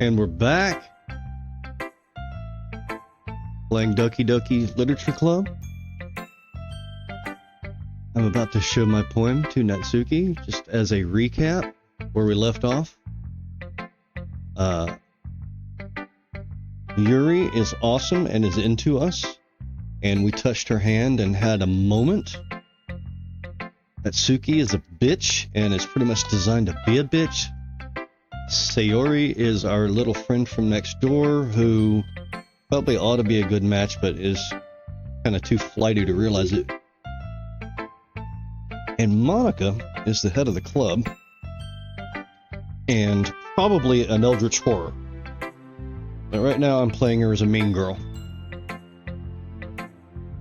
And we're back playing Doki Doki Literature Club. I'm about to show my poem to Natsuki, just as a recap where we left off. Yuri is awesome and is into us, and we touched her hand and had a moment. Natsuki is a bitch and is pretty much designed to be a bitch. Sayori is our little friend from next door who probably ought to be a good match, but is kind of too flighty to realize it. And Monica is the head of the club and probably an eldritch horror. But right now I'm playing her as a mean girl.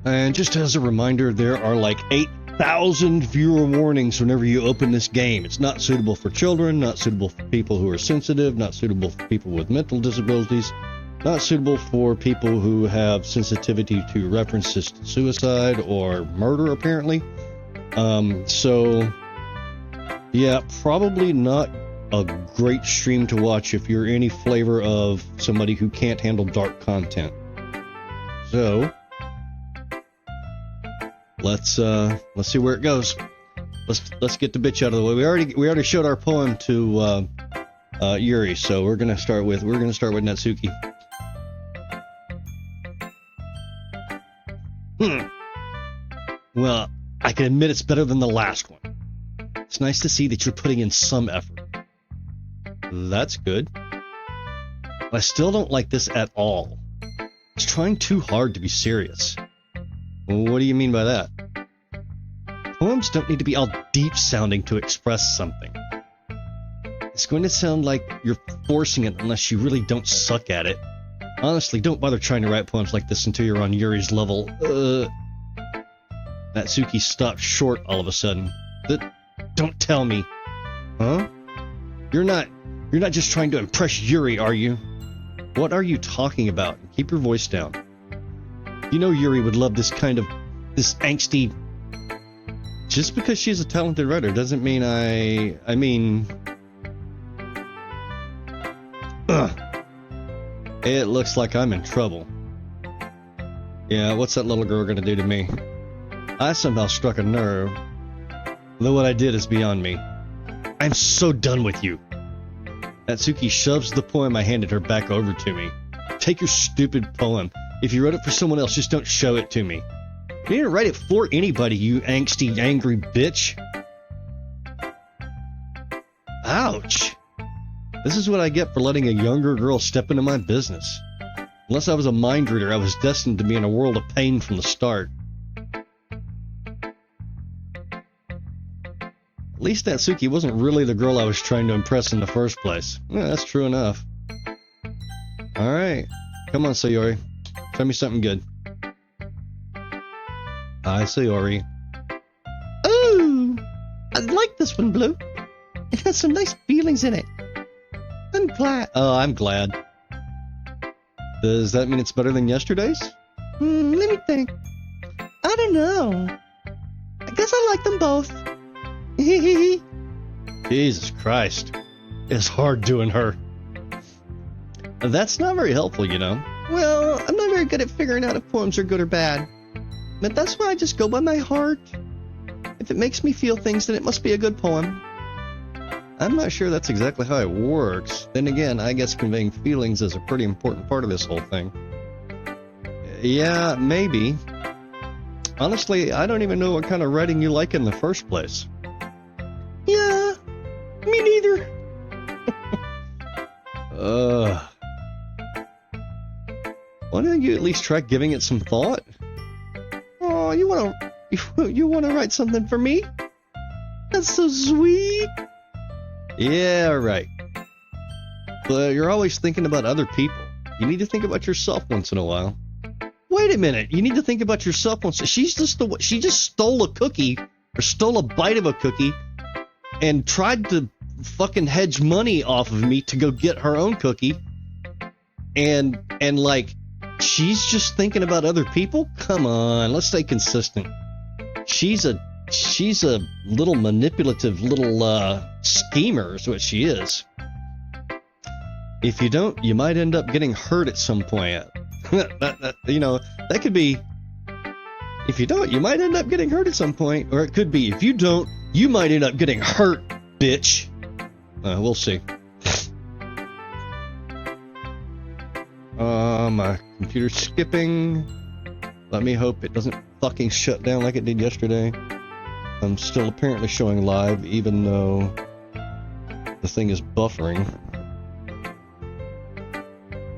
And just as a reminder, there are like 8,000 viewer warnings whenever you open this game. It's not suitable for children, not suitable for people who are sensitive, not suitable for people with mental disabilities, not suitable for people who have sensitivity to references to suicide or murder, apparently. So, yeah, probably not a great stream to watch if you're any flavor of somebody who can't handle dark content. So, let's see where it goes. Let's get the bitch out of the way. We already showed our poem to Yuri, so we're gonna start with Natsuki. Well, I can admit it's better than the last one. It's nice to see that you're putting in some effort. That's good. But I still don't like this at all. It's trying too hard to be serious. What do you mean by that? Poems don't need to be all deep sounding to express something. It's going to sound like you're forcing it unless you really don't suck at it. Honestly, don't bother trying to write poems like this until you're on Yuri's level. Natsuki stopped short all of a sudden. Don't tell me. Huh? You're not just trying to impress Yuri, are you? What are you talking about? Keep your voice down. You know Yuri would love this angsty... Just because she's a talented writer doesn't mean I mean... Ugh. It looks like I'm in trouble. Yeah, what's that little girl gonna do to me? I somehow struck a nerve. Though what I did is beyond me. I'm so done with you. Natsuki shoves the poem I handed her back over to me. Take your stupid poem. If you wrote it for someone else, just don't show it to me. You didn't write it for anybody, you angsty, angry bitch. Ouch. This is what I get for letting a younger girl step into my business. Unless I was a mind reader, I was destined to be in a world of pain from the start. At least Natsuki wasn't really the girl I was trying to impress in the first place. Yeah, that's true enough. Alright. Come on, Sayori. Tell me something good. Hi, Sayori. Ooh! I like this one, Blue. It has some nice feelings in it. I'm glad. Oh, I'm glad. Does that mean it's better than yesterday's? Let me think. I don't know. I guess I like them both. Jesus Christ. It's hard doing her. That's not very helpful, you know. Well, I'm not very good at figuring out if poems are good or bad. But that's why I just go by my heart. If it makes me feel things, then it must be a good poem. I'm not sure that's exactly how it works. Then again, I guess conveying feelings is a pretty important part of this whole thing. Yeah, maybe. Honestly, I don't even know what kind of writing you like in the first place. Yeah, me neither. Why don't you at least try giving it some thought? Oh, you wanna write something for me? That's so sweet. Yeah, right. But you're always thinking about other people. You need to think about yourself once in a while. Wait a minute. You need to think about yourself once. She just stole a cookie, or stole a bite of a cookie, and tried to fucking hedge money off of me to go get her own cookie. And like, she's just thinking about other people? Come on, let's stay consistent. She's a little manipulative little schemer is what she is. If you don't, you might end up getting hurt at some point. That could be... If you don't, you might end up getting hurt at some point. Or it could be, if you don't, you might end up getting hurt, bitch. We'll see. My computer's skipping. Let me hope it doesn't fucking shut down like it did yesterday. I'm still apparently showing live, even though the thing is buffering.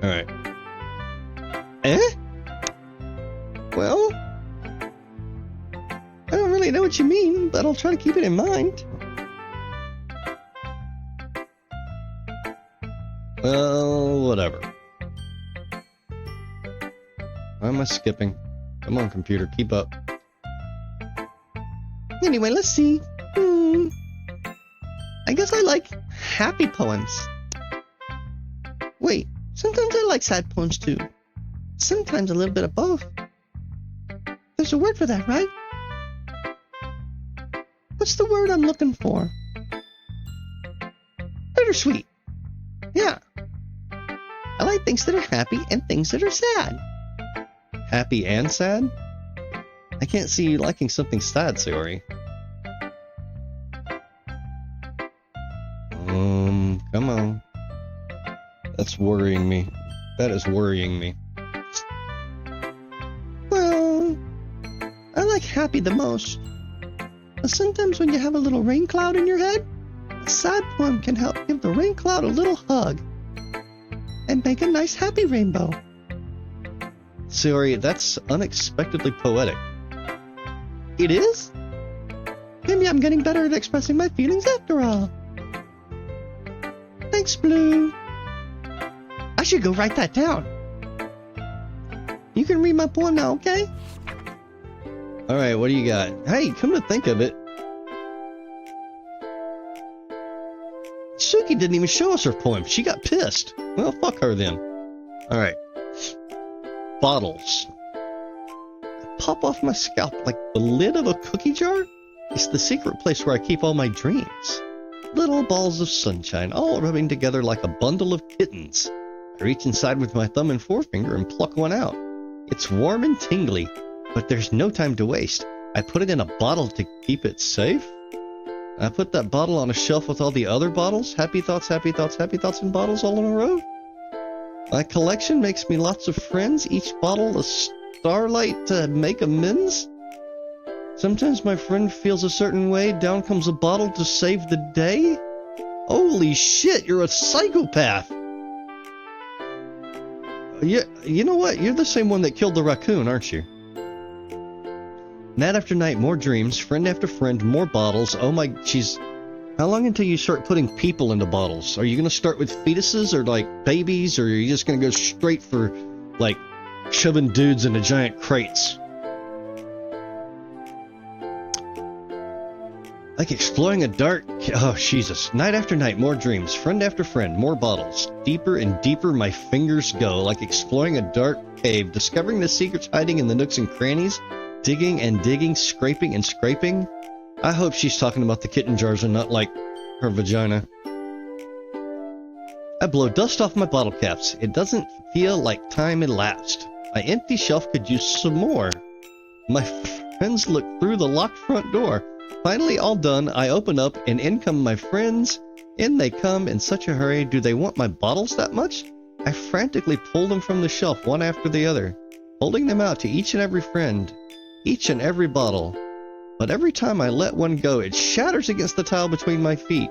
Alright. Well, I don't really know what you mean, but I'll try to keep it in mind. Well, whatever. Why am I skipping? Come on, computer, keep up. Anyway, let's see. I guess I like happy poems. Wait, sometimes I like sad poems too. Sometimes a little bit of both. There's a word for that, right? What's the word I'm looking for? Bittersweet. Yeah. I like things that are happy and things that are sad. Happy and sad? I can't see you liking something sad, Sayori. Come on. That's worrying me. That is worrying me. Well, I like happy the most. But sometimes when you have a little rain cloud in your head, a sad poem can help give the rain cloud a little hug and make a nice happy rainbow. Sayori, that's unexpectedly poetic. It is? Maybe I'm getting better at expressing my feelings after all. Thanks, Blue. I should go write that down. You can read my poem now, okay? Alright, what do you got? Hey, come to think of it, Suki didn't even show us her poem. She got pissed. Well, fuck her then. Alright. Bottles. Pop off my scalp like the lid of a cookie jar? It's the secret place where I keep all my dreams. Little balls of sunshine, all rubbing together like a bundle of kittens. I reach inside with my thumb and forefinger and pluck one out. It's warm and tingly, but there's no time to waste. I put it in a bottle to keep it safe. I put that bottle on a shelf with all the other bottles. Happy thoughts, happy thoughts, happy thoughts in bottles all in a row. My collection makes me lots of friends, each bottle a starlight to make amends. Sometimes my friend feels a certain way, down comes a bottle to save the day. Holy shit, you're a psychopath! Yeah, you know what? You're the same one that killed the raccoon, aren't you? Night after night, more dreams, friend after friend, more bottles. Oh my, she's... How long until you start putting people into bottles? Are you going to start with fetuses or like babies, or are you just going to go straight for like shoving dudes into giant crates? Like exploring a dark... Oh, Jesus. Night after night, more dreams. Friend after friend, more bottles. Deeper and deeper my fingers go, like exploring a dark cave, discovering the secrets hiding in the nooks and crannies, digging and digging, scraping and scraping. I hope she's talking about the kitten jars and not, like, her vagina. I blow dust off my bottle caps. It doesn't feel like time elapsed. My empty shelf could use some more. My friends look through the locked front door. Finally all done, I open up, and in come my friends. In they come in such a hurry. Do they want my bottles that much? I frantically pull them from the shelf, one after the other, holding them out to each and every friend, each and every bottle. But every time I let one go, it shatters against the tile between my feet.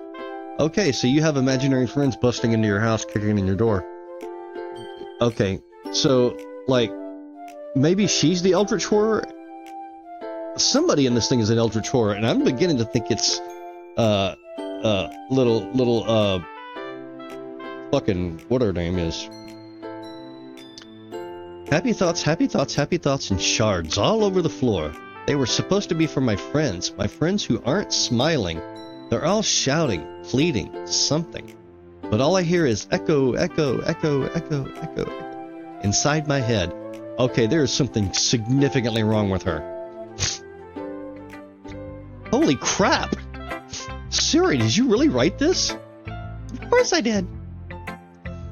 Okay, so you have imaginary friends busting into your house, kicking in your door. Okay, so, like, maybe she's the Eldritch Horror? Somebody in this thing is an Eldritch Horror, and I'm beginning to think it's, fucking, what her name is. Happy thoughts, happy thoughts, happy thoughts in shards all over the floor. They were supposed to be for my friends who aren't smiling. They're all shouting, pleading, something. But all I hear is echo, echo, echo, echo, echo, echo. Inside my head. Okay, there is something significantly wrong with her. Holy crap! Siri, did you really write this? Of course I did.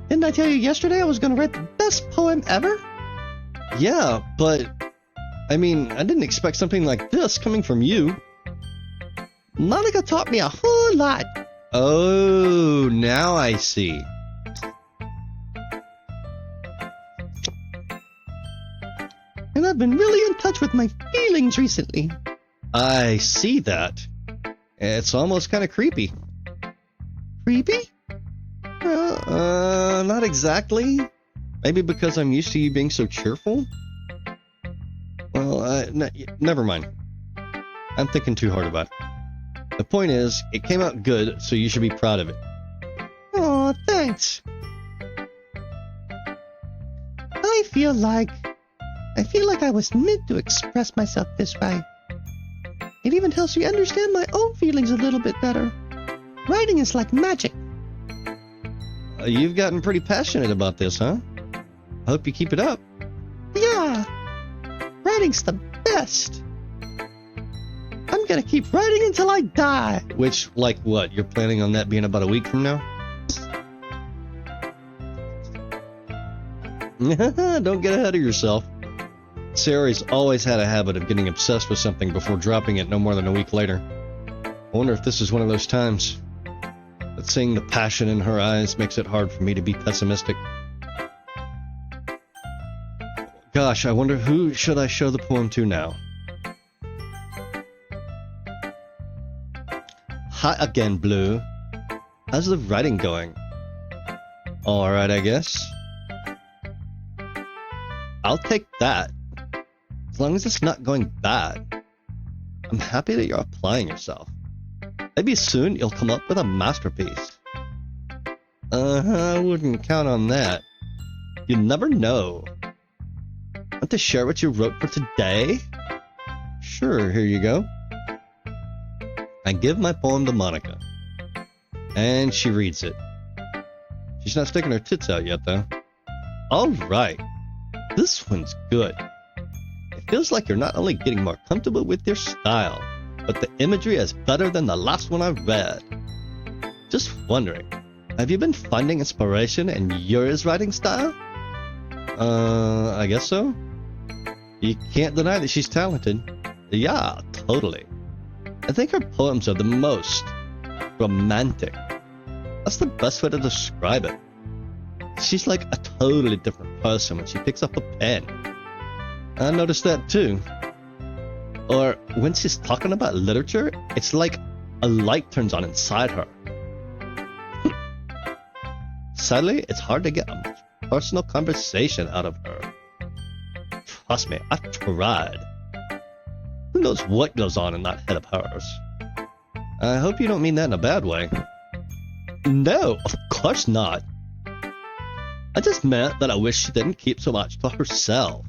Didn't I tell you yesterday I was gonna write the best poem ever? Yeah, but... I mean, I didn't expect something like this coming from you. Monica taught me a whole lot. Oh, now I see. And I've been really in touch with my feelings recently. I see that. It's almost kind of creepy. Creepy? Not exactly. Maybe because I'm used to you being so cheerful? Well, never mind. I'm thinking too hard about it. The point is, it came out good, so you should be proud of it. Aw, thanks. I feel like I was meant to express myself this way. It even helps me understand my own feelings a little bit better. Writing is like magic. You've gotten pretty passionate about this, huh? I hope you keep it up. Yeah. Writing's the best. I'm gonna keep writing until I die. Which, like what? You're planning on that being about a week from now? Don't get ahead of yourself. Sary's always had a habit of getting obsessed with something before dropping it no more than a week later. I wonder if this is one of those times. But seeing the passion in her eyes makes it hard for me to be pessimistic. Gosh, I wonder who should I show the poem to now? Hi again, Blue. How's the writing going? Alright, I guess. I'll take that. As long as it's not going bad. I'm happy that you're applying yourself. Maybe soon you'll come up with a masterpiece. I wouldn't count on that. You never know. Want to share what you wrote for today? Sure, here you go. I give my poem to Monica. And she reads it. She's not sticking her tits out yet, though. Alright. This one's good. It feels like you're not only getting more comfortable with your style, but the imagery is better than the last one I read. Just wondering, have you been finding inspiration in Yuri's writing style? I guess so. You can't deny that she's talented. Yeah, totally. I think her poems are the most romantic. That's the best way to describe it. She's like a totally different person when she picks up a pen. I noticed that too. Or when she's talking about literature, it's like a light turns on inside her. Sadly, it's hard to get a personal conversation out of her. Trust me, I've tried. Who knows what goes on in that head of hers? I hope you don't mean that in a bad way. No, of course not. I just meant that I wish she didn't keep so much to herself.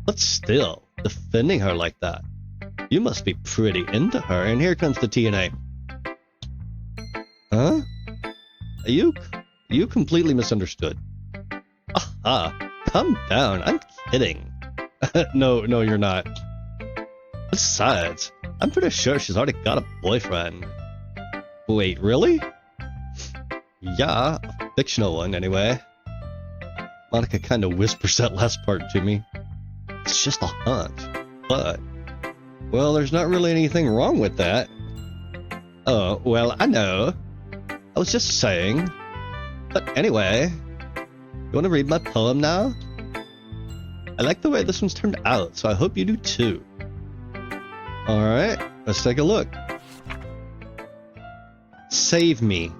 But still, defending her like that. You must be pretty into her, and here comes the TNA. Huh? You completely misunderstood. Aha, calm down, I'm kidding. No, you're not. Besides, I'm pretty sure she's already got a boyfriend. Wait, really? Yeah, a fictional one anyway. Monica kind of whispers that last part to me. It's just a hunch, but... Well, there's not really anything wrong with that. Oh, well, I know. I was just saying. But anyway, you want to read my poem now? I like the way this one's turned out, so I hope you do too. Alright, let's take a look. Save me.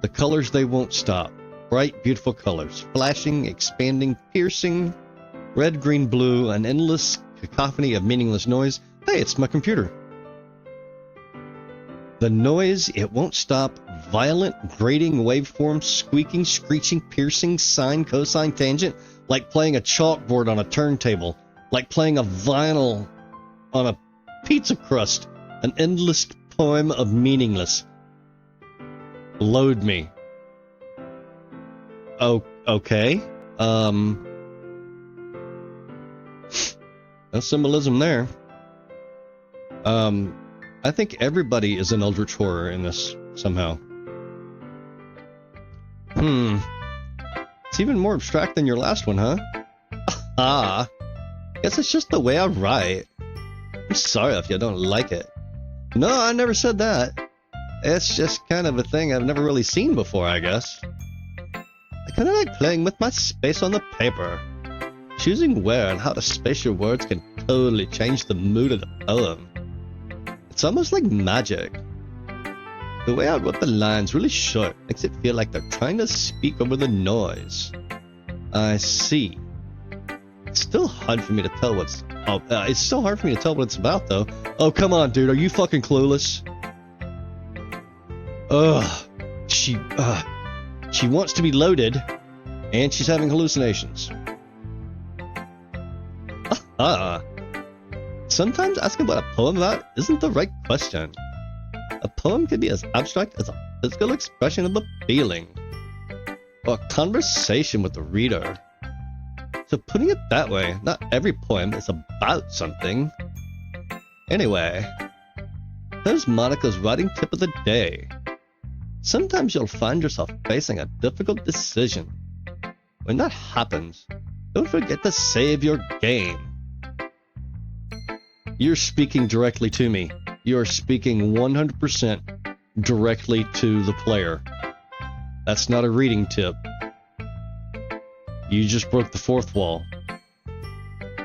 The colors, they won't stop. Bright, beautiful colors. Flashing, expanding, piercing. Red, green, blue. An endless cacophony of meaningless noise. Hey, it's my computer. The noise, it won't stop. Violent, grating waveforms. Squeaking, screeching, piercing. Sine, cosine, tangent. Like playing a chalkboard on a turntable. Like playing a vinyl on a pizza crust. An endless poem of meaningless. Load me. Oh, okay. No symbolism there. I think everybody is an eldritch horror in this, somehow. It's even more abstract than your last one, huh? Ah, guess it's just the way I write. I'm sorry if you don't like it. No, I never said that. It's just kind of a thing I've never really seen before, I guess. I kind of like playing with my space on the paper. Choosing where and how to space your words can totally change the mood of the poem. It's almost like magic. The way I wrote the lines really short makes it feel like they're trying to speak over the noise. I see. It's still hard for me to tell what it's about, though. Oh, come on, dude. Are you fucking clueless? Ugh. She wants to be loaded, and she's having hallucinations. Sometimes asking what a poem about isn't the right question. A poem can be as abstract as a physical expression of a feeling, or a conversation with the reader. So putting it that way, not every poem is about something. Anyway, there's Monica's writing tip of the day. Sometimes you'll find yourself facing a difficult decision. When that happens, don't forget to save your game. You're speaking directly to me. You're speaking 100% directly to the player. That's not a reading tip. You just broke the fourth wall.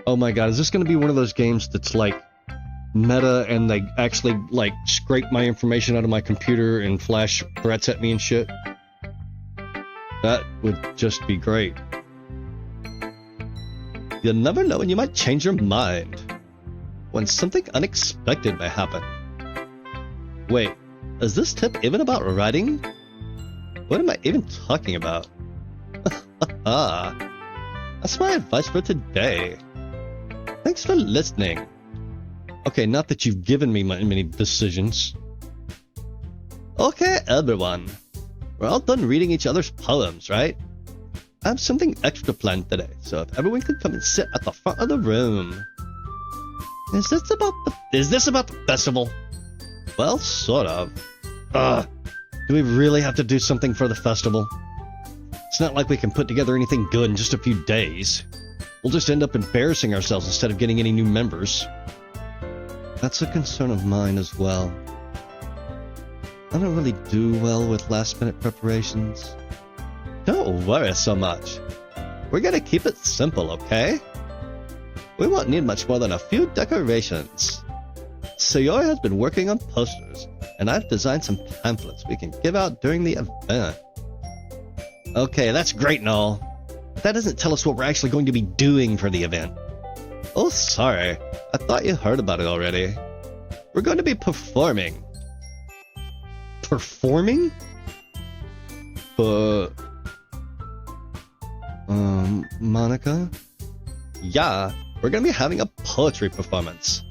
Oh my god, is this going to be one of those games that's like meta and they actually like scrape my information out of my computer and flash threats at me and shit? That would just be great. You'll never know when you might change your mind. When something unexpected may happen. Wait, is this tip even about writing? What am I even talking about? That's my advice for today. Thanks for listening. Okay, not that you've given me many decisions. Okay, everyone. We're all done reading each other's poems, right? I have something extra planned today, so if everyone could come and sit at the front of the room. Is this about the festival? Well, sort of. Do we really have to do something for the festival? It's not like we can put together anything good in just a few days. We'll just end up embarrassing ourselves instead of getting any new members. That's a concern of mine as well. I don't really do well with last-minute preparations. Don't worry so much. We're gonna keep it simple, okay? We won't need much more than a few decorations. Sayori has been working on posters, and I've designed some pamphlets we can give out during the event. Okay, that's great and all, but that doesn't tell us what we're actually going to be doing for the event. Oh, sorry. I thought you heard about it already. We're going to be performing. Performing? Monica? Yeah, we're going to be having a poetry performance.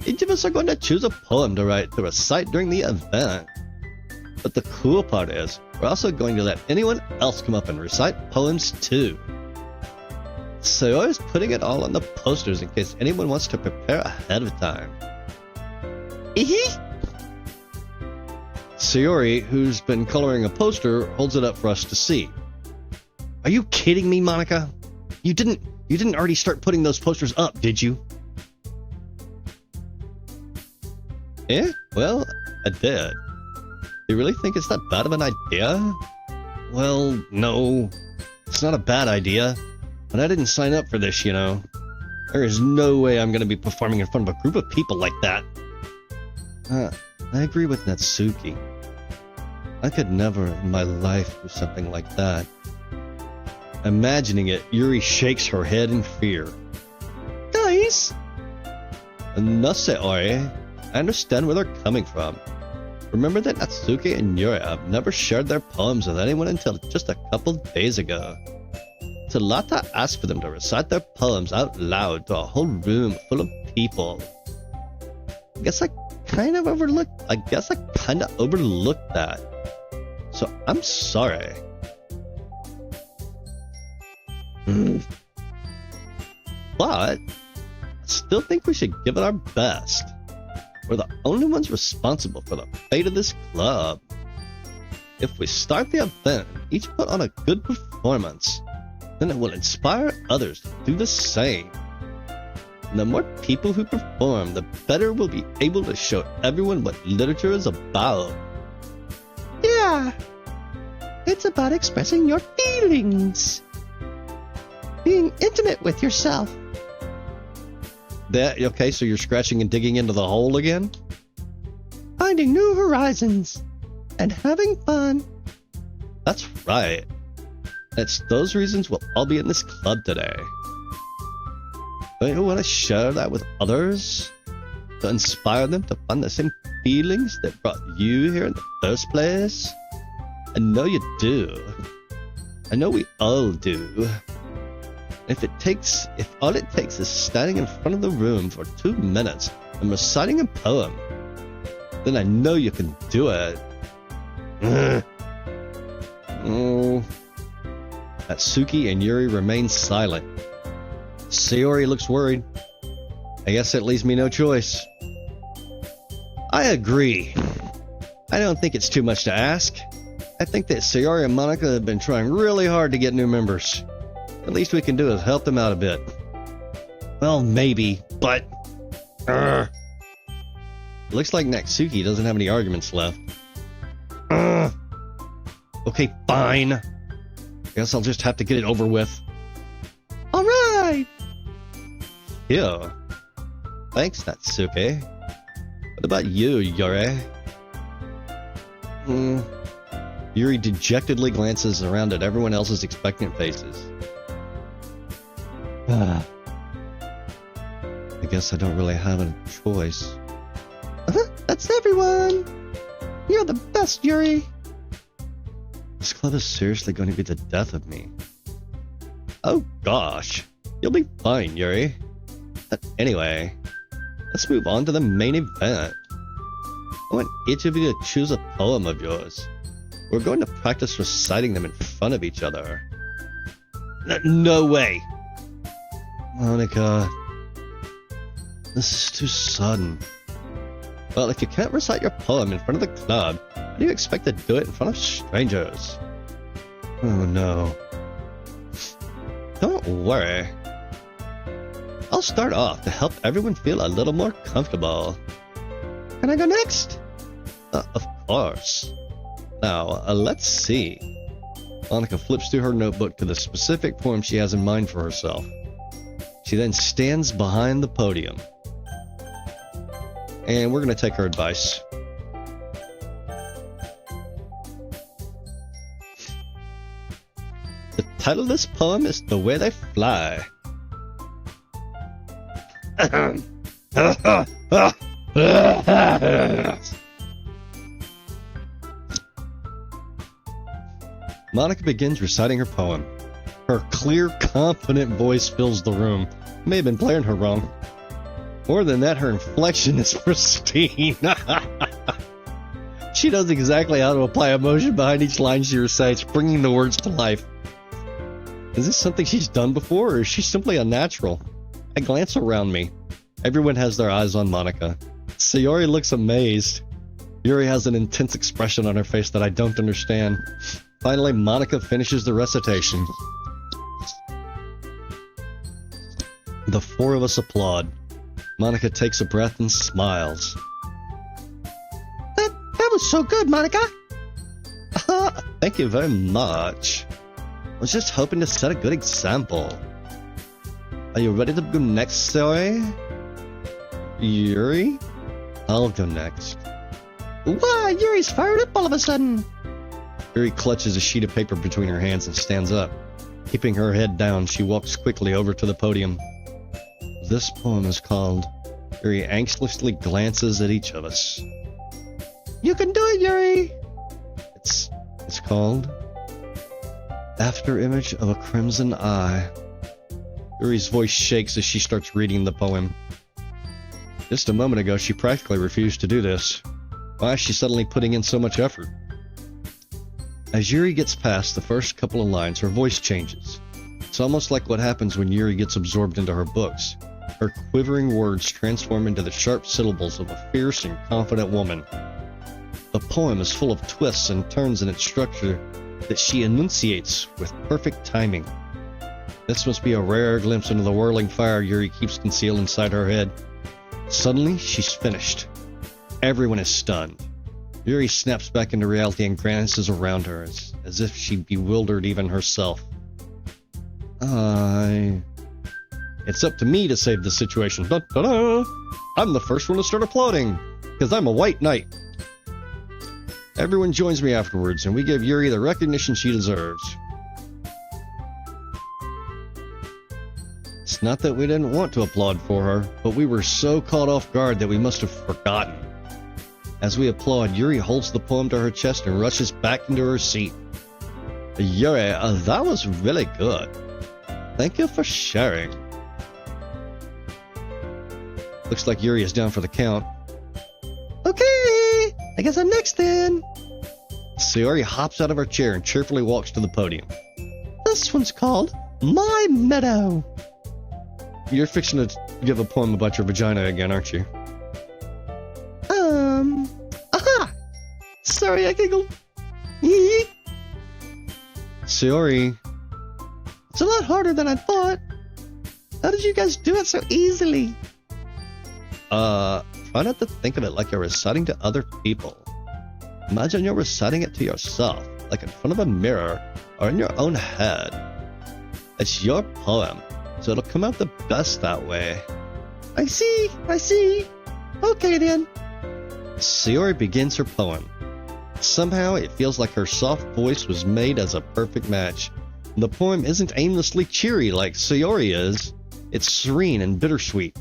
Each of us are going to choose a poem to write to recite during the event. But the cool part is, we're also going to let anyone else come up and recite poems too. Sayori's putting it all on the posters in case anyone wants to prepare ahead of time. Sayori, who's been coloring a poster, holds it up for us to see. Are you kidding me, Monica? You didn't already start putting those posters up, did you? Well, I did. You really think it's that bad of an idea? Well, no. It's not a bad idea. But I didn't sign up for this, you know. There is no way I'm going to be performing in front of a group of people like that. I agree with Natsuki. I could never in my life do something like that. Imagining it, Yuri shakes her head in fear. Guys! No, Sayori. I understand where they're coming from. Remember that Natsuki and Yuri have never shared their poems with anyone until just a couple days ago. It's a lot to ask for them to recite their poems out loud to a whole room full of people. I guess I kind of overlooked that. So I'm sorry. But I still think we should give it our best. We're the only ones responsible for the fate of this club. If we start the event and each put on a good performance, then it will inspire others to do the same. And the more people who perform, the better we'll be able to show everyone what literature is about. Yeah, it's about expressing your feelings. Being intimate with yourself. Okay, so you're scratching and digging into the hole again? Finding new horizons and having fun. That's right. It's those reasons we'll all be in this club today. Don't you want to share that with others? To inspire them to find the same feelings that brought you here in the first place? I know you do. I know we all do. If all it takes is standing in front of the room for 2 minutes and reciting a poem, then I know you can do it. Oh. Natsuki and Yuri remain silent. Sayori looks worried. I guess that leaves me no choice. I agree. I don't think it's too much to ask. I think that Sayori and Monika have been trying really hard to get new members. The least we can do is help them out a bit. Well, maybe, but... Looks like Natsuki doesn't have any arguments left. Okay, fine. Guess I'll just have to get it over with. Alright! Yeah. Thanks, Natsuki. What about you, Yuri? Yuri dejectedly glances around at everyone else's expectant faces. I guess I don't really have a choice. That's everyone! You're the best, Yuri! This club is seriously going to be the death of me. Oh gosh, you'll be fine, Yuri. But anyway, let's move on to the main event. I want each of you to choose a poem of yours. We're going to practice reciting them in front of each other. No way! Monika, this is too sudden. Well, if you can't recite your poem in front of the club, how do you expect to do it in front of strangers? Oh no. Don't worry. I'll start off to help everyone feel a little more comfortable. Can I go next? Of course. Now, let's see. Monika flips through her notebook to the specific poem she has in mind for herself. She then stands behind the podium. And we're going to take her advice. The title of this poem is The Way They Fly. Monika begins reciting her poem. Her clear, confident voice fills the room. May have been playing her wrong. More than that, her inflection is pristine. She knows exactly how to apply emotion behind each line she recites, bringing the words to life. Is this something she's done before, or is she simply unnatural? I glance around me. Everyone has their eyes on Monika. Sayori looks amazed. Yuri has an intense expression on her face that I don't understand. Finally, Monika finishes the recitation. The four of us applaud. Monika takes a breath and smiles. That was so good, Monika! Thank you very much. I was just hoping to set a good example. Are you ready to go next, Sayori? Yuri? I'll go next. Why, Yuri's fired up all of a sudden! Yuri clutches a sheet of paper between her hands and stands up. Keeping her head down, she walks quickly over to the podium. This poem is called... Yuri anxiously glances at each of us. You can do it, Yuri! It's called... After Image of a Crimson Eye. Yuri's voice shakes as she starts reading the poem. Just a moment ago, she practically refused to do this. Why is she suddenly putting in so much effort? As Yuri gets past the first couple of lines, her voice changes. It's almost like what happens when Yuri gets absorbed into her books. Her quivering words transform into the sharp syllables of a fierce and confident woman. The poem is full of twists and turns in its structure that she enunciates with perfect timing. This must be a rare glimpse into the whirling fire Yuri keeps concealed inside her head. Suddenly, she's finished. Everyone is stunned. Yuri snaps back into reality and glances around her, as if she bewildered even herself. It's up to me to save the situation. Da-da-da! I'm the first one to start applauding, because I'm a white knight. Everyone joins me afterwards, and we give Yuri the recognition she deserves. It's not that we didn't want to applaud for her, but we were so caught off guard that we must have forgotten. As we applaud, Yuri holds the poem to her chest and rushes back into her seat. Yuri, that was really good. Thank you for sharing. Looks like Yuri is down for the count. Okay, I guess I'm next then. Sayori hops out of her chair and cheerfully walks to the podium. This one's called My Meadow. You're fixing to give a poem about your vagina again, aren't you? Aha! Sorry, I giggled. Sayori. It's a lot harder than I thought. How did you guys do it so easily? Try not to think of it like you're reciting to other people. Imagine you're reciting it to yourself, like in front of a mirror or in your own head. It's your poem, so it'll come out the best that way. I see. Okay then. Sayori begins her poem. Somehow it feels like her soft voice was made as a perfect match. The poem isn't aimlessly cheery like Sayori is. It's serene and bittersweet.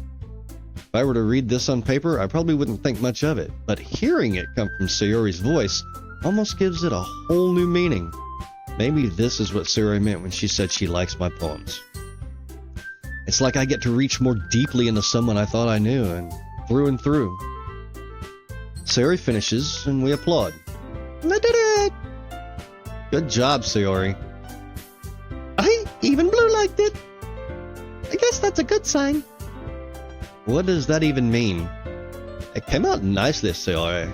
If I were to read this on paper, I probably wouldn't think much of it, but hearing it come from Sayori's voice almost gives it a whole new meaning. Maybe this is what Sayori meant when she said she likes my poems. It's like I get to reach more deeply into someone I thought I knew, and through. Sayori finishes, and we applaud. I did it! Good job, Sayori. Even Blue liked it. I guess that's a good sign. What does that even mean? It came out nicely, Sayori.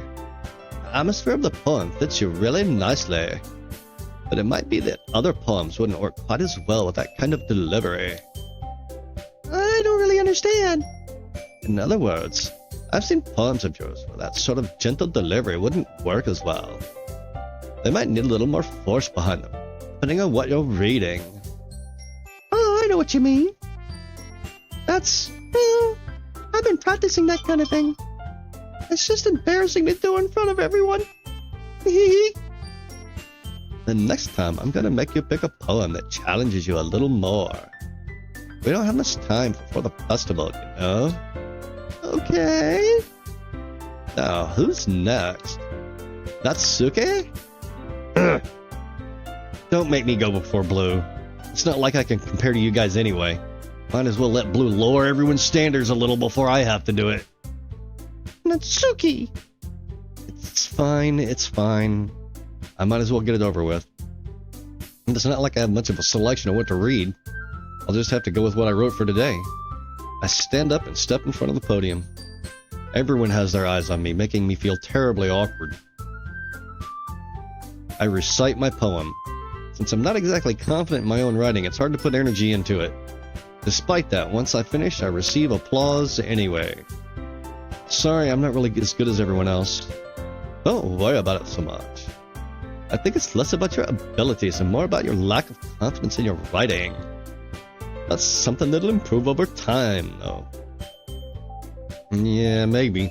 The atmosphere of the poem fits you really nicely. But it might be that other poems wouldn't work quite as well with that kind of delivery. I don't really understand. In other words, I've seen poems of yours where that sort of gentle delivery wouldn't work as well. They might need a little more force behind them, depending on what you're reading. Oh, I know what you mean. I've been practicing that kind of thing. It's just embarrassing to do in front of everyone. The next time, I'm gonna make you pick a poem that challenges you a little more. We don't have much time before the festival, you know? Okay. Now, who's next? Natsuke? Don't make me go before Blue. It's not like I can compare to you guys anyway. Might as well let Blue lower everyone's standards a little before I have to do it. Natsuki! It's fine. I might as well get it over with. It's not like I have much of a selection of what to read. I'll just have to go with what I wrote for today. I stand up and step in front of the podium. Everyone has their eyes on me, making me feel terribly awkward. I recite my poem. Since I'm not exactly confident in my own writing, it's hard to put energy into it. Despite that, once I finish, I receive applause anyway. Sorry, I'm not really as good as everyone else. Don't worry about it so much. I think it's less about your abilities and more about your lack of confidence in your writing. That's something that'll improve over time, though. Yeah, maybe.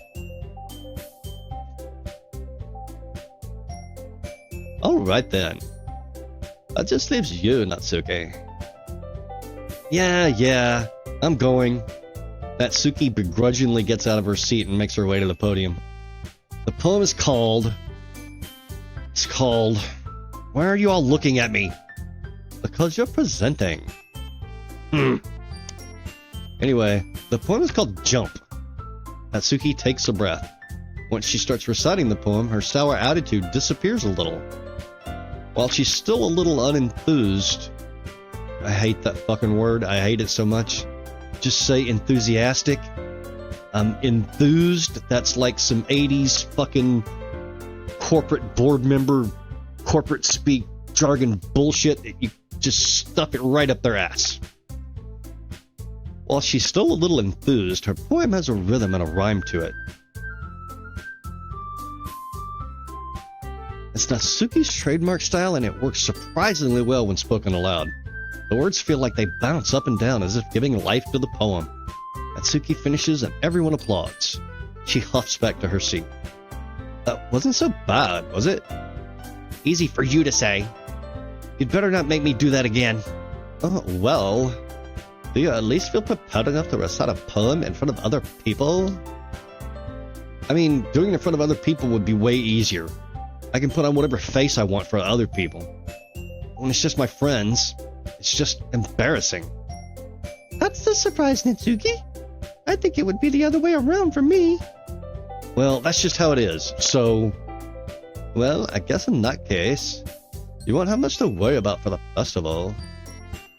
Alright then. That just leaves you, Natsuke. Yeah, I'm going. Natsuki begrudgingly gets out of her seat and makes her way to the podium. The poem is called... Why are you all looking at me? Because you're presenting. Anyway, the poem is called Jump. Natsuki takes a breath. Once she starts reciting the poem, her sour attitude disappears a little. While she's still a little unenthused... I hate that fucking word. I hate it so much. Just say enthusiastic. I'm enthused. That's like some 80s fucking corporate board member, corporate speak jargon bullshit that you just stuff it right up their ass. While she's still a little enthused, her poem has a rhythm and a rhyme to it. It's Natsuki's trademark style, and it works surprisingly well when spoken aloud. The words feel like they bounce up and down as if giving life to the poem. Natsuki finishes and everyone applauds. She huffs back to her seat. That wasn't so bad, was it? Easy for you to say. You'd better not make me do that again. Oh, well, do you at least feel prepared enough to recite a poem in front of other people? I mean, doing it in front of other people would be way easier. I can put on whatever face I want for other people. When it's just my friends, it's just embarrassing. That's the surprise, Natsuki. I think it would be the other way around for me. Well, that's just how it is, so... Well, I guess in that case, you won't have much to worry about for the festival.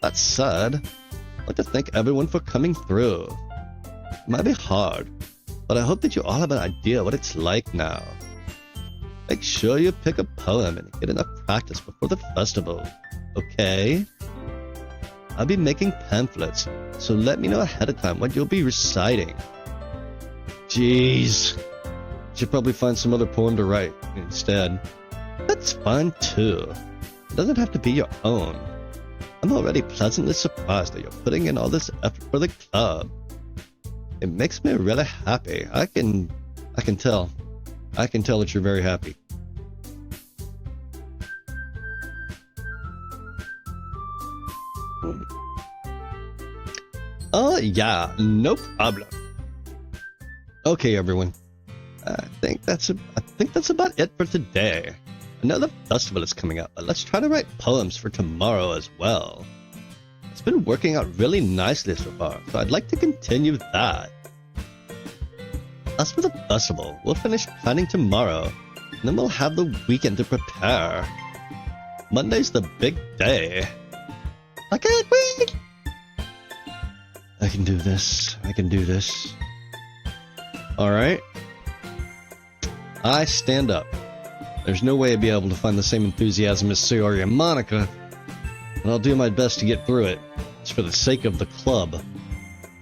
That said, I'd like to thank everyone for coming through. It might be hard, but I hope that you all have an idea what it's like now. Make sure you pick a poem and get enough practice before the festival, okay? I'll be making pamphlets, so let me know ahead of time what you'll be reciting. Jeez. Should probably find some other poem to write instead. That's fine too. It doesn't have to be your own. I'm already pleasantly surprised that you're putting in all this effort for the club. It makes me really happy. I can tell. I can tell that you're very happy. Oh yeah, no problem. Okay, everyone. I think that's about it for today. I know the festival is coming up, but let's try to write poems for tomorrow as well. It's been working out really nicely so far, so I'd like to continue that. As for the festival, we'll finish planning tomorrow, and then we'll have the weekend to prepare. Monday's the big day. I can't wait! I can do this. I can do this. Alright. I stand up. There's no way I'd be able to find the same enthusiasm as Sayori and Monica, and I'll do my best to get through it. It's for the sake of the club.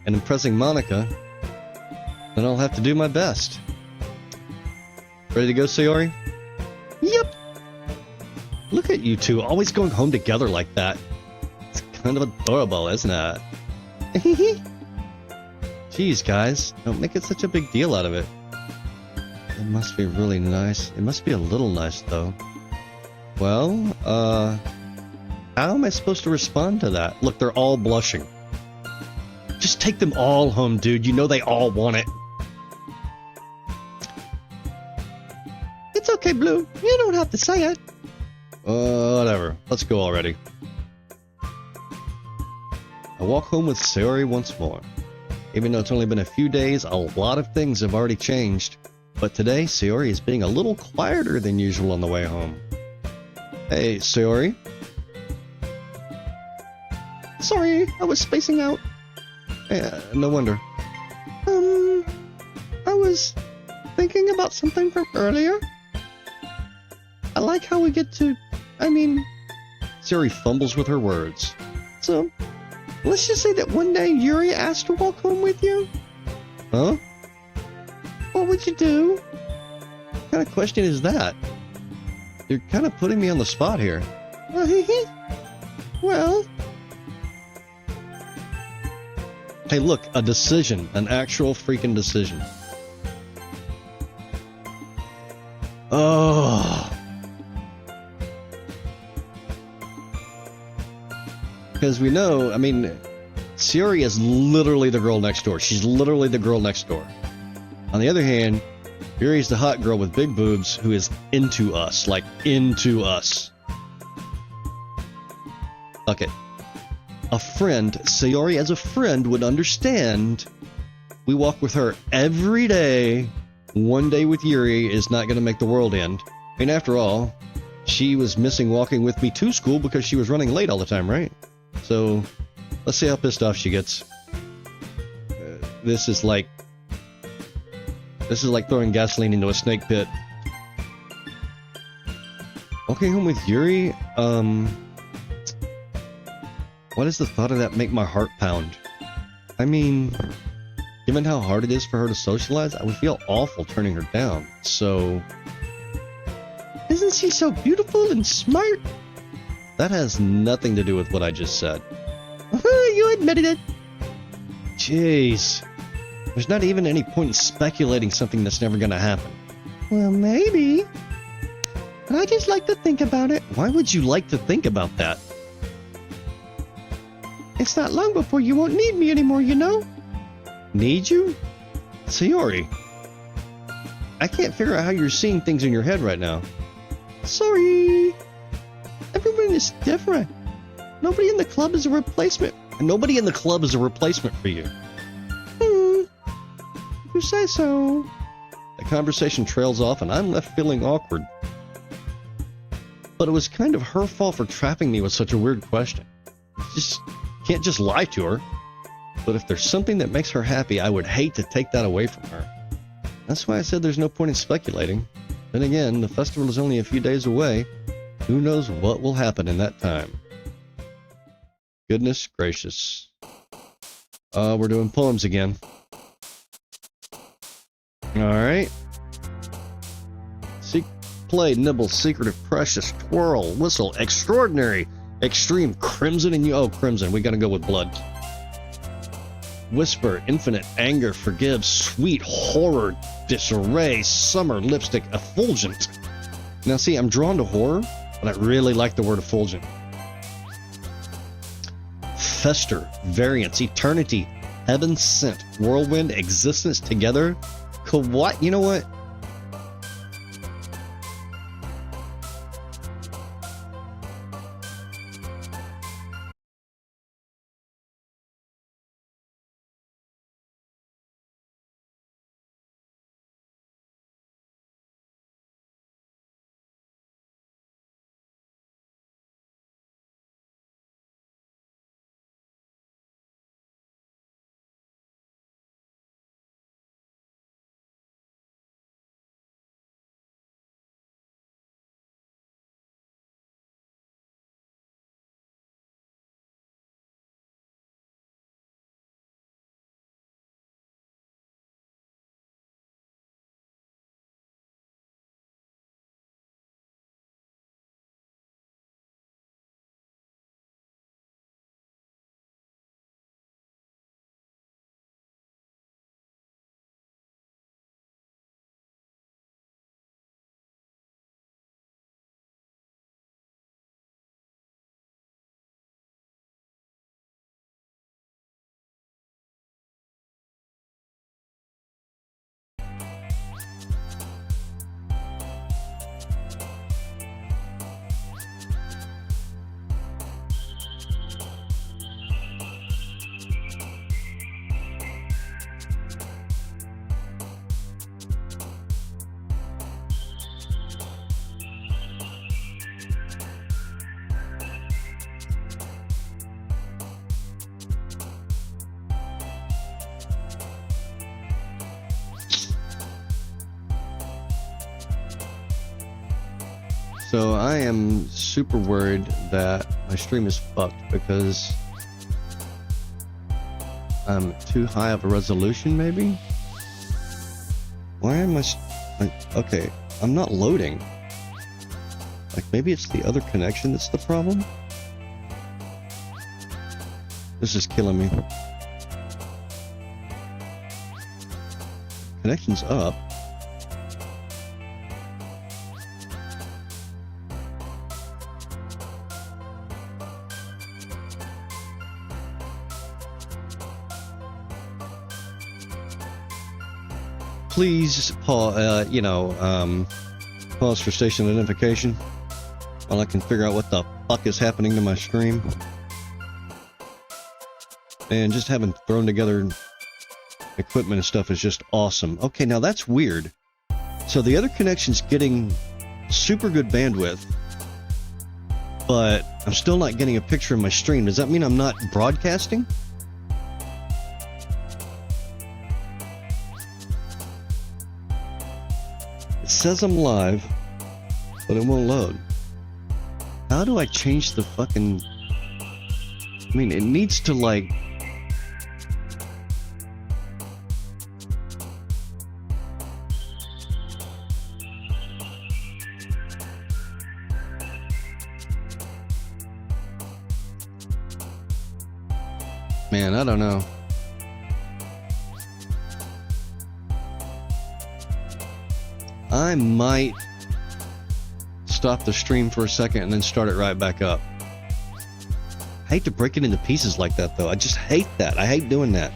And impressing Monica, then I'll have to do my best. Ready to go, Sayori? Yep. Look at you two, always going home together like that. It's kind of adorable, isn't it? Jeez, guys, don't make it such a big deal out of it. It must be really nice. It must be a little nice, though. Well, how am I supposed to respond to that? Look, they're all blushing. Just take them all home, dude. You know they all want it. It's okay, Blue. You don't have to say it. Whatever. Let's go already. I walk home with Sayori once more. Even though it's only been a few days, a lot of things have already changed. But today, Sayori is being a little quieter than usual on the way home. Hey, Sayori. Sorry, I was spacing out. Yeah, no wonder. I was thinking about something from earlier. I like how we get to... Sayori fumbles with her words. So, let's just say that one day Yuri asked to walk home with you. Huh? What would you do? What kind of question is that? You're kind of putting me on the spot here. Well... Hey, look, a decision. An actual freaking decision. Oh. Because we know, Sayori is literally the girl next door. She's literally the girl next door. On the other hand, Yuri's the hot girl with big boobs who is into us. Like, into us. Fuck it. A friend, Sayori as a friend would understand. We walk with her every day. One day with Yuri is not going to make the world end. After all, she was missing walking with me to school because she was running late all the time, right? So, let's see how pissed off she gets. This is like throwing gasoline into a snake pit. Walking home with Yuri, Why does the thought of that make my heart pound? I mean, given how hard it is for her to socialize, I would feel awful turning her down. So, isn't she so beautiful and smart? That has nothing to do with what I just said. You admitted it. Jeez. There's not even any point in speculating something that's never gonna happen. Well, maybe. But I just like to think about it. Why would you like to think about that? It's not long before you won't need me anymore, you know? Need you? Sayori. I can't figure out how you're seeing things in your head right now. Sorry. Everyone is different. Nobody in the club is a replacement. Nobody in the club is a replacement for you. You say so. The conversation trails off and I'm left feeling awkward. But it was kind of her fault for trapping me with such a weird question. Can't just lie to her. But if there's something that makes her happy, I would hate to take that away from her. That's why I said there's no point in speculating. Then again, the festival is only a few days away. Who knows what will happen in that time? Goodness gracious. We're doing poems again. Alright. Play, nibble, secretive, precious, twirl, whistle, extraordinary, extreme, crimson, and you. Oh, crimson. We gotta go with blood. Whisper, infinite, anger, forgive, sweet, horror, disarray, summer, lipstick, effulgent. Now, see, I'm drawn to horror, but I really like the word effulgent. Fester, variance, eternity, heaven sent, whirlwind, existence, together. What? You know what? So I am super worried that my stream is fucked because I'm too high of a resolution, maybe? Why am I... okay, I'm not loading. Like, maybe it's the other connection that's the problem? This is killing me. Connection's up. Please, pause for station identification while I can figure out what the fuck is happening to my stream. And just having thrown together equipment and stuff is just awesome. Okay, now that's weird. So the other connection's getting super good bandwidth, but I'm still not getting a picture of my stream. Does that mean I'm not broadcasting? It says I'm live, but it won't load. How do I change the fucking I mean, it needs to, like... Man, I don't know. I might stop the stream for a second and then start it right back up. I hate to break it into pieces like that, though. I just hate that. I hate doing that.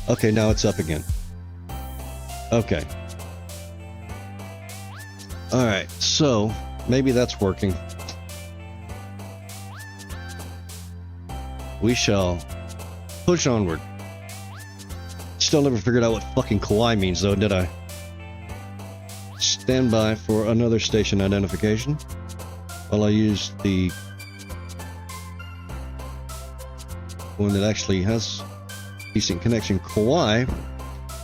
Okay, now it's up again. Okay. Alright, so maybe that's working. We shall push onward. Still never figured out what fucking kawaii means, though, did I? Stand by for another station identification while I use the one that actually has decent connection. Kawaii,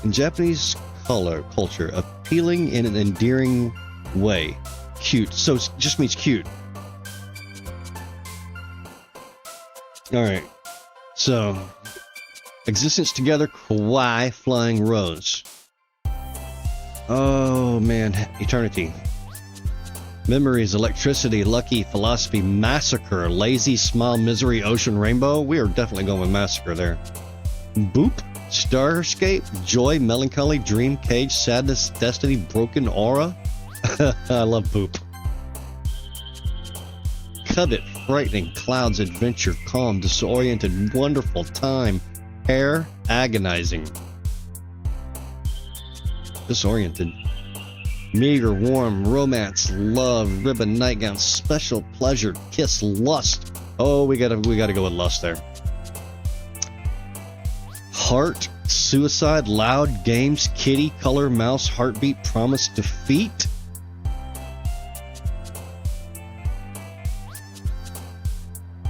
in Japanese culture, appealing in an endearing way. Cute. So it just means cute. Alright. So, existence together, kawaii, flying rose. Oh man, eternity. Memories, electricity, lucky, philosophy, massacre, lazy, smile, misery, ocean, rainbow. We are definitely going with massacre there. Boop, starscape, joy, melancholy, dream, cage, sadness, destiny, broken aura. I love boop. Covet, frightening, clouds, adventure, calm, disoriented, wonderful, time, hair, agonizing. Disoriented. Meager, warm, romance, love, ribbon, nightgown, special pleasure, kiss, lust. Oh, we gotta go with lust there. Heart, suicide, loud, games, kitty, color, mouse, heartbeat, promise, defeat.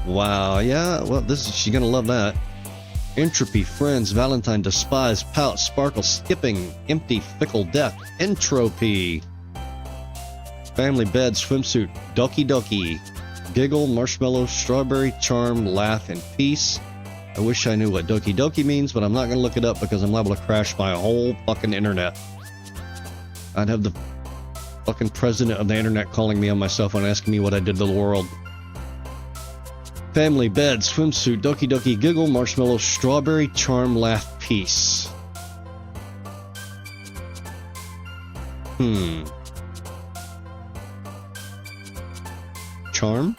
Wow, yeah, well, she's gonna love that. Entropy, friends, Valentine, despise, pout, sparkle, skipping, empty, fickle, death, entropy. Family, bed, swimsuit, doki doki, giggle, marshmallow, strawberry, charm, laugh, and peace. I wish I knew what doki doki means, but I'm not gonna look it up because I'm liable to crash my whole fucking internet. I'd have the fucking president of the internet calling me on my cell phone asking me what I did to the world. Family, bed, swimsuit, doki doki, giggle, marshmallow, strawberry, charm, laugh, peace. Charm?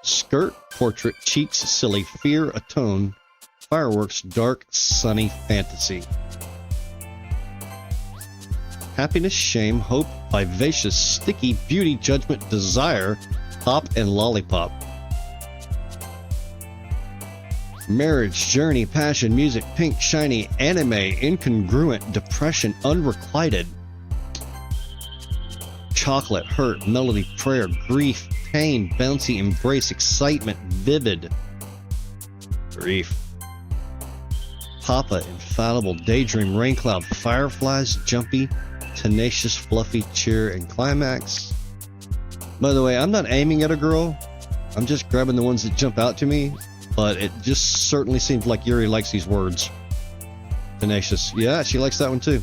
Skirt, portrait, cheeks, silly, fear, atone, fireworks, dark, sunny, fantasy. Happiness, shame, hope, vivacious, sticky, beauty, judgment, desire, pop, and lollipop. Marriage, journey, passion, music, pink, shiny, anime, incongruent, depression, unrequited. Chocolate, hurt, melody, prayer, grief, pain, bouncy, embrace, excitement, vivid. Grief. Papa, infallible, daydream, rain cloud, fireflies, jumpy, tenacious, fluffy, cheer, and climax. By the way, I'm not aiming at a girl. I'm just grabbing the ones that jump out to me, but it just certainly seems like Yuri likes these words. Tenacious. Yeah, she likes that one too.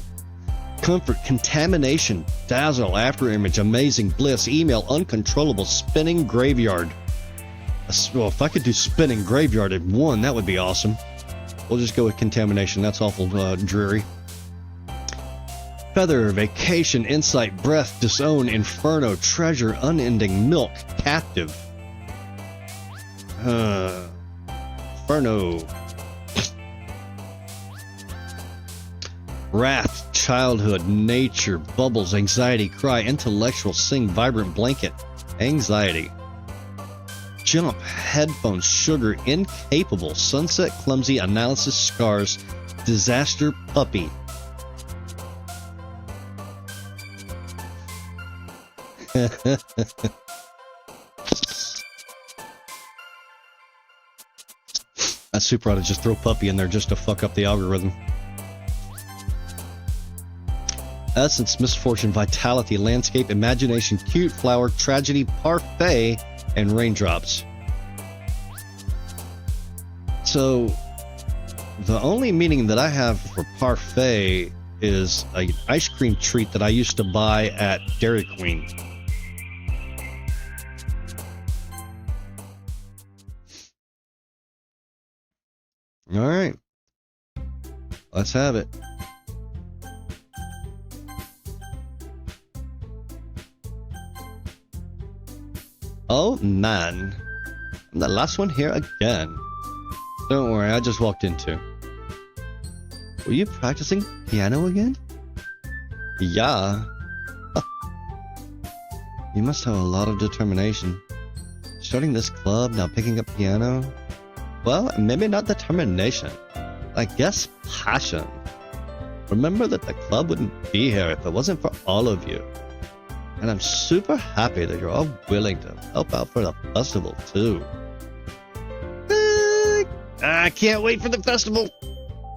Comfort, contamination, dazzle, afterimage, amazing, bliss, email, uncontrollable, spinning graveyard. Well, if I could do spinning graveyard at one, that would be awesome. We'll just go with contamination. That's awful dreary. Feather, vacation, insight, breath, disown, inferno, treasure, unending, milk, captive. Inferno. Wrath, childhood, nature, bubbles, anxiety, cry, intellectual, sing, vibrant, blanket, anxiety. Jump, headphones, sugar, incapable, sunset, clumsy, analysis, scars, disaster, puppy. I super ought to just throw puppy in there just to fuck up the algorithm. Essence, misfortune, vitality, landscape, imagination, cute flower, tragedy, parfait, and raindrops. So, the only meaning that I have for parfait is an ice cream treat that I used to buy at Dairy Queen. Alright. Let's have it. Oh man. I'm the last one here again. Don't worry, I just walked in too. Were you practicing piano again? Yeah. You must have a lot of determination. Starting this club, now picking up piano. Well, maybe not determination. I guess passion. Remember that the club wouldn't be here if it wasn't for all of you. And I'm super happy that you're all willing to help out for the festival too. I can't wait for the festival.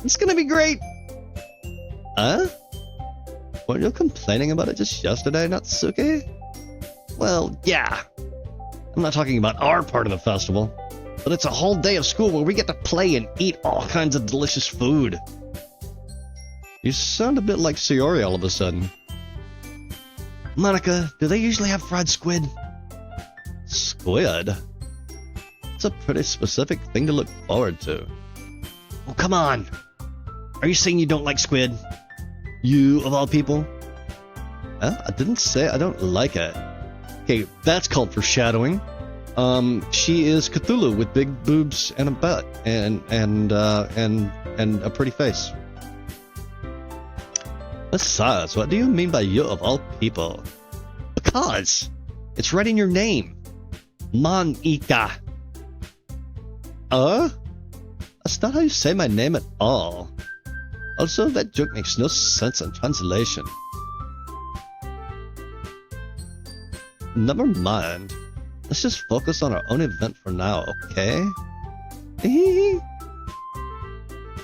It's gonna be great. Huh? Weren't you complaining about it just yesterday, Natsuki? Well, yeah. I'm not talking about our part of the festival, but it's a whole day of school where we get to play and eat all kinds of delicious food. You sound a bit like Sayori all of a sudden. Monica, do they usually have fried squid? Squid? It's a pretty specific thing to look forward to. Oh, come on. Are you saying you don't like squid? You, of all people? I didn't say I don't like it. Okay, that's called foreshadowing. She is Cthulhu with big boobs and a butt and a pretty face. Besides, what do you mean by you of all people? Because it's right in your name. Monica. That's not how you say my name at all. Also, that joke makes no sense in translation. Never mind. Let's just focus on our own event for now, okay?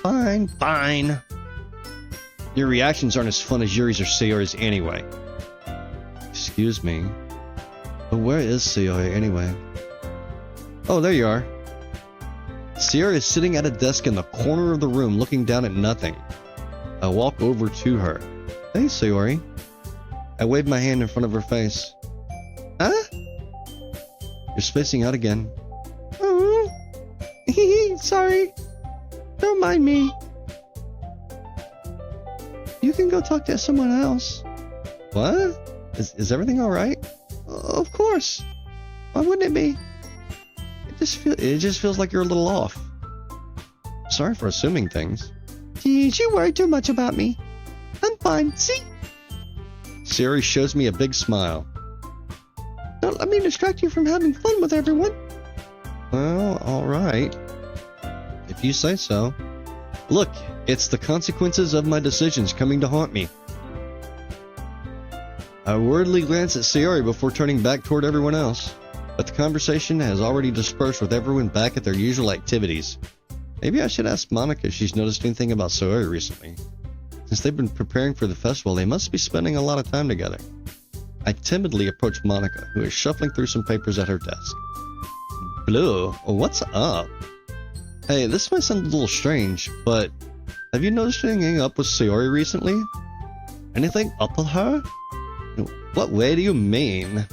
Fine, fine. Your reactions aren't as fun as Yuri's or Sayori's anyway. Excuse me. But where is Sayori anyway? Oh, there you are. Sayori is sitting at a desk in the corner of the room looking down at nothing. I walk over to her. Hey, Sayori. I wave my hand in front of her face. Huh? You're spacing out again. Oh. Sorry. Don't mind me. You can go talk to someone else. What? Is everything alright? Of course. Why wouldn't it be? It just feels like you're a little off. Sorry for assuming things. Geez, you worry too much about me. I'm fine, see? Sayori shows me a big smile. Don't let me distract you from having fun with everyone. Well, alright. If you say so. Look, it's the consequences of my decisions coming to haunt me. I worriedly glance at Sayori before turning back toward everyone else, but the conversation has already dispersed with everyone back at their usual activities. Maybe I should ask Monica if she's noticed anything about Sayori recently. Since they've been preparing for the festival, they must be spending a lot of time together. I timidly approach Monica, who is shuffling through some papers at her desk. Blue, what's up? Hey, this might sound a little strange, but have you noticed anything up with Sayori recently? Anything up with her? What way do you mean?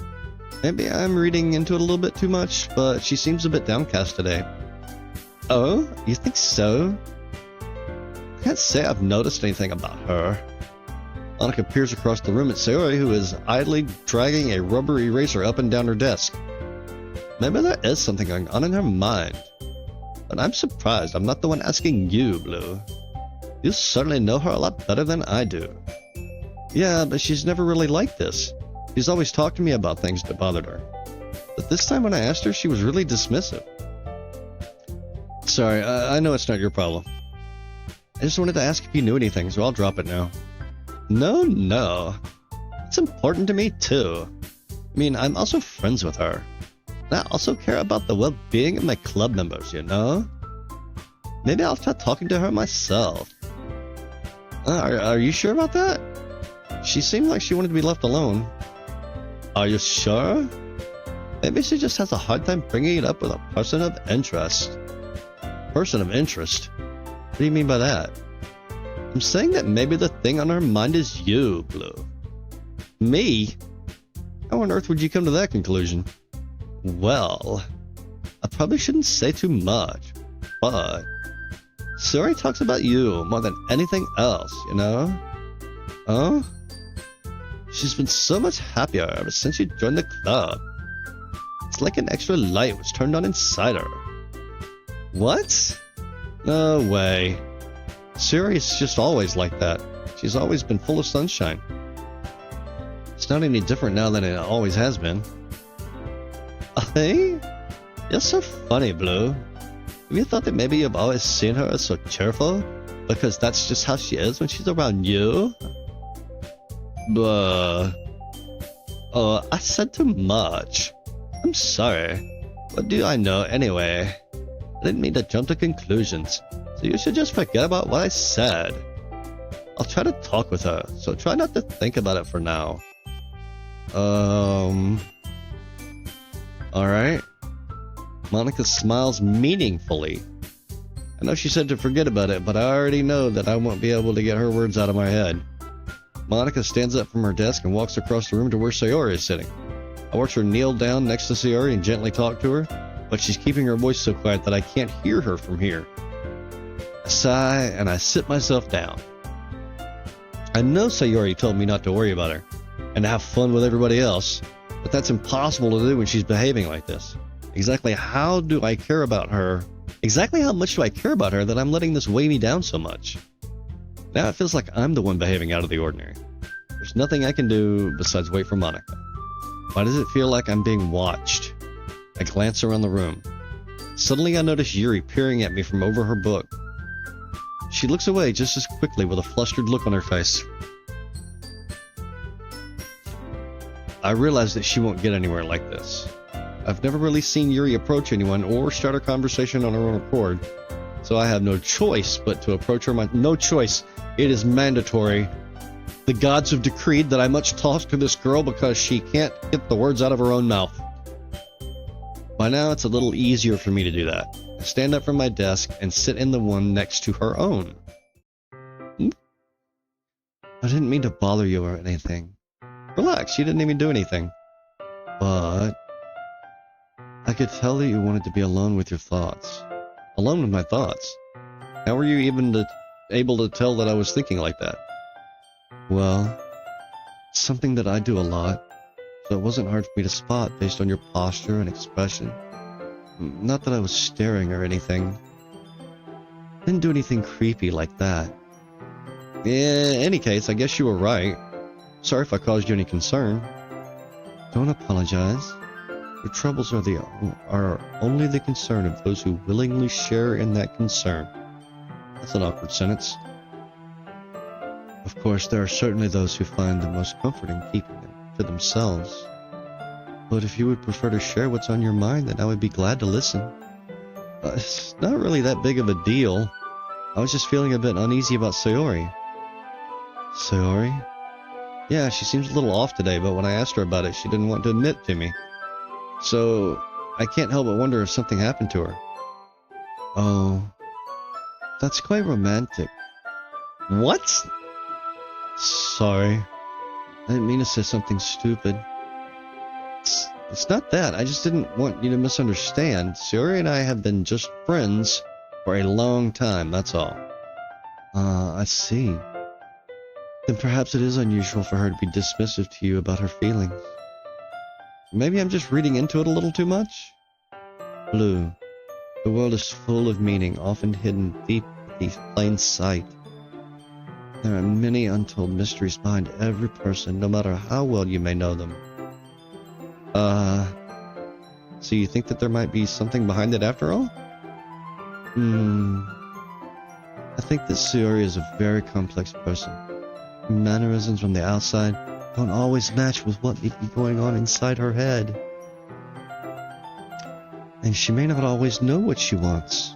Maybe I'm reading into it a little bit too much, but she seems a bit downcast today. Oh, you think so? I can't say I've noticed anything about her. Monica peers across the room at Sayori, who is idly dragging a rubber eraser up and down her desk. Maybe there is something going on in her mind. But I'm surprised I'm not the one asking you, Blue. You certainly know her a lot better than I do. Yeah, but she's never really like this. She's always talked to me about things that bothered her. But this time when I asked her, she was really dismissive. Sorry, I know it's not your problem. I just wanted to ask if you knew anything, so I'll drop it now. No. It's important to me, too. I mean, I'm also friends with her. And I also care about the well-being of my club members, you know? Maybe I'll try talking to her myself. Are you sure about that? She seemed like she wanted to be left alone. Are you sure? Maybe she just has a hard time bringing it up with a person of interest. person of interest. What do you mean by that? I'm saying that maybe the thing on her mind is you, Blue. Me? How on earth would you come to that conclusion? Well, I probably shouldn't say too much, but Sayori talks about you more than anything else, you know? Huh? She's been so much happier ever since you joined the club. It's like an extra light was turned on inside her. What? No way. Sayori is just always like that. She's always been full of sunshine. It's not any different now than it always has been. Hey? You're so funny, Blue. Have you thought that maybe you've always seen her as so cheerful? Because that's just how she is when she's around you? Oh, I said too much. I'm sorry. What do I know anyway? I didn't mean to jump to conclusions, so you should just forget about what I said. I'll try to talk with her, so try not to think about it for now. Alright. Monica smiles meaningfully. I know she said to forget about it, but I already know that I won't be able to get her words out of my head. Monica stands up from her desk and walks across the room to where Sayori is sitting. I watch her kneel down next to Sayori and gently talk to her, but she's keeping her voice so quiet that I can't hear her from here. I sigh and I sit myself down. I know Sayori told me not to worry about her and to have fun with everybody else, but that's impossible to do when she's behaving like this. Exactly how much do I care about her that I'm letting this weigh me down so much? Now it feels like I'm the one behaving out of the ordinary. There's nothing I can do besides wait for Monica. Why does it feel like I'm being watched? I glance around the room. Suddenly I notice Yuri peering at me from over her book. She looks away just as quickly with a flustered look on her face. I realize that she won't get anywhere like this. I've never really seen Yuri approach anyone or start a conversation on her own accord, so I have no choice but to approach her. No choice. It is mandatory. The gods have decreed that I must talk to this girl because she can't get the words out of her own mouth. By now, it's a little easier for me to do that. I stand up from my desk and sit in the one next to her own. I didn't mean to bother you or anything. Relax, you didn't even do anything. But I could tell that you wanted to be alone with your thoughts. Alone with my thoughts? How were you even able to tell that I was thinking like that? Well, it's something that I do a lot, so it wasn't hard for me to spot based on your posture and expression. Not that I was staring or anything. I didn't do anything creepy like that. In any case, I guess you were right. Sorry if I caused you any concern. Don't apologize. Your troubles are only the concern of those who willingly share in that concern. That's an awkward sentence. Of course, there are certainly those who find the most comfort in keeping them to themselves. But if you would prefer to share what's on your mind, then I would be glad to listen. It's not really that big of a deal. I was just feeling a bit uneasy about Sayori. Sayori? Yeah, she seems a little off today, but when I asked her about it, she didn't want to admit to me. So, I can't help but wonder if something happened to her. Oh, that's quite romantic. What? Sorry. I didn't mean to say something stupid. It's not that. I just didn't want you to misunderstand. Sayori and I have been just friends for a long time, that's all. I see. Then perhaps it is unusual for her to be dismissive to you about her feelings. Maybe I'm just reading into it a little too much? Blue, the world is full of meaning, often hidden deep beneath plain sight. There are many untold mysteries behind every person, no matter how well you may know them. So you think that there might be something behind it after all? I think that Sayori is a very complex person. Her mannerisms from the outside don't always match with what may be going on inside her head. And she may not always know what she wants.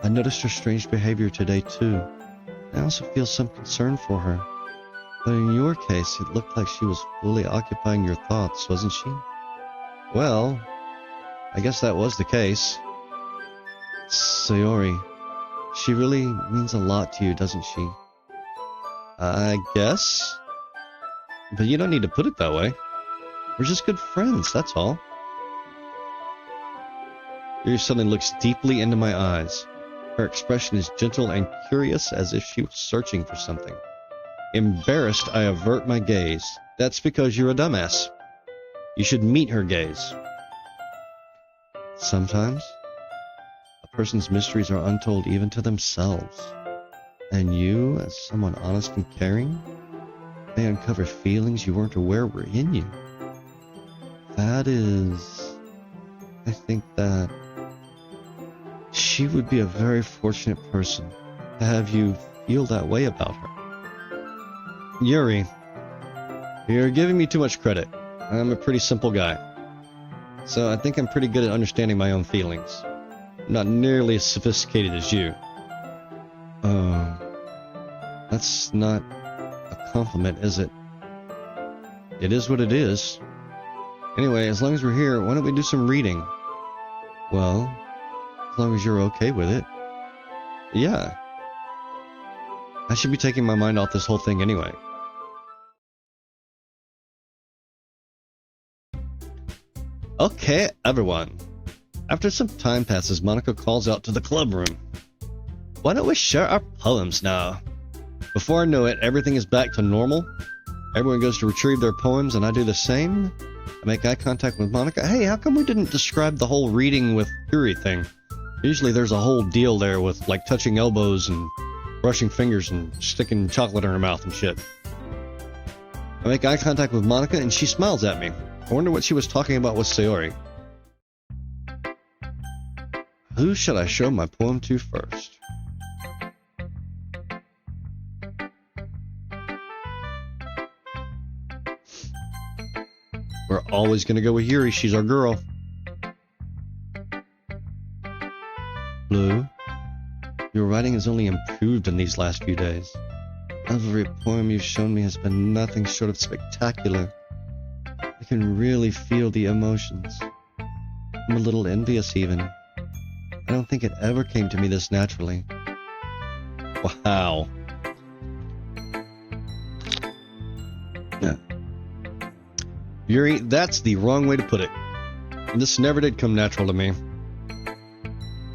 I noticed her strange behavior today too. I also feel some concern for her. But in your case, it looked like she was fully occupying your thoughts, wasn't she? Well, I guess that was the case. Sayori, she really means a lot to you, doesn't she? I guess. But you don't need to put it that way. We're just good friends, that's all. Yuri suddenly looks deeply into my eyes. Her expression is gentle and curious, as if she was searching for something. Embarrassed, I avert my gaze. That's because you're a dumbass. You should meet her gaze. Sometimes, a person's mysteries are untold even to themselves. And you, as someone honest and caring, may uncover feelings you weren't aware were in you. That is... I think that she would be a very fortunate person to have you feel that way about her. Yuri, you're giving me too much credit. I'm a pretty simple guy. So I think I'm pretty good at understanding my own feelings. I'm not nearly as sophisticated as you. That's not a compliment, is it? It is what it is. Anyway, as long as we're here, why don't we do some reading? Well, as long as you're okay with it. Yeah. I should be taking my mind off this whole thing anyway. Okay, everyone. After some time passes, Monica calls out to the club room. Why don't we share our poems now? Before I know it, everything is back to normal. Everyone goes to retrieve their poems, and I do the same. I make eye contact with Monica. Hey, how come we didn't describe the whole reading with Yuri thing? Usually there's a whole deal there with, like, touching elbows and brushing fingers and sticking chocolate in her mouth and shit. I make eye contact with Monica, and she smiles at me. I wonder what she was talking about with Sayori. Who should I show my poem to first? We're always going to go with Yuri. She's our girl. Blue, your writing has only improved in these last few days. Every poem you've shown me has been nothing short of spectacular. I can really feel the emotions. I'm a little envious even. I don't think it ever came to me this naturally. Wow. Yeah. Yuri, that's the wrong way to put it. This never did come natural to me.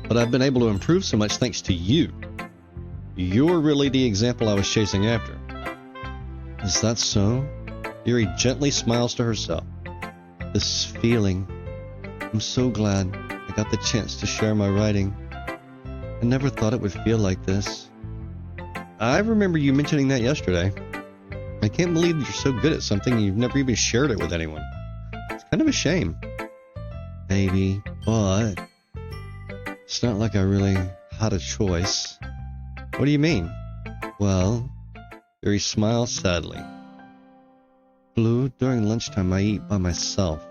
But I've been able to improve so much thanks to you. You're really the example I was chasing after. Is that so? Yuri gently smiles to herself. This feeling. I'm so glad I got the chance to share my writing. I never thought it would feel like this. I remember you mentioning that yesterday. I can't believe you're so good at something and you've never even shared it with anyone. It's kind of a shame. Maybe, but it's not like I really had a choice. What do you mean? Well, Yuri smiles sadly. Blue, during lunchtime I eat by myself.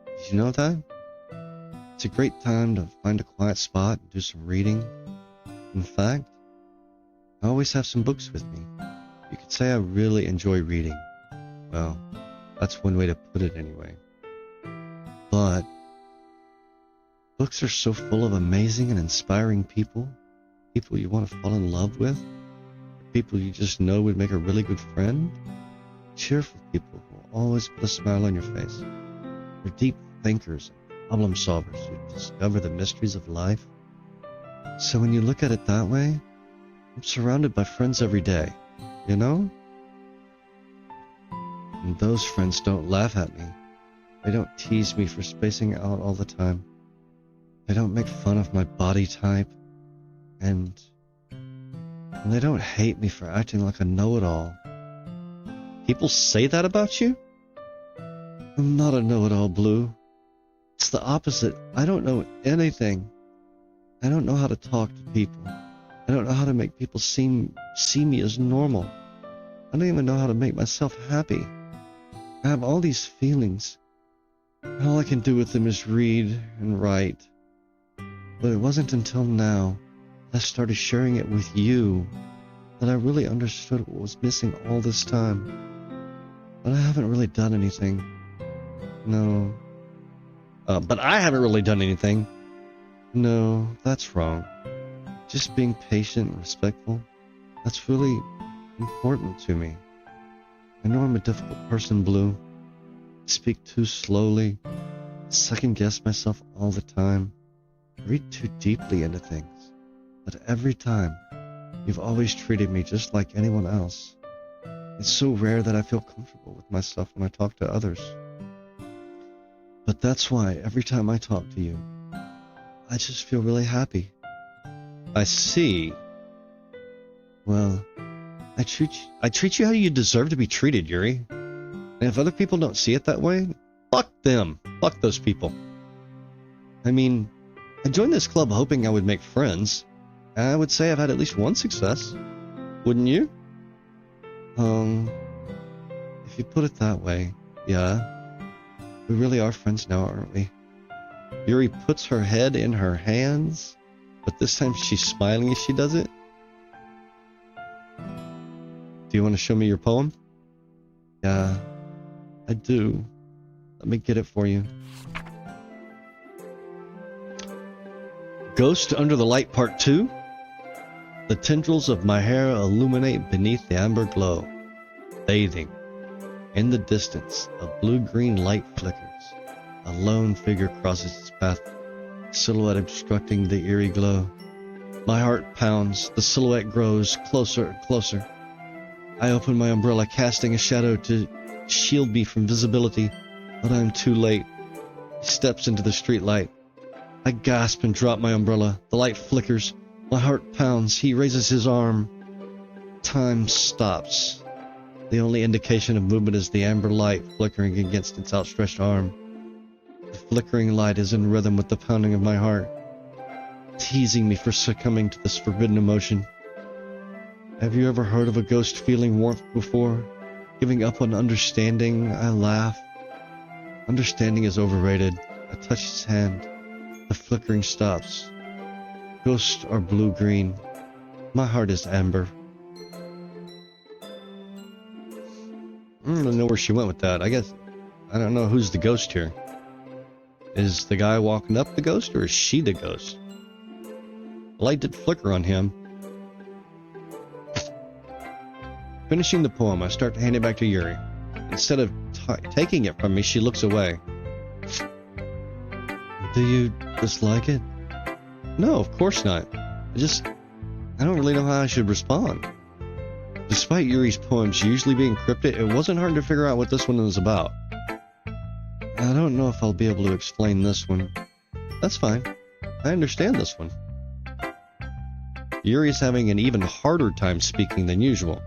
Did you know that? It's a great time to find a quiet spot and do some reading. In fact, I always have some books with me. You could say I really enjoy reading. Well, that's one way to put it anyway. But books are so full of amazing and inspiring people. People you want to fall in love with. People you just know would make a really good friend. Cheerful people who will always put a smile on your face. They're deep thinkers and problem solvers who discover the mysteries of life. So when you look at it that way, I'm surrounded by friends every day. You know? And those friends don't laugh at me. They don't tease me for spacing out all the time. They don't make fun of my body type. And they don't hate me for acting like a know-it-all. People say that about you? I'm not a know-it-all, Blue. It's the opposite. I don't know anything. I don't know how to talk to people. I don't know how to make people see me as normal. I don't even know how to make myself happy. I have all these feelings. And all I can do with them is read and write. But it wasn't until now that I started sharing it with you that I really understood what was missing all this time. But I haven't really done anything. No. But I haven't really done anything. No, that's wrong. Just being patient and respectful, that's really important to me. I know I'm a difficult person, Blue. I speak too slowly, second guess myself all the time, read too deeply into things. But every time, you've always treated me just like anyone else. It's so rare that I feel comfortable with myself when I talk to others. But that's why every time I talk to you, I just feel really happy. I see. Well, I treat you how you deserve to be treated, Yuri. And if other people don't see it that way, fuck them. Fuck those people. I mean, I joined this club hoping I would make friends. And I would say I've had at least one success. Wouldn't you? If you put it that way, yeah. We really are friends now, aren't we? Yuri puts her head in her hands, but this time she's smiling as she does it. Do you want to show me your poem? Yeah, I do. Let me get it for you. Ghost Under the Light Part 2. The tendrils of my hair illuminate beneath the amber glow. Bathing. In the distance, a blue-green light flickers. A lone figure crosses its path, silhouette obstructing the eerie glow. My heart pounds, the silhouette grows closer and closer. I open my umbrella, casting a shadow to shield me from visibility, but I am too late. He steps into the streetlight. I gasp and drop my umbrella. The light flickers. My heart pounds. He raises his arm. Time stops. The only indication of movement is the amber light flickering against its outstretched arm. The flickering light is in rhythm with the pounding of my heart, teasing me for succumbing to this forbidden emotion. Have you ever heard of a ghost feeling warmth before? Giving up on understanding? I laugh. Understanding is overrated. I touch his hand. The flickering stops. Ghosts are blue-green. My heart is amber. I don't know where she went with that. I guess I don't know who's the ghost here. Is the guy walking up the ghost, or is she the ghost? The light did flicker on him. Finishing the poem, I start to hand it back to Yuri. Instead of taking it from me, she looks away. Do you dislike it? No, of course not. I don't really know how I should respond. Despite Yuri's poems usually being cryptic, it wasn't hard to figure out what this one was about. I don't know if I'll be able to explain this one. That's fine. I understand this one. Yuri's having an even harder time speaking than usual.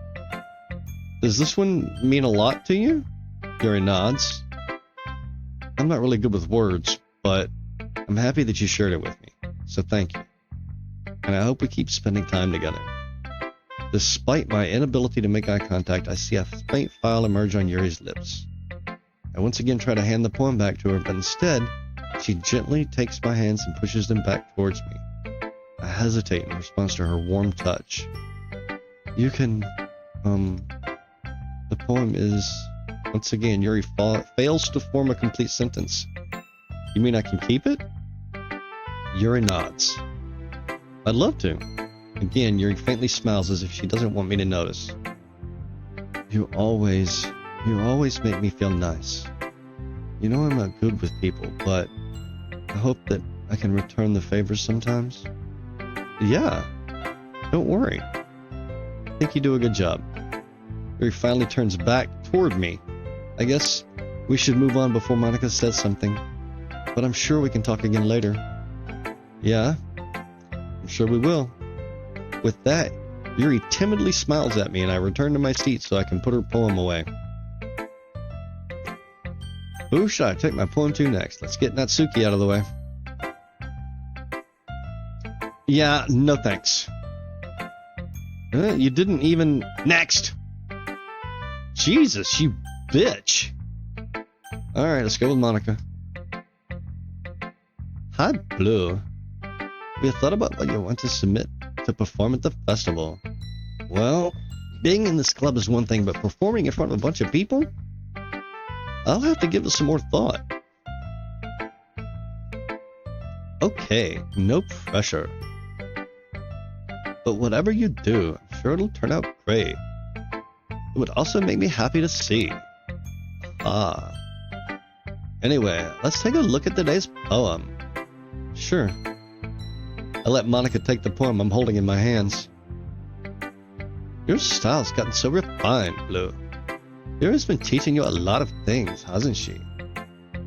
Does this one mean a lot to you? Yuri nods. I'm not really good with words, but I'm happy that you shared it with me, so thank you. And I hope we keep spending time together. Despite my inability to make eye contact, I see a faint smile emerge on Yuri's lips. I once again try to hand the poem back to her, but instead, she gently takes my hands and pushes them back towards me. I hesitate in response to her warm touch. You can, the poem is, once again, Yuri fails to form a complete sentence. You mean I can keep it? Yuri nods. I'd love to. Again, Yuri faintly smiles as if she doesn't want me to notice. You always make me feel nice. You know I'm not good with people, but I hope that I can return the favor sometimes. Yeah, don't worry. I think you do a good job. Yuri finally turns back toward me. I guess we should move on before Monica says something, but I'm sure we can talk again later. Yeah, I'm sure we will. With that, Yuri timidly smiles at me and I return to my seat so I can put her poem away. Who should I take my poem to next? Let's get Natsuki out of the way. Yeah, no thanks. You didn't even... Next! Jesus, you bitch! Alright, let's go with Monica. Hi, Blue. Have you thought about what you want to submit to perform at the festival? Well, being in this club is one thing, but performing in front of a bunch of people? I'll have to give it some more thought. Okay, no pressure. But whatever you do, I'm sure it'll turn out great. It would also make me happy to see. Ah. Anyway, let's take a look at today's poem. Sure. I let Monica take the poem I'm holding in my hands. Your style's gotten so refined, Blue. Vera's been teaching you a lot of things, hasn't she?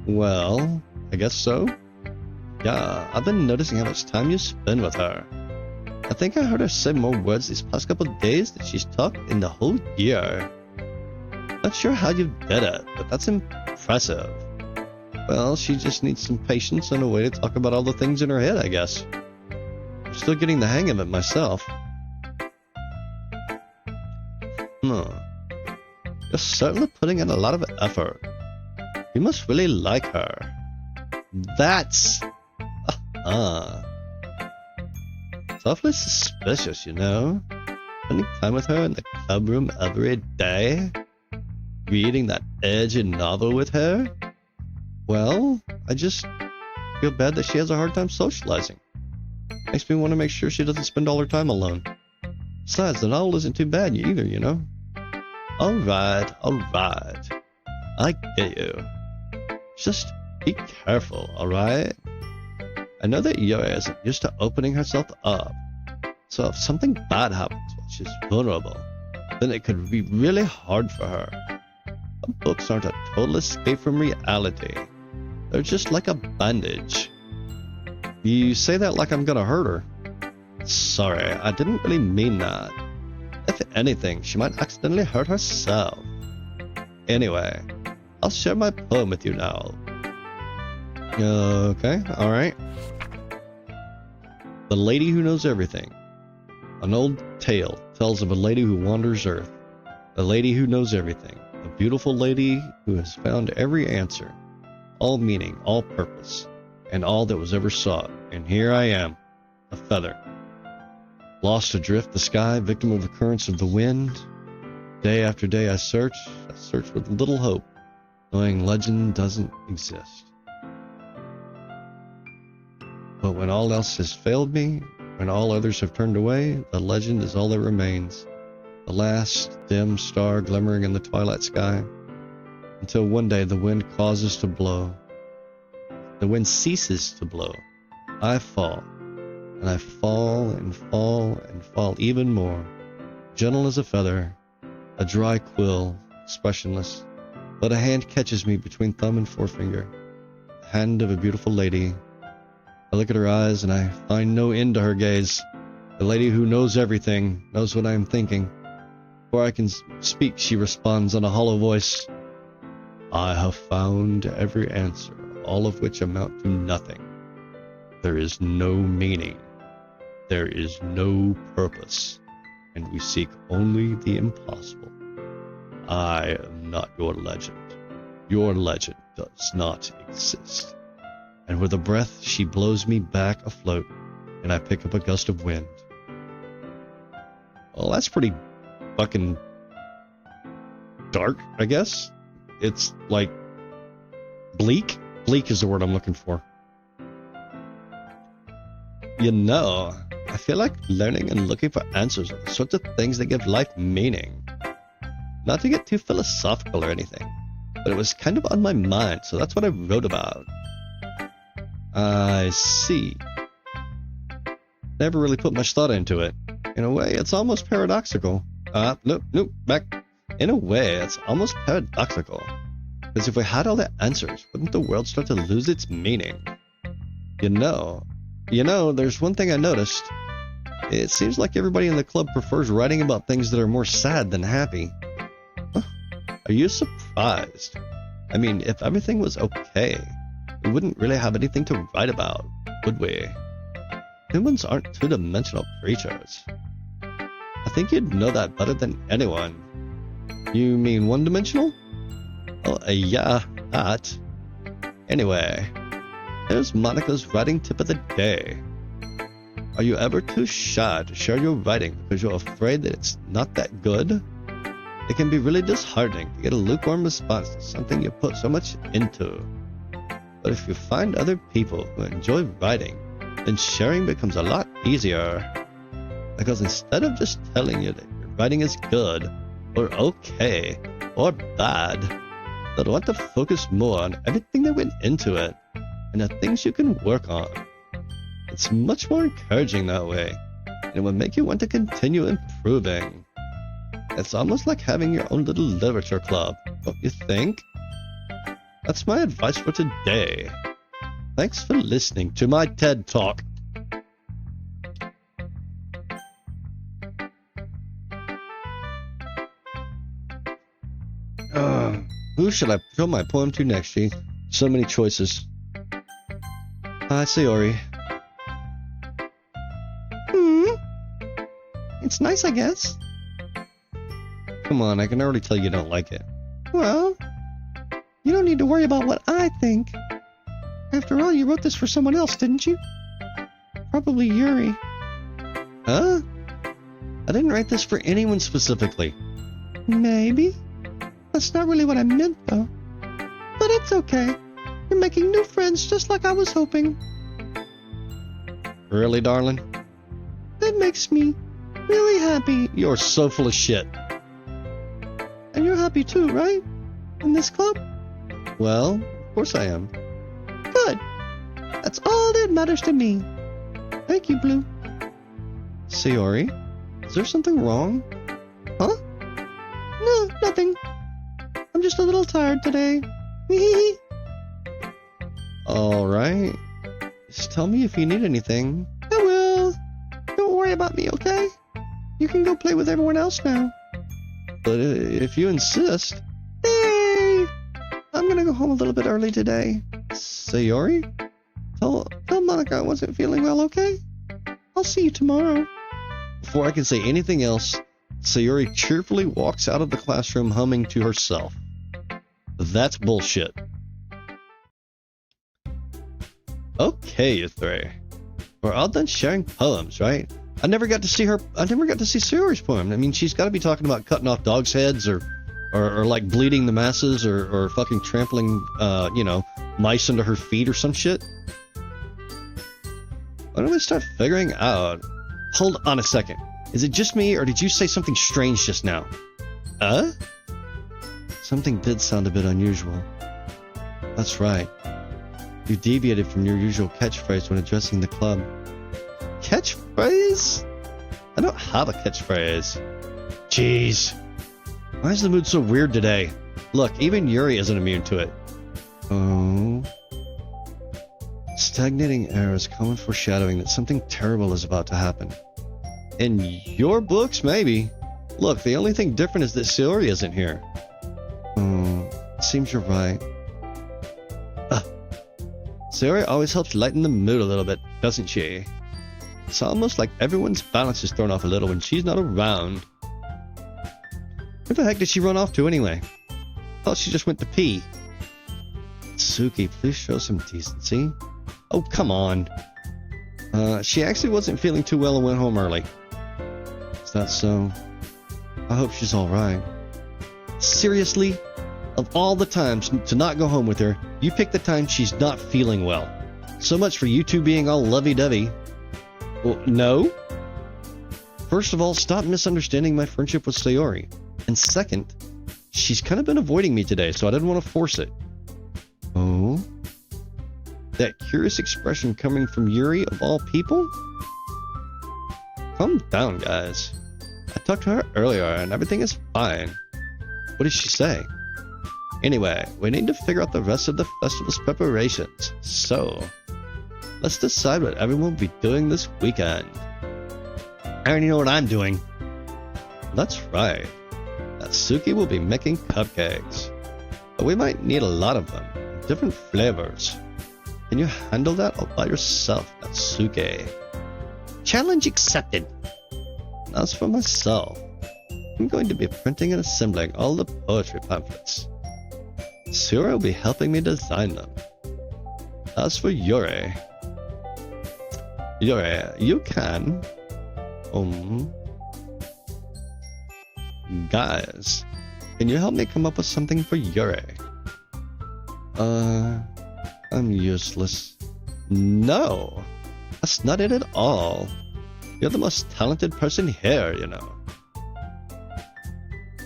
Well, I guess so. Yeah, I've been noticing how much time you spend with her. I think I heard her say more words these past couple of days than she's talked in the whole year. Not sure how you did it, but that's impressive. Well, she just needs some patience and a way to talk about all the things in her head, I guess. I'm still getting the hang of it myself. You're certainly putting in a lot of effort. You must really like her. That's... It's awfully suspicious, you know? Spending time with her in the club room every day? Reading that edgy novel with her? Well, I just feel bad that she has a hard time socializing. Makes me want to make sure she doesn't spend all her time alone. Besides, the novel isn't too bad either, you know? Alright. I get you. Just be careful, alright? I know that Yuri isn't used to opening herself up. So if something bad happens while she's vulnerable, then it could be really hard for her. Books aren't a total escape from reality. They're just like a bandage. You say that like I'm gonna hurt her. Sorry, I didn't really mean that. If anything, she might accidentally hurt herself. Anyway, I'll share my poem with you now. Okay, alright. The Lady Who Knows Everything. An old tale tells of a lady who wanders Earth. The lady who knows everything. A beautiful lady who has found every answer, all meaning, all purpose, and all that was ever sought. And here I am, a feather. Lost adrift the sky, victim of the currents of the wind. Day after day I search with little hope, knowing legend doesn't exist. But when all else has failed me, when all others have turned away, the legend is all that remains. The last dim star glimmering in the twilight sky, until one day the wind causes to blow. The wind ceases to blow. I fall, and I fall and fall and fall even more, gentle as a feather, a dry quill, expressionless, but a hand catches me between thumb and forefinger, the hand of a beautiful lady. I look at her eyes and I find no end to her gaze. The lady who knows everything, knows what I am thinking. Before I can speak, she responds in a hollow voice. I have found every answer, all of which amount to nothing. There is no meaning. There is no purpose. And we seek only the impossible. I am not your legend. Your legend does not exist. And with a breath, she blows me back afloat, and I pick up a gust of wind. Well, that's pretty fucking dark, I guess. It's like bleak. Bleak is the word I'm looking for. You know, I feel like learning and looking for answers are the sorts of things that give life meaning. Not to get too philosophical or anything, but it was kind of on my mind, so that's what I wrote about. I see. Never really put much thought into it. In a way, it's almost paradoxical. Nope, back. In a way, it's almost paradoxical. Because if we had all the answers, wouldn't the world start to lose its meaning? You know, there's one thing I noticed. It seems like everybody in the club prefers writing about things that are more sad than happy. Huh? Are you surprised? I mean, if everything was okay, we wouldn't really have anything to write about, would we? Humans aren't two-dimensional creatures. I think you'd know that better than anyone. You mean one-dimensional? Oh, yeah, that. Anyway, here's Monica's writing tip of the day. Are you ever too shy to share your writing because you're afraid that it's not that good? It can be really disheartening to get a lukewarm response to something you put so much into. But if you find other people who enjoy writing, then sharing becomes a lot easier. Because instead of just telling you that your writing is good, or okay, or bad, they'll want to focus more on everything that went into it, and the things you can work on. It's much more encouraging that way, and it will make you want to continue improving. It's almost like having your own little literature club, don't you think? That's my advice for today. Thanks for listening to my TED Talk. Who should I show my poem to next, G? So many choices. Hi, Sayori. It's nice, I guess. Come on, I can already tell you don't like it. Well, you don't need to worry about what I think. After all, you wrote this for someone else, didn't you? Probably Yuri. Huh? I didn't write this for anyone specifically. Maybe. That's not really what I meant, though. But it's okay. You're making new friends just like I was hoping. Really, darling? That makes me really happy. You're so full of shit. And you're happy too, right? In this club? Well, of course I am. Good. That's all that matters to me. Thank you, Blue. Sayori, is there something wrong? Huh? No, nothing. I'm just a little tired today. Alright. Just tell me if you need anything. I will. Don't worry about me, okay? You can go play with everyone else now. But if you insist. Hey! I'm gonna go home a little bit early today. Sayori? Tell Monica I wasn't feeling well, okay? I'll see you tomorrow. Before I can say anything else, Sayori cheerfully walks out of the classroom humming to herself. That's bullshit. Okay, you three. We're all done sharing poems, right? I never got to see Sayori's poem. I mean, she's got to be talking about cutting off dogs' heads or like bleeding the masses or fucking trampling, mice under her feet or some shit. Why don't we start figuring out? Hold on a second. Is it just me, or did you say something strange just now? Something did sound a bit unusual. That's right. You deviated from your usual catchphrase when addressing the club. Catchphrase? I don't have a catchphrase. Jeez. Why is the mood so weird today? Look, even Yuri isn't immune to it. Oh. Stagnating air is common foreshadowing that something terrible is about to happen. In your books, maybe. Look, the only thing different is that Sayori isn't here. Oh, it seems you're right. Sayori always helps lighten the mood a little bit, doesn't she? It's almost like everyone's balance is thrown off a little when she's not around. Where the heck did she run off to anyway? Thought she just went to pee. Suki, please show some decency. Oh, come on. She actually wasn't feeling too well and went home early. Is that so? I hope she's alright. Seriously? Of all the times to not go home with her, you pick the time she's not feeling well. So much for you two being all lovey-dovey. Well, no? First of all, stop misunderstanding my friendship with Sayori. And second, she's kind of been avoiding me today, so I didn't want to force it. Oh? That curious expression coming from Yuri of all people? Calm down, guys. I talked to her earlier and everything is fine. What did she say? Anyway, we need to figure out the rest of the festival's preparations. So, let's decide what everyone will be doing this weekend. I already know what I'm doing. That's right. Natsuki will be making cupcakes. But we might need a lot of them, different flavors. Can you handle that all by yourself, Natsuki? Challenge accepted. As for myself, I'm going to be printing and assembling all the poetry pamphlets. Sura will be helping me design them. As for Yuri, you can... Guys, can you help me come up with something for Yuri? I'm useless. No! That's not it at all. You're the most talented person here, you know.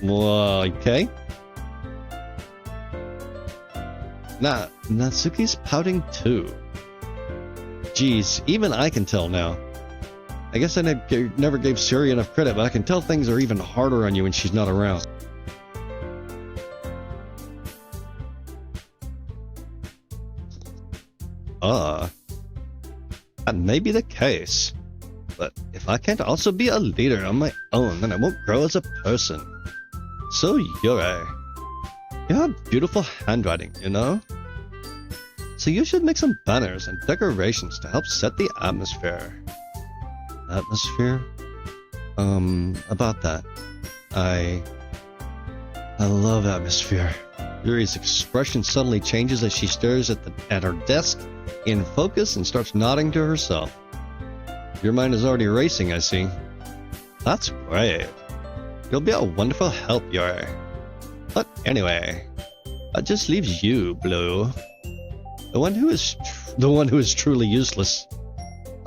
Well, okay. Nah, Natsuki's pouting too. Geez, even I can tell now. I guess I never gave Suri enough credit, but I can tell things are even harder on you when she's not around. That may be the case. But if I can't also be a leader on my own, then I won't grow as a person. So, Yuri, you have beautiful handwriting, you know? So you should make some banners and decorations to help set the atmosphere. Atmosphere? About that. I love atmosphere. Yuri's expression suddenly changes as she stares at her desk in focus and starts nodding to herself. Your mind is already racing, I see. That's great. You'll be a wonderful help, Yuri. But anyway, that just leaves you, Blue. The one who is truly useless.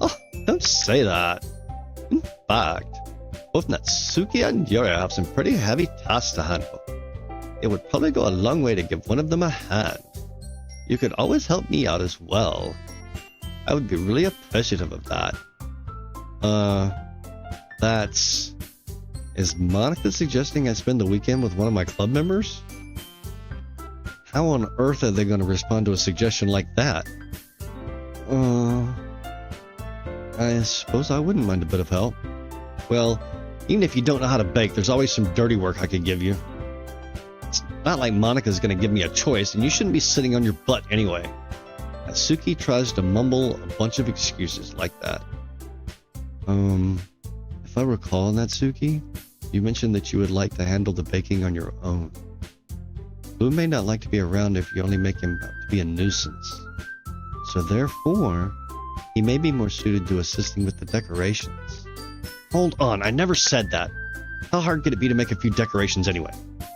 Oh, don't say that. In fact, both Natsuki and Yuri have some pretty heavy tasks to handle. It would probably go a long way to give one of them a hand. You could always help me out as well. I would be really appreciative of that. Is Monica suggesting I spend the weekend with one of my club members? How on earth are they going to respond to a suggestion like that? I suppose I wouldn't mind a bit of help. Well, even if you don't know how to bake, there's always some dirty work I could give you. It's not like Monica's going to give me a choice, and you shouldn't be sitting on your butt anyway. Natsuki tries to mumble a bunch of excuses like that. If I recall, Natsuki, you mentioned that you would like to handle the baking on your own. Blue may not like to be around if you only make him out to be a nuisance. So therefore, he may be more suited to assisting with the decorations. Hold on, I never said that. How hard could it be to make a few decorations anyway?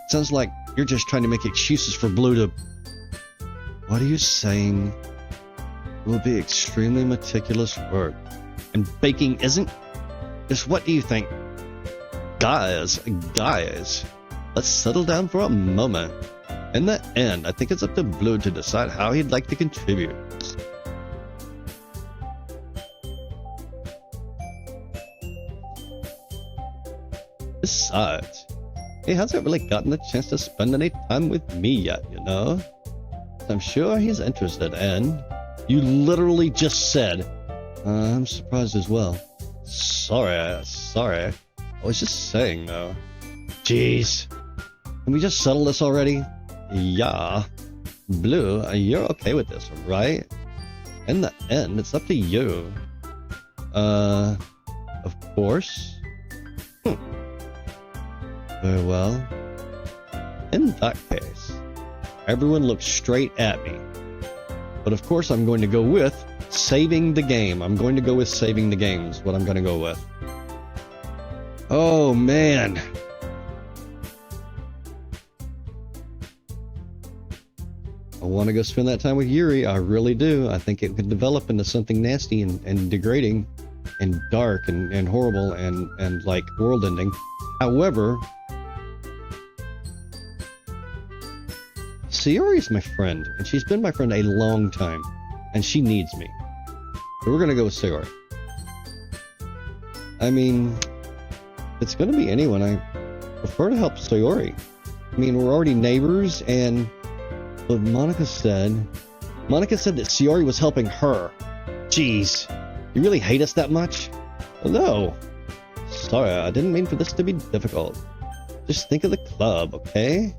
Sounds like you're just trying to make excuses for Blue to... What are you saying? It will be extremely meticulous work. And baking isn't? Just what do you think? Guys, let's settle down for a moment. In the end, I think it's up to Blue to decide how he'd like to contribute. Besides, he hasn't really gotten the chance to spend any time with me yet, you know? I'm sure he's interested, and you literally just said, I'm surprised as well. Sorry. I was just saying, though. Jeez. Can we just settle this already? Yeah. Blue, you're okay with this, right? In the end, it's up to you. Of course. Very well. In that case, everyone looks straight at me. But of course I'm going to go with saving the game. I'm going to go with saving the game is what I'm going to go with. Oh, man. I want to go spend that time with Yuri. I really do. I think it could develop into something nasty and degrading and dark and horrible and like world ending. However, Sayori's my friend, and she's been my friend a long time, and she needs me. So we're gonna go with Sayori. I mean, if it's gonna be anyone, I prefer to help Sayori. I mean, we're already neighbors, and what Monica said that Sayori was helping her. Jeez, you really hate us that much? Well, no. Sorry, I didn't mean for this to be difficult. Just think of the club, okay?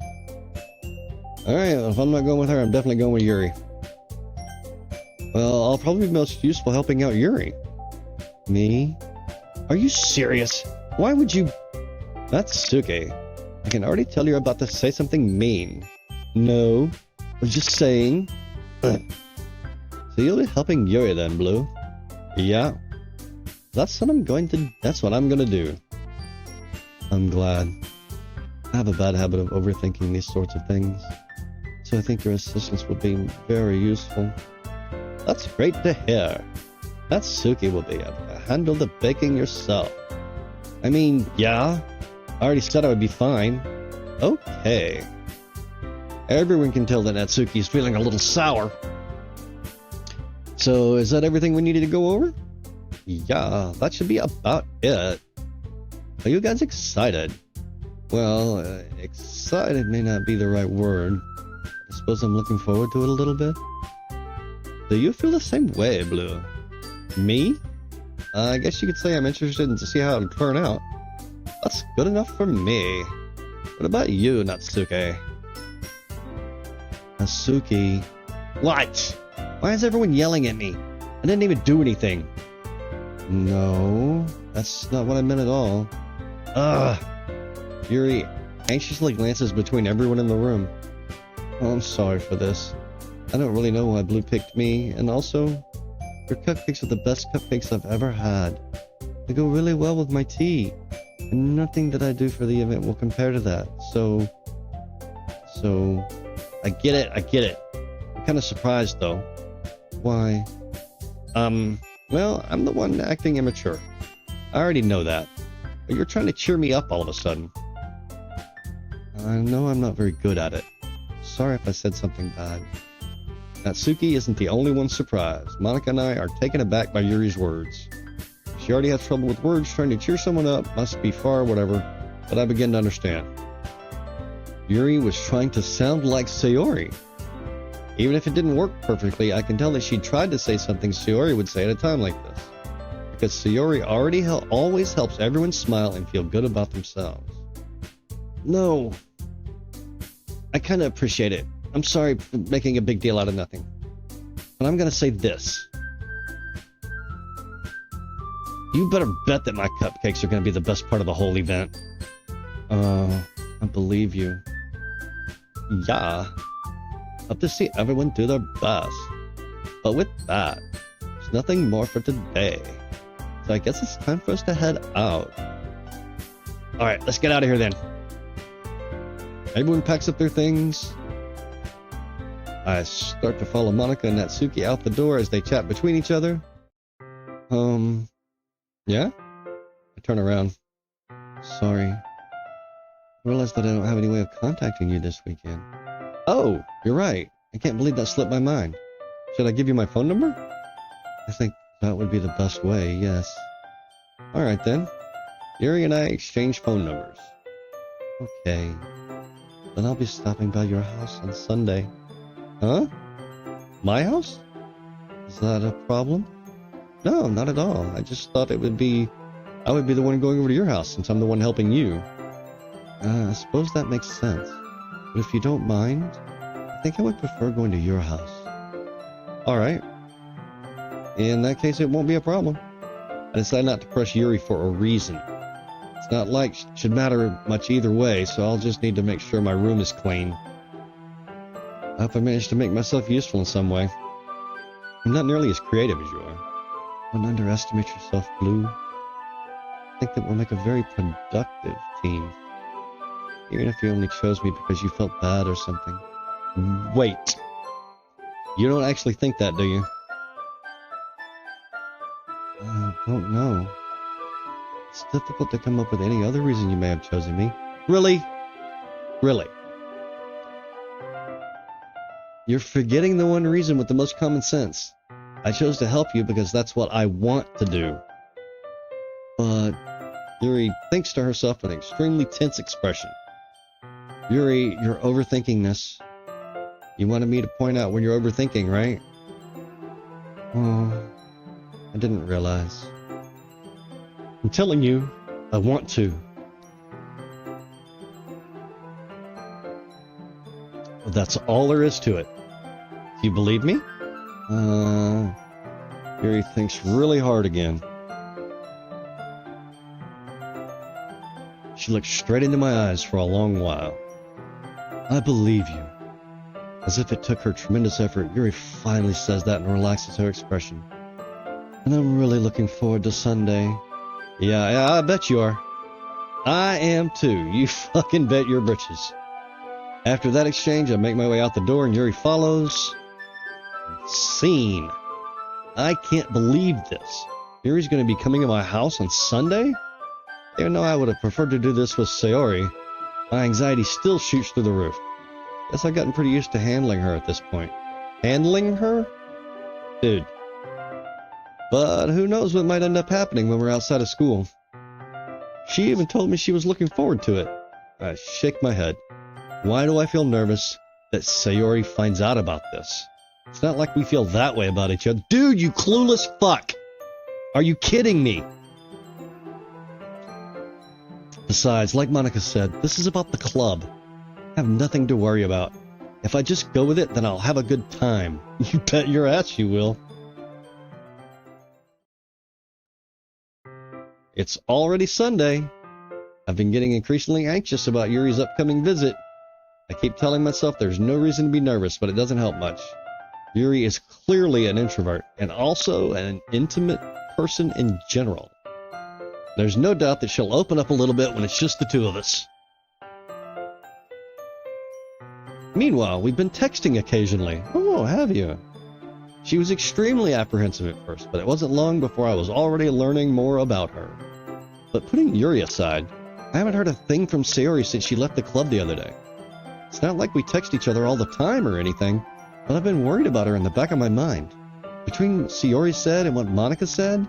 Alright, well, if I'm not going with her, I'm definitely going with Yuri. Well, I'll probably be most useful helping out Yuri. Me? Are you serious? Why would you... Natsuki, I can already tell you're about to say something mean. No, I was just saying. So you'll be helping Yuri then, Blue? Yeah. That's what I'm gonna do. I'm glad. I have a bad habit of overthinking these sorts of things, so I think your assistance will be very useful. That's great to hear. Natsuki will be able to handle the baking yourself. I mean, yeah. I already said I would be fine. Okay. Everyone can tell that Natsuki's feeling a little sour. So, is that everything we needed to go over? Yeah, that should be about it. Are you guys excited? Well, excited may not be the right word. I suppose I'm looking forward to it a little bit. Do you feel the same way, Blue? Me? I guess you could say I'm interested in to see how it'll turn out. That's good enough for me. What about you, Natsuki? Natsuki? What? Why is everyone yelling at me? I didn't even do anything. No, that's not what I meant at all. Ugh. Yuri anxiously glances between everyone in the room. Oh, I'm sorry for this. I don't really know why Blue picked me, and also, your cupcakes are the best cupcakes I've ever had. They go really well with my tea, and nothing that I do for the event will compare to that. So, I get it. I'm kind of surprised though. Why? Well, I'm the one acting immature. I already know that. But you're trying to cheer me up all of a sudden. I know I'm not very good at it. Sorry if I said something bad. Natsuki isn't the only one surprised. Monika and I are taken aback by Yuri's words. She already has trouble with words. Trying to cheer someone up must be far whatever, but I begin to understand. Yuri was trying to sound like Sayori. Even if it didn't work perfectly, I can tell that she tried to say something Sayori would say at a time like this. Because Sayori always helps everyone smile and feel good about themselves. No. I kind of appreciate it. I'm sorry for making a big deal out of nothing. But I'm going to say this. You better bet that my cupcakes are going to be the best part of the whole event. I believe you. Yeah. Love to see everyone do their best. But with that, there's nothing more for today. So I guess it's time for us to head out. Alright, let's get out of here then. Everyone packs up their things. I start to follow Monika and Natsuki out the door as they chat between each other. Yeah? I turn around. Sorry. I realized that I don't have any way of contacting you this weekend. Oh, you're right. I can't believe that slipped my mind. Should I give you my phone number? I think that would be the best way, yes. Alright then. Yuri and I exchange phone numbers. Okay. Then I'll be stopping by your house on Sunday. Huh? My house? Is that a problem? No, not at all. I just thought I would be the one going over to your house since I'm the one helping you. I suppose that makes sense. But if you don't mind, I think I would prefer going to your house. Alright. In that case, it won't be a problem. I decided not to press Yuri for a reason. It's not like it should matter much either way, so I'll just need to make sure my room is clean. I hope I managed to make myself useful in some way. I'm not nearly as creative as you are. Don't underestimate yourself, Blue. I think that we'll make a very productive team. Even if you only chose me because you felt bad or something. Wait. You don't actually think that, do you? I don't know. It's difficult to come up with any other reason you may have chosen me. Really? Really? You're forgetting the one reason with the most common sense. I chose to help you because that's what I want to do. But Yuri thinks to herself with an extremely tense expression. Yuri, you're overthinking this. You wanted me to point out when you're overthinking, right? Oh, I didn't realize. I'm telling you, I want to. Well, that's all there is to it. Do you believe me? Yuri thinks really hard again. She looked straight into my eyes for a long while. I believe you. As if it took her tremendous effort, Yuri finally says that and relaxes her expression. And I'm really looking forward to Sunday. Yeah, I bet you are. I am too. You fucking bet your britches. After that exchange, I make my way out the door and Yuri follows. Scene. I can't believe this. Yuri's going to be coming to my house on Sunday? Even though I would have preferred to do this with Sayori, my anxiety still shoots through the roof. Guess I've gotten pretty used to handling her at this point. Handling her? Dude. But who knows what might end up happening when we're outside of school. She even told me she was looking forward to it. I shake my head. Why do I feel nervous that Sayori finds out about this? It's not like we feel that way about each other. Dude, you clueless fuck! Are you kidding me? Besides, like Monica said, this is about the club. I have nothing to worry about. If I just go with it, then I'll have a good time. You bet your ass you will. It's already Sunday. I've been getting increasingly anxious about Yuri's upcoming visit. I keep telling myself there's no reason to be nervous, but it doesn't help much. Yuri is clearly an introvert, and also an intimate person in general. There's no doubt that she'll open up a little bit when it's just the two of us. Meanwhile, we've been texting occasionally. Oh, have you? She was extremely apprehensive at first, but it wasn't long before I was already learning more about her. But putting Yuri aside, I haven't heard a thing from Sayori since she left the club the other day. It's not like we text each other all the time or anything, but I've been worried about her in the back of my mind. Between Sayori said and what Monica said,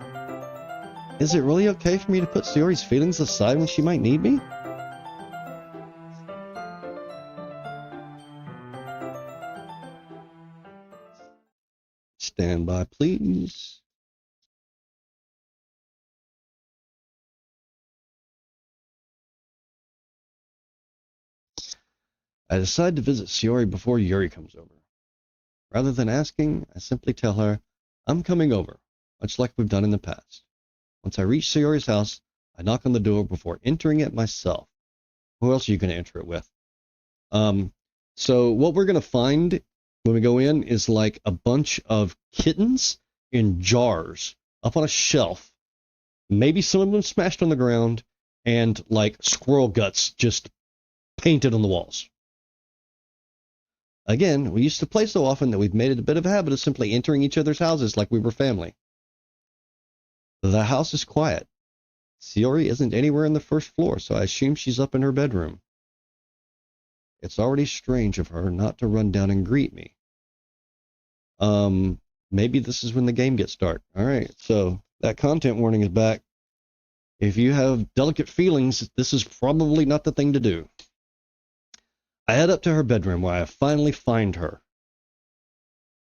is it really okay for me to put Sayori's feelings aside when she might need me? Stand by, please. I decide to visit Sayori before Yuri comes over. Rather than asking, I simply tell her, I'm coming over, much like we've done in the past. Once I reach Sayori's house, I knock on the door before entering it myself. Who else are you going to enter it with? So what we're going to find when we go in is like a bunch of kittens in jars up on a shelf. Maybe some of them smashed on the ground, and like squirrel guts just painted on the walls. Again, we used to play so often that we've made it a bit of a habit of simply entering each other's houses like we were family. The house is quiet. Sayori isn't anywhere on the first floor, so I assume she's up in her bedroom. It's already strange of her not to run down and greet me. Maybe this is when the game gets dark. Alright, so that content warning is back. If you have delicate feelings, this is probably not the thing to do. I head up to her bedroom where I finally find her.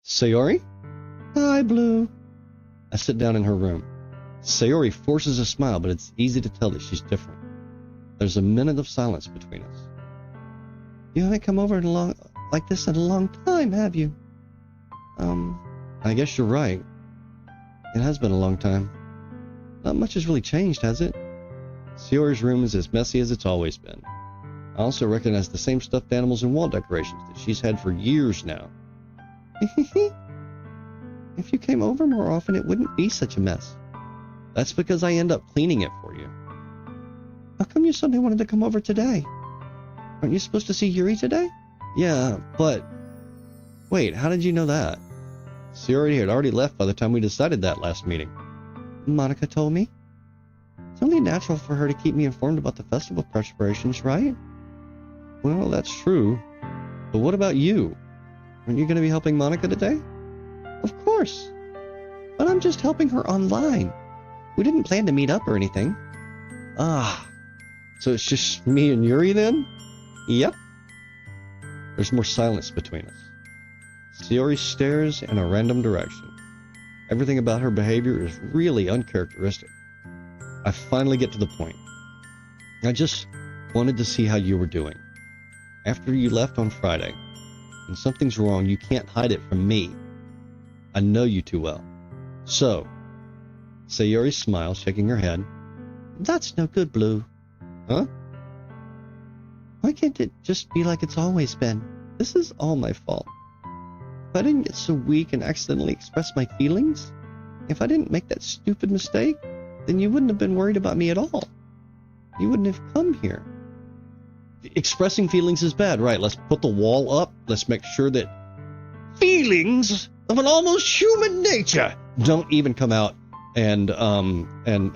Sayori? Hi, Blue. I sit down in her room. Sayori forces a smile, but it's easy to tell that she's different. There's a minute of silence between us. You haven't come over like this in a long time, have you? I guess you're right. It has been a long time. Not much has really changed, has it? Sayori's room is as messy as it's always been. I also recognize the same stuffed animals and wall decorations that she's had for years now. If you came over more often, it wouldn't be such a mess. That's because I end up cleaning it for you. How come you suddenly wanted to come over today? Aren't you supposed to see Yuri today? Yeah, but... Wait, how did you know that? Sayori had already left by the time we decided that last meeting. Monica told me. It's only natural for her to keep me informed about the festival preparations, right? Well, that's true. But what about you? Aren't you going to be helping Monica today? Of course. But I'm just helping her online. We didn't plan to meet up or anything. Ah. So it's just me and Yuri then? Yep. There's more silence between us. Sayori stares in a random direction. Everything about her behavior is really uncharacteristic. I finally get to the point. I just wanted to see how you were doing. After you left on Friday, when something's wrong, you can't hide it from me. I know you too well. So, Sayori smiles, shaking her head. That's no good, Blue. Huh? Why can't it just be like it's always been? This is all my fault. If I didn't get so weak and accidentally express my feelings, if I didn't make that stupid mistake, then you wouldn't have been worried about me at all. You wouldn't have come here. Expressing feelings is bad, right? Let's put the wall up. Let's make sure that feelings of an almost human nature don't even come out, and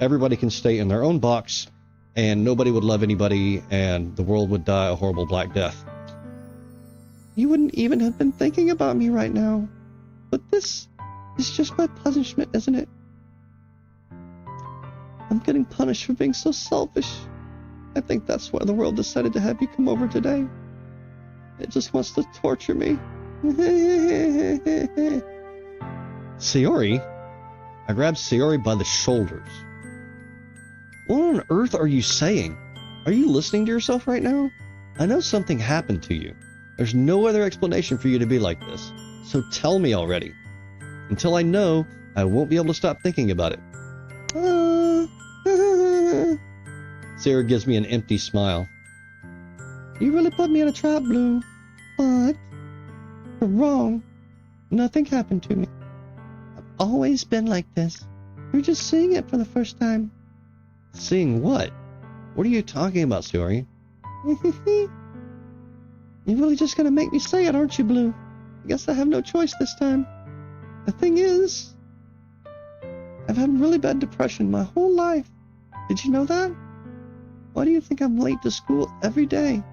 everybody can stay in their own box, and nobody would love anybody, and the world would die a horrible black death. You wouldn't even have been thinking about me right now. But this is just my punishment, isn't it? I'm getting punished for being so selfish. I think that's why the world decided to have you come over today. It just wants to torture me. Sayori? I grabbed Sayori by the shoulders. What on earth are you saying? Are you listening to yourself right now? I know something happened to you. There's no other explanation for you to be like this. So tell me already. Until I know, I won't be able to stop thinking about it. Sarah gives me an empty smile. You really put me in a trap, Blue. But you're wrong. Nothing happened to me. I've always been like this. You're just seeing it for the first time. Seeing what? What are you talking about, Sayori? You're really just gonna make me say it, aren't you, Blue? I guess I have no choice this time. The thing is, I've had really bad depression my whole life. Did you know that? Why do you think I'm late to school every day?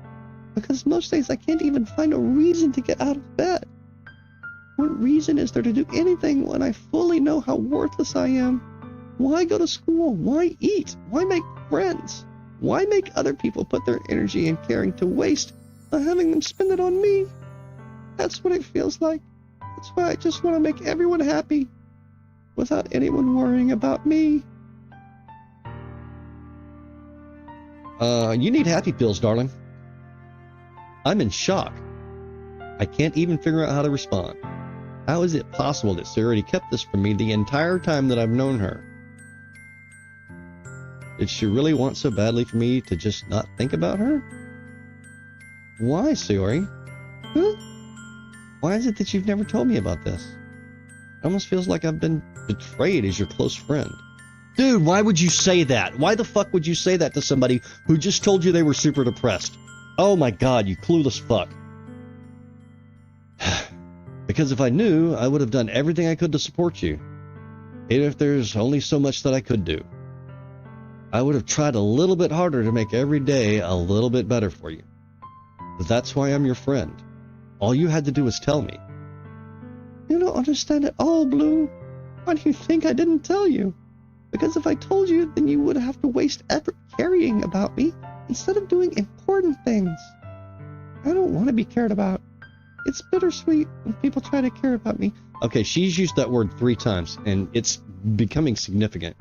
Because most days I can't even find a reason to get out of bed. What reason is there to do anything when I fully know how worthless I am? Why go to school? Why eat? Why make friends? Why make other people put their energy and caring to waste by having them spend it on me? That's what it feels like. That's why I just want to make everyone happy without anyone worrying about me. You need happy pills, darling. I'm in shock. I can't even figure out how to respond. How is it possible that Sarah kept this from me the entire time that I've known her? Did she really want so badly for me to just not think about her? Why, Sayori? Huh? Why is it that you've never told me about this? It almost feels like I've been betrayed as your close friend. Dude, why would you say that? Why the fuck would you say that to somebody who just told you they were super depressed? Oh my god, you clueless fuck. Because if I knew, I would have done everything I could to support you. Even if there's only so much that I could do. I would have tried a little bit harder to make every day a little bit better for you. But that's why I'm your friend. All you had to do was tell me. You don't understand at all, Blue. Why do you think I didn't tell you? Because if I told you, then you would have to waste effort caring about me instead of doing important things. I don't want to be cared about. It's bittersweet when people try to care about me. Okay, she's used that word 3 times, and it's becoming significant.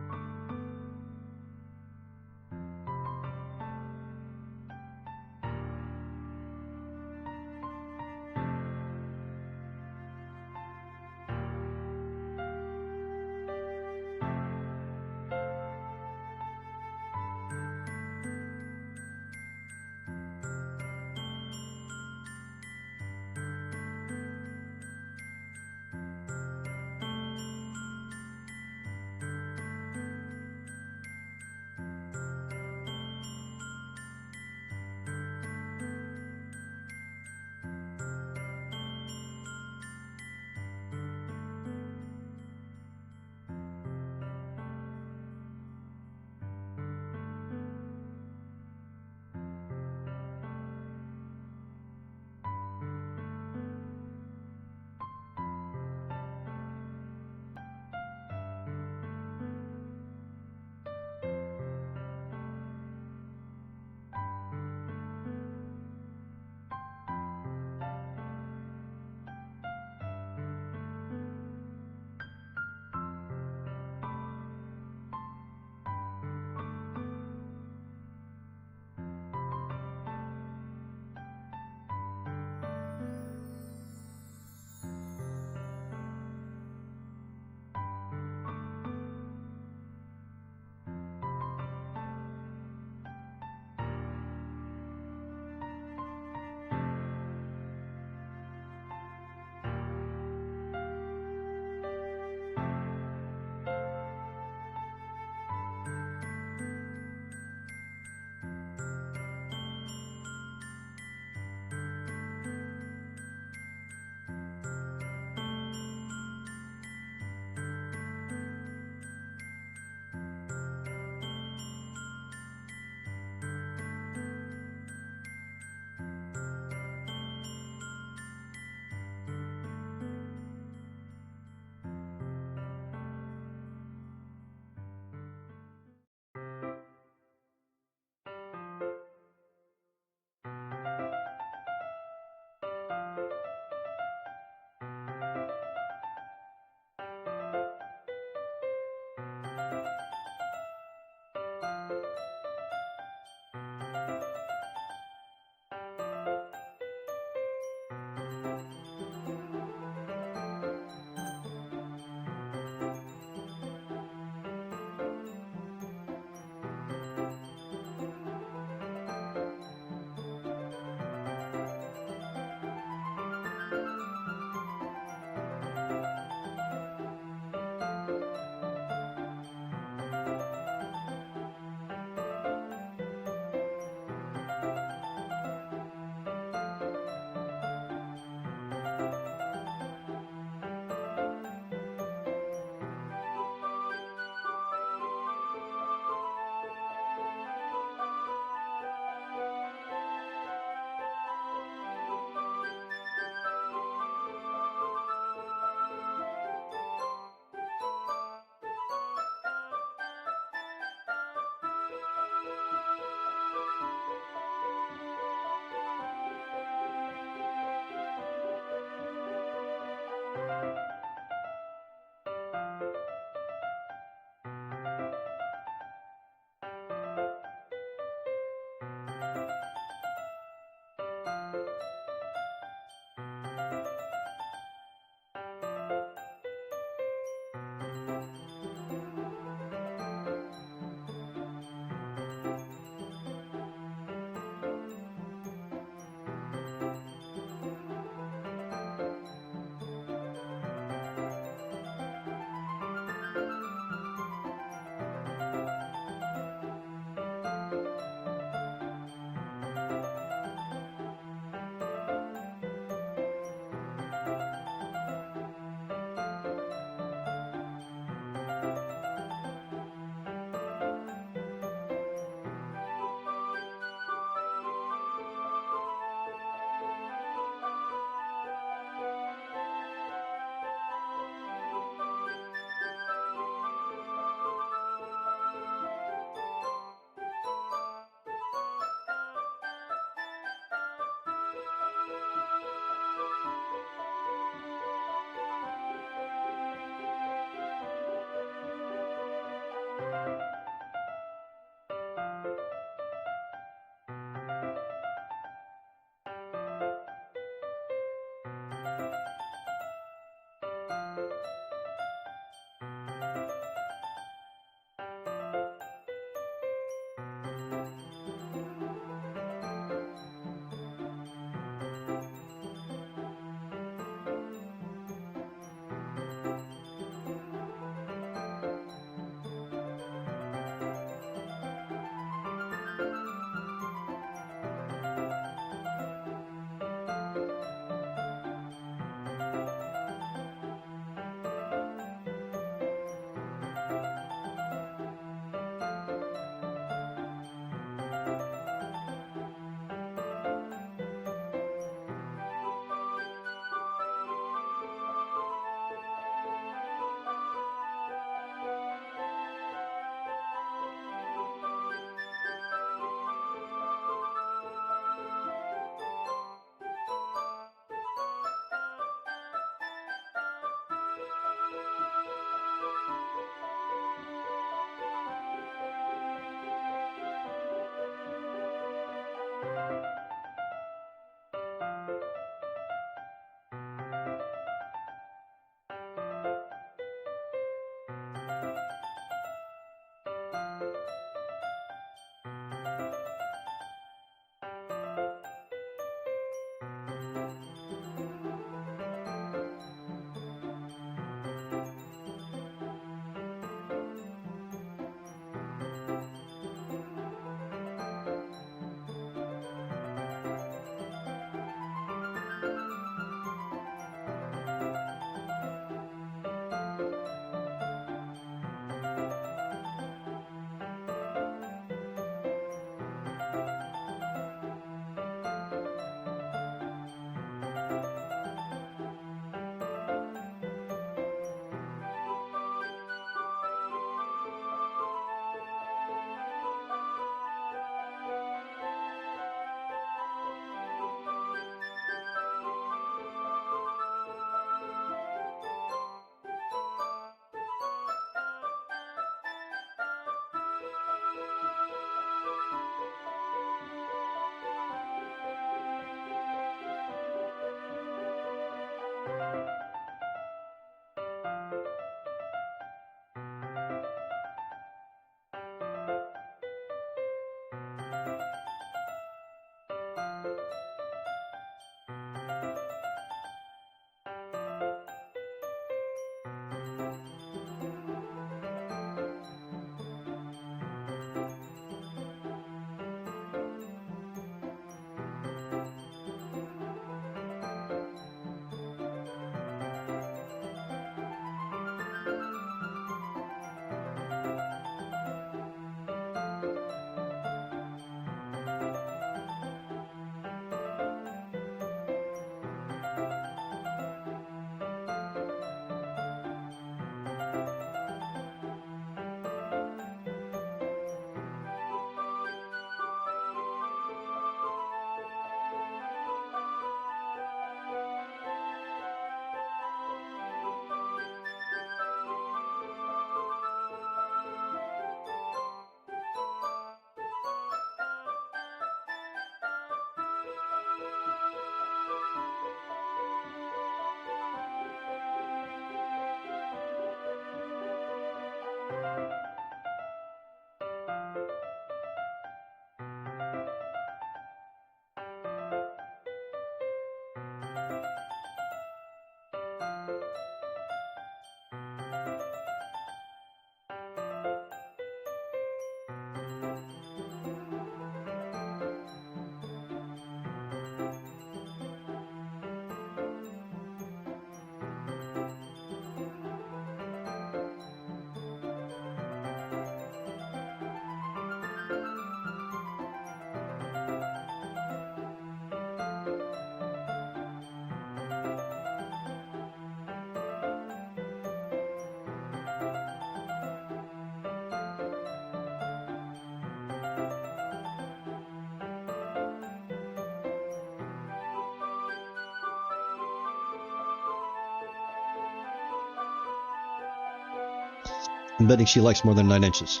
I'm betting she likes more than 9 inches.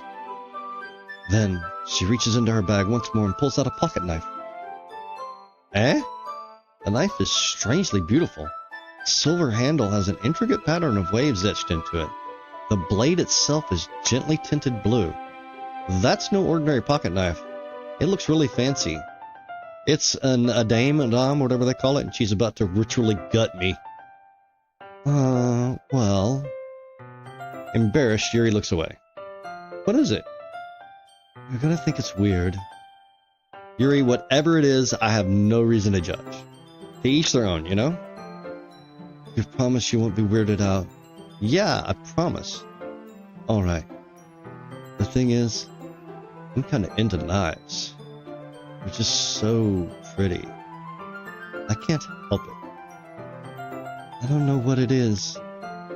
Then, she reaches into her bag once more and pulls out a pocket knife. Eh? The knife is strangely beautiful. The silver handle has an intricate pattern of waves etched into it. The blade itself is gently tinted blue. That's no ordinary pocket knife. It looks really fancy. It's a dame, whatever they call it, and she's about to ritually gut me. Well... Embarrassed, Yuri looks away. What is it? You're gonna think it's weird. Yuri, whatever it is, I have no reason to judge. To each their own, you know? You promise you won't be weirded out? Yeah, I promise. Alright. The thing is, I'm kinda into knives. They're just so pretty. I can't help it. I don't know what it is.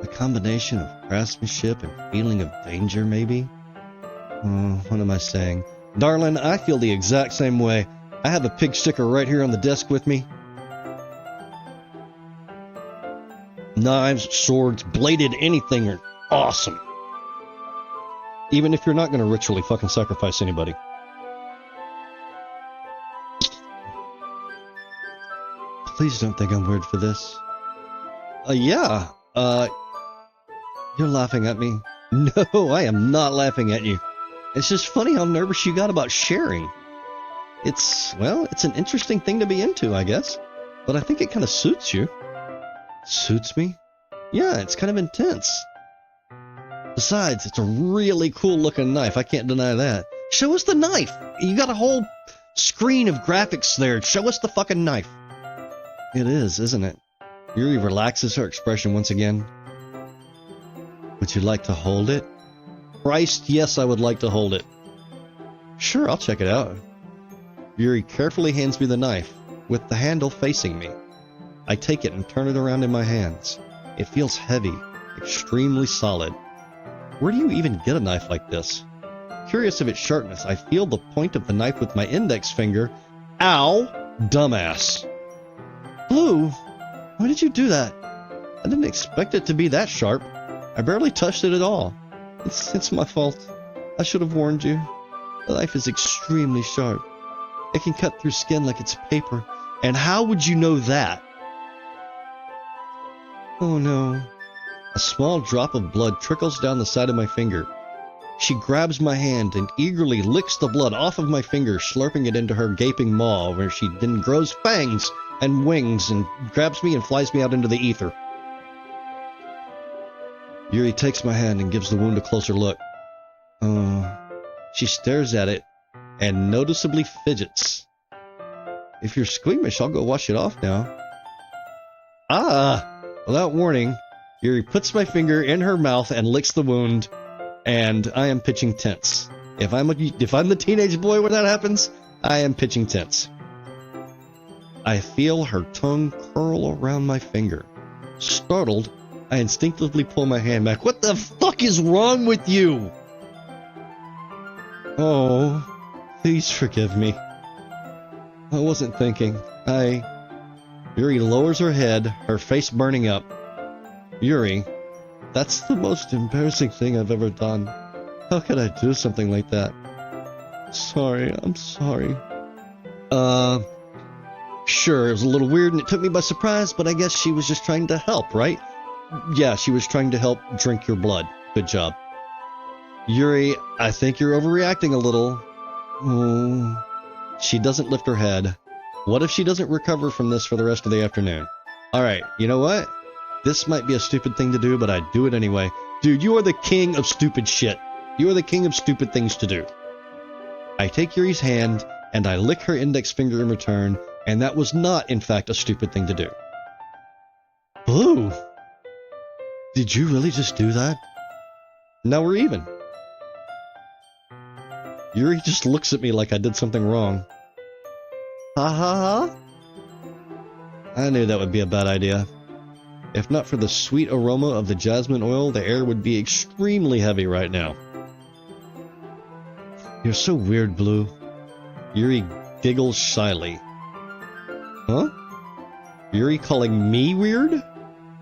A combination of craftsmanship and feeling of danger, maybe? Oh, what am I saying? Darling, I feel the exact same way. I have a pig sticker right here on the desk with me. Knives, swords, bladed anything are awesome. Even if you're not going to ritually fucking sacrifice anybody. Please don't think I'm weird for this. Yeah. You're laughing at me. No, I am not laughing at you. It's just funny how nervous you got about sharing. It's an interesting thing to be into, I guess. But I think it kind of suits you. Suits me? Yeah, it's kind of intense. Besides, it's a really cool looking knife. I can't deny that. Show us the knife. You got a whole screen of graphics there. Show us the fucking knife. It is, isn't it? Yuri relaxes her expression once again. Would you like to hold it? Christ, yes, I would like to hold it. Sure, I'll check it out. Yuri carefully hands me the knife, with the handle facing me. I take it and turn it around in my hands. It feels heavy, extremely solid. Where do you even get a knife like this? Curious of its sharpness, I feel the point of the knife with my index finger. Ow! Dumbass. Blue, why did you do that? I didn't expect it to be that sharp. I barely touched it at all. It's my fault. I should have warned you. The knife is extremely sharp. It can cut through skin like it's paper. And how would you know that? Oh no. A small drop of blood trickles down the side of my finger. She grabs my hand and eagerly licks the blood off of my finger, slurping it into her gaping maw, where she then grows fangs and wings and grabs me and flies me out into the ether. Yuri takes my hand and gives the wound a closer look. She stares at it and noticeably fidgets. If you're squeamish, I'll go wash it off now. Without warning, Yuri puts my finger in her mouth and licks the wound, and I am pitching tents. If I'm the teenage boy when that happens, I am pitching tents. I feel her tongue curl around my finger. Startled, I instinctively pull my hand back. What the fuck is wrong with you? Oh, please forgive me. I wasn't thinking. Yuri lowers her head, her face burning up. Yuri, that's the most embarrassing thing I've ever done. How could I do something like that? Sorry, I'm sorry. Sure, it was a little weird and it took me by surprise, but I guess she was just trying to help, right? Yeah, she was trying to help drink your blood. Good job. Yuri, I think you're overreacting a little. She doesn't lift her head. What if she doesn't recover from this for the rest of the afternoon? Alright, you know what? This might be a stupid thing to do, but I'd do it anyway. Dude, you are the king of stupid shit. You are the king of stupid things to do. I take Yuri's hand, and I lick her index finger in return, and that was not, in fact, a stupid thing to do. Blue! Did you really just do that? Now we're even. Yuri just looks at me like I did something wrong. Ha ha ha? I knew that would be a bad idea. If not for the sweet aroma of the jasmine oil, the air would be extremely heavy right now. You're so weird, Blue. Yuri giggles shyly. Huh? Yuri calling me weird?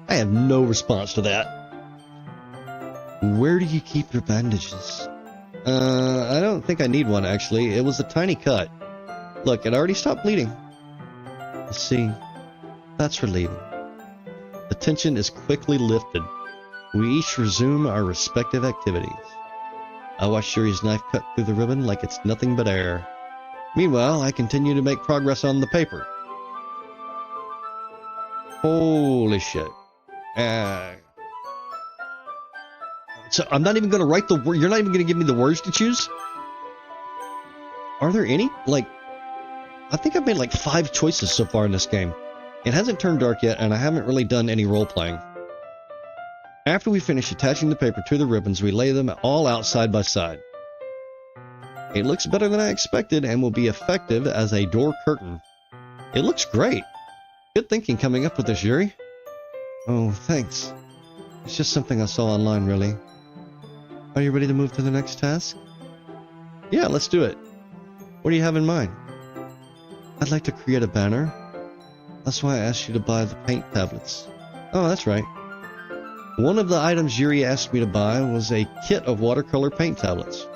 I have no response to that. Where do you keep your bandages? I don't think I need one, actually. It was a tiny cut. Look, it already stopped bleeding. I see. That's relieving. The tension is quickly lifted. We each resume our respective activities. I watch Yuri's knife cut through the ribbon like it's nothing but air. Meanwhile, I continue to make progress on the paper. Holy shit. So I'm not even going to write the word. You're not even going to give me the words to choose? Are there any? Like, I think I've made like 5 choices so far in this game. It hasn't turned dark yet, and I haven't really done any role-playing. After we finish attaching the paper to the ribbons, we lay them all out side by side. It looks better than I expected and will be effective as a door curtain. It looks great. Good thinking coming up with this, Yuri. Oh, thanks. It's just something I saw online, really. Are you ready to move to the next task? Yeah, let's do it. What do you have in mind? I'd like to create a banner. That's why I asked you to buy the paint tablets. Oh, that's right. One of the items Yuri asked me to buy was a kit of watercolor paint tablets.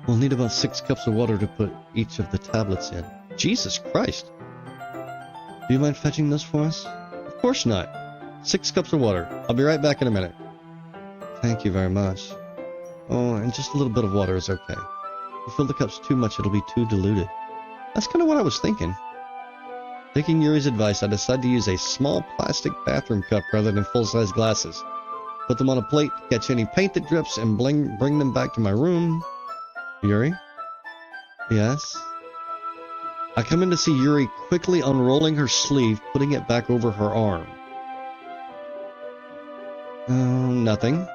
We'll need about 6 cups of water to put each of the tablets in. Jesus Christ! Do you mind fetching those for us? Of course not. 6 cups of water. I'll be right back in a minute. Thank you very much. Oh, and just a little bit of water is okay. If you fill the cups too much, it'll be too diluted. That's kind of what I was thinking. Taking Yuri's advice, I decided to use a small plastic bathroom cup rather than full-size glasses. Put them on a plate to catch any paint that drips and bring them back to my room. Yuri? Yes? I come in to see Yuri quickly unrolling her sleeve, putting it back over her arm. Nothing.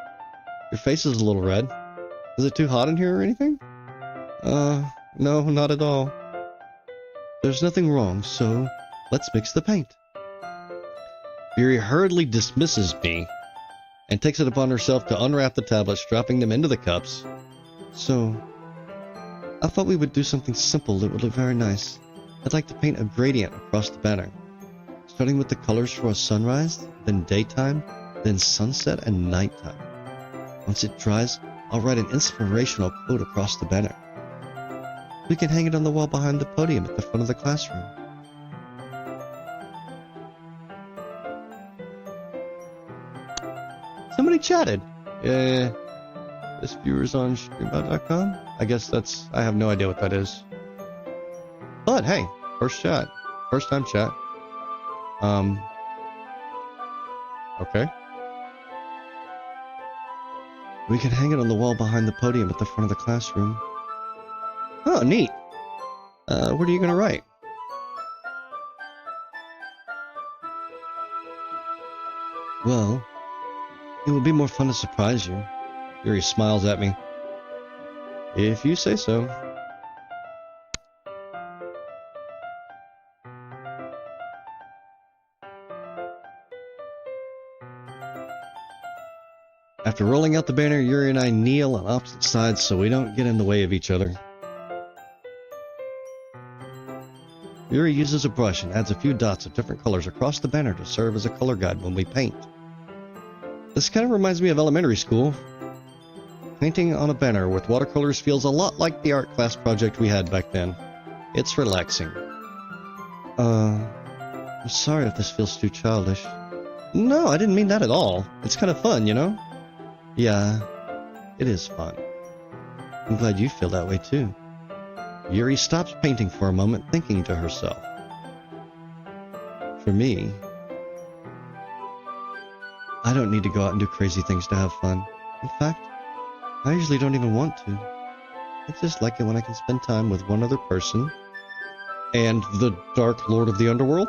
Your face is a little red. Is it too hot in here or anything? No, not at all. There's nothing wrong, so let's mix the paint. Yuri hurriedly dismisses me and takes it upon herself to unwrap the tablets, dropping them into the cups. So, I thought we would do something simple that would look very nice. I'd like to paint a gradient across the banner, starting with the colors for a sunrise, then daytime, then sunset and nighttime. Once it dries, I'll write an inspirational quote across the banner. We can hang it on the wall behind the podium at the front of the classroom. Somebody chatted. This viewer's on streamout.com? I guess I have no idea what that is. But hey, first chat. First time chat. Okay. We can hang it on the wall behind the podium at the front of the classroom. Oh, neat. What are you going to write? Well, it would be more fun to surprise you. Yuri smiles at me. If you say so. After rolling out the banner, Yuri and I kneel on opposite sides so we don't get in the way of each other. Yuri uses a brush and adds a few dots of different colors across the banner to serve as a color guide when we paint. This kind of reminds me of elementary school. Painting on a banner with watercolors feels a lot like the art class project we had back then. It's relaxing. I'm sorry if this feels too childish. No, I didn't mean that at all. It's kind of fun, you know? Yeah, it is fun. I'm glad you feel that way too. Yuri stops painting for a moment, thinking to herself. For me, I don't need to go out and do crazy things to have fun. In fact, I usually don't even want to. I just like it when I can spend time with one other person and the Dark Lord of the Underworld.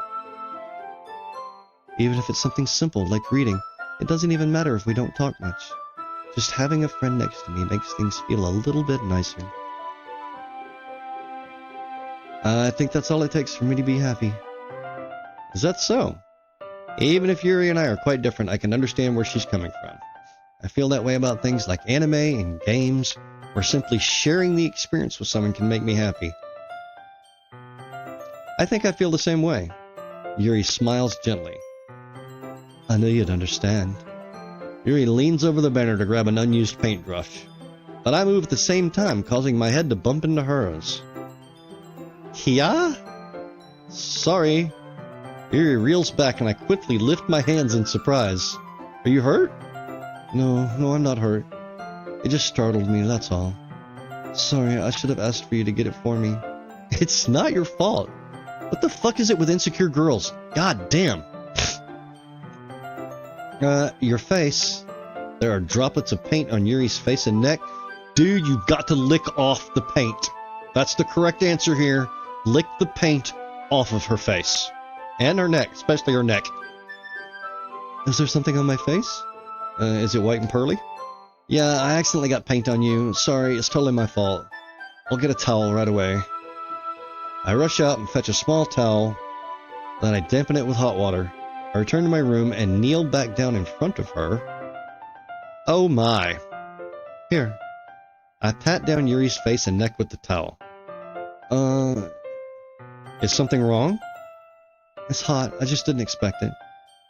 Even if it's something simple like reading, it doesn't even matter if we don't talk much. Just having a friend next to me makes things feel a little bit nicer. I think that's all it takes for me to be happy. Is that so? Even if Yuri and I are quite different, I can understand where she's coming from. I feel that way about things like anime and games, where simply sharing the experience with someone can make me happy. I think I feel the same way. Yuri smiles gently. I knew you'd understand. Yuri leans over the banner to grab an unused paintbrush, but I move at the same time, causing my head to bump into hers. Yeah? Sorry. Yuri reels back and I quickly lift my hands in surprise. Are you hurt? No, I'm not hurt. It just startled me, that's all. Sorry, I should have asked for you to get it for me. It's not your fault. What the fuck is it with insecure girls? God damn. Your face. There are droplets of paint on Yuri's face and neck. Dude, you got to lick off the paint. That's the correct answer here. Lick the paint off of her face. And her neck, especially her neck. Is there something on my face? Is it white and pearly? Yeah, I accidentally got paint on you. Sorry, it's totally my fault. I'll get a towel right away. I rush out and fetch a small towel. Then I dampen it with hot water. I return to my room and kneel back down in front of her. Oh my. Here. I pat down Yuri's face and neck with the towel. Is something wrong? It's hot. I just didn't expect it.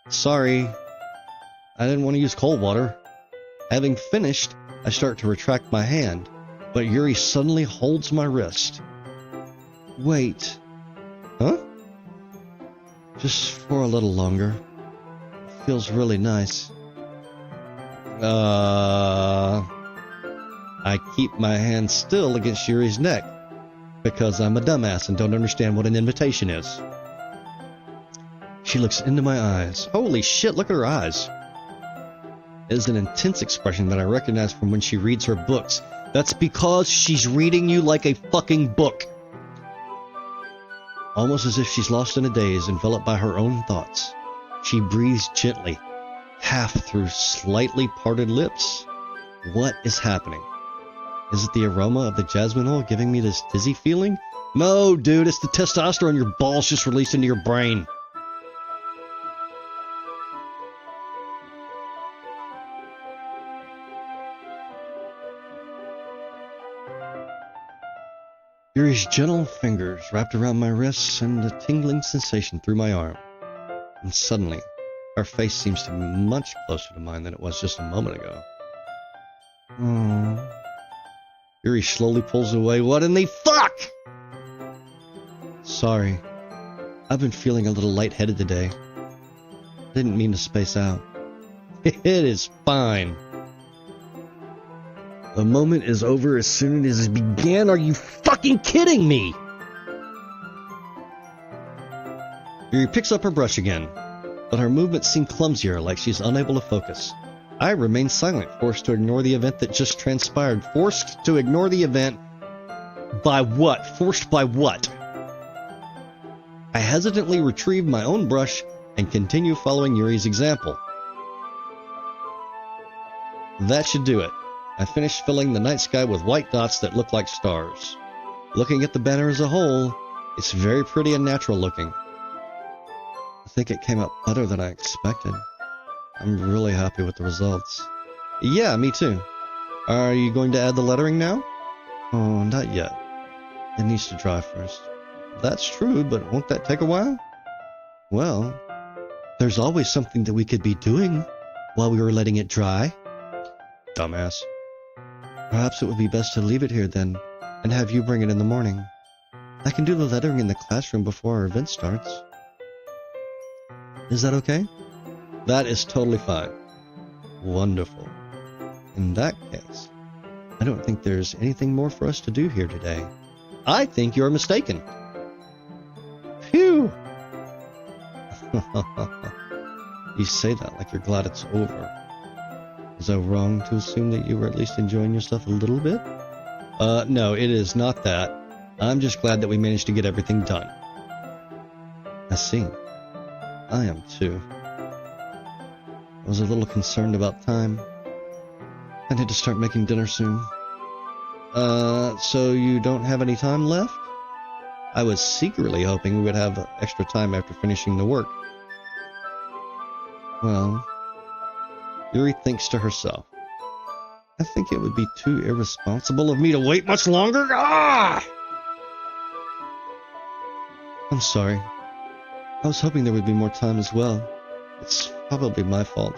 Sorry. I didn't want to use cold water. Having finished, I start to retract my hand, but Yuri suddenly holds my wrist. Wait. Huh? Just for a little longer. It feels really nice. I keep my hand still against Yuri's neck, because I'm a dumbass and don't understand what an invitation is. She looks into my eyes. Holy shit, look at her eyes. It is an intense expression that I recognize from when she reads her books. That's because she's reading you like a fucking book. Almost as if she's lost in a daze, enveloped by her own thoughts. She breathes gently, half through slightly parted lips. What is happening? Is it the aroma of the jasmine oil giving me this dizzy feeling? No, dude, it's the testosterone your balls just released into your brain. Yuri's gentle fingers wrapped around my wrists and a tingling sensation through my arm. And suddenly, her face seems to be much closer to mine than it was just a moment ago. Oh. Yuri slowly pulls away. What in the fuck? Sorry. I've been feeling a little lightheaded today. Didn't mean to space out. It is fine. The moment is over as soon as it began. Are you fucking kidding me? Yuri picks up her brush again, but her movements seem clumsier, like she's unable to focus. I remain silent, forced to ignore the event that just transpired. Forced to ignore the event by what? Forced by what? I hesitantly retrieve my own brush and continue following Yuri's example. That should do it. I finished filling the night sky with white dots that look like stars. Looking at the banner as a whole, it's very pretty and natural looking. I think it came out better than I expected. I'm really happy with the results. Yeah, me too. Are you going to add the lettering now? Oh, not yet. It needs to dry first. That's true, but won't that take a while? Well, there's always something that we could be doing while we were letting it dry. Dumbass. Perhaps it would be best to leave it here then, and have you bring it in the morning. I can do the lettering in the classroom before our event starts. Is that okay? That is totally fine. Wonderful. In that case, I don't think there's anything more for us to do here today. I think you're mistaken. Phew! You say that like you're glad it's over. Was I wrong to assume that you were at least enjoying yourself a little bit? No, it is not that. I'm just glad that we managed to get everything done. I see. I am too. I was a little concerned about time. I need to start making dinner soon. So you don't have any time left? I was secretly hoping we would have extra time after finishing the work. Well, Yuri thinks to herself, I think it would be too irresponsible of me to wait much longer. Ah! I'm sorry. I was hoping there would be more time as well. It's probably my fault.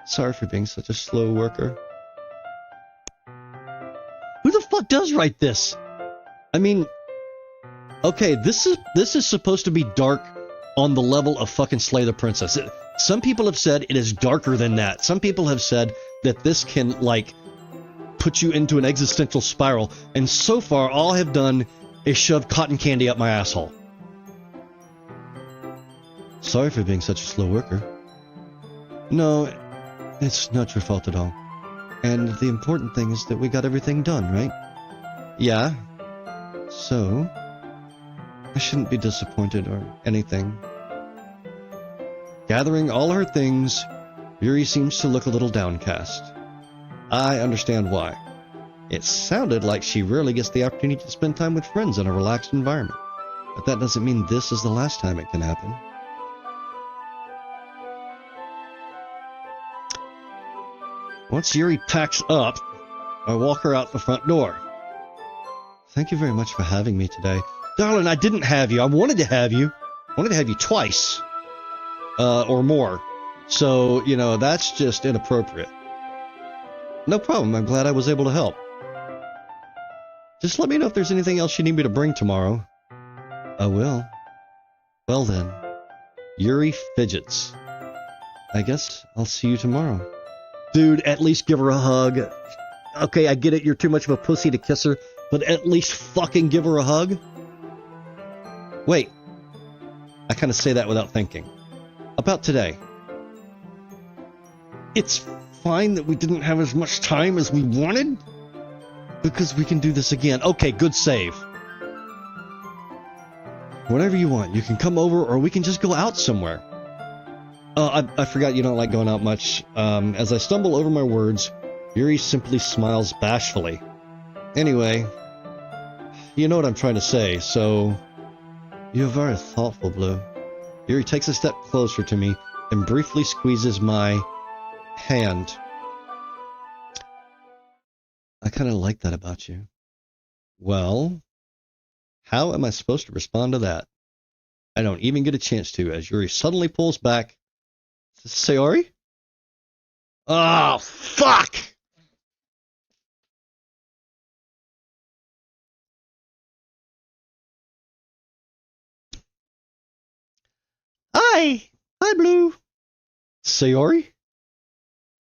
Sorry for being such a slow worker. Who the fuck does write this? I mean, okay, this is supposed to be dark on the level of fucking Slay the Princess. Some people have said it is darker than that. Some people have said that this can, like, put you into an existential spiral. And so far, all I have done is shove cotton candy up my asshole. Sorry for being such a slow worker. No, it's not your fault at all. And the important thing is that we got everything done, right? Yeah. So, I shouldn't be disappointed or anything. Gathering all her things, Yuri seems to look a little downcast. I understand why. It sounded like she rarely gets the opportunity to spend time with friends in a relaxed environment. But that doesn't mean this is the last time it can happen. Once Yuri packs up, I walk her out the front door. Thank you very much for having me today. Darling, I didn't have you. I wanted to have you. I wanted to have you twice. Or more. So, you know, that's just inappropriate. No problem. I'm glad I was able to help. Just let me know if there's anything else you need me to bring tomorrow. I will. Well then. Yuri fidgets. I guess I'll see you tomorrow. Dude, at least give her a hug. Okay, I get it, you're too much of a pussy to kiss her, but at least fucking give her a hug? Wait. I kind of say that without thinking. About today. It's fine that we didn't have as much time as we wanted, because we can do this again. Okay, good save. Whatever you want. You can come over, or we can just go out somewhere. I forgot you don't like going out much. As I stumble over my words, Yuri simply smiles bashfully. Anyway, you know what I'm trying to say, so... You're very thoughtful, Blue. Yuri takes a step closer to me and briefly squeezes my hand. I kind of like that about you. Well, how am I supposed to respond to that? I don't even get a chance to, as Yuri suddenly pulls back. Sayori? Oh, fuck! Hi! Hi, Blue. Sayori?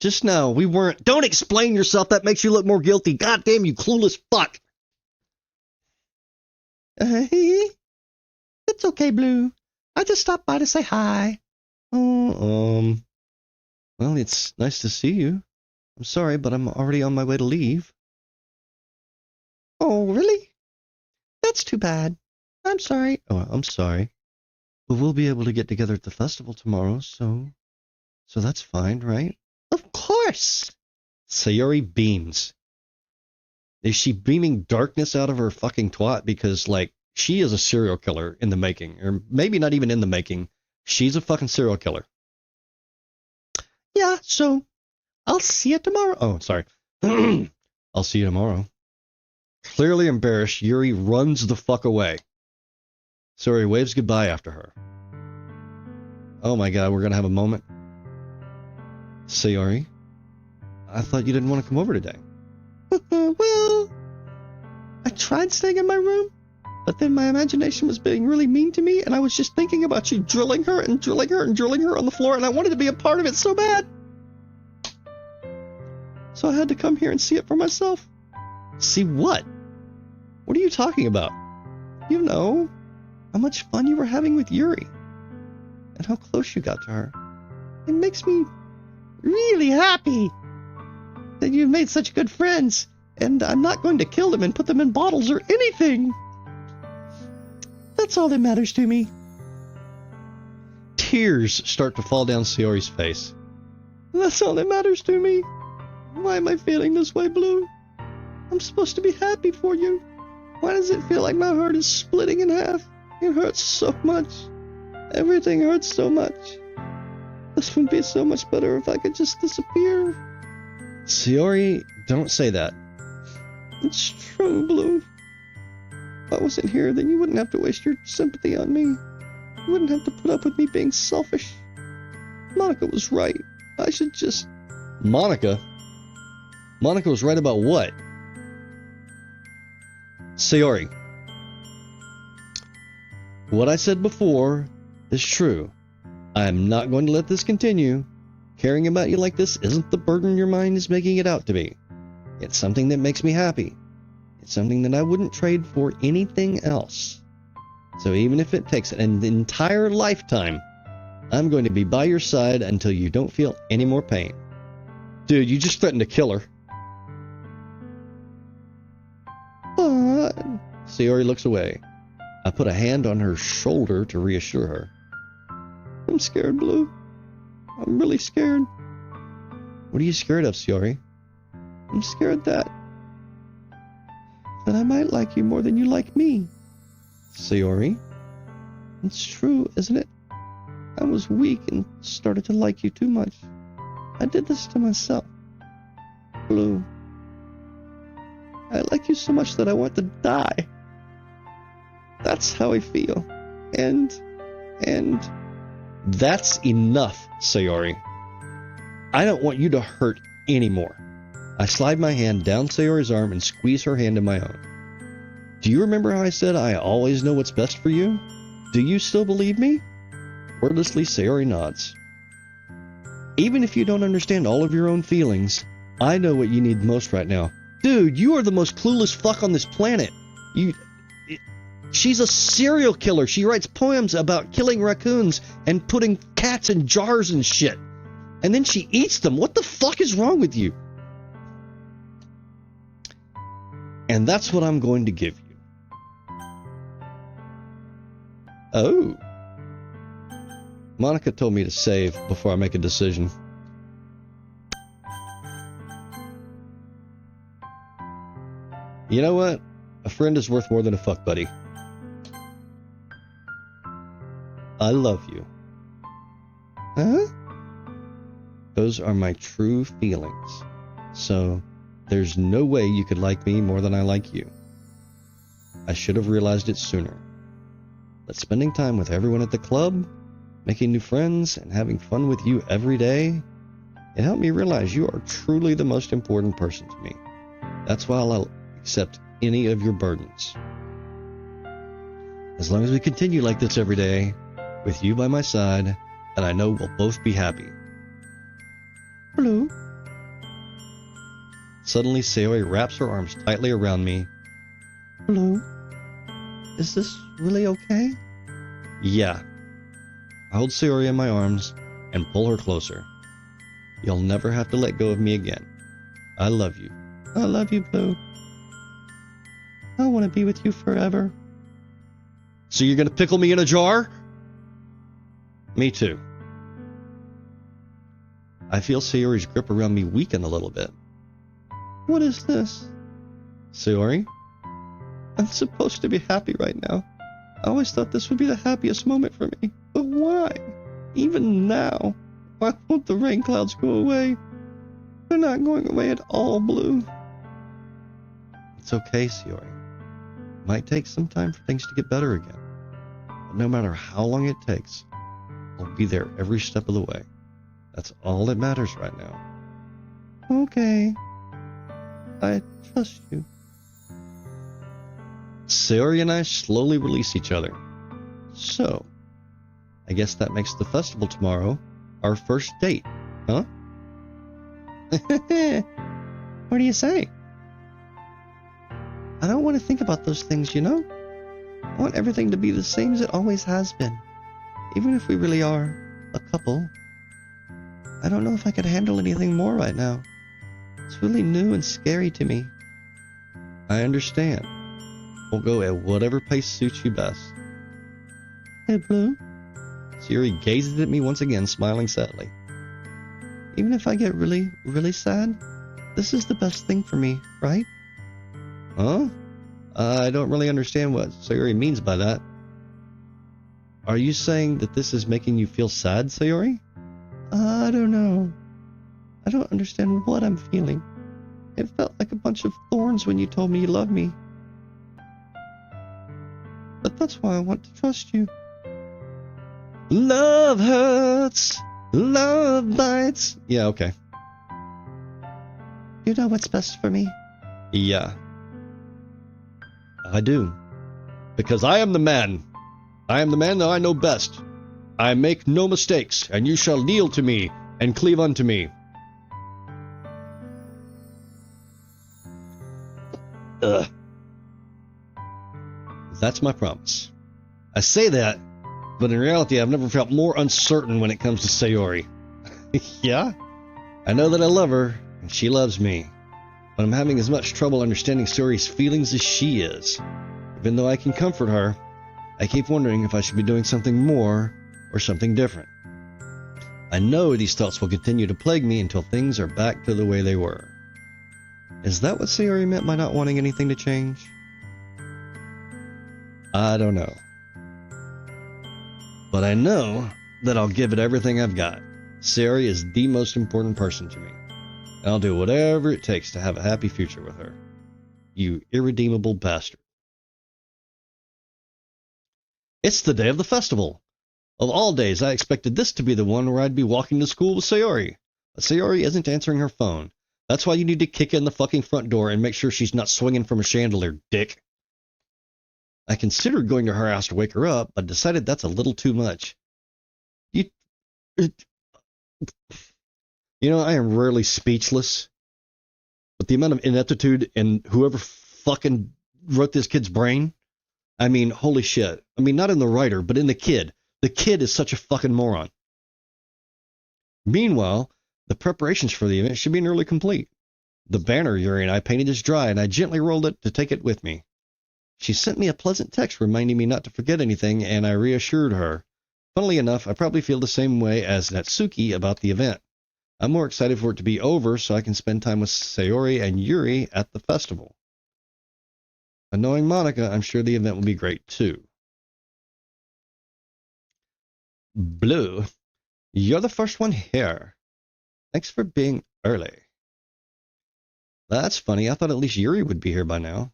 Just now, we weren't... Don't explain yourself, that makes you look more guilty. Goddamn, you clueless fuck! It's okay, Blue. I just stopped by to say hi. Oh, Well, it's nice to see you. I'm sorry, but I'm already on my way to leave. Oh, really? That's too bad. I'm sorry. Oh, I'm sorry. But we'll be able to get together at the festival tomorrow, so that's fine, right? Of course! Sayori beams. Is she beaming darkness out of her fucking twat? Because, like, she is a serial killer in the making. Or maybe not even in the making. She's a fucking serial killer. Yeah, so I'll see you tomorrow. Oh, sorry. I'll see you tomorrow. Clearly embarrassed, Yuri runs the fuck away. Sayori waves goodbye after her. Oh my god, we're gonna have a moment. Sayori, I thought you didn't want to come over today. Well, I tried staying in my room, but then my imagination was being really mean to me, and I was just thinking about you drilling her and drilling her and drilling her on the floor, and I wanted to be a part of it so bad. So I had to come here and see it for myself. See what? What are you talking about? You know, how much fun you were having with Yuri, and how close you got to her. It makes me really happy that you've made such good friends, and I'm not going to kill them and put them in bottles or anything. That's all that matters to me. Tears start to fall down Sayori's face. That's all that matters to me. Why am I feeling this way, Blue? I'm supposed to be happy for you. Why does it feel like my heart is splitting in half? It hurts so much. Everything hurts so much. This would be so much better if I could just disappear. Sayori, don't say that. It's true, Blue. If I wasn't here, then you wouldn't have to waste your sympathy on me. You wouldn't have to put up with me being selfish. Monica was right. I should just Monica? Monica was right about what? Sayori. What I said before is true. I am not going to let this continue. Caring about you like this isn't the burden your mind is making it out to be. It's something that makes me happy. It's something that I wouldn't trade for anything else. So even if it takes an entire lifetime, I'm going to be by your side until you don't feel any more pain. Dude, you just threatened to kill her. But... Sayori looks away. I put a hand on her shoulder to reassure her. I'm scared, Blue. I'm really scared. What are you scared of, Sayori? I'm scared that I might like you more than you like me. Sayori? It's true, isn't it? I was weak and started to like you too much. I did this to myself. Blue. I like you so much that I want to die. That's how I feel. And... That's enough, Sayori. I don't want you to hurt anymore. I slide my hand down Sayori's arm and squeeze her hand in my own. Do you remember how I said I always know what's best for you? Do you still believe me? Wordlessly, Sayori nods. Even if you don't understand all of your own feelings, I know what you need most right now. Dude, you are the most clueless fuck on this planet. She's a serial killer. She writes poems about killing raccoons and putting cats in jars and shit. And then she eats them. What the fuck is wrong with you? And that's what I'm going to give you. Oh. Monica told me to save before I make a decision. You know what? A friend is worth more than a fuck buddy. I love you. Huh? Those are my true feelings. So, there's no way you could like me more than I like you. I should have realized it sooner. But spending time with everyone at the club, making new friends, and having fun with you every day, it helped me realize you are truly the most important person to me. That's why I'll accept any of your burdens. As long as we continue like this every day, with you by my side, and I know we'll both be happy. Blue. Suddenly, Sayori wraps her arms tightly around me. Blue, is this really okay? Yeah. I hold Sayori in my arms and pull her closer. You'll never have to let go of me again. I love you. I love you, Blue. I want to be with you forever. So you're gonna pickle me in a jar? Me too. I feel Sayori's grip around me weaken a little bit. What is this? Sayori? I'm supposed to be happy right now. I always thought this would be the happiest moment for me. But why? Even now? Why won't the rain clouds go away? They're not going away at all, Blue. It's okay, Sayori. It might take some time for things to get better again. But no matter how long it takes, I'll be there every step of the way. That's all that matters right now. Okay. I trust you. Sayori and I slowly release each other. So, I guess that makes the festival tomorrow our first date, huh? What do you say? I don't want to think about those things, you know? I want everything to be the same as it always has been. Even if we really are a couple. I don't know if I could handle anything more right now. It's really new and scary to me. I understand. We'll go at whatever pace suits you best. Hey, Blue. Sayori gazes at me once again, smiling sadly. Even if I get really, really sad, this is the best thing for me, right? Huh? I don't really understand what Sayori means by that. Are you saying that this is making you feel sad, Sayori? I don't know. I don't understand what I'm feeling. It felt like a bunch of thorns when you told me you loved me. But that's why I want to trust you. Love hurts. Love bites. Yeah, okay. You know what's best for me? Yeah, I do. Because I am the man. I am the man that I know best. I make no mistakes, and you shall kneel to me and cleave unto me. Ugh. That's my promise. I say that, but in reality, I've never felt more uncertain when it comes to Sayori. Yeah? I know that I love her, and she loves me, but I'm having as much trouble understanding Sayori's feelings as she is. Even though I can comfort her, I keep wondering if I should be doing something more or something different. I know these thoughts will continue to plague me until things are back to the way they were. Is that what Sayori meant by not wanting anything to change? I don't know. But I know that I'll give it everything I've got. Sayori is the most important person to me. And I'll do whatever it takes to have a happy future with her. You irredeemable bastard. It's the day of the festival. Of all days, I expected this to be the one where I'd be walking to school with Sayori. But Sayori isn't answering her phone. That's why you need to kick in the fucking front door and make sure she's not swinging from a chandelier, dick. I considered going to her house to wake her up, but decided that's a little too much. You know, I am rarely speechless, but the amount of ineptitude in whoever fucking wrote this kid's brain, I mean, holy shit. I mean, not in the writer, but in the kid. The kid is such a fucking moron. Meanwhile, the preparations for the event should be nearly complete. The banner Yuri and I painted is dry, and I gently rolled it to take it with me. She sent me a pleasant text reminding me not to forget anything, and I reassured her. Funnily enough, I probably feel the same way as Natsuki about the event. I'm more excited for it to be over so I can spend time with Sayori and Yuri at the festival. And knowing Monica, I'm sure the event will be great too. Blue, you're the first one here. Thanks for being early. That's funny. I thought at least Yuri would be here by now.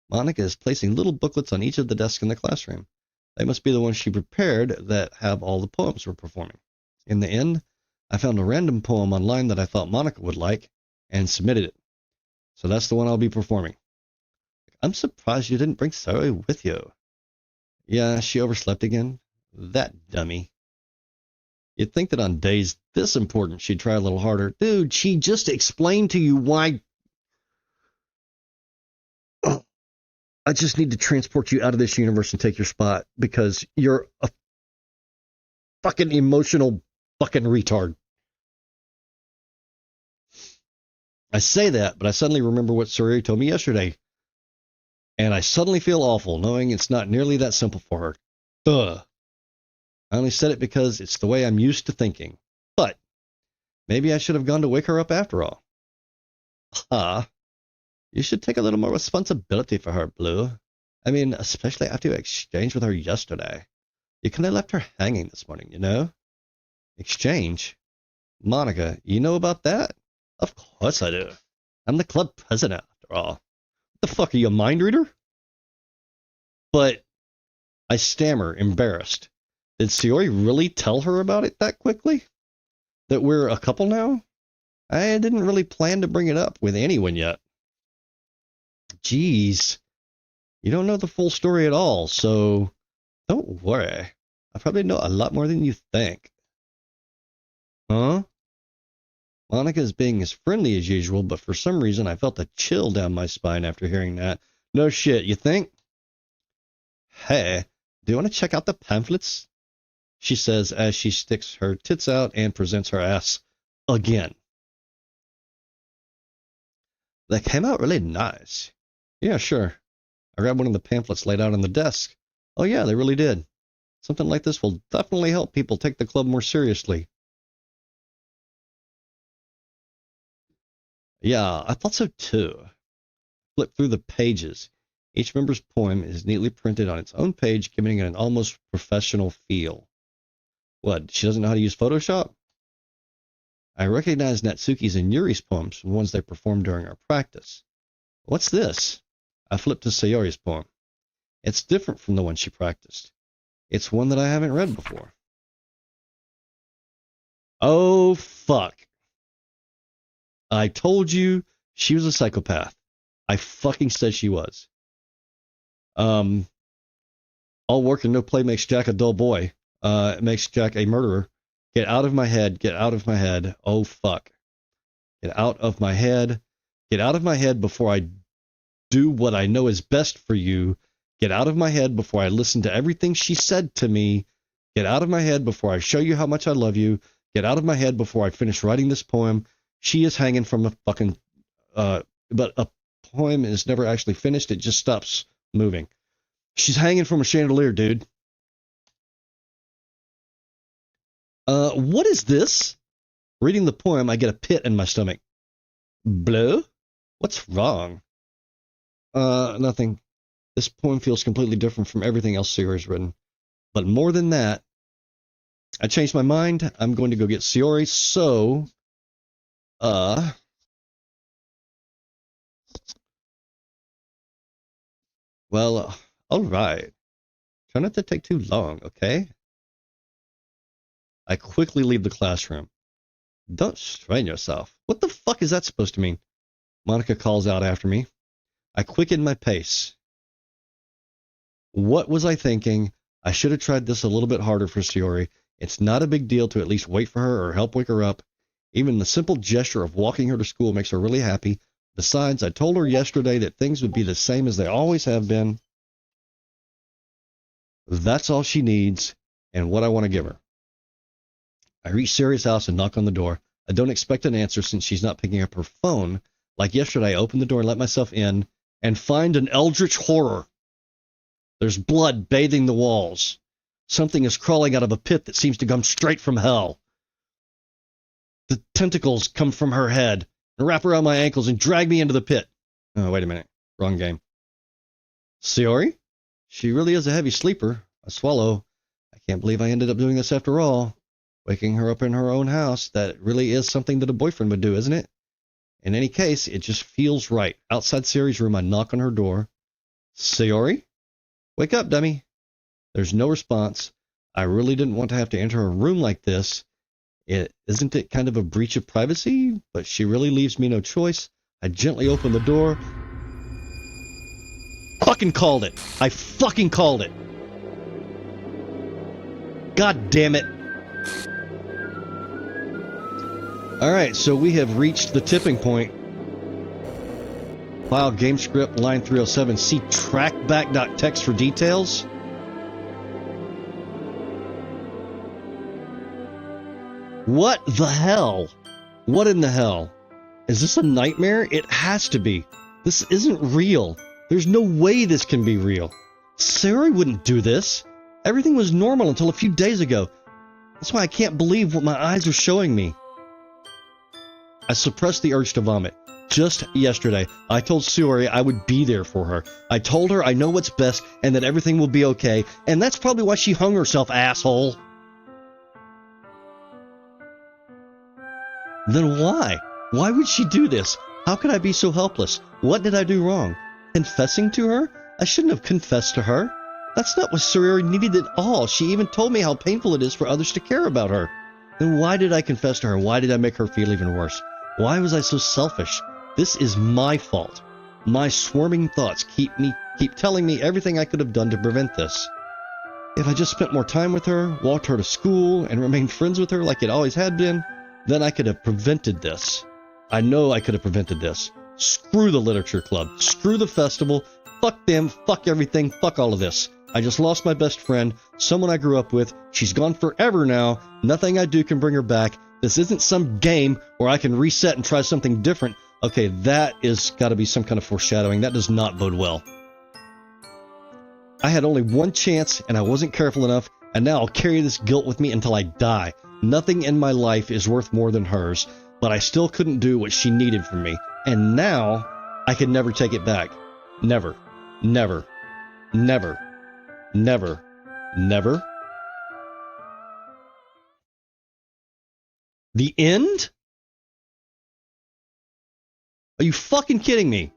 Monica is placing little booklets on each of the desks in the classroom. They must be the ones she prepared that have all the poems we're performing. In the end, I found a random poem online that I thought Monica would like and submitted it. So that's the one I'll be performing. I'm surprised you didn't bring Sayori with you. Yeah, she overslept again. That dummy. You'd think that on days this important she'd try a little harder. Dude, she just explained to you why... I just need to transport you out of this universe and take your spot because you're a fucking emotional fucking retard. I say that, but I suddenly remember what Sayori told me yesterday. And I suddenly feel awful knowing it's not nearly that simple for her. Ugh. I only said it because it's the way I'm used to thinking. But maybe I should have gone to wake her up after all. You should take a little more responsibility for her, Blue. I mean, especially after your exchange with her yesterday. You kind of left her hanging this morning, you know? Exchange? Monica, you know about that? Of course I do. I'm the club president, after all. What the fuck, are you a mind reader? But I stammer, embarrassed. Did Sayori really tell her about it that quickly? That we're a couple now? I didn't really plan to bring it up with anyone yet. Jeez. You don't know the full story at all, so don't worry. I probably know a lot more than you think. Huh? Monica is being as friendly as usual, but for some reason I felt a chill down my spine after hearing that. No shit, you think? Hey, do you want to check out the pamphlets? She says as she sticks her tits out and presents her ass again. They came out really nice. Yeah, sure. I grabbed one of the pamphlets laid out on the desk. Oh yeah, they really did. Something like this will definitely help people take the club more seriously. Yeah, I thought so too. Flip through the pages. Each member's poem is neatly printed on its own page, giving it an almost professional feel. What, she doesn't know how to use Photoshop? I recognize Natsuki's and Yuri's poems from ones they performed during our practice. What's this? I flipped to Sayori's poem. It's different from the one she practiced. It's one that I haven't read before. Oh, fuck. I told you She was a psychopath. I fucking said she was. All work and no play makes Jack a dull boy. It makes Jack a murderer. Get out of my head. Get out of my head. Oh, fuck. Get out of my head. Get out of my head before I do what I know is best for you. Get out of my head before I listen to everything she said to me. Get out of my head before I show you how much I love you. Get out of my head before I finish writing this poem. She is hanging from a fucking... but a poem is never actually finished. It just stops moving. She's hanging from a chandelier, dude. What is this? Reading the poem, I get a pit in my stomach. Bleu? What's wrong? Nothing. This poem feels completely different from everything else Sayori's written. But more than that, I changed my mind. I'm going to go get Sayori, so... Well, alright. Try not to take too long, okay? I quickly leave the classroom. Don't strain yourself. What the fuck is that supposed to mean? Monica calls out after me. I quicken my pace. What was I thinking? I should have tried this a little bit harder for Sayori. It's not a big deal to at least wait for her or help wake her up. Even the simple gesture of walking her to school makes her really happy. Besides, I told her yesterday that things would be the same as they always have been. That's all she needs and what I want to give her. I reach Sayori's house and knock on the door. I don't expect an answer since she's not picking up her phone. Like yesterday, I open the door and let myself in and find an eldritch horror. There's blood bathing the walls. Something is crawling out of a pit that seems to come straight from hell. The tentacles come from her head and wrap around my ankles and drag me into the pit. Oh, wait a minute. Wrong game. Sayori? She really is a heavy sleeper. I swallow. I can't believe I ended up doing this after all. Waking her up in her own house, that really is something that a boyfriend would do, isn't it? In any case, it just feels right. Outside Sayori's room, I knock on her door. Sayori? Wake up, dummy. There's no response. I really didn't want to have to enter her room like this. Isn't it kind of a breach of privacy? But she really leaves me no choice. I gently open the door. Fucking called it. I fucking called it. God damn it. Alright, so we have reached the tipping point. File game script, line 307. See trackback.txt for details. What the hell? What in the hell? Is this a nightmare? It has to be. This isn't real. There's no way this can be real. Sayori wouldn't do this. Everything was normal until a few days ago. That's why I can't believe what my eyes are showing me. I suppressed the urge to vomit. Just yesterday, I told Sayori I would be there for her. I told her I know what's best and that everything will be okay, and that's probably why she hung herself, asshole. Then why? Why would she do this? How could I be so helpless? What did I do wrong? Confessing to her? I shouldn't have confessed to her. That's not what Sayori needed at all. She even told me how painful it is for others to care about her. Then why did I confess to her? Why did I make her feel even worse? Why was I so selfish? This is my fault. My swarming thoughts keep telling me everything I could have done to prevent this. If I just spent more time with her, walked her to school, and remained friends with her like it always had been, then I could have prevented this. I know I could have prevented this. Screw the literature club. Screw the festival. Fuck them. Fuck everything. Fuck all of this. I just lost my best friend, someone I grew up with. She's gone forever now. Nothing I do can bring her back. This isn't some game where I can reset and try something different. Okay, that is got to be some kind of foreshadowing. That does not bode well. I had only one chance, and I wasn't careful enough, and now I'll carry this guilt with me until I die. Nothing in my life is worth more than hers, but I still couldn't do what she needed from me. And now, I can never take it back. Never. Never. Never. Never. Never. The end? Are you fucking kidding me?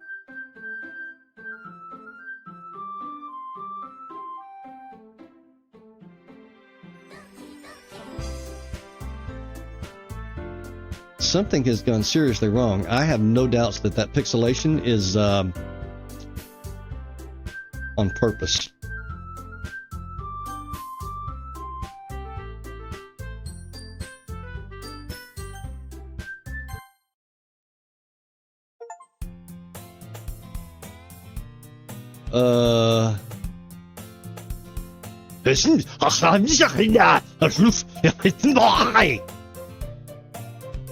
something has gone seriously wrong. I have no doubts that that pixelation is on purpose.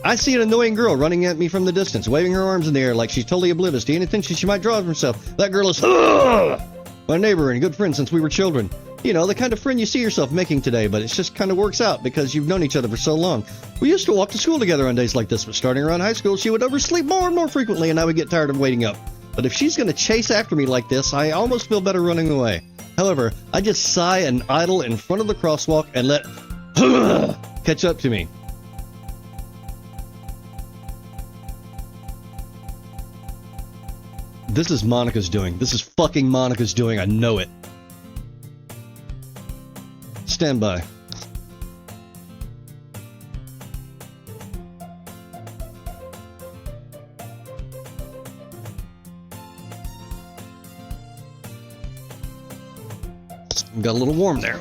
I see an annoying girl running at me from the distance, waving her arms in the air like she's totally oblivious to any attention she might draw of herself. That girl is my neighbor and good friend since we were children. You know, the kind of friend you see yourself making today, but it just kind of works out because you've known each other for so long. We used to walk to school together on days like this, but starting around high school, she would oversleep more and more frequently, and I would get tired of waiting up. But if she's going to chase after me like this, I almost feel better running away. However, I just sigh and idle in front of the crosswalk and let catch up to me. This is Monica's doing. This is fucking Monica's doing. I know it. Stand by. Got a little warm there.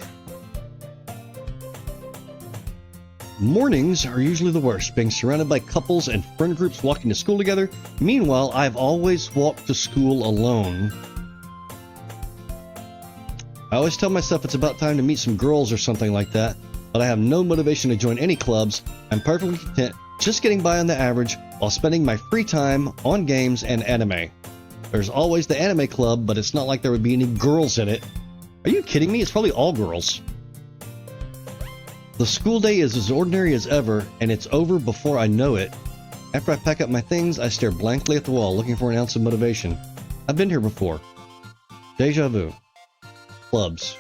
Mornings are usually the worst, being surrounded by couples and friend groups walking to school together. Meanwhile, I've always walked to school alone. I always tell myself it's about time to meet some girls or something like that, but I have no motivation to join any clubs. I'm perfectly content just getting by on the average while spending my free time on games and anime. There's always the anime club, but it's not like there would be any girls in it. Are you kidding me? It's probably all girls. The school day is as ordinary as ever, and it's over before I know it. After I pack up my things, I stare blankly at the wall, looking for an ounce of motivation. I've been here before. Deja vu. Clubs.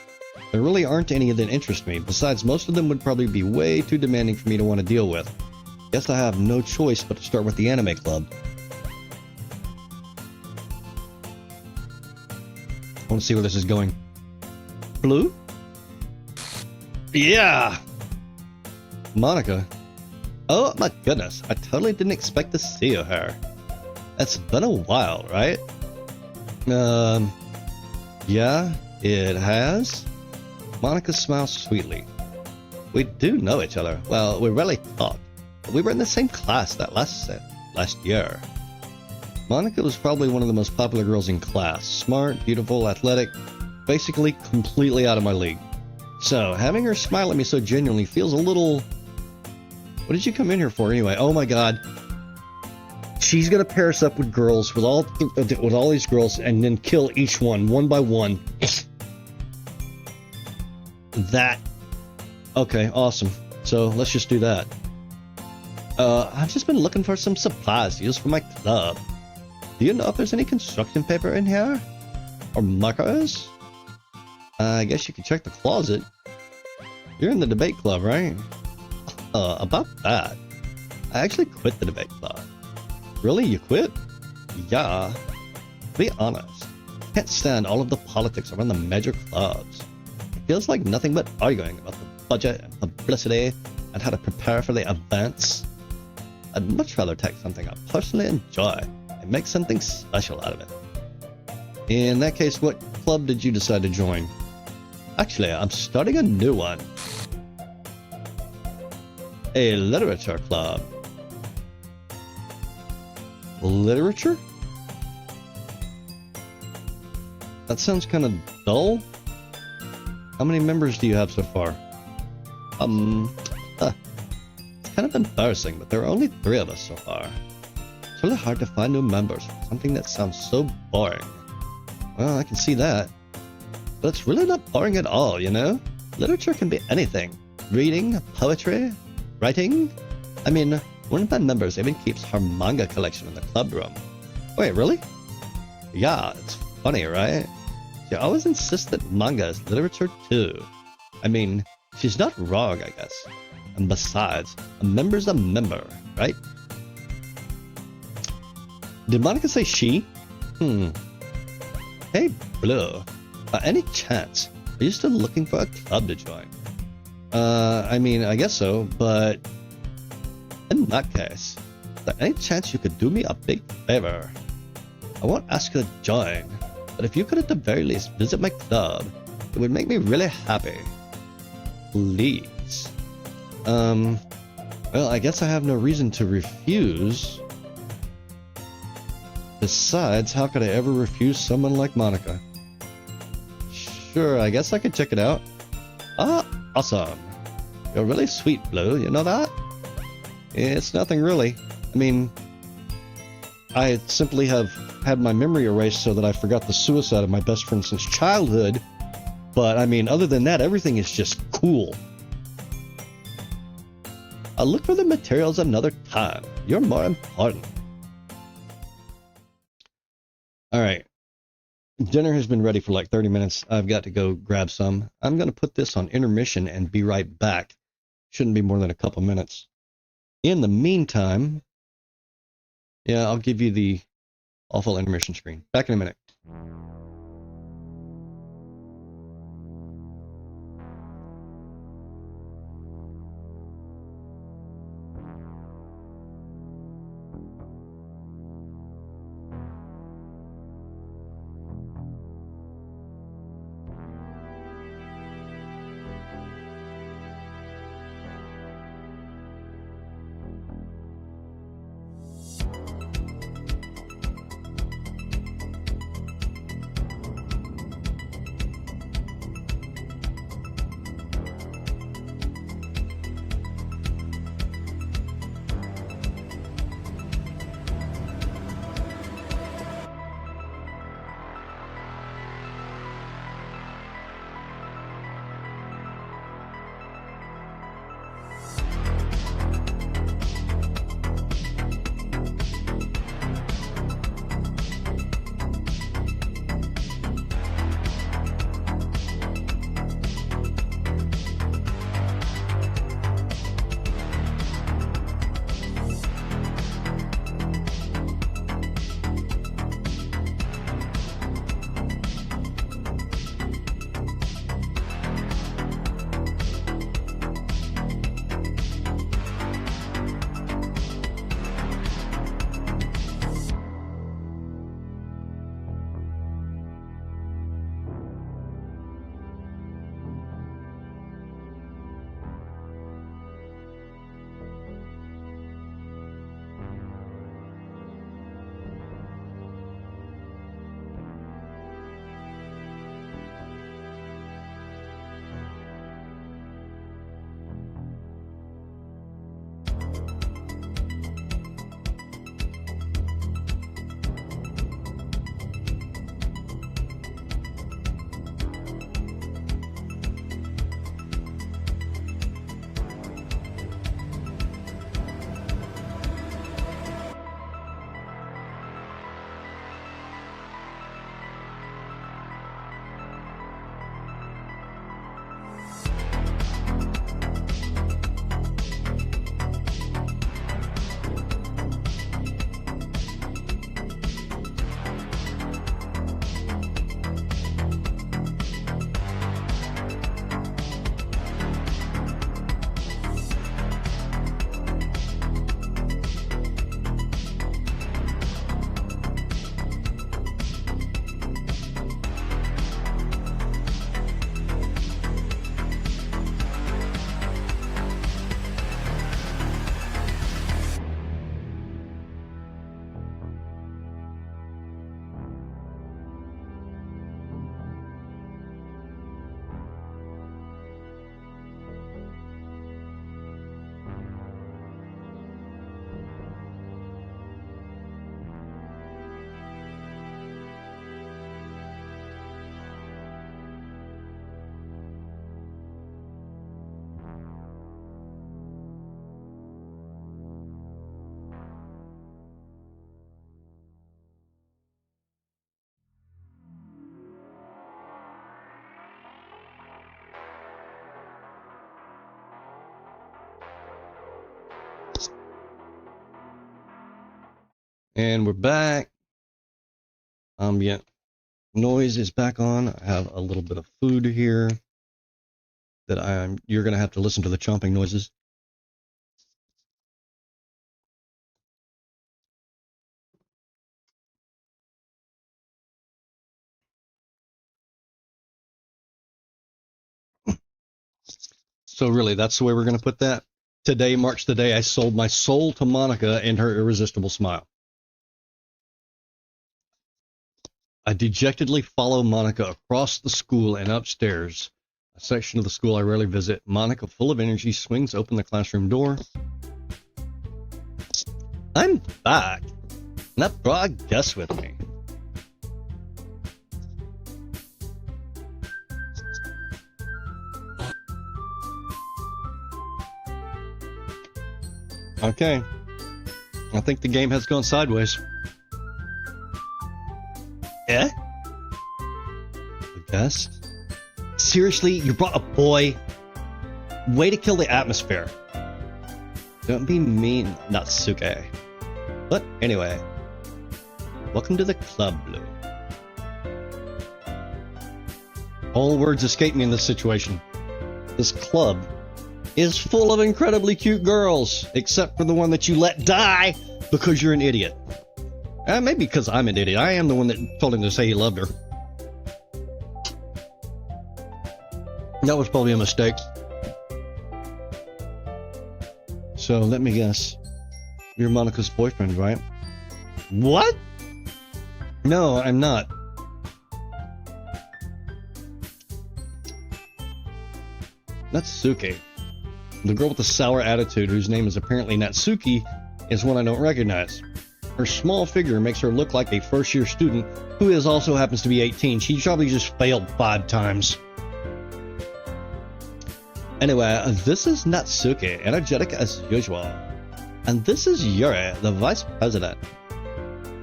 There really aren't any that interest me. Besides, most of them would probably be way too demanding for me to want to deal with. Guess I have no choice but to start with the anime club. I want to see where this is going. Blue? Yeah! Monica. Oh my goodness, I totally didn't expect to see her. It's been a while, right? Yeah, it has. Monica smiles sweetly. We do know each other. Well, we rarely talk. We were in the same class that last year. Monica was probably one of the most popular girls in class. Smart, beautiful, athletic, basically completely out of my league. So, having her smile at me so genuinely feels a little... What did you come in here for anyway? Oh my god. She's gonna pair us up with girls, with all these girls, and then kill each one by one. That. Okay, awesome. So, let's just do that. I've just been looking for some supplies to use for my club. Do you know if there's any construction paper in here? Or markers? I guess you could check the closet. You're in the debate club, right? About that. I actually quit the debate club. Really? You quit? Yeah. To be honest, I can't stand all of the politics around the major clubs. It feels like nothing but arguing about the budget and publicity and how to prepare for the events. I'd much rather take something I personally enjoy and make something special out of it. In that case, what club did you decide to join? Actually, I'm starting a new one. A literature club. Literature? That sounds kind of dull. How many members do you have so far? It's kind of embarrassing, but there are only 3 of us so far. It's really hard to find new members for something that sounds so boring. Well, I can see that. But it's really not boring at all, you know? Literature can be anything. Reading, poetry, writing. I mean, one of my members even keeps her manga collection in the club room. Wait, really? Yeah, it's funny, right? She always insists that manga is literature too. I mean, she's not wrong, I guess. And besides, a member's a member, right? Did Monica say she? Hey, Blue. By any chance, are you still looking for a club to join? I mean, I guess so, but in that case, there any chance you could do me a big favor? I won't ask you to join, but if you could at the very least visit my club, it would make me really happy. Please. Well, I guess I have no reason to refuse. Besides, how could I ever refuse someone like Monica? Sure, I guess I could check it out. Ah, awesome. You're really sweet, Blue, you know that? It's nothing really. I mean, I simply have had my memory erased so that I forgot the suicide of my best friend since childhood. But, I mean, other than that, everything is just cool. I'll look for the materials another time. You're more important. Alright. Dinner has been ready for like 30 minutes. I've got to go grab some. I'm going to put this on intermission and be right back. Shouldn't be more than a couple minutes. In the meantime, yeah, I'll give you the awful intermission screen. Back in a minute. And we're back. Ambient noise is back on. I have a little bit of food here that you're going to have to listen to the chomping noises. So really, that's the way we're going to put that? Today marks the day I sold my soul to Monica and her irresistible smile. I dejectedly follow Monica across the school and upstairs, a section of the school I rarely visit. Monica, full of energy, swings open the classroom door. I'm back. And that brought a guest with me. Okay. I think the game has gone sideways. Eh? A guest? Seriously? You brought a boy? Way to kill the atmosphere. Don't be mean, Natsuke. But anyway, welcome to the club, Blue. All words escape me in this situation. This club is full of incredibly cute girls, except for the one that you let die because you're an idiot. Maybe because I'm an idiot. I am the one that told him to say he loved her. That was probably a mistake. So let me guess. You're Monica's boyfriend, right? What? No, I'm not. Natsuke. The girl with the sour attitude, whose name is apparently Natsuki, is one I don't recognize. Her small figure makes her look like a first-year student who also happens to be 18. She probably just failed 5 times. Anyway, this is Natsuke, energetic as usual. And this is Yuri, the vice president.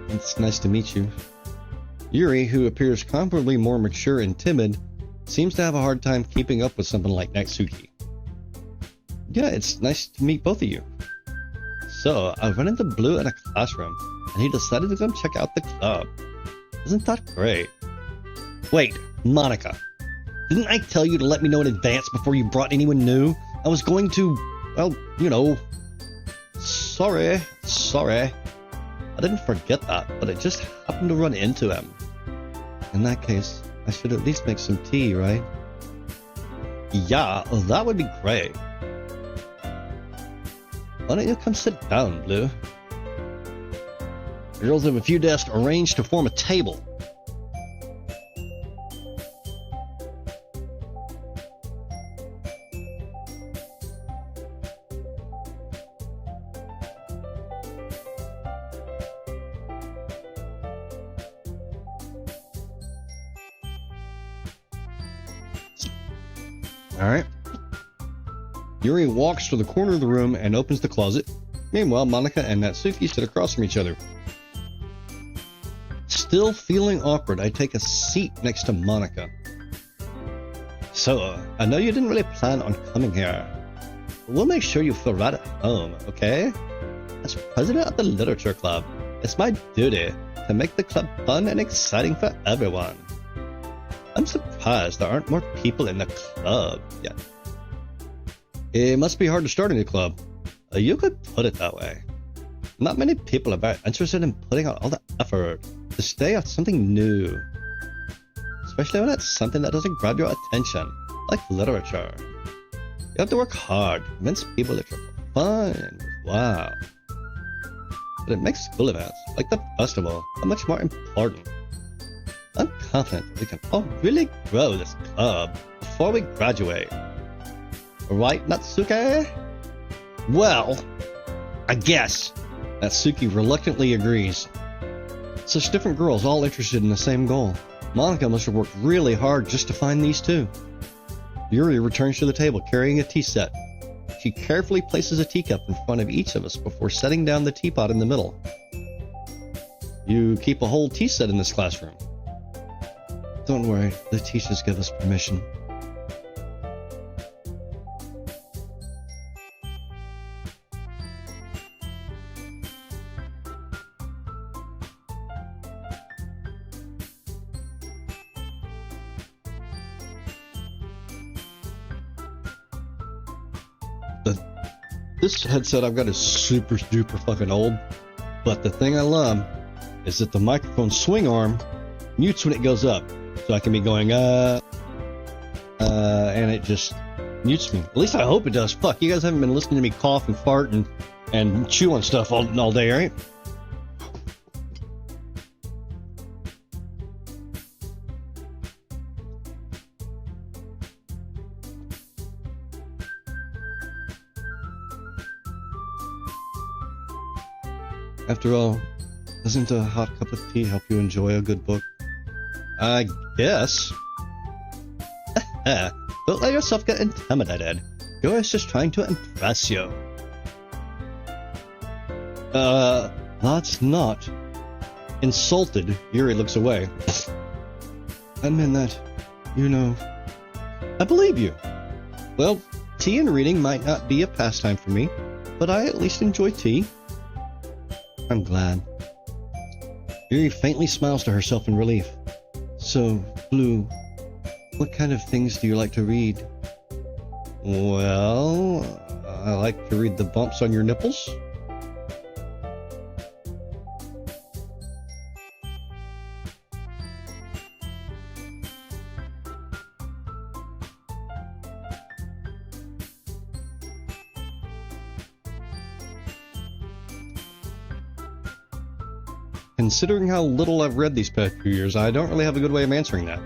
It's nice to meet you. Yuri, who appears comparably more mature and timid, seems to have a hard time keeping up with someone like Natsuki. Yeah, it's nice to meet both of you. So, I run into Blue in a classroom, and he decided to come check out the club. Isn't that great? Wait, Monica. Didn't I tell you to let me know in advance before you brought anyone new? I was going to, well, you know. Sorry. I didn't forget that, but I just happened to run into him. In that case, I should at least make some tea, right? Yeah, that would be great. Why don't you come sit down, Blue? The girls have a few desks arranged to form a table. Alright. Yuri walks to the corner of the room and opens the closet. Meanwhile, Monica and Natsuki sit across from each other. Still feeling awkward, I take a seat next to Monica. So, I know you didn't really plan on coming here. We'll make sure you feel right at home, okay? As president of the Literature Club, it's my duty to make the club fun and exciting for everyone. I'm surprised there aren't more people in the club yet. It must be hard to start a new club. You could put it that way. Not many people are very interested in putting out all the effort to stay at something new. Especially when it's something that doesn't grab your attention, like literature. You have to work hard to convince people that you're fun. Wow. But it makes school events, like the festival, that much more important. I'm confident that we can all really grow this club before we graduate. Right, Natsuke? Well, I guess. Natsuki reluctantly agrees. Such different girls all interested in the same goal. Monica must have worked really hard just to find these two. Yuri returns to the table carrying a tea set. She carefully places a teacup in front of each of us before setting down the teapot in the middle. You keep a whole tea set in this classroom. Don't worry, the teachers give us permission. This headset I've got is super duper fucking old, but the thing I love is that the microphone swing arm mutes when it goes up, so I can be going and it just mutes me. At least I hope it does. Fuck, you guys haven't been listening to me cough and fart and chew on stuff all day, right? After all, doesn't a hot cup of tea help you enjoy a good book? I guess. Don't let yourself get intimidated. You're just trying to impress you. That's not. Insulted, Yuri looks away. I mean that, you know. I believe you. Well, tea and reading might not be a pastime for me, but I at least enjoy tea. I'm glad. Yuri faintly smiles to herself in relief. So, Blue, what kind of things do you like to read? Well, I like to read the bumps on your nipples. Considering how little I've read these past few years, I don't really have a good way of answering that.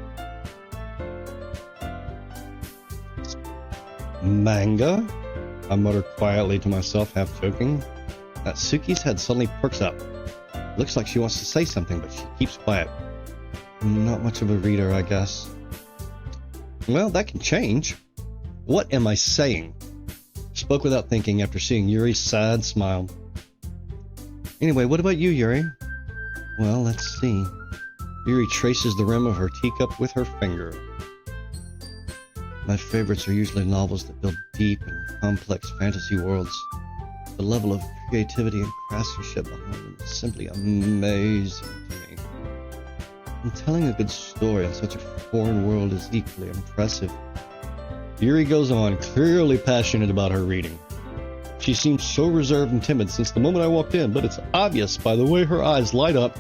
Manga? I mutter quietly to myself, half joking. Natsuki's head suddenly perks up. Looks like she wants to say something, but she keeps quiet. Not much of a reader, I guess. Well, that can change. What am I saying? Spoke without thinking after seeing Yuri's sad smile. Anyway, what about you, Yuri? Well, let's see. Yuri traces the rim of her teacup with her finger. My favorites are usually novels that build deep and complex fantasy worlds. The level of creativity and craftsmanship behind them is simply amazing to me. And telling a good story in such a foreign world is equally impressive. Yuri goes on, clearly passionate about her reading. She seems so reserved and timid since the moment I walked in, but it's obvious by the way her eyes light up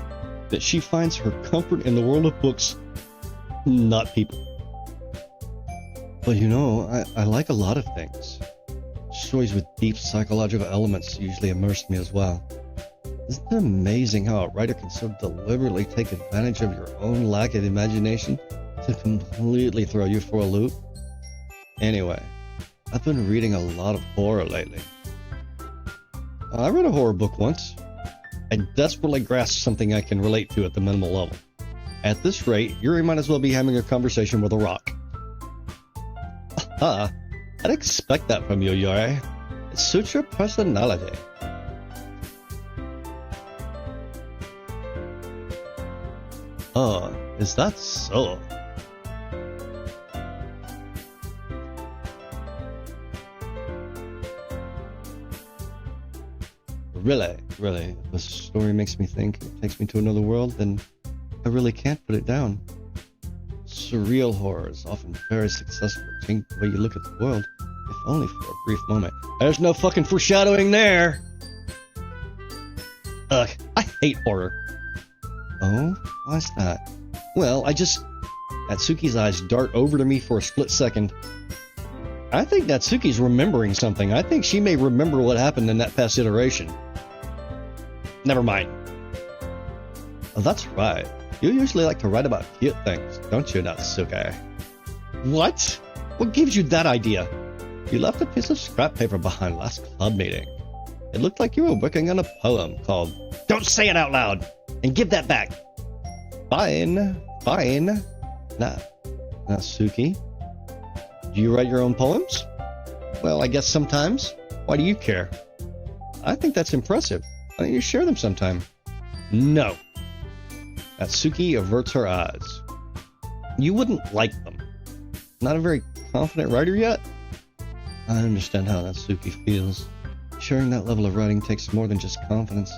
that she finds her comfort in the world of books, not people. But you know, I like a lot of things. Stories with deep psychological elements usually immerse me as well. Isn't it amazing how a writer can so deliberately take advantage of your own lack of imagination to completely throw you for a loop? Anyway, I've been reading a lot of horror lately. I read a horror book once. I desperately grasped something I can relate to at the minimal level. At this rate, Yuri might as well be having a conversation with a rock. Aha! I'd expect that from you, Yuri. It suits your personality. Oh, is that so? Really, if a story makes me think, it takes me to another world, then I really can't put it down. Surreal horror is often very successful at changing the way you look at the world, if only for a brief moment. There's no fucking foreshadowing there! Ugh, I hate horror. Oh? Why's that? Well, Natsuki's eyes dart over to me for a split second. I think Natsuki's remembering something. I think she may remember what happened in that past iteration. Never mind. Oh, that's right. You usually like to write about cute things, don't you, Natsuki? What? What gives you that idea? You left a piece of scrap paper behind last club meeting. It looked like you were working on a poem called Don't Say It Out Loud! And give that back! Fine. Natsuki, do you write your own poems? Well, I guess sometimes. Why do you care? I think that's impressive. Why don't you share them sometime? No. Natsuki averts her eyes. You wouldn't like them. Not a very confident writer yet? I understand how Natsuki feels. Sharing that level of writing takes more than just confidence.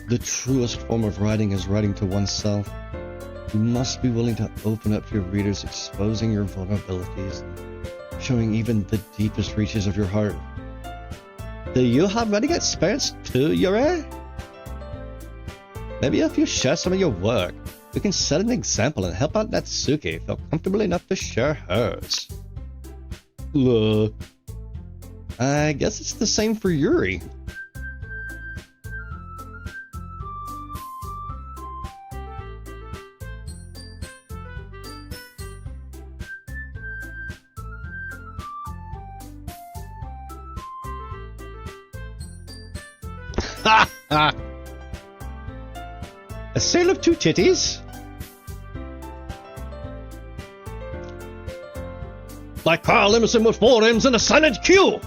The truest form of writing is writing to oneself. You must be willing to open up to your readers, exposing your vulnerabilities, and showing even the deepest reaches of your heart. Do you have writing experience too, Yuri? Maybe if you share some of your work, you can set an example and help out Natsuki feel comfortable enough to share hers. I guess it's the same for Yuri. Ha ha! A sale of two titties? Like Carl Emerson with four M's and a silent Q!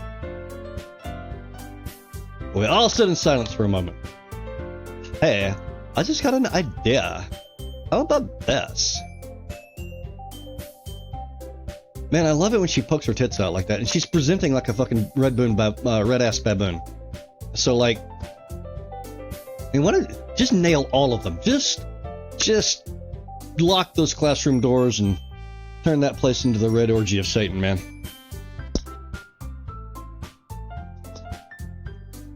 We all sit in silence for a moment. Hey, I just got an idea. How about this? Man, I love it when she pokes her tits out like that, and she's presenting like a fucking red-ass baboon. So, like, I want to just nail all of them. Just lock those classroom doors and turn that place into the red orgy of Satan, man.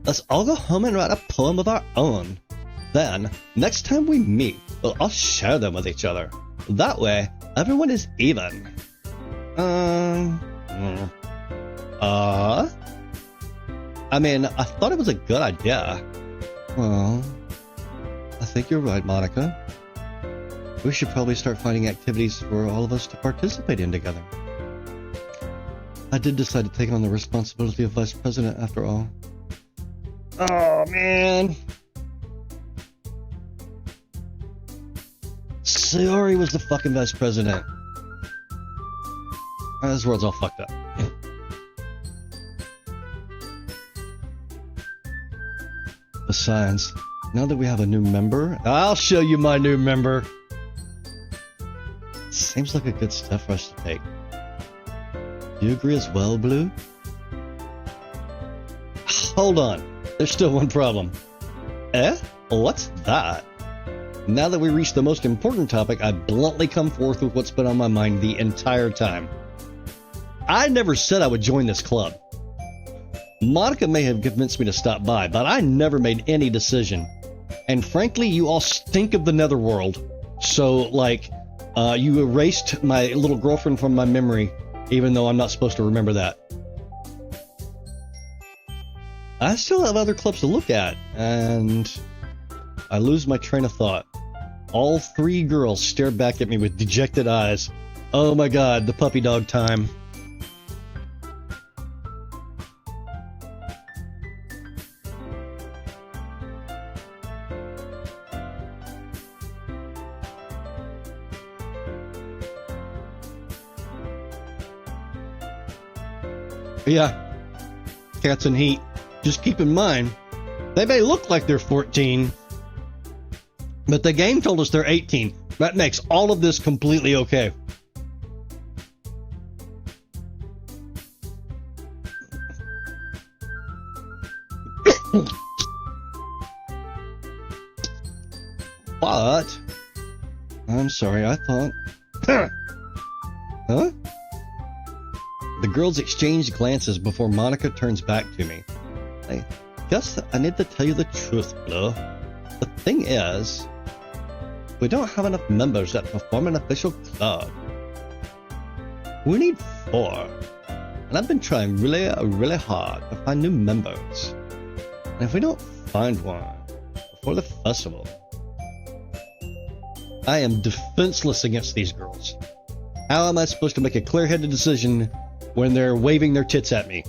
Let's all go home and write a poem of our own. Then, next time we meet, we'll all share them with each other. That way, everyone is even. I mean, I thought it was a good idea. Well, I think you're right, Monica. We should probably start finding activities for all of us to participate in together. I did decide to take on the responsibility of vice president after all. Oh, man. Sayori was the fucking vice president. This world's all fucked up. Besides, now that we have a new member, I'll show you my new member. Seems like a good step for us to take. Do you agree as well, Blue? Hold on. There's still one problem. What's that? Now that we reached the most important topic, I bluntly come forth with what's been on my mind the entire time. I never said I would join this club. Monica may have convinced me to stop by, but I never made any decision. And frankly, you all stink of the netherworld. So, like, you erased my little girlfriend from my memory, even though I'm not supposed to remember that. I still have other clubs to look at, and I lose my train of thought. All three girls stare back at me with dejected eyes. Oh my god, the puppy dog time. Yeah, cats in heat. Just keep in mind, they may look like they're 14, but the game told us they're 18. That makes all of this completely okay. But, I'm sorry, I thought... Huh? The girls exchange glances before Monica turns back to me. I guess I need to tell you the truth, Blue. The thing is, we don't have enough members that form an official club. We need 4. And I've been trying really hard to find new members. And if we don't find one before the festival, I am defenseless against these girls. How am I supposed to make a clear-headed decision when they're waving their tits at me?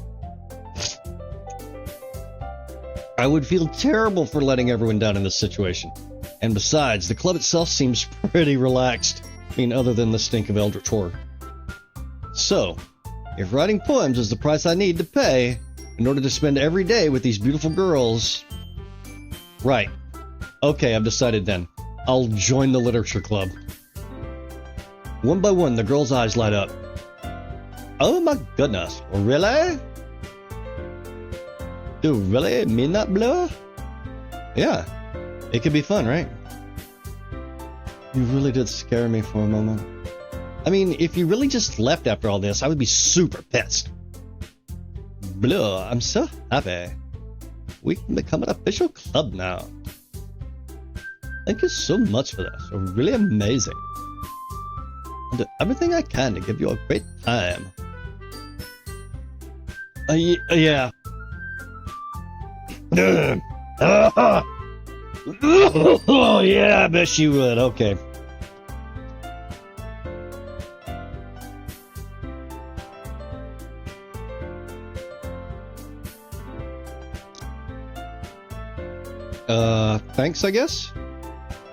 I would feel terrible for letting everyone down in this situation. And besides, the club itself seems pretty relaxed. I mean, other than the stink of Eldritch Horror. So, if writing poems is the price I need to pay in order to spend every day with these beautiful girls... Right. Okay, I've decided then. I'll join the literature club. One by one, the girls' eyes light up. Oh my goodness, really? Do you really mean that, Blue? Yeah, it could be fun, right? You really did scare me for a moment. I mean, if you really just left after all this, I would be super pissed. Blue, I'm so happy. We can become an official club now. Thank you so much for this. You're really amazing. I'll do everything I can to give you a great time. Yeah. Oh, yeah, I bet she would. Okay. Thanks, I guess?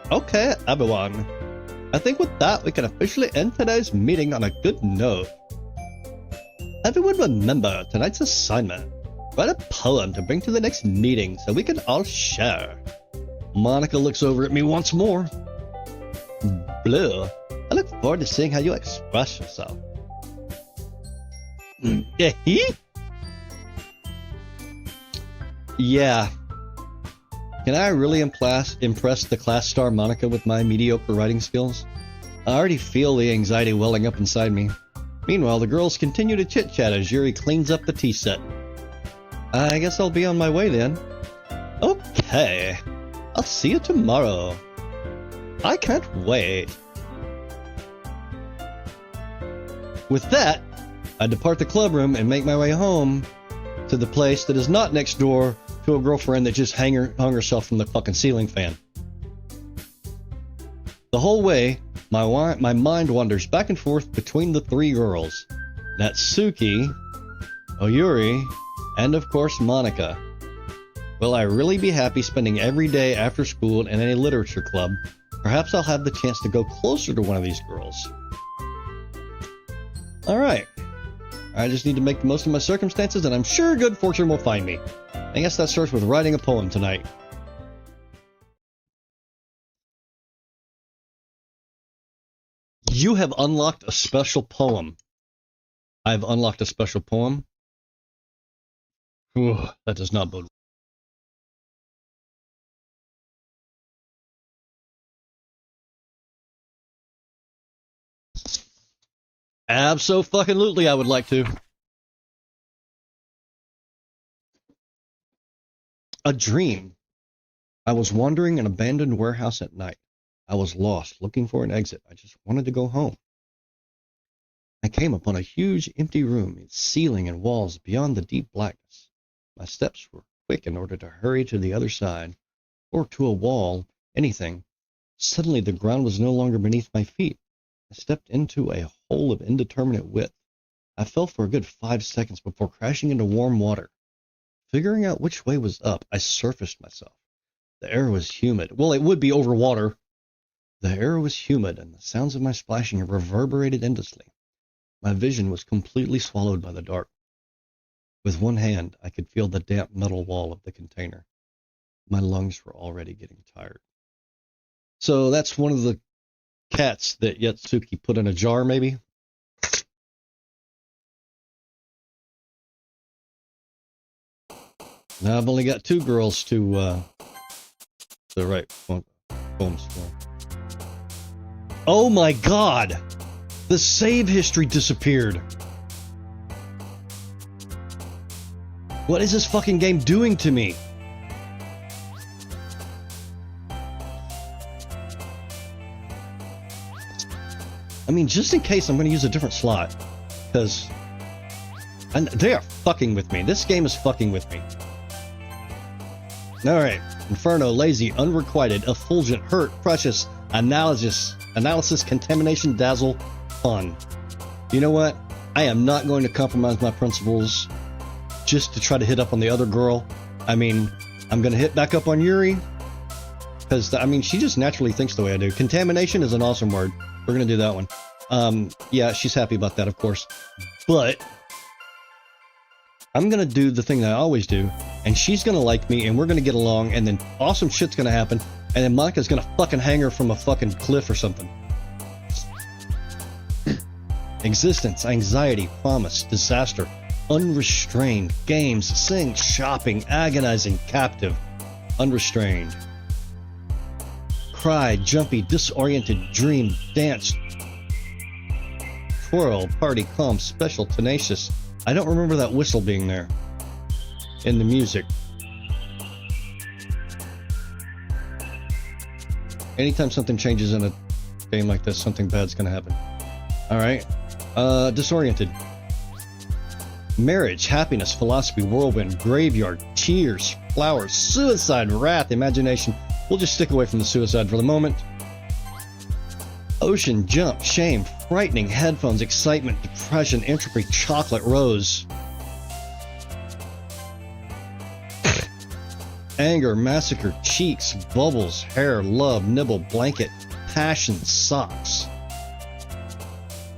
Okay, everyone. I think with that, we can officially end today's meeting on a good note. Everyone remember tonight's assignment. Write a poem to bring to the next meeting so we can all share. Monica looks over at me once more. Blue, I look forward to seeing how you express yourself. Yeah. Can I really impress the class star Monica with my mediocre writing skills? I already feel the anxiety welling up inside me. Meanwhile, the girls continue to chit-chat as Yuri cleans up the tea set. I guess I'll be on my way then. Okay. I'll see you tomorrow. I can't wait. With that, I depart the club room and make my way home to the place that is not next door to a girlfriend that just hung herself from the fucking ceiling fan. The whole way, my mind wanders back and forth between the three girls. Natsuki, Oyuri, and of course Monica. Will I really be happy spending every day after school in a literature club? Perhaps I'll have the chance to go closer to one of these girls. Alright. I just need to make the most of my circumstances, and I'm sure good fortune will find me. I guess that starts with writing a poem tonight. You have unlocked a special poem. I've unlocked a special poem. Ooh, that does not bode. Abso-fucking-lutely, I would like to. A dream. I was wandering an abandoned warehouse at night. I was lost, looking for an exit. I just wanted to go home. I came upon a huge empty room, its ceiling and walls beyond the deep blackness. My steps were quick in order to hurry to the other side, or to a wall, anything. Suddenly the ground was no longer beneath my feet. I stepped into a hole of indeterminate width. I fell for a good 5 seconds before crashing into warm water. Figuring out which way was up, I surfaced myself. The air was humid. Well, it would be over water. The air was humid, and the sounds of my splashing reverberated endlessly. My vision was completely swallowed by the dark. With one hand, I could feel the damp metal wall of the container. My lungs were already getting tired. So that's one of the cats that Yatsuki put in a jar, maybe? Now I've only got 2 girls to write poems for. Oh my god! The save history disappeared! What is this fucking game doing to me? I mean, just in case, I'm going to use a different slot. Because they are fucking with me. This game is fucking with me. Alright. Inferno, lazy, unrequited, effulgent, hurt, precious, analysis, contamination, dazzle, fun. You know what? I am not going to compromise my principles just to try to hit up on the other girl. I mean, I'm going to hit back up on Yuri. Because, I mean, she just naturally thinks the way I do. Contamination is an awesome word. We're going to do that one. Yeah, she's happy about that, of course. But I'm going to do the thing that I always do, and she's going to like me, and we're going to get along, and then awesome shit's going to happen, and then Monica's going to fucking hang her from a fucking cliff or something. Existence, anxiety, promise, disaster, unrestrained, games, sing, shopping, agonizing, captive, unrestrained. Cry, jumpy, disoriented, dream, dance, twirl, party, calm, special, tenacious. I don't remember that whistle being there in the music. Anytime something changes in a game like this, something bad's gonna happen. Alright. Disoriented. Marriage, happiness, philosophy, whirlwind, graveyard, tears, flowers, suicide, wrath, imagination. We'll just stick away from the suicide for the moment. Ocean, jump, shame, frightening, headphones, excitement, depression, entropy, chocolate, rose. Anger, massacre, cheeks, bubbles, hair, love, nibble, blanket, passion, socks.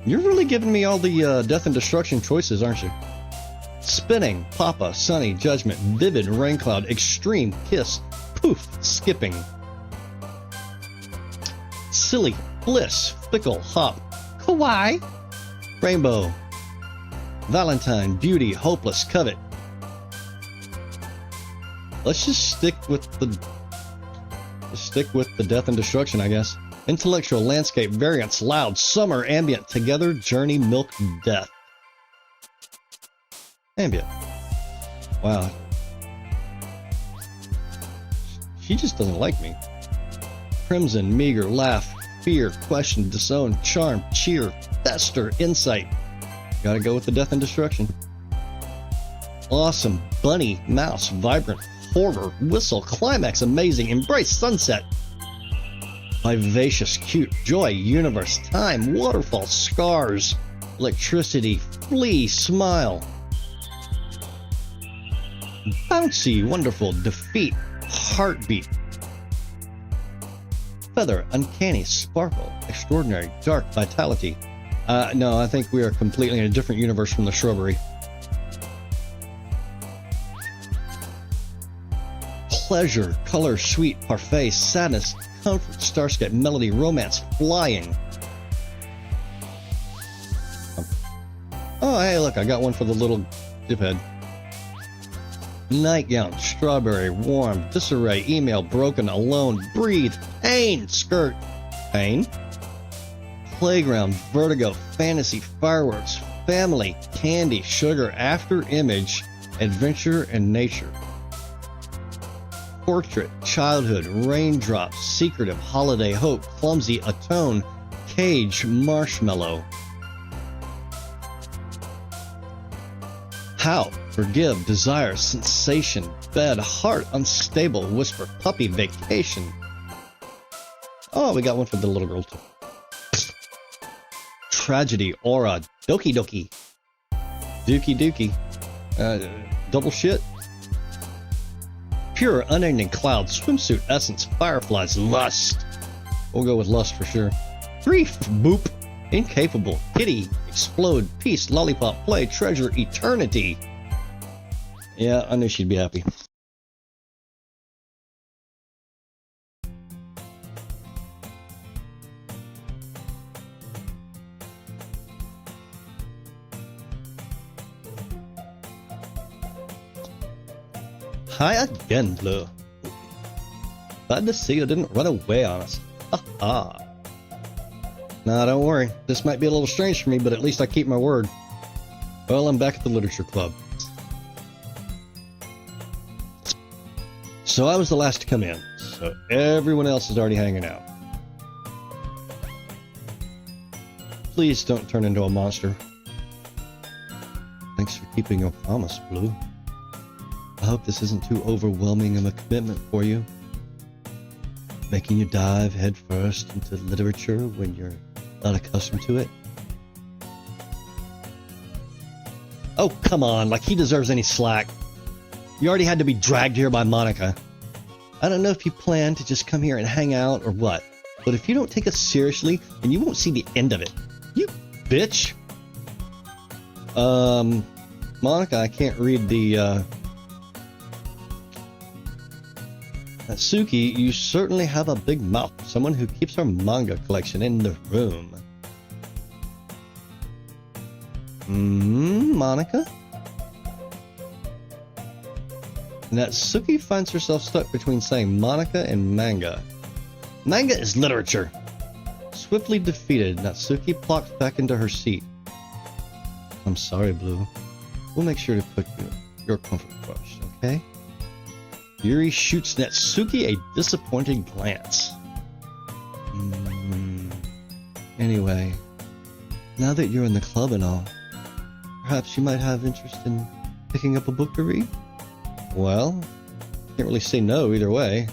You're really giving me all the death and destruction choices, aren't you? Spinning, papa, sunny, judgment, vivid, rain cloud, extreme, kiss, poof, skipping. Silly, bliss, fickle, hop, kawaii, rainbow, valentine, beauty, hopeless, covet. Let's just stick with the death and destruction, I guess. Intellectual, landscape, variance, loud, summer, ambient, together, journey, milk, death. Ambient. Wow. She just doesn't like me. Crimson, meager, laugh, fear, question, disown, charm, cheer, fester, insight. Gotta go with the death and destruction. Awesome, bunny, mouse, vibrant, horror, whistle, climax, amazing, embrace, sunset. Vivacious, cute, joy, universe, time, waterfall, scars, electricity, flee, smile. Bouncy, wonderful, defeat, heartbeat. Feather, uncanny, sparkle, extraordinary, dark, vitality. No, I think we are completely in a different universe from the shrubbery. Pleasure, color, sweet, parfait, sadness, comfort, starscape, melody, romance, flying. Oh, hey, look, I got one for the little diphead. Nightgown, strawberry, warm, disarray, email, broken, alone, breathe, pain, skirt, pain. Playground, vertigo, fantasy, fireworks, family, candy, sugar, after image, adventure, and nature. Portrait, childhood, raindrops, secretive, holiday, hope, clumsy, atone, cage, marshmallow. How, forgive, desire, sensation, bed, heart, unstable, whisper, puppy, vacation. Oh, we got one for the little girl too. Tragedy, aura, doki doki. Dookie dookie. Double shit. Pure, unending cloud, swimsuit, essence, fireflies, lust. We'll go with lust for sure. Grief, boop. Incapable, kitty, explode, peace, lollipop, play, treasure, eternity. Yeah, I knew she'd be happy. Hi again, Blue. Glad to see you didn't run away on us. Ha ha. Nah, don't worry. This might be a little strange for me, but at least I keep my word. Well, I'm back at the Literature Club. So I was the last to come in, so everyone else is already hanging out. Please don't turn into a monster. Thanks for keeping your promise, Blue. I hope this isn't too overwhelming of a commitment for you. Making you dive headfirst into literature when you're not accustomed to it. Oh, come on, like he deserves any slack. You already had to be dragged here by Monica. I don't know if you plan to just come here and hang out or what, but if you don't take us seriously, then you won't see the end of it. You bitch. Monica, I can't read the, Suki, you certainly have a big mouth. Someone who keeps her manga collection in the room. Monica? Natsuki finds herself stuck between saying Monica and manga. Manga is literature. Swiftly defeated, Natsuki plops back into her seat. I'm sorry, Blue. We'll make sure to put your comfort first, okay? Yuri shoots Natsuki a disappointed glance. Anyway, now that you're in the club and all, Perhaps you might have interest in picking up a book to read? Well, can't really say no either way.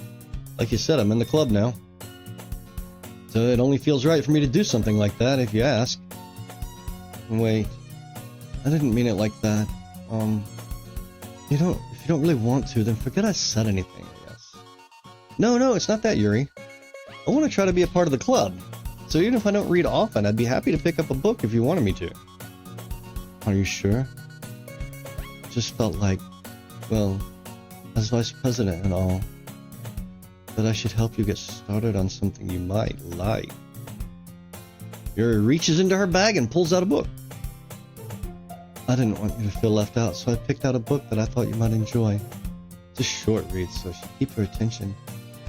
Like you said, I'm in the club now. So it only feels right for me to do something like that, if you ask. Wait, I didn't mean it like that. If you don't really want to, then forget I said anything, I guess. No, it's not that, Yuri. I want to try to be a part of the club. So even if I don't read often, I'd be happy to pick up a book if you wanted me to. Are you sure? Just felt like, well, as vice president and all, that I should help you get started on something you might like. Yuri reaches into her bag and pulls out a book. I didn't want you to feel left out, so I picked out a book that I thought you might enjoy. It's a short read, so it should keep your attention,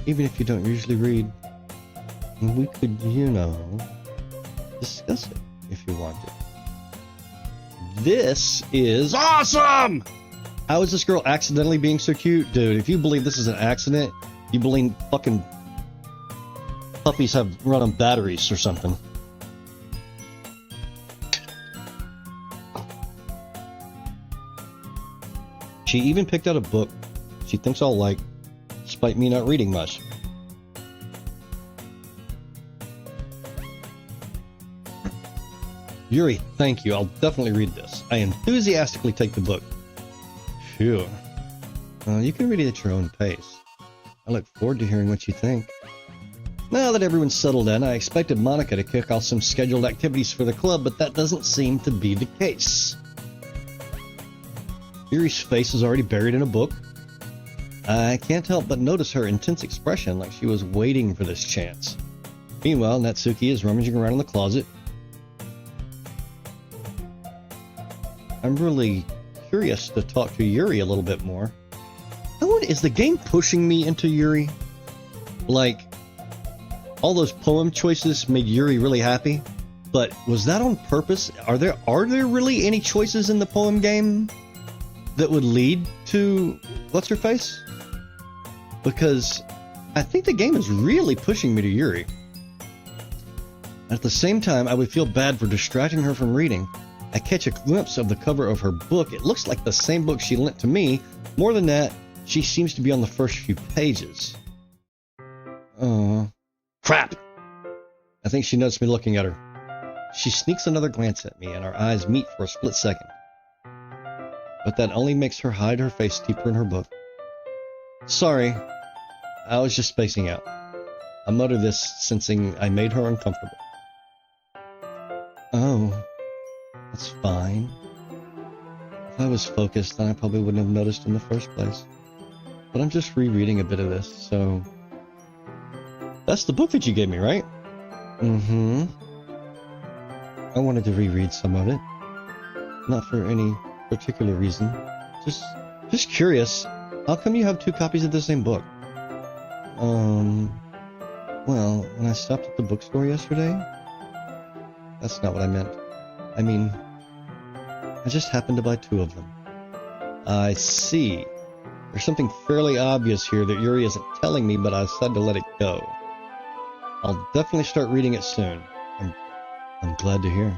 even if you don't usually read. And we could, discuss it if you wanted. This is awesome! How is this girl accidentally being so cute? Dude, if you believe this is an accident, you believe fucking puppies have run on batteries or something. She even picked out a book she thinks I'll like, despite me not reading much. Yuri, thank you. I'll definitely read this. I enthusiastically take the book. Phew. You can read it at your own pace. I look forward to hearing what you think. Now that everyone's settled in, I expected Monica to kick off some scheduled activities for the club, but that doesn't seem to be the case. Yuri's face is already buried in a book. I can't help but notice her intense expression, like she was waiting for this chance. Meanwhile, Natsuki is rummaging around in the closet. I'm really curious to talk to Yuri a little bit more. Is the game pushing me into Yuri? Like, all those poem choices made Yuri really happy, but was that on purpose? Are there really any choices in the poem game that would lead to what's her face? Because I think the game is really pushing me to Yuri. At the same time, I would feel bad for distracting her from reading. I catch a glimpse of the cover of her book. It looks like the same book she lent to me. More than that, she seems to be on the first few pages. Oh, crap! I think she noticed me looking at her. She sneaks another glance at me, and our eyes meet for a split second. But that only makes her hide her face deeper in her book. Sorry, I was just spacing out. I mutter this, sensing I made her uncomfortable. Oh, that's fine. If I was focused, then I probably wouldn't have noticed in the first place. But I'm just rereading a bit of this, so... That's the book that you gave me, right? Mm-hmm. I wanted to reread some of it. Not for any particular reason. Just curious. How come you have two copies of the same book? Well, when I stopped at the bookstore yesterday... That's not what I meant. I mean, I just happened to buy two of them. I see. There's something fairly obvious here that Yuri isn't telling me, but I decided to let it go. I'll definitely start reading it soon. I'm glad to hear.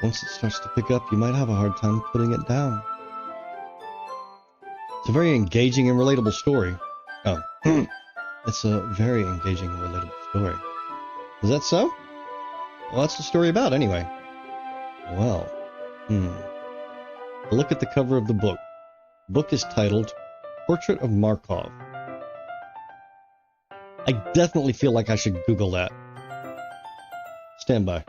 Once it starts to pick up, you might have a hard time putting it down. It's a very engaging and relatable story. Oh, it's a very engaging and relatable story. Is that so? Well, what's the story about, anyway? Well, Look at the cover of the book. The book is titled Portrait of Markov. I definitely feel like I should Google that. Stand by.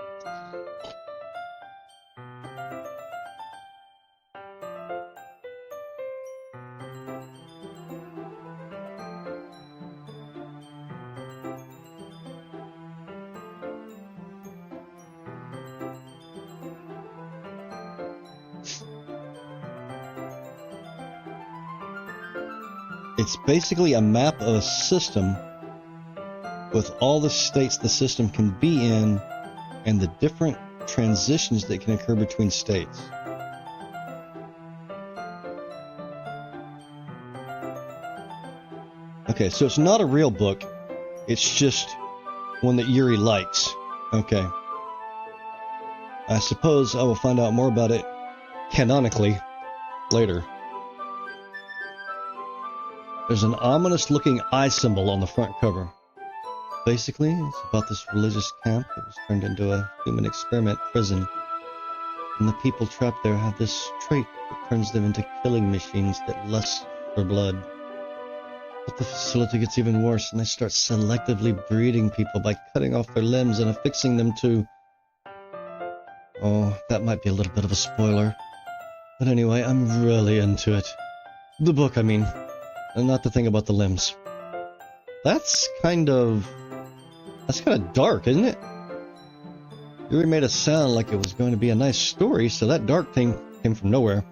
It's basically a map of a system with all the states the system can be in and the different transitions that can occur between states. Okay, so it's not a real book. It's just one that Yuri likes. Okay. I suppose I will find out more about it canonically, later. There's an ominous-looking eye symbol on the front cover. Basically, it's about this religious camp that was turned into a human experiment prison. And the people trapped there have this trait that turns them into killing machines that lust for blood. But the facility gets even worse, and they start selectively breeding people by cutting off their limbs and affixing them to... Oh, that might be a little bit of a spoiler. But anyway, I'm really into it. The book, I mean. And not the thing about the limbs. That's kind of dark, isn't it? You really made it sound like it was going to be a nice story, so that dark thing came from nowhere.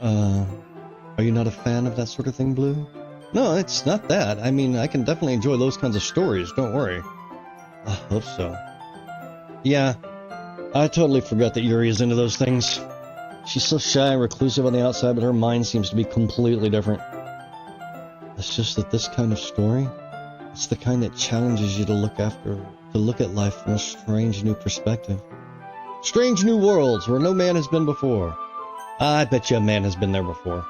Are you not a fan of that sort of thing, Blue? No, it's not that. I mean, I can definitely enjoy those kinds of stories, don't worry. I hope so. Yeah, I totally forgot that Yuri is into those things. She's so shy and reclusive on the outside, but her mind seems to be completely different. It's just that this kind of story, it's the kind that challenges you to look at life from a strange new perspective. Strange new worlds where no man has been before. I bet you a man has been there before.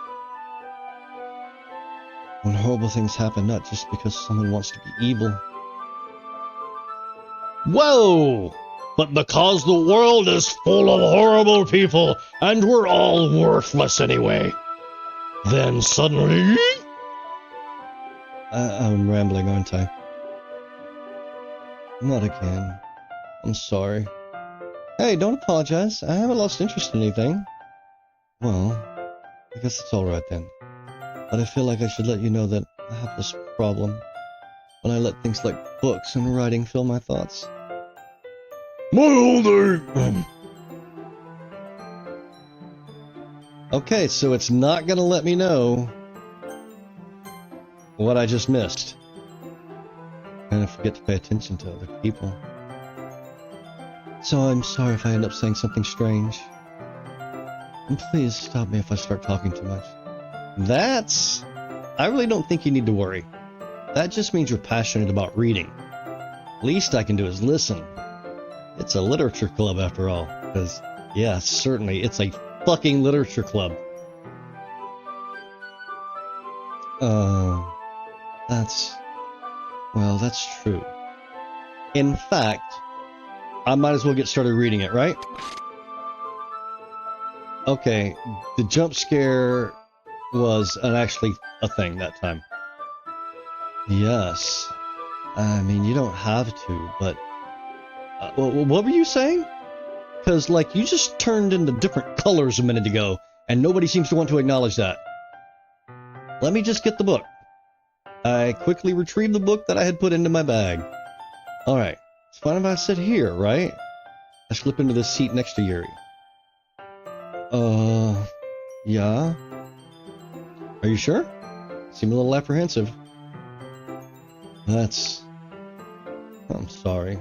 When horrible things happen, not just because someone wants to be evil. Whoa! But because the world is full of horrible people, and we're all worthless anyway. Then suddenly... I'm rambling, aren't I? Not again. I'm sorry. Hey, don't apologize. I haven't lost interest in anything. Well, I guess it's alright then. But I feel like I should let you know that I have this problem when I let things like books and writing fill my thoughts. My whole day! Okay, so it's not gonna let me know what I just missed. I kind of forget to pay attention to other people. So I'm sorry if I end up saying something strange. And please stop me if I start talking too much. I really don't think you need to worry. That just means you're passionate about reading. Least I can do is listen. It's a literature club after all. Because, yeah, certainly, it's a fucking literature club. That's true. In fact, I might as well get started reading it, right? Okay, the jump scare was actually a thing that time. Yes. I mean, you don't have to, but... what were you saying? Because, like, you just turned into different colors a minute ago, and nobody seems to want to acknowledge that. Let me just get the book. I quickly retrieved the book that I had put into my bag. Alright, it's fine if I sit here, right? I slip into the seat next to Yuri. Yeah? Are you sure? Seem a little apprehensive. I'm sorry.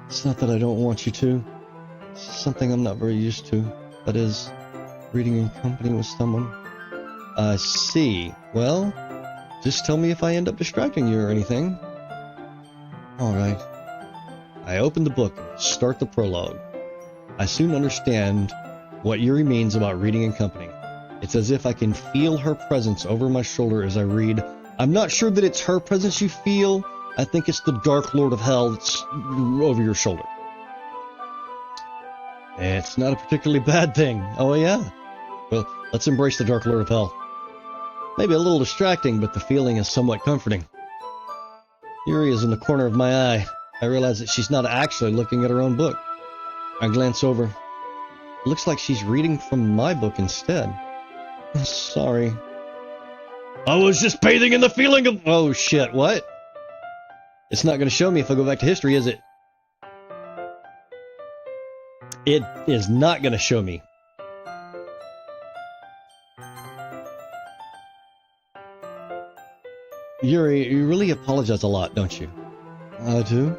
It's not that I don't want you to. It's something I'm not very used to. That is, reading in company with someone. I see. Well, just tell me if I end up distracting you or anything. Alright. I open the book and start the prologue. I soon understand what Yuri means about reading in company. It's as if I can feel her presence over my shoulder as I read. I'm not sure that it's her presence you feel. I think it's the Dark Lord of Hell that's over your shoulder. It's not a particularly bad thing. Oh yeah? Well, let's embrace the Dark Lord of Hell. Maybe a little distracting, but the feeling is somewhat comforting. Yuri is in the corner of my eye. I realize that she's not actually looking at her own book. I glance over. It looks like she's reading from my book instead. Sorry. I was just bathing in the feeling of... Oh shit, what? It's not going to show me if I go back to history, is it? It is not going to show me. Yuri, you really apologize a lot, don't you? I do?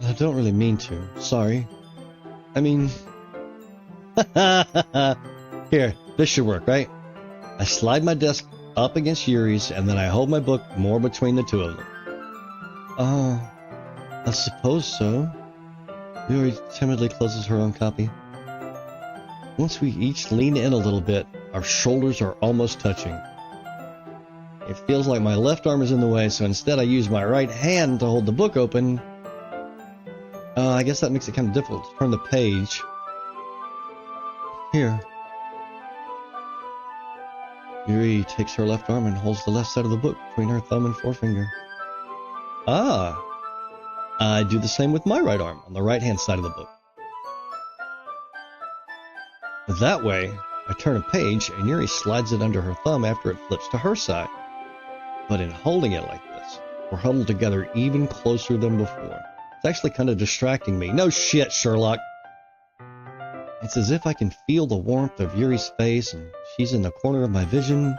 I don't really mean to. Sorry. I mean... Here, this should work, right? I slide my desk up against Yuri's, and then I hold my book more between the two of them. Oh, I suppose so. Yuri timidly closes her own copy. Once we each lean in a little bit, our shoulders are almost touching. It feels like my left arm is in the way, so instead I use my right hand to hold the book open. I guess that makes it kind of difficult to turn the page. Here. Yuri takes her left arm and holds the left side of the book between her thumb and forefinger. Ah. I do the same with my right arm on the right-hand side of the book. That way, I turn a page and Yuri slides it under her thumb after it flips to her side. But in holding it like this, we're huddled together even closer than before. It's actually kind of distracting me. No shit, Sherlock! It's as if I can feel the warmth of Yuri's face and she's in the corner of my vision.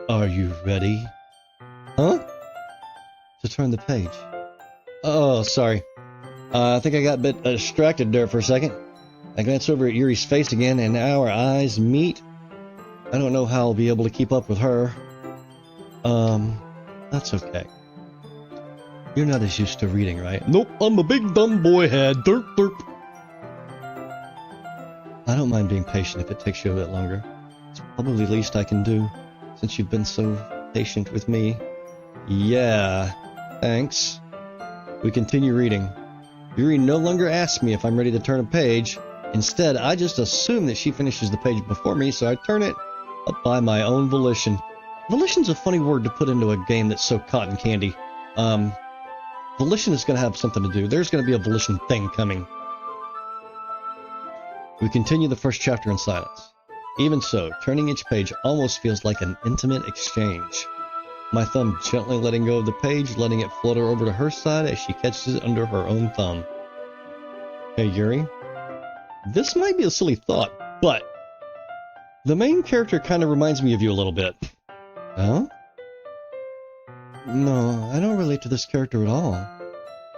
Are you ready? Huh? To turn the page. Oh, sorry. I think I got a bit distracted there for a second. I glance over at Yuri's face again, and our eyes meet. I don't know how I'll be able to keep up with her. That's okay. You're not as used to reading, right? Nope, I'm a big dumb boy head. Derp, derp. I don't mind being patient if it takes you a bit longer. It's probably the least I can do, since you've been so patient with me. Yeah, thanks. We continue reading. Yuri no longer asks me if I'm ready to turn a page. Instead, I just assume that she finishes the page before me, so I turn it up by my own volition. Volition's a funny word to put into a game that's so cotton candy. Volition is going to have something to do. There's going to be a volition thing coming. We continue the first chapter in silence. Even so, turning each page almost feels like an intimate exchange. My thumb gently letting go of the page, letting it flutter over to her side as she catches it under her own thumb. Hey, Yuri. This might be a silly thought, but the main character kind of reminds me of you a little bit. Huh? No, I don't relate to this character at all.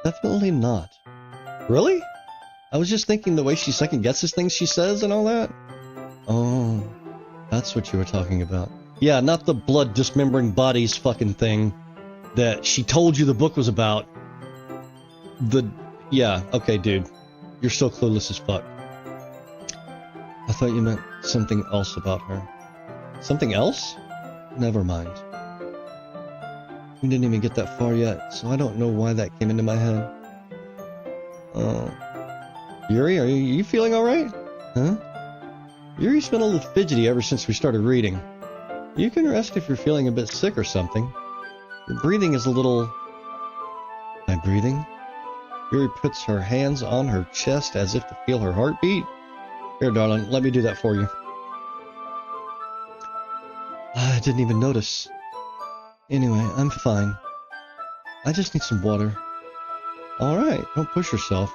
Definitely not. Really? I was just thinking the way she second guesses things she says and all that. Oh, that's what you were talking about. Yeah, not the blood dismembering bodies fucking thing that she told you the book was about. Yeah, okay, dude. You're so clueless as fuck. I thought you meant something else about her. Something else? Never mind. We didn't even get that far yet, so I don't know why that came into my head. Oh. Yuri, are you feeling alright? Huh? Yuri's been a little fidgety ever since we started reading. You can rest if you're feeling a bit sick or something. Your breathing is a little... My breathing? Yuri puts her hands on her chest as if to feel her heartbeat. Here, darling, let me do that for you. I didn't even notice. Anyway, I'm fine. I just need some water. Alright, don't push yourself.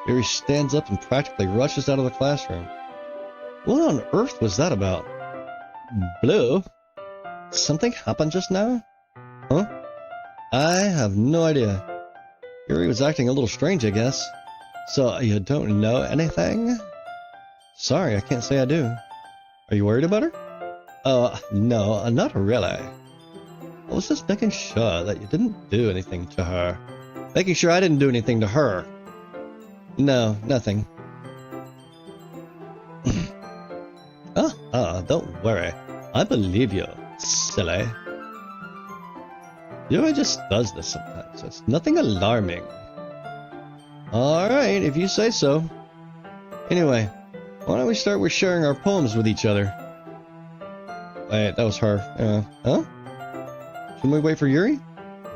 Yuri stands up and practically rushes out of the classroom. What on earth was that about? Blue? Something happened just now? Huh? I have no idea. Yuri was acting a little strange, I guess. So, you don't know anything? Sorry, I can't say I do. Are you worried about her? No, not really. I was just making sure that you didn't do anything to her. Making sure I didn't do anything to her. No, nothing. Don't worry. I believe you, silly. Yuri just does this sometimes. It's nothing alarming. Alright, if you say so. Anyway, why don't we start with sharing our poems with each other? Wait, that was her. Huh? Shouldn't we wait for Yuri?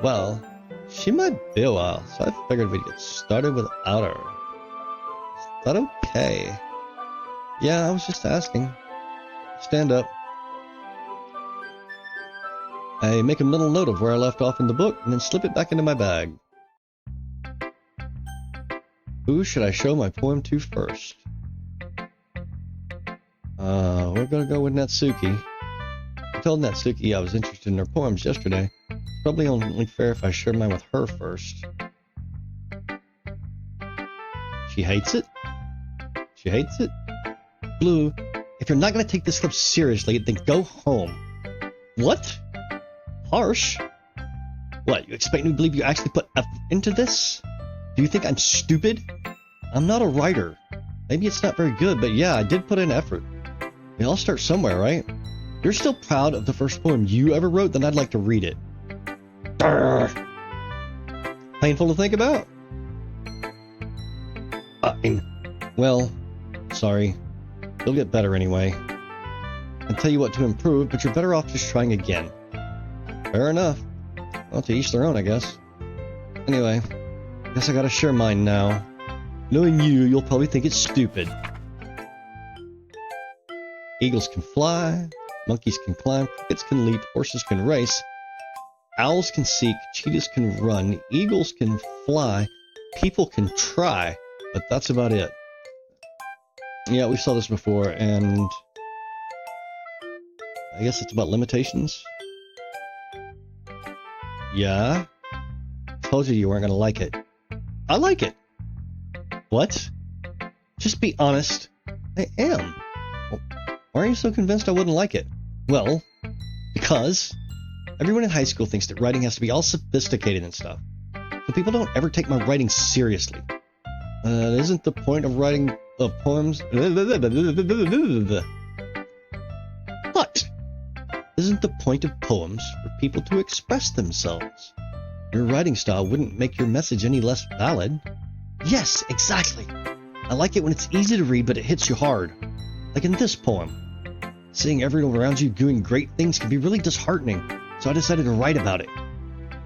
Well, she might be a while, so I figured we'd get started without her. Is that okay? Yeah, I was just asking. Stand up. I make a mental note of where I left off in the book, and then slip it back into my bag. Who should I show my poem to first? We're gonna go with Natsuki. I told Natsuki I was interested in her poems yesterday. It's probably only fair if I share mine with her first. She hates it? She hates it? Blue, if you're not gonna take this stuff seriously, then go home. What? Harsh? What, you expect me to believe you actually put effort into this? Do you think I'm stupid? I'm not a writer. Maybe it's not very good, but yeah, I did put in effort. We all start somewhere, right? If you're still proud of the first poem you ever wrote, then I'd like to read it. Brr. Painful to think about? Fine. Well, sorry. You'll get better anyway. I can tell you what to improve, but you're better off just trying again. Fair enough. Well, to each their own, I guess. Anyway, guess I gotta share mine now. Knowing you, you'll probably think it's stupid. Eagles can fly, monkeys can climb, crickets can leap, horses can race, owls can seek, cheetahs can run, eagles can fly, people can try, but that's about it. Yeah, we saw this before, and I guess it's about limitations. Yeah? Told you weren't gonna like it. I like it. What? Just be honest. I am. Well, why are you so convinced I wouldn't like it? Well, because everyone in high school thinks that writing has to be all sophisticated and stuff. So people don't ever take my writing seriously. Isn't the point of writing poems... What? Isn't the point of poems for people to express themselves? Your writing style wouldn't make your message any less valid. Yes, exactly. I like it when it's easy to read, but it hits you hard. Like in this poem. Seeing everyone around you doing great things can be really disheartening, so I decided to write about it.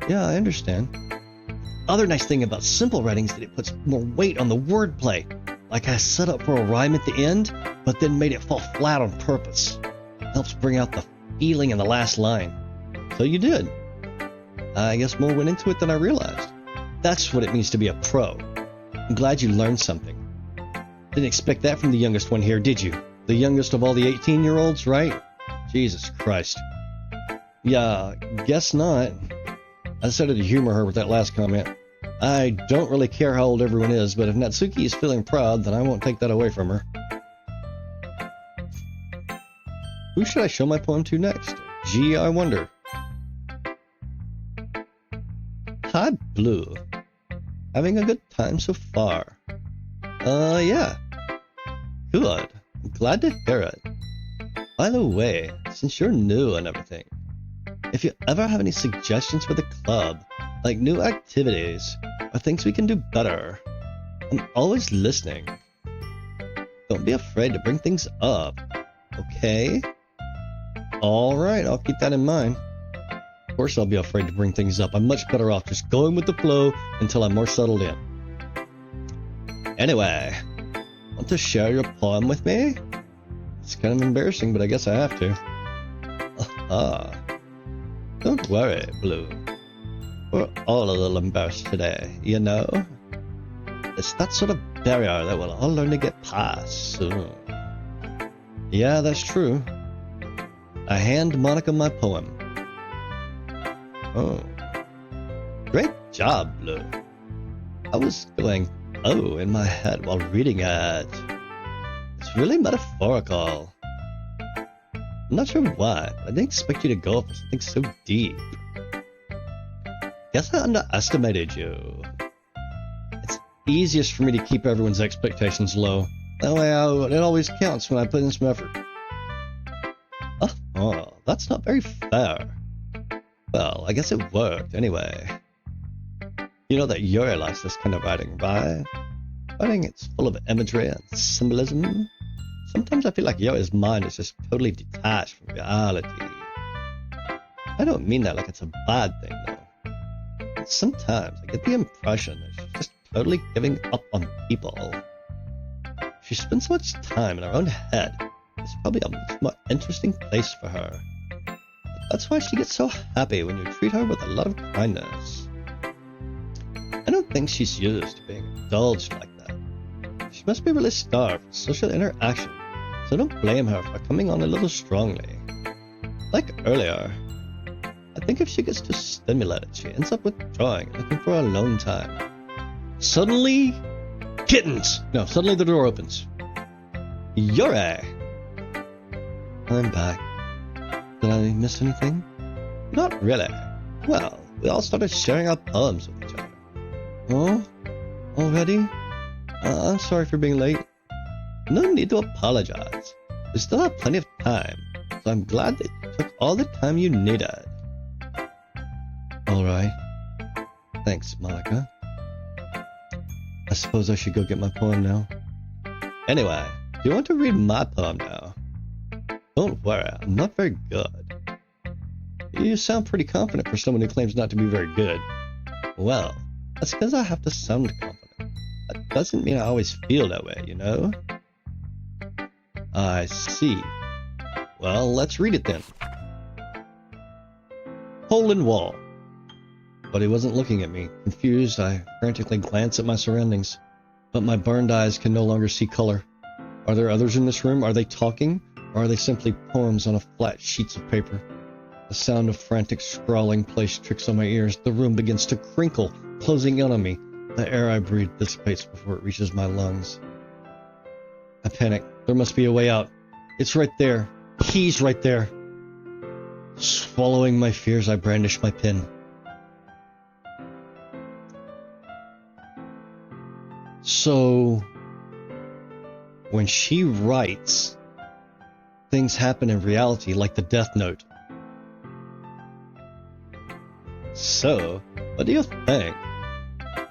Yeah, I understand. Other nice thing about simple writing is that it puts more weight on the wordplay. Like I set up for a rhyme at the end, but then made it fall flat on purpose. Helps bring out the feeling in the last line. So you did. I guess more went into it than I realized. That's what it means to be a pro. I'm glad you learned something. Didn't expect that from the youngest one here, did you? The youngest of all the 18-year-olds, right? Jesus Christ. Yeah, guess not. I decided to humor her with that last comment. I don't really care how old everyone is, but if Natsuki is feeling proud, then I won't take that away from her. Who should I show my poem to next? Gee, I wonder. Hi, Blue. Having a good time so far. Yeah. Good. I'm glad to hear it. By the way, since you're new and everything, if you ever have any suggestions for the club, like new activities, or things we can do better, I'm always listening. Don't be afraid to bring things up, okay? Alright, I'll keep that in mind. Of course I'll be afraid to bring things up. I'm much better off just going with the flow until I'm more settled in. Anyway, want to share your poem with me? It's kind of embarrassing, but I guess I have to. Don't worry, Blue. We're all a little embarrassed today, you know? It's that sort of barrier that we'll all learn to get past soon. Yeah, that's true. I hand Monica my poem. Oh. Great job, Blue. I was going, oh, in my head while reading it. It's really metaphorical. I'm not sure why, but I didn't expect you to go for something so deep. Guess I underestimated you. It's easiest for me to keep everyone's expectations low. That way it always counts when I put in some effort. Oh, that's not very fair. Well, I guess it worked anyway. You know that Yuri likes this kind of writing, right? Writing it's full of imagery and symbolism. Sometimes I feel like Yuri's mind is just totally detached from reality. I don't mean that like it's a bad thing, though. But sometimes I get the impression that she's just totally giving up on people. She spends so much time in her own head. It's probably a much more interesting place for her. But that's why she gets so happy when you treat her with a lot of kindness. I don't think she's used to being indulged like that. She must be really starved for social interaction, so don't blame her for coming on a little strongly. Like earlier, I think if she gets too stimulated, she ends up withdrawing, looking for alone time. Suddenly, kittens! No, suddenly the door opens. Yuri! I'm back. Did I miss anything? Not really. Well, we all started sharing our poems with each other. Oh? Already? I'm sorry for being late. No need to apologize. We still have plenty of time, so I'm glad that you took all the time you needed. Alright. Thanks, Monica. I suppose I should go get my poem now. Anyway, do you want to read my poem now? Don't worry, I'm not very good. You sound pretty confident for someone who claims not to be very good. Well, that's because I have to sound confident. That doesn't mean I always feel that way, you know? I see. Well, let's read it then. Hole in wall. But he wasn't looking at me. Confused, I frantically glance at my surroundings. But my burned eyes can no longer see color. Are there others in this room? Are they talking? Or are they simply poems on a flat sheets of paper? The sound of frantic scrawling plays tricks on my ears. The room begins to crinkle, closing in on me. The air I breathe dissipates before it reaches my lungs. I panic. There must be a way out. It's right there. He's right there. Swallowing my fears, I brandish my pen. So, when she writes, things happen in reality like the Death Note. So, what do you think?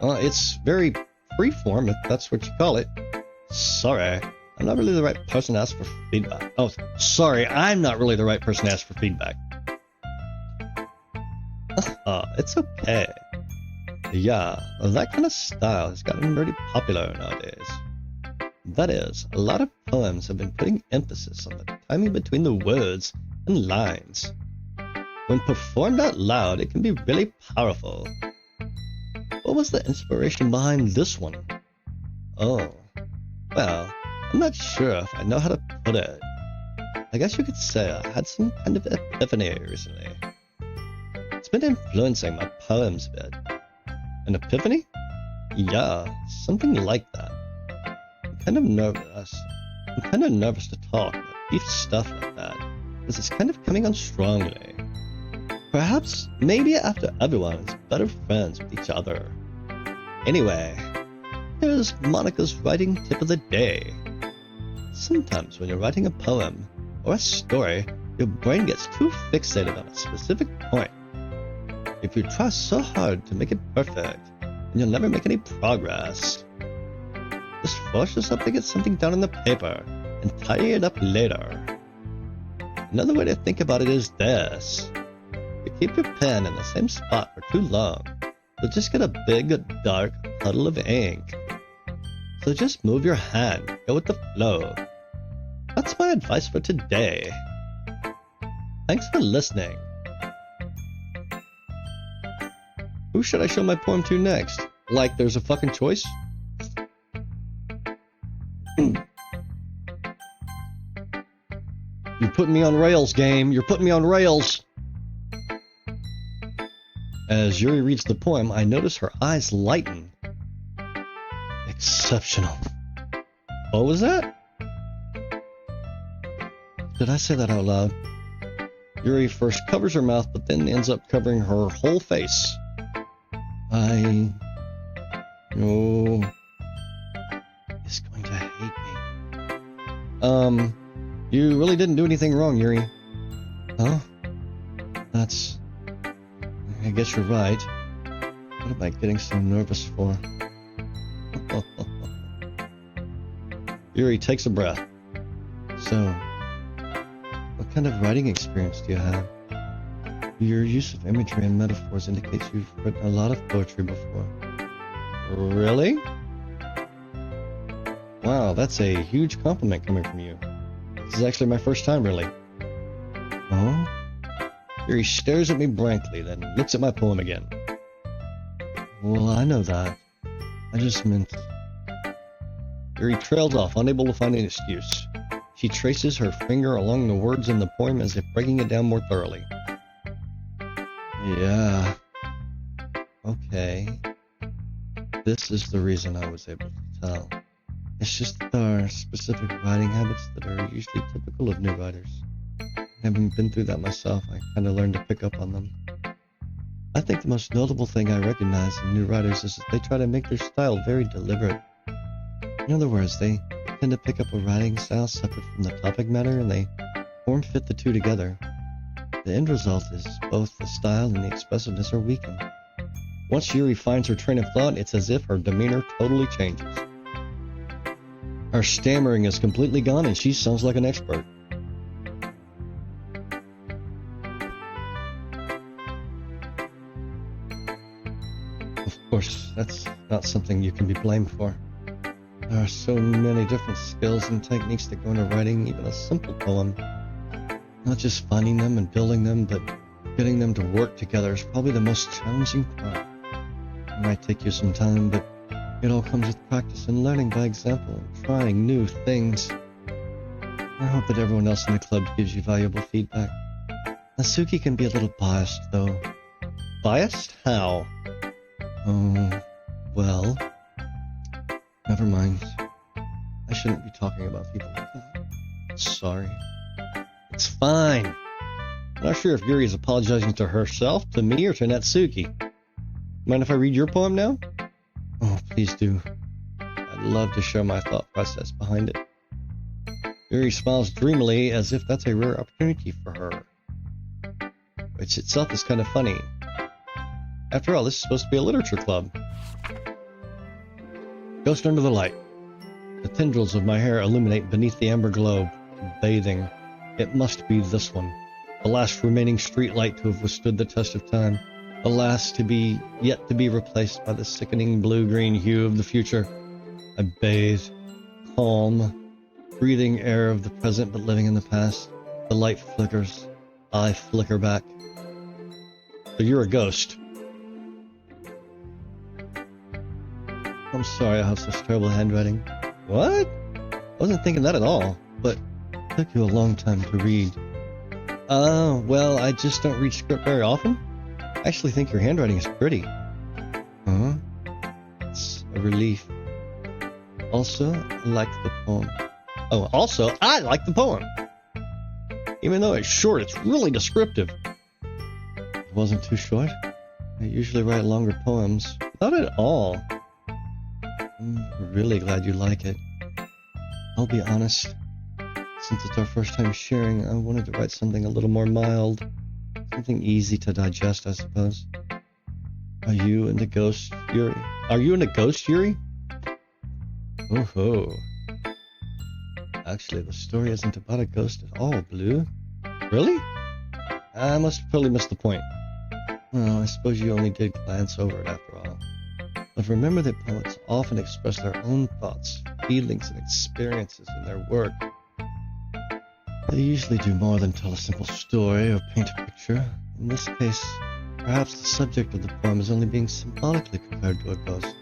It's very freeform, if that's what you call it. Sorry, I'm not really the right person to ask for feedback. Oh, sorry, I'm not really the right person to ask for feedback. It's okay. Yeah, that kind of style has gotten pretty popular nowadays. That is, a lot of poems have been putting emphasis on the timing between the words and lines. When performed out loud, it can be really powerful. What was the inspiration behind this one? Oh, well, I'm not sure if I know how to put it. I guess you could say I had some kind of epiphany recently. It's been influencing my poems a bit. An epiphany? Yeah, something like that. I'm kind of nervous to talk about deep stuff like that, because it's kind of coming on strongly. Perhaps, maybe after everyone is better friends with each other. Anyway, here's Monica's writing tip of the day. Sometimes when you're writing a poem or a story, your brain gets too fixated on a specific point. If you try so hard to make it perfect, then you'll never make any progress. Just force yourself to get something down on the paper and tidy it up later. Another way to think about it is this. You keep your pen in the same spot for too long, you'll just get a big, dark puddle of ink. So just move your hand, go with the flow. That's my advice for today. Thanks for listening. Who should I show my poem to next? Like there's a fucking choice? You're putting me on rails, game. You're putting me on rails. As Yuri reads the poem, I notice her eyes lighten. Exceptional. What was that? Did I say that out loud? Yuri first covers her mouth, but then ends up covering her whole face. Oh, is going to hate me. You really didn't do anything wrong, Yuri. Huh? I guess you're right. What am I getting so nervous for? Yuri takes a breath. So, what kind of writing experience do you have? Your use of imagery and metaphors indicates you've written a lot of poetry before. Really? Wow, that's a huge compliment coming from you. This is actually my first time, really. Oh? Yuri stares at me blankly, then looks at my poem again. Well, I know that. I just meant... Yuri trails off, unable to find an excuse. She traces her finger along the words in the poem as if breaking it down more thoroughly. Yeah. Okay. This is the reason I was able to tell. It's just that there are specific writing habits that are usually typical of new writers. Having been through that myself, I kind of learned to pick up on them. I think the most notable thing I recognize in new writers is that they try to make their style very deliberate. In other words, they tend to pick up a writing style separate from the topic matter, and they form-fit the two together. The end result is both the style and the expressiveness are weakened. Once Yuri finds her train of thought, it's as if her demeanor totally changes. Her stammering is completely gone, and she sounds like an expert. Of course, that's not something you can be blamed for. There are so many different skills and techniques that go into writing even a simple poem. Not just finding them and building them, but getting them to work together is probably the most challenging part. It might take you some time, but it all comes with practice and learning by example and trying new things. I hope that everyone else in the club gives you valuable feedback. Natsuki can be a little biased, though. Biased? How? Oh, well... Never mind. I shouldn't be talking about people like that. Sorry. It's fine. I'm not sure if Yuri is apologizing to herself, to me, or to Natsuki. Mind if I read your poem now? Oh, please do. I'd love to share my thought process behind it. Yuri smiles dreamily as if that's a rare opportunity for her. Which itself is kind of funny. After all, this is supposed to be a literature club. Ghost under the light. The tendrils of my hair illuminate beneath the amber globe, bathing. It must be this one. The last remaining street light to have withstood the test of time. The last yet to be replaced by the sickening blue-green hue of the future. I bathe, calm, breathing air of the present but living in the past. The light flickers. I flicker back. So you're a ghost. I'm sorry I have such terrible handwriting. What? I wasn't thinking that at all, but it took you a long time to read. Well, I just don't read script very often. I actually think your handwriting is pretty. Huh? It's a relief. Also, I like the poem. Oh, also, I like the poem! Even though it's short, it's really descriptive. It wasn't too short. I usually write longer poems. Not at all. I'm really glad you like it. I'll be honest. Since it's our first time sharing, I wanted to write something a little more mild. Something easy to digest, I suppose. Are you into ghosts, Yuri? Are you into ghosts, Yuri? Oh-ho. Actually, the story isn't about a ghost at all, Blue. Really? I must have totally missed the point. Well, I suppose you only did glance over it after all. But remember that poets often express their own thoughts, feelings, and experiences in their work. They usually do more than tell a simple story or paint a picture. In this case, perhaps the subject of the poem is only being symbolically compared to a ghost,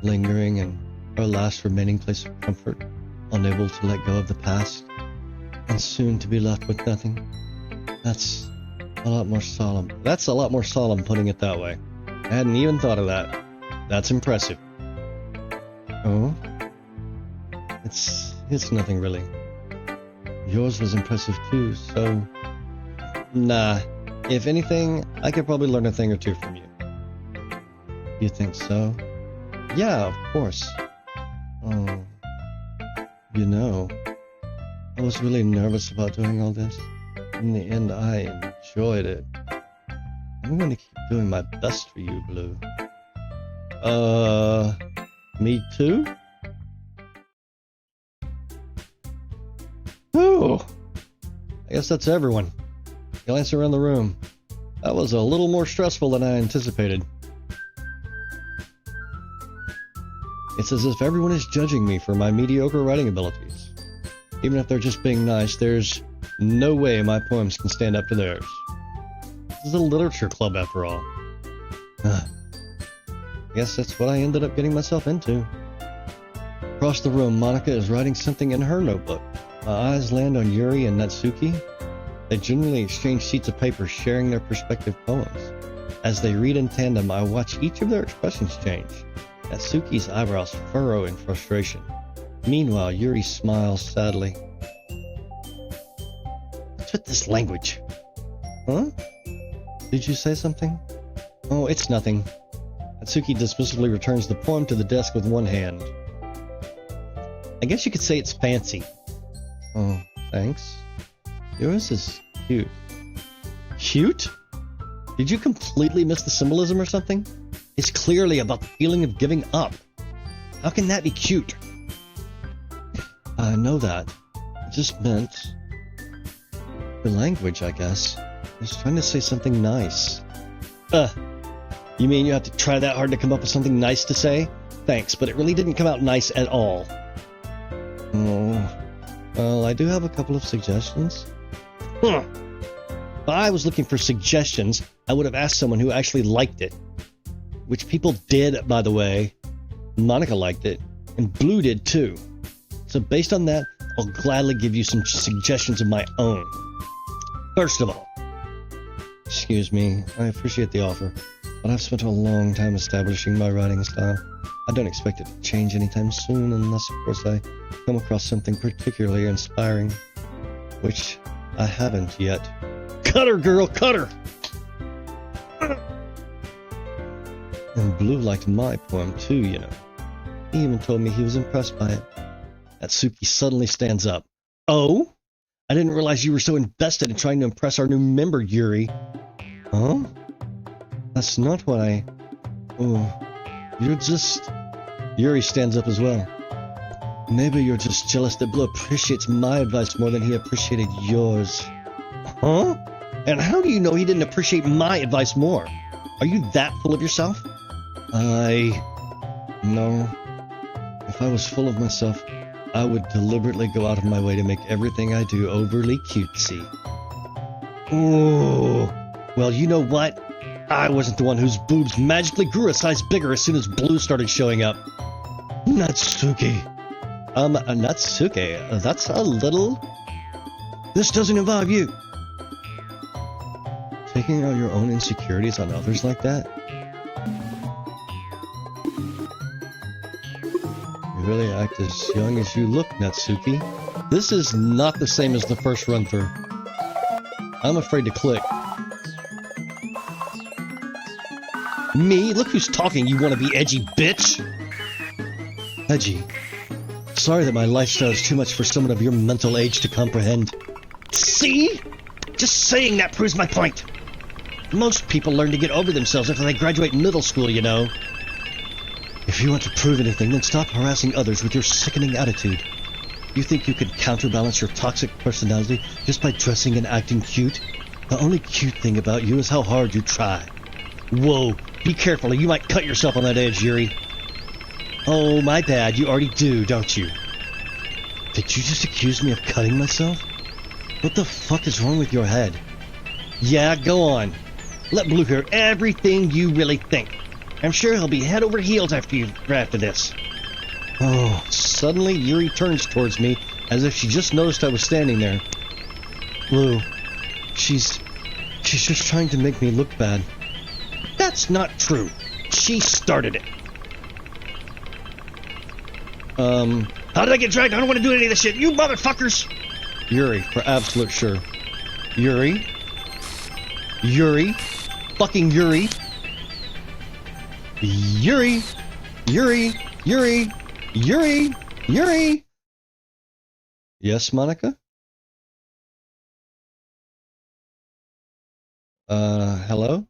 lingering in our last remaining place of comfort, unable to let go of the past, and soon to be left with nothing. That's a lot more solemn. That's a lot more solemn, putting it that way. I hadn't even thought of that. That's impressive. Oh? It's nothing really. Yours was impressive too, so... Nah. If anything, I could probably learn a thing or two from you. You think so? Yeah, of course. Oh... You know, I was really nervous about doing all this. In the end, I enjoyed it. I'm going to keep doing my best for you, Blue. Me too? Whew. I guess that's everyone. Glance around the room. That was a little more stressful than I anticipated. It's as if everyone is judging me for my mediocre writing abilities. Even if they're just being nice, there's no way my poems can stand up to theirs. This is a literature club after all. I guess that's what I ended up getting myself into. Across the room, Monica is writing something in her notebook. My eyes land on Yuri and Natsuki. They genuinely exchange sheets of paper, sharing their respective poems. As they read in tandem, I watch each of their expressions change. Natsuki's eyebrows furrow in frustration. Meanwhile, Yuri smiles sadly. What's with this language? Huh? Did you say something? Oh, it's nothing. Natsuki dismissively returns the poem to the desk with one hand. I guess you could say it's fancy. Oh, thanks. Yours is cute. Cute? Did you completely miss the symbolism or something? It's clearly about the feeling of giving up. How can that be cute? I know that. It just meant... the language, I guess. I was trying to say something nice. You mean you have to try that hard to come up with something nice to say? Thanks, but it really didn't come out nice at all. Oh, well, I do have a couple of suggestions. Huh. If I was looking for suggestions, I would have asked someone who actually liked it. Which people did, by the way. Monica liked it, and Blue did too. So based on that, I'll gladly give you some suggestions of my own. First of all, excuse me, I appreciate the offer, but I've spent a long time establishing my writing style. I don't expect it to change anytime soon unless, of course, I come across something particularly inspiring, which I haven't yet. Cut her, girl, cut her! And Blue liked my poem too, you know. He even told me he was impressed by it. Natsuki suddenly stands up. Oh? I didn't realize you were so invested in trying to impress our new member, Yuri. Huh? That's not what I... Oh, you're just... Yuri stands up as well. Maybe you're just jealous that Blue appreciates my advice more than he appreciated yours. Huh? And how do you know he didn't appreciate my advice more? Are you that full of yourself? No. If I was full of myself, I would deliberately go out of my way to make everything I do overly cutesy. Oh, well, you know what? I wasn't the one whose boobs magically grew a size bigger as soon as Blue started showing up. Natsuki. Natsuki, that's a little... This doesn't involve you. Taking out your own insecurities on others like that? You really act as young as you look, Natsuki. This is not the same as the first run-through. I'm afraid to click. Me? Look who's talking, you wanna be edgy bitch! Edgy. Sorry that my lifestyle is too much for someone of your mental age to comprehend. See? Just saying that proves my point. Most people learn to get over themselves after they graduate middle school, you know. If you want to prove anything, then stop harassing others with your sickening attitude. You think you can counterbalance your toxic personality just by dressing and acting cute? The only cute thing about you is how hard you try. Whoa, be careful or you might cut yourself on that edge, Yuri. Oh, my bad, you already do, don't you? Did you just accuse me of cutting myself? What the fuck is wrong with your head? Yeah, go on. Let Blue hear everything you really think. I'm sure he'll be head over heels after this. Oh, suddenly Yuri turns towards me as if she just noticed I was standing there. Blue, she's just trying to make me look bad. That's not true. She started it. How did I get dragged? I don't want to do any of this shit. You motherfuckers! Yuri, for absolute sure. Yuri? Yuri? Fucking Yuri? Yuri! Yuri! Yuri! Yuri! Yuri! Yes, Monica? Hello?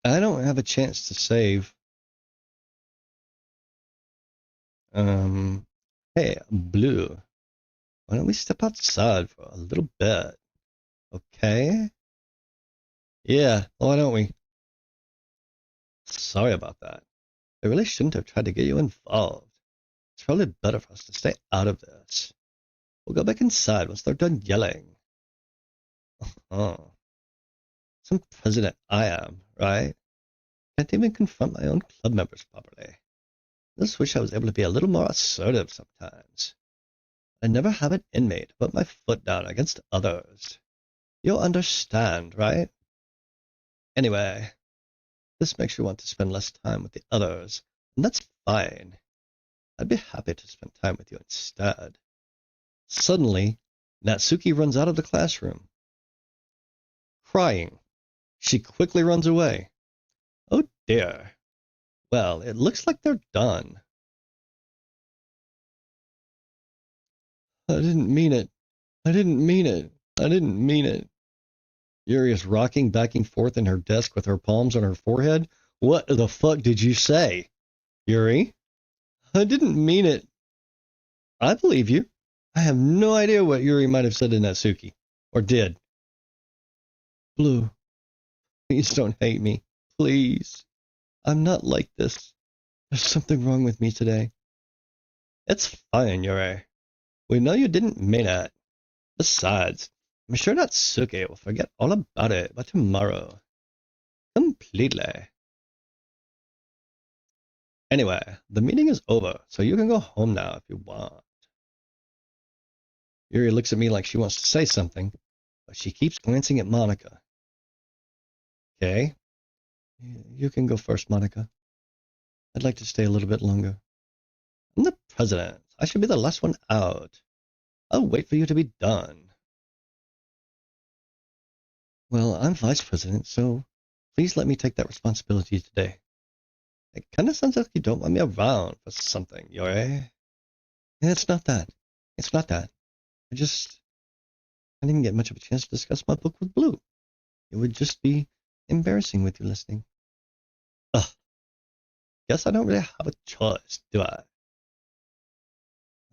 I don't have a chance to save. Hey, Blue. Why don't we step outside for a little bit? Okay? Yeah, why don't we? Sorry about that. I really shouldn't have tried to get you involved. It's probably better for us to stay out of this. We'll go back inside once they're done yelling. Oh. Some president I am, right? Can't even confront my own club members properly. I just wish I was able to be a little more assertive sometimes. I never have it in me to put my foot down against others. You'll understand, right? Anyway, this makes you want to spend less time with the others, and that's fine. I'd be happy to spend time with you instead. Suddenly, Natsuki runs out of the classroom. Crying. She quickly runs away. Oh dear. Well, it looks like they're done. I didn't mean it. I didn't mean it. I didn't mean it. Yuri is rocking back and forth in her desk with her palms on her forehead. What the fuck did you say, Yuri? I didn't mean it. I believe you. I have no idea what Yuri might have said to Natsuki. Or did. Blue, please don't hate me. Please. I'm not like this. There's something wrong with me today. It's fine, Yuri. We know you didn't mean it. Besides, I'm sure Natsuki will forget all about it by tomorrow. Completely. Anyway, the meeting is over, so you can go home now if you want. Yuri looks at me like she wants to say something, but she keeps glancing at Monica. Okay. You can go first, Monica. I'd like to stay a little bit longer. I'm the president. I should be the last one out. I'll wait for you to be done. Well, I'm vice president, so please let me take that responsibility today. It kind of sounds like you don't want me around for something, Yuri. Yeah, it's not that. It's not that. I didn't get much of a chance to discuss my book with Blue. It would just be embarrassing with you listening. Ugh. Guess I don't really have a choice, do I?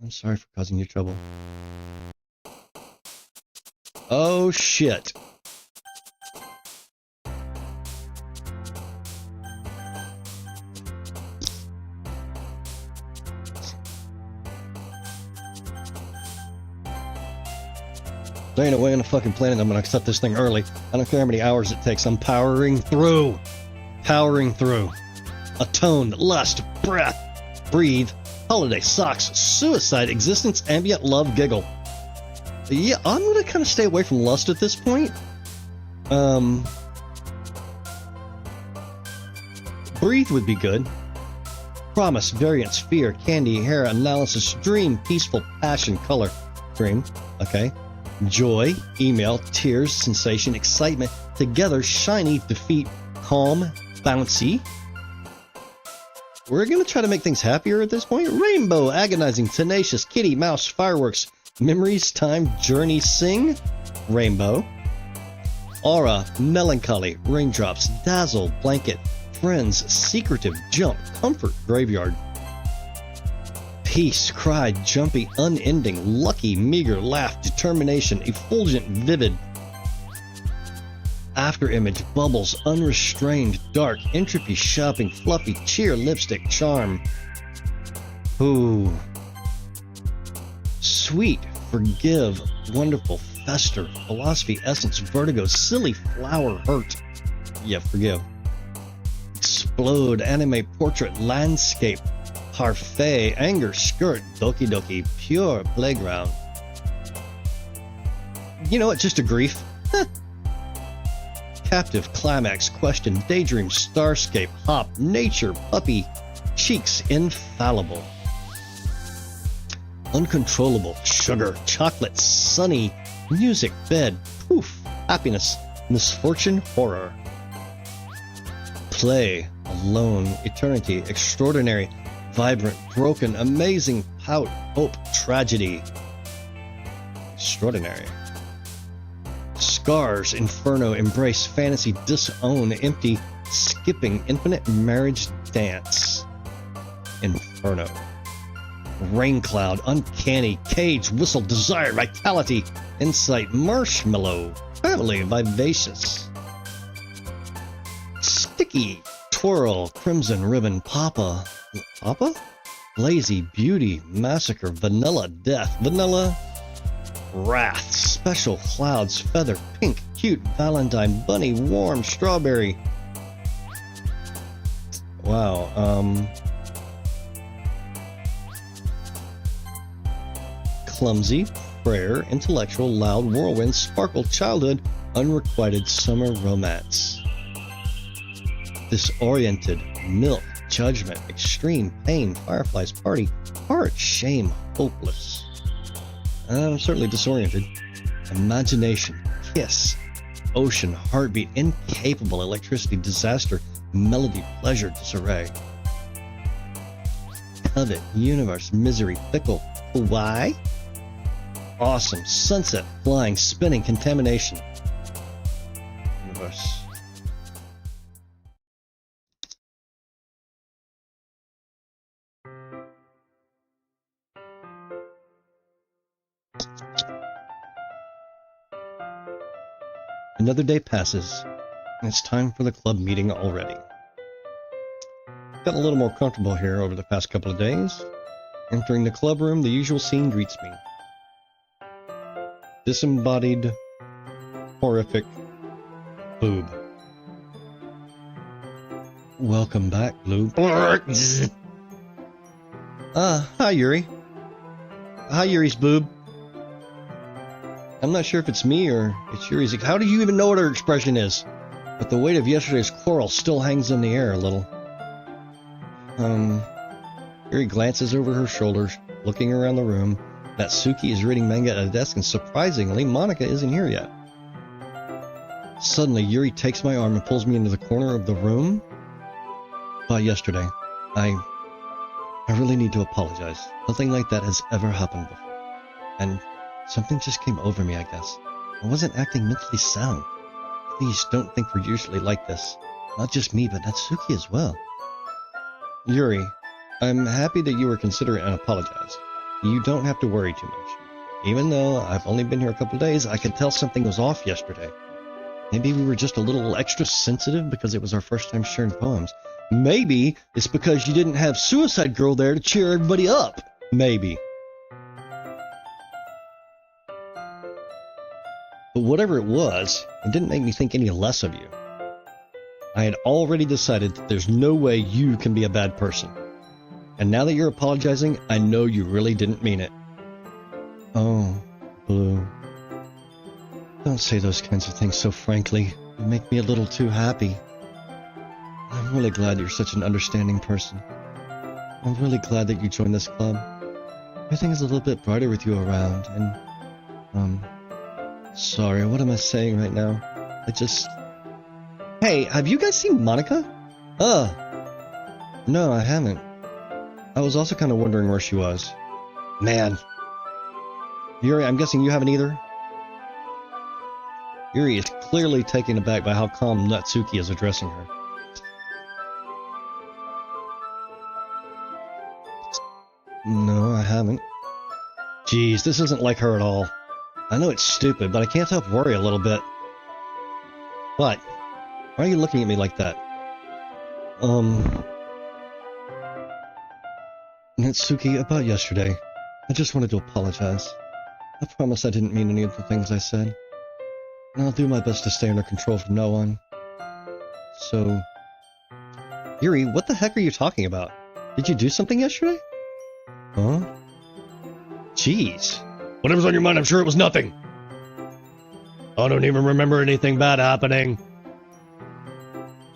I'm sorry for causing you trouble. Oh, shit. There ain't a way on the fucking planet I'm gonna accept this thing early. I don't care how many hours it takes. I'm powering through. Powering through. Atoned, lust, breath, breathe, holiday, socks, suicide, existence, ambient, love, giggle. Yeah, I'm gonna kind of stay away from lust at this point. Breathe would be good. Promise, variance, fear, candy, hair, analysis, dream, peaceful, passion, color. Dream, okay. Joy, email, tears, sensation, excitement, together, shiny, defeat, calm, bouncy. We're going to try to make things happier at this point. Rainbow, agonizing, tenacious, kitty, mouse, fireworks, memories, time, journey, sing, rainbow. Aura, melancholy, raindrops, dazzle, blanket, friends, secretive, jump, comfort, graveyard. Peace, cry, jumpy, unending, lucky, meager, laugh, determination, effulgent, vivid. Afterimage, bubbles, unrestrained, dark, entropy, shopping, fluffy, cheer, lipstick, charm. Ooh. Sweet, forgive, wonderful, fester, philosophy, essence, vertigo, silly, flower, hurt. Yeah, forgive. Explode, anime, portrait, landscape. Parfait, anger, skirt, doki doki, pure playground. You know what? Just a grief. Captive, climax, question, daydream, starscape, hop, nature, puppy, cheeks, infallible. Uncontrollable, sugar, chocolate, sunny, music, bed, poof, happiness, misfortune, horror. Play, alone, eternity, extraordinary, vibrant, broken, amazing, pout, hope, tragedy. Extraordinary. Scars, inferno, embrace, fantasy, disown, empty, skipping, infinite, marriage, dance. Inferno. Rain cloud, uncanny, cage, whistle, desire, vitality, insight, marshmallow, heavily vivacious. Sticky, twirl, crimson ribbon, papa. Papa? Lazy, beauty, massacre, vanilla, death, vanilla, wrath, special, clouds, feather, pink, cute, valentine, bunny, warm, strawberry. Wow, clumsy, prayer, intellectual, loud, whirlwind, sparkle, childhood, unrequited, summer romance. Disoriented, milk, judgment, extreme, pain, fireflies, party, heart, shame, hopeless. I'm certainly disoriented. Imagination, kiss, ocean, heartbeat, incapable, electricity, disaster, melody, pleasure, disarray. covet, universe, misery, fickle. Why? Awesome, sunset, flying, spinning, contamination. Universe. Another day passes, and it's time for the club meeting already. Gotten a little more comfortable here over the past couple of days. Entering the club room, the usual scene greets me. Disembodied, horrific boob. Welcome back, Blue. Hi Yuri. Hi Yuri's boob. I'm not sure if it's me or it's Yuri's. How do you even know what her expression is? But the weight of yesterday's quarrel still hangs in the air a little. Yuri glances over her shoulders, looking around the room. Natsuki is reading manga at a desk, and surprisingly, Monika isn't here yet. Suddenly, Yuri takes my arm and pulls me into the corner of the room. Yesterday, I really need to apologize. Nothing like that has ever happened before. And something just came over me, I guess. I wasn't acting mentally sound. Please don't think we're usually like this. Not just me, but Natsuki as well. Yuri, I'm happy that you were considerate and apologized. You don't have to worry too much. Even though I've only been here a couple days, I could tell something was off yesterday. Maybe we were just a little extra sensitive because it was our first time sharing poems. Maybe it's because you didn't have Suicide Girl there to cheer everybody up. Maybe. But whatever it was, it didn't make me think any less of you. I had already decided that there's no way you can be a bad person. And now that you're apologizing, I know you really didn't mean it. Oh, Blue. Don't say those kinds of things so frankly. You make me a little too happy. I'm really glad you're such an understanding person. I'm really glad that you joined this club. Everything is a little bit brighter with you around, and, sorry, what am I saying right now? Hey, have you guys seen Monika? No, I haven't. I was also kind of wondering where she was. Man. Yuri, I'm guessing you haven't either? Yuri is clearly taken aback by how calm Natsuki is addressing her. No, I haven't. Jeez, this isn't like her at all. I know it's stupid, but I can't help worry a little bit. What? Why are you looking at me like that? Natsuki, about yesterday. I just wanted to apologize. I promise I didn't mean any of the things I said. And I'll do my best to stay under control from now on. So... Yuri, what the heck are you talking about? Did you do something yesterday? Huh? Jeez. Whatever's on your mind, I'm sure it was nothing. I don't even remember anything bad happening.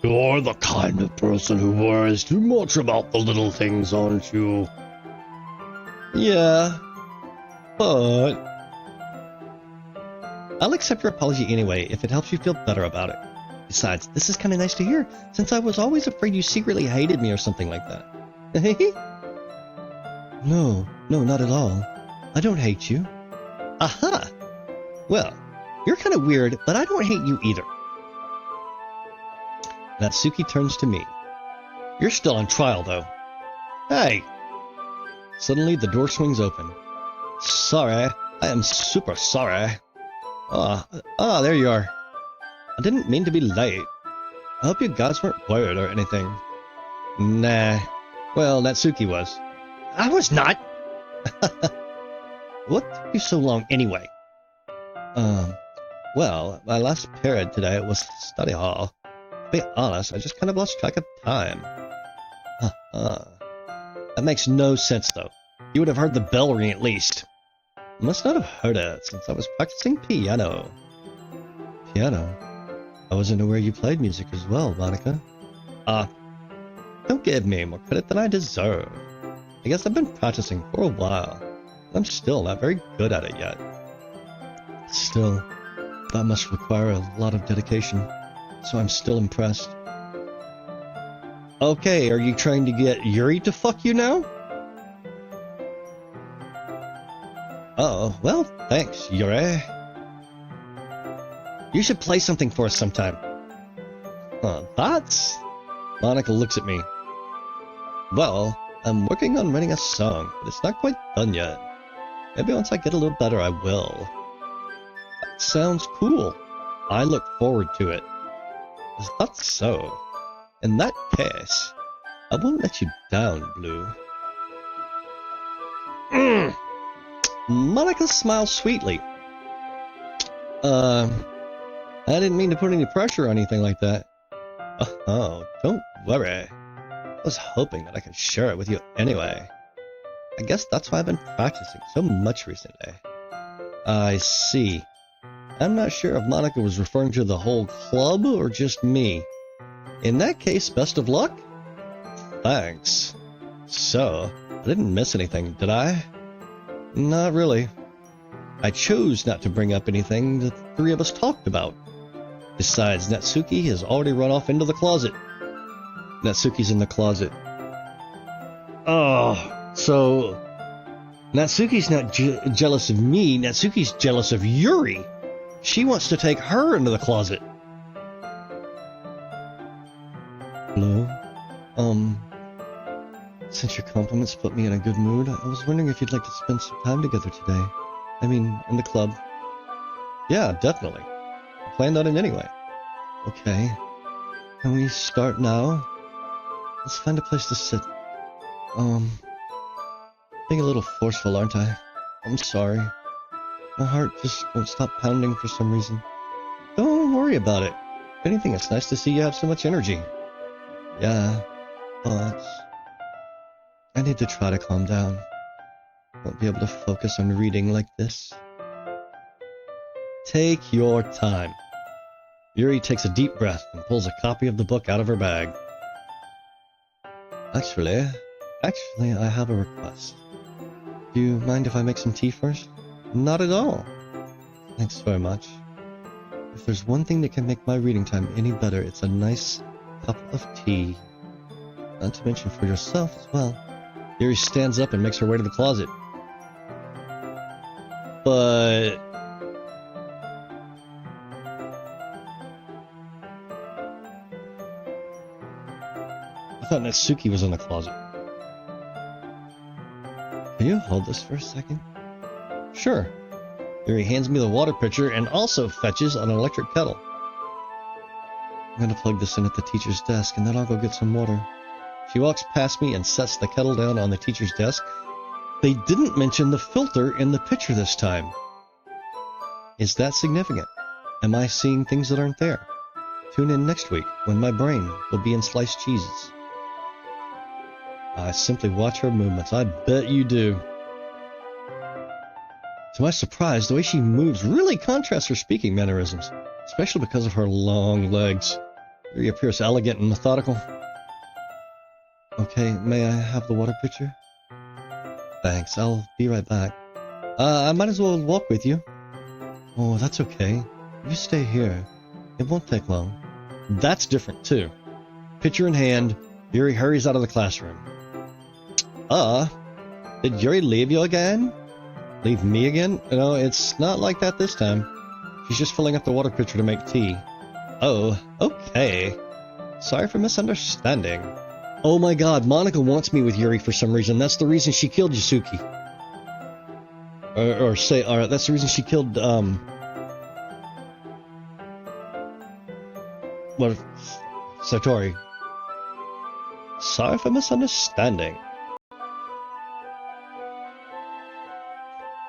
You're the kind of person who worries too much about the little things, aren't you? Yeah, but... I'll accept your apology anyway, if it helps you feel better about it. Besides, this is kind of nice to hear, since I was always afraid you secretly hated me or something like that. No, not at all. I don't hate you. Aha! Well, you're kind of weird, but I don't hate you either. Natsuki turns to me. You're still on trial, though. Hey! Suddenly, the door swings open. Sorry. I am super sorry. There you are. I didn't mean to be late. I hope you guys weren't worried or anything. Nah. Well, Natsuki was. I was not! What took you so long, anyway? Well, my last period today was study hall. To be honest, I just kind of lost track of time. That makes no sense, though. You would have heard the bell ring at least. I must not have heard it, since I was practicing piano. Piano? I wasn't aware you played music as well, Monika. Don't give me more credit than I deserve. I guess I've been practicing for a while. I'm still not very good at it yet. Still, that must require a lot of dedication, so I'm still impressed. Okay, are you trying to get Yuri to fuck you now? Oh, well, thanks, Yuri. You should play something for us sometime. Thoughts? Monica looks at me. Well, I'm working on writing a song, but it's not quite done yet. Maybe once I get a little better, I will. That sounds cool. I look forward to it. Is that so? In that case, I won't let you down, Blue. Monica smiles sweetly. I didn't mean to put any pressure or anything like that. Oh, don't worry. I was hoping that I could share it with you anyway. I guess that's why I've been practicing so much recently. I see. I'm not sure if Monica was referring to the whole club or just me. In that case, best of luck? Thanks. So, I didn't miss anything, did I? Not really. I chose not to bring up anything the three of us talked about. Besides, Natsuki has already run off into the closet. Natsuki's in the closet. Oh, so Natsuki's not jealous of me. Natsuki's jealous of Yuri. She wants to take her into the closet. Hello? Since your compliments put me in a good mood, I was wondering if you'd like to spend some time together today. I mean, in the club. Yeah, definitely. I planned on it anyway. Okay. Can we start now? Let's find a place to sit. Being a little forceful, aren't I? I'm sorry. My heart just won't stop pounding for some reason. Don't worry about it. If anything, it's nice to see you have so much energy. Yeah, but I need to try to calm down. Won't be able to focus on reading like this. Take your time. Yuri takes a deep breath and pulls a copy of the book out of her bag. Actually, I have a request. Do you mind if I make some tea first? Not at all. Thanks very much. If there's one thing that can make my reading time any better, it's a nice cup of tea. Not to mention for yourself as well. Yuri stands up and makes her way to the closet. But I thought Natsuki was in the closet. Can you hold this for a second? Sure. Yuri hands me the water pitcher and also fetches an electric kettle. I'm gonna plug this in at the teacher's desk and then I'll go get some water. She walks past me and sets the kettle down on the teacher's desk. They didn't mention the filter in the picture this time. Is that significant? Am I seeing things that aren't there? Tune in next week when my brain will be in sliced cheeses. I simply watch her movements. I bet you do. To my surprise, the way she moves really contrasts her speaking mannerisms, especially because of her long legs. She appears elegant and methodical. Okay, may I have the water pitcher? Thanks, I'll be right back. I might as well walk with you. Oh, that's okay. You stay here. It won't take long. That's different, too. Pitcher in hand, Yuri hurries out of the classroom. Did Yuri leave you again? Leave me again? No, it's not like that this time. She's just filling up the water pitcher to make tea. Oh, okay. Sorry for misunderstanding. Oh my god, Monica wants me with Yuri for some reason. That's the reason she killed Yasuki. Or that's the reason she killed, Satori. Sorry for misunderstanding.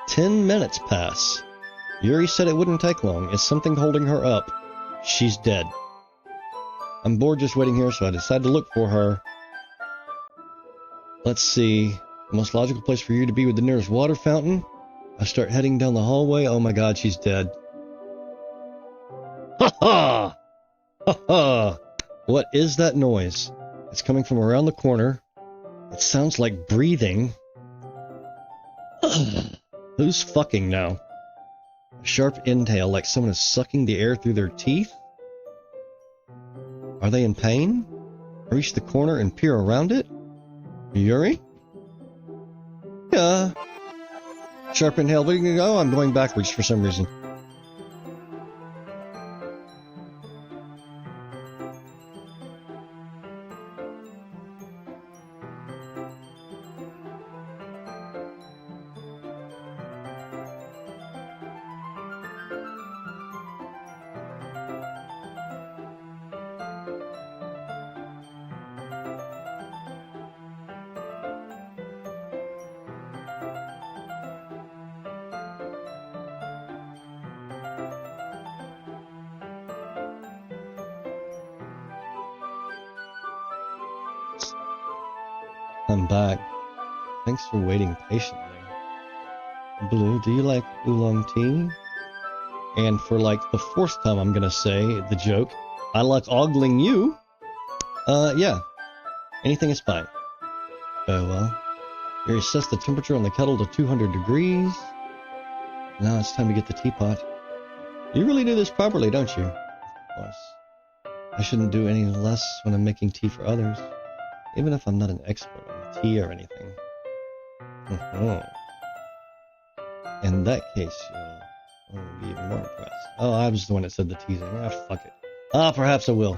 10 minutes pass. Yuri said it wouldn't take long. Is something holding her up? She's dead. I'm bored just waiting here, so I decide to look for her. Let's see. The most logical place for you to be with the nearest water fountain. I start heading down the hallway. Oh my god, she's dead. Ha ha! Ha ha! What is that noise? It's coming from around the corner. It sounds like breathing. Who's fucking now? A sharp inhale, like someone is sucking the air through their teeth? Are they in pain? I reach the corner and peer around it. Yuri? Yeah. Sharp inhale. Where are you gonna go? I'm going backwards for some reason. I'm back. Thanks for waiting patiently. Blue, do you like oolong tea? And for like the fourth time I'm gonna say the joke, I like ogling you. Yeah. Anything is fine. Very well. You set the temperature on the kettle to 200 degrees. Now it's time to get the teapot. You really do this properly, don't you? Of course. I shouldn't do any less when I'm making tea for others, even if I'm not an expert on tea or anything. In that case, you'll be even more impressed. Oh, I was the one that said the teasing. Ah, fuck it. Perhaps I will.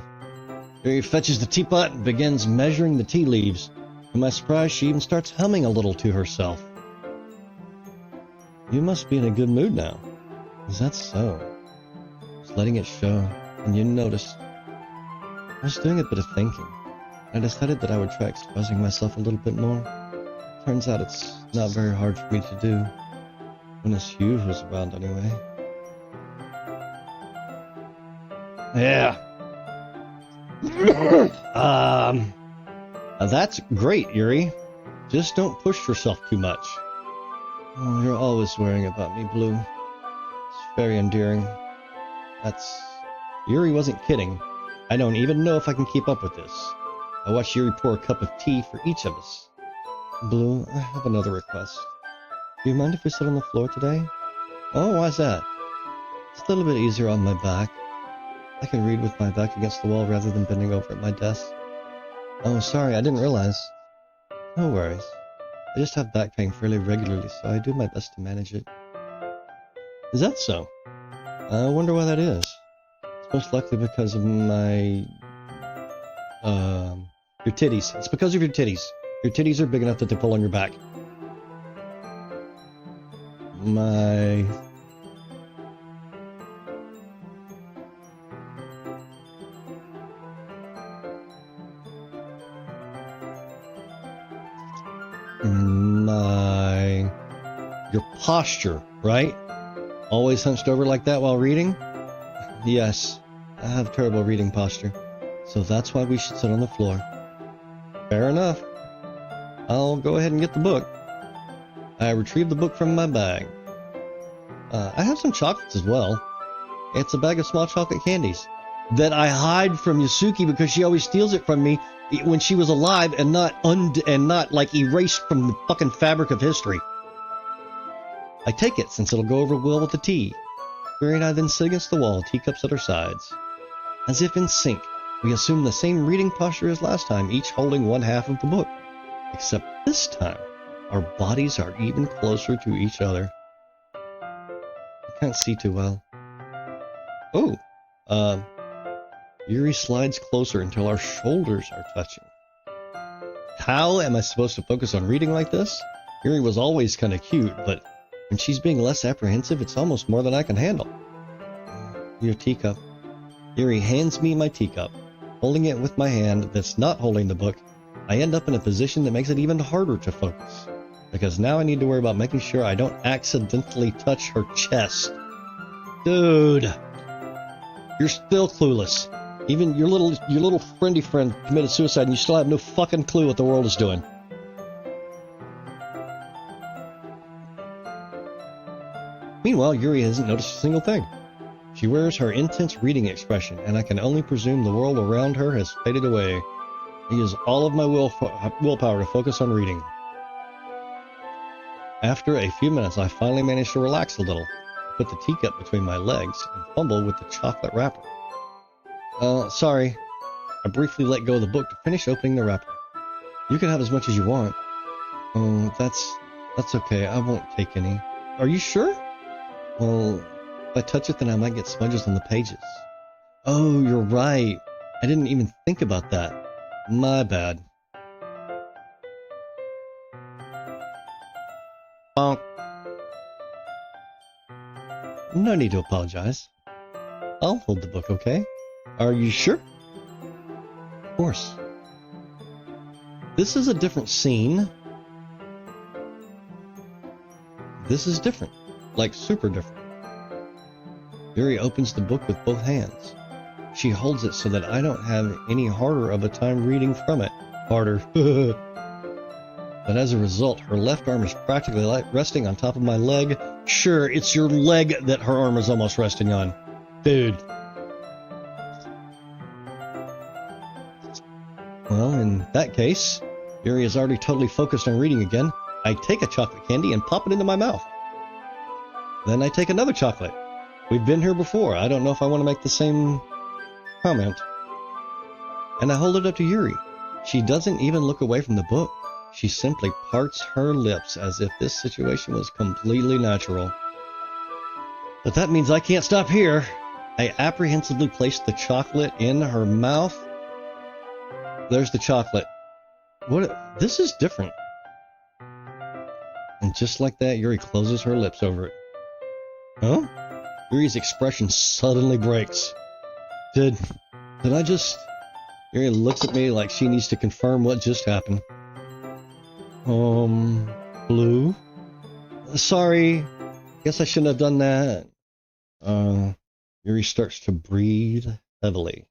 He fetches the teapot and begins measuring the tea leaves. To my surprise, she even starts humming a little to herself. You must be in a good mood now. Is that so? Just letting it show, and you noticed. I was doing a bit of thinking. I decided that I would try expressing myself a little bit more. Turns out it's not very hard for me to do. When it's you who's around, anyway. Yeah. That's great, Yuri. Just don't push yourself too much. Oh, you're always worrying about me, Blue. It's very endearing. Yuri wasn't kidding. I don't even know if I can keep up with this. I watched Yuri pour a cup of tea for each of us. Blue, I have another request. Do you mind if we sit on the floor today? Oh, why's that? It's a little bit easier on my back. I can read with my back against the wall rather than bending over at my desk. Oh, sorry, I didn't realize. No worries. I just have back pain fairly regularly, so I do my best to manage it. Is that so? I wonder why that is. It's most likely because of my... your titties. It's because of your titties. Your titties are big enough that they pull on your back. My... Your posture, right? Always hunched over like that while reading? Yes, I have terrible reading posture, so that's why we should sit on the floor. Fair enough. I'll go ahead and get the book. I retrieved the book from my bag. I have some chocolates as well. It's a bag of small chocolate candies that I hide from Yasuki because she always steals it from me when she was alive and not like erased from the fucking fabric of history. I take it since it'll go over well with the tea. Yuri and I then sit against the wall, teacups at our sides. As if in sync, we assume the same reading posture as last time, each holding one half of the book. Except this time, our bodies are even closer to each other. I can't see too well. Oh, Yuri slides closer until our shoulders are touching. How am I supposed to focus on reading like this? Yuri was always kind of cute, but when she's being less apprehensive, it's almost more than I can handle. Your teacup. Yuri hands me my teacup. Holding it with my hand that's not holding the book, I end up in a position that makes it even harder to focus. Because now I need to worry about making sure I don't accidentally touch her chest. Dude! You're still clueless. Even your little friendly friend committed suicide and you still have no fucking clue what the world is doing. Meanwhile, Yuri hasn't noticed a single thing. She wears her intense reading expression, and I can only presume the world around her has faded away. I use all of my willpower to focus on reading. After a few minutes, I finally manage to relax a little, put the teacup between my legs, and fumble with the chocolate wrapper. Sorry. I briefly let go of the book to finish opening the wrapper. You can have as much as you want. Oh, that's okay. I won't take any. Are you sure? Well, if I touch it, then I might get smudges on the pages. Oh, you're right. I didn't even think about that. My bad. Bonk. No need to apologize. I'll hold the book, okay? Are you sure? Of course. This is a different scene. This is different. Like, super different. Yuri opens the book with both hands. She holds it so that I don't have any harder of a time reading from it. Harder. But as a result, her left arm is practically resting on top of my leg. Sure, it's your leg that her arm is almost resting on. Dude. Well, in that case, Yuri is already totally focused on reading again. I take a chocolate candy and pop it into my mouth. Then I take another chocolate. We've been here before. I don't know if I want to make the same comment. And I hold it up to Yuri. She doesn't even look away from the book. She simply parts her lips as if this situation was completely natural. But that means I can't stop here. I apprehensively place the chocolate in her mouth. There's the chocolate. What? This is different. And just like that, Yuri closes her lips over it. Huh? Yuri's expression suddenly breaks. Did I just... Yuri looks at me like she needs to confirm what just happened. Blue? Sorry. Guess I shouldn't have done that. Yuri starts to breathe heavily.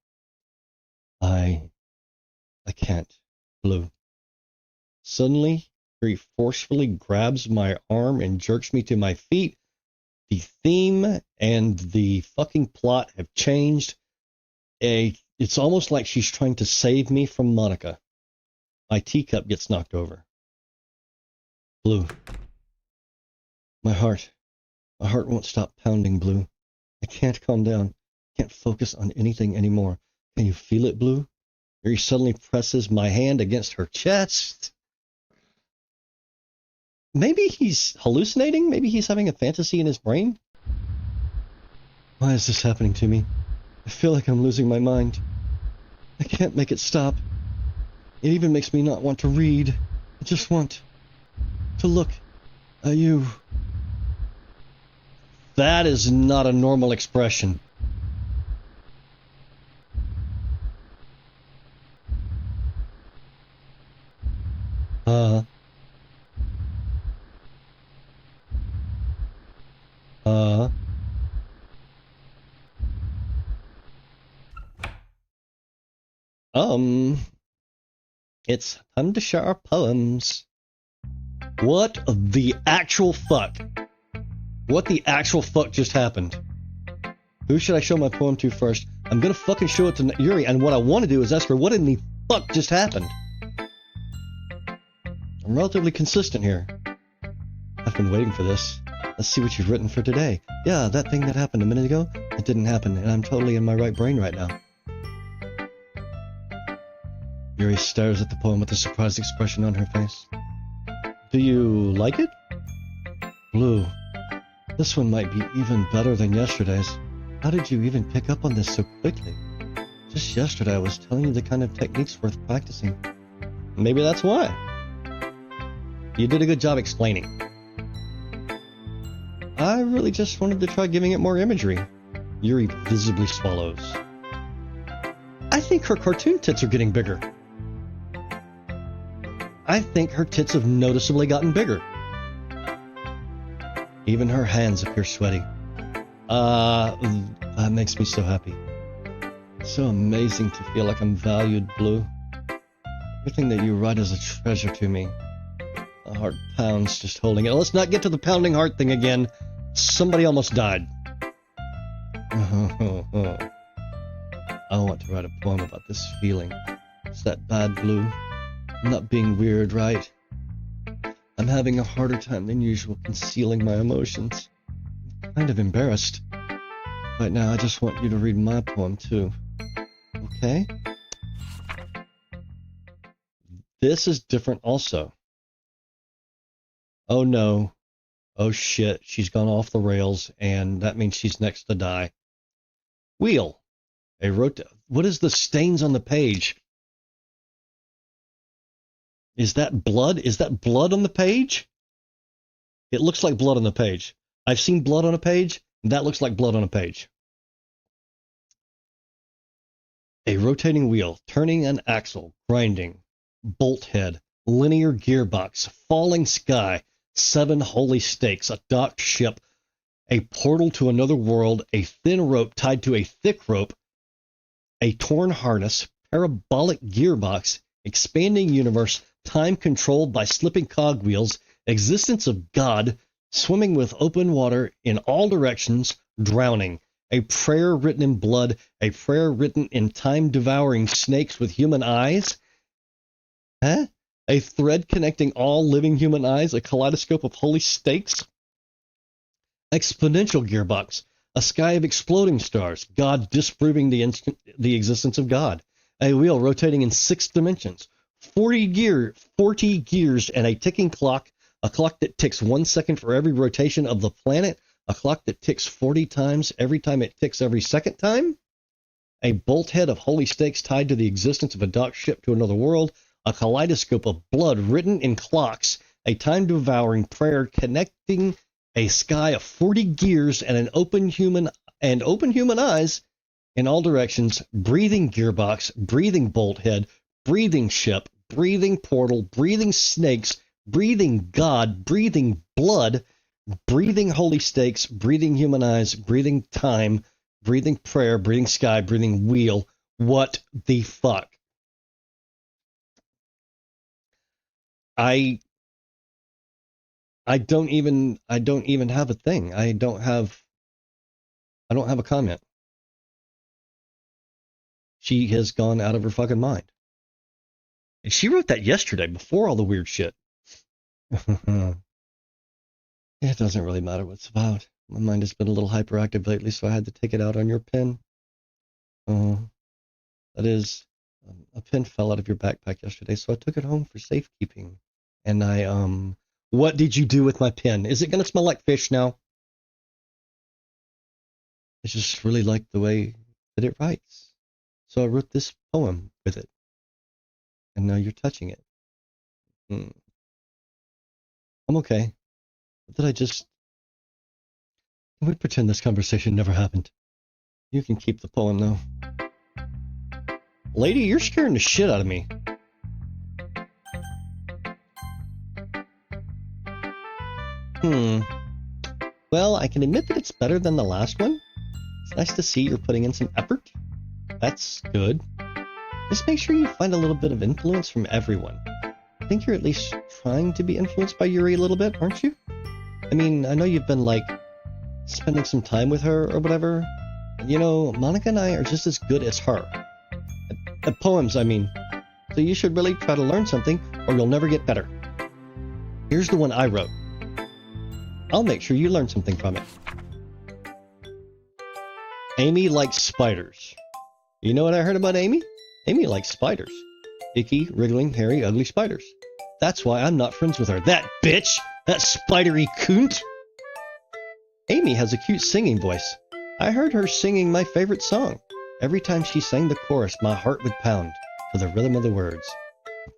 I can't. Blue. Suddenly, Yuri forcefully grabs my arm and jerks me to my feet. The theme and the fucking plot have changed. It's almost like she's trying to save me from Monica. My teacup gets knocked over. Blue. My heart won't stop pounding, Blue. I can't calm down. Can't focus on anything anymore. Can you feel it, Blue? Yuri suddenly presses my hand against her chest. Maybe he's hallucinating? Maybe he's having a fantasy in his brain? Why is this happening to me? I feel like I'm losing my mind. I can't make it stop. It even makes me not want to read. I just want to look at you. That is not a normal expression. It's time to share our poems. What the actual fuck? What the actual fuck just happened? Who should I show my poem to first? I'm gonna fucking show it to Yuri, and what I want to do is ask her what in the fuck just happened. I'm relatively consistent here. I've been waiting for this. Let's see what you've written for today. Yeah, that thing that happened a minute ago, it didn't happen, and I'm totally in my right brain right now. Yuri stares at the poem with a surprised expression on her face. Do you like it? Blue. This one might be even better than yesterday's. How did you even pick up on this so quickly? Just yesterday I was telling you the kind of techniques worth practicing. Maybe that's why. You did a good job explaining. I really just wanted to try giving it more imagery. Yuri visibly swallows. I think her cartoon tits are getting bigger. I think her tits have noticeably gotten bigger. Even her hands appear sweaty. That makes me so happy. So amazing to feel like I'm valued, Blue. Everything that you write is a treasure to me. My heart pounds just holding it. Let's not get to the pounding heart thing again. Somebody almost died. I want to write a poem about this feeling. It's that bad, Blue. I'm not being weird, right? I'm having a harder time than usual concealing my emotions. I'm kind of embarrassed. Right now, I just want you to read my poem, too. Okay? This is different also. Oh no. Oh shit, she's gone off the rails, and that means she's next to die. Wheel. What is the stains on the page? Is that blood? Is that blood on the page? It looks like blood on the page. I've seen blood on a page, and that looks like blood on a page. A rotating wheel, turning an axle, grinding, bolt head, linear gearbox, falling sky, 7 holy stakes, a docked ship, a portal to another world, a thin rope tied to a thick rope, a torn harness, parabolic gearbox, expanding universe, time controlled by slipping cogwheels, existence of God, swimming with open water in all directions, drowning, a prayer written in blood, a prayer written in time-devouring snakes with human eyes? Huh? A thread connecting all living human eyes, a kaleidoscope of holy stakes? Exponential gearbox, a sky of exploding stars, God disproving the existence of God, a wheel rotating in 6 dimensions, 40 gears and a ticking clock, a clock that ticks 1 second for every rotation of the planet, a clock that ticks 40 times every time it ticks every second time, a bolt head of holy stakes tied to the existence of a docked ship to another world, a kaleidoscope of blood written in clocks, a time-devouring prayer connecting a sky of 40 gears and open human eyes in all directions, breathing gearbox, breathing bolt head, breathing ship, breathing portal, breathing snakes, breathing God, breathing blood, breathing holy stakes, breathing human eyes, breathing time, breathing prayer, breathing sky, breathing wheel. What the fuck? I don't even have a thing. I don't have a comment. She has gone out of her fucking mind. And she wrote that yesterday before all the weird shit. It doesn't really matter what it's about. My mind has been a little hyperactive lately, so I had to take it out on your pen. That is, a pen fell out of your backpack yesterday, so I took it home for safekeeping. And what did you do with my pen? Is it going to smell like fish now? I just really like the way that it writes. So I wrote this poem with it. And now you're touching it. I'm okay. Can we pretend this conversation never happened? You can keep the poem, though. Lady, you're scaring the shit out of me. Well, I can admit that it's better than the last one. It's nice to see you're putting in some effort. That's good. Just make sure you find a little bit of influence from everyone. I think you're at least trying to be influenced by Yuri a little bit, aren't you? I mean, I know you've been, spending some time with her or whatever. You know, Monica and I are just as good as her. At poems, I mean. So you should really try to learn something, or you'll never get better. Here's the one I wrote. I'll make sure you learn something from it. Amy likes spiders. You know what I heard about Amy? Amy likes spiders. Icky, wriggling, hairy, ugly spiders. That's why I'm not friends with her. That bitch! That spidery coont! Amy has a cute singing voice. I heard her singing my favorite song. Every time she sang the chorus, my heart would pound to the rhythm of the words.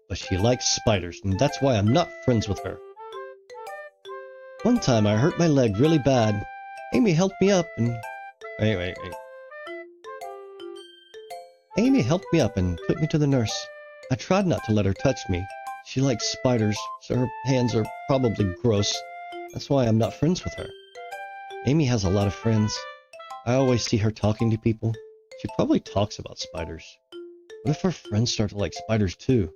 But she likes spiders, and that's why I'm not friends with her. One time I hurt my leg really bad. Amy helped me up and... Wait. Amy helped me up and took me to the nurse. I tried not to let her touch me. She likes spiders, so her hands are probably gross. That's why I'm not friends with her. Amy has a lot of friends. I always see her talking to people. She probably talks about spiders. What if her friends start to like spiders too?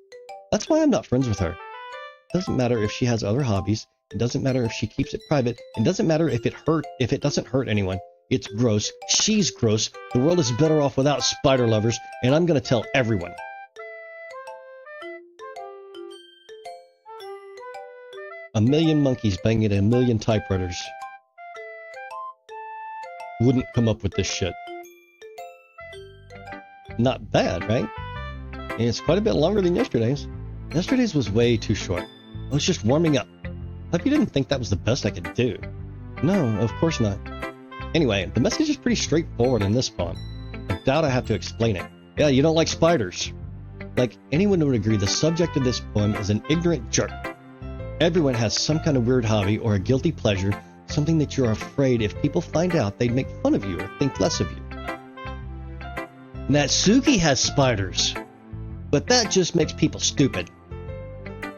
That's why I'm not friends with her. It doesn't matter if she has other hobbies. It doesn't matter if she keeps it private. It doesn't matter if it doesn't hurt anyone. It's gross. She's gross. The world is better off without spider lovers, and I'm gonna tell everyone. A million monkeys banging at a million typewriters wouldn't come up with this shit. Not bad, right? And it's quite a bit longer than yesterday's. Yesterday's was way too short. I was just warming up. Hope you didn't think that was the best I could do. No, of course not. Anyway, the message is pretty straightforward in this poem. I doubt I have to explain it. Yeah, you don't like spiders. Like, anyone would agree the subject of this poem is an ignorant jerk. Everyone has some kind of weird hobby or a guilty pleasure, something that you're afraid if people find out they'd make fun of you or think less of you. Natsuki has spiders, but that just makes people stupid.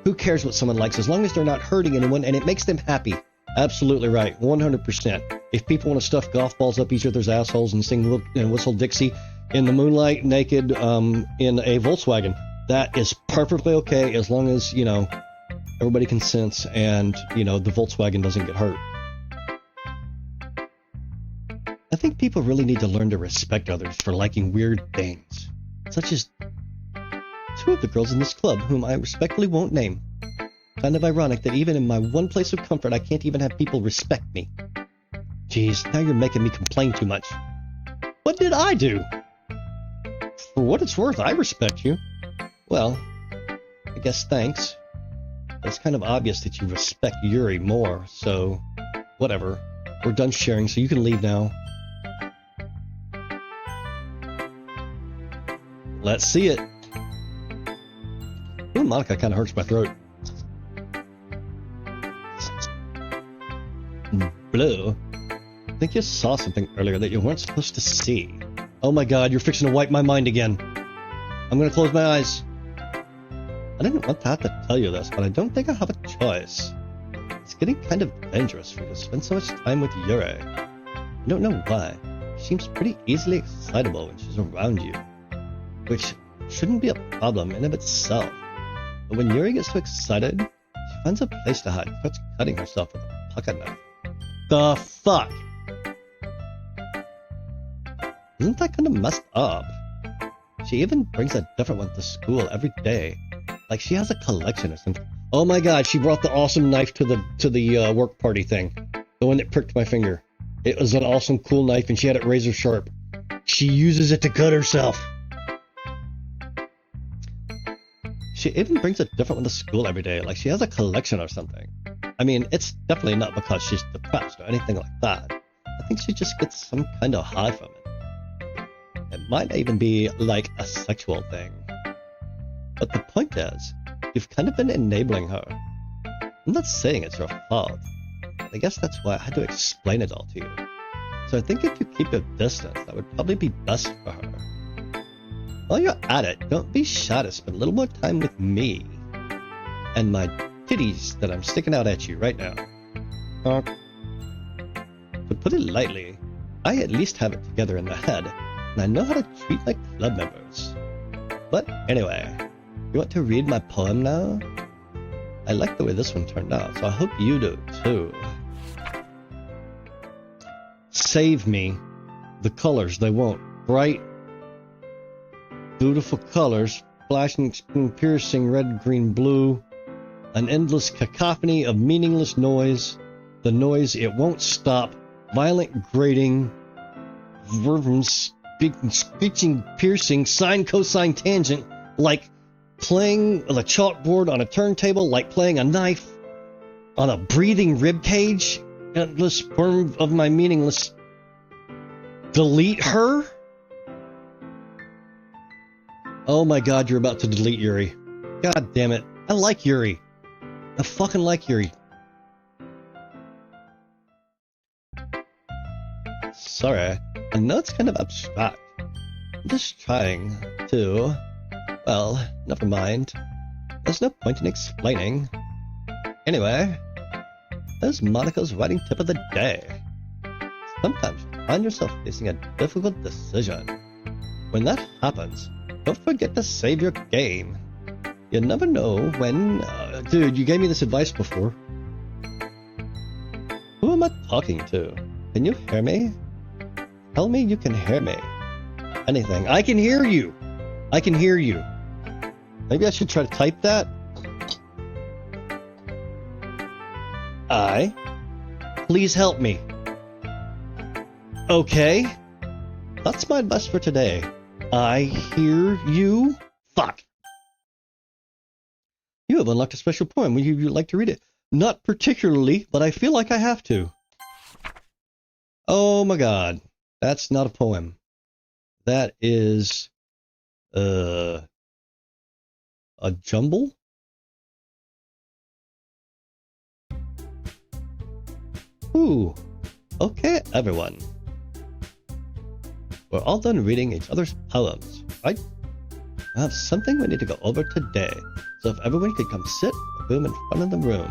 Who cares what someone likes as long as they're not hurting anyone and it makes them happy? Absolutely right, 100%. If people want to stuff golf balls up each other's assholes and sing Whistle Dixie in the moonlight naked in a Volkswagen, that is perfectly okay as long as, you know, everybody consents and, you know, the Volkswagen doesn't get hurt. I think people really need to learn to respect others for liking weird things, such as two of the girls in this club whom I respectfully won't name. Kind of ironic that even in my one place of comfort I can't even have people respect me. Geez, now you're making me complain too much. What did I do? For what it's worth, I respect you. Well, I guess thanks. It's kind of obvious that you respect Yuri more, so whatever. We're done sharing, so you can leave now. Let's see it. Ooh, Monica kind of hurts my throat. Blue. I think you saw something earlier that you weren't supposed to see. Oh my god, you're fixing to wipe my mind again. I'm gonna close my eyes. I didn't want to have to tell you this, but I don't think I have a choice. It's getting kind of dangerous for you to spend so much time with Yuri. I don't know why. She seems pretty easily excitable when she's around you, which shouldn't be a problem in of itself. But when Yuri gets too excited, she finds a place to hide and starts cutting herself with a pocket knife. The fuck? Isn't that kind of messed up? She even brings a different one to school every day. Like she has a collection or something. Oh my god, she brought the awesome knife to the work party thing. The one that pricked my finger. It was an awesome cool knife and she had it razor sharp. She uses it to cut herself. She even brings a different one to school every day, like she has a collection or something. I mean, it's definitely not because she's depressed or anything like that. I think she just gets some kind of high from it. It might even be like a sexual thing. But the point is, you've kind of been enabling her. I'm not saying it's your fault, but I guess that's why I had to explain it all to you. So I think if you keep your distance, that would probably be best for her. While you're at it, don't be shy to spend a little more time with me and my titties that I'm sticking out at you right now. To put it lightly, I at least have it together in the head, and I know how to treat my club members. But anyway, you want to read my poem now? I like the way this one turned out, so I hope you do too. Save me. The colors, they won't. Bright, beautiful colors, flashing, piercing red, green, blue. An endless cacophony of meaningless noise. The noise, it won't stop. Violent grating. Vervins, screeching, piercing, sine, cosine, tangent. Like playing the chalkboard on a turntable, like playing a knife on a breathing rib cage. Endless worm of my meaningless. Delete her? Oh my god, you're about to delete Yuri. God damn it. I like Yuri. I fucking like Yuri. Sorry, I know it's kind of abstract. I'm just trying to... Well, never mind. There's no point in explaining. Anyway, there's Monica's writing tip of the day. Sometimes you find yourself facing a difficult decision. When that happens, don't forget to save your game. You never know when... dude, you gave me this advice before. Who am I talking to? Can you hear me? Tell me you can hear me. Anything. I can hear you! I can hear you. Maybe I should try to type that? Please help me. Okay. That's my advice for today. I hear you. Fuck. You have unlocked a special poem. Would you like to read it? Not particularly, but I feel like I have to. Oh my god. That's not a poem. That is... a jumble? Ooh. Okay, everyone. We're all done reading each other's poems, right? I have something we need to go over today, so if everyone could come sit in the room in front of the room.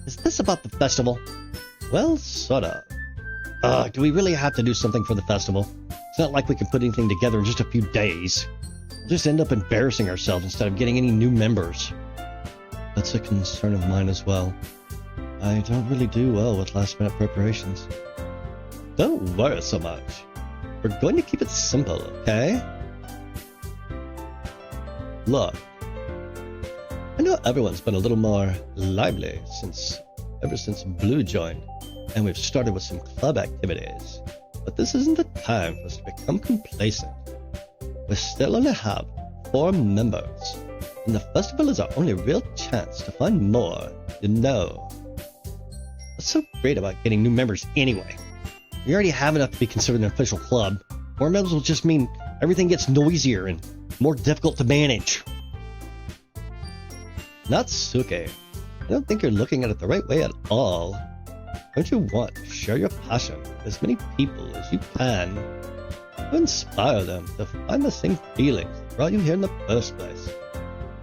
Is this about the festival? Well, sorta. Do we really have to do something for the festival? It's not like we can put anything together in just a few days. We'll just end up embarrassing ourselves instead of getting any new members. That's a concern of mine as well. I don't really do well with last-minute preparations. Don't worry so much. We're going to keep it simple, okay? Look, I know everyone's been a little more lively ever since Blue joined, and we've started with some club activities. But this isn't the time for us to become complacent. We still only have 4 members, and the festival is our only real chance to find more, you know. What's so great about getting new members anyway? We already have enough to be considered an official club. More members will just mean everything gets noisier and more difficult to manage. Natsuke, I don't think you're looking at it the right way at all. Don't you want to share your passion with as many people as you can? To inspire them to find the same feelings that brought you here in the first place.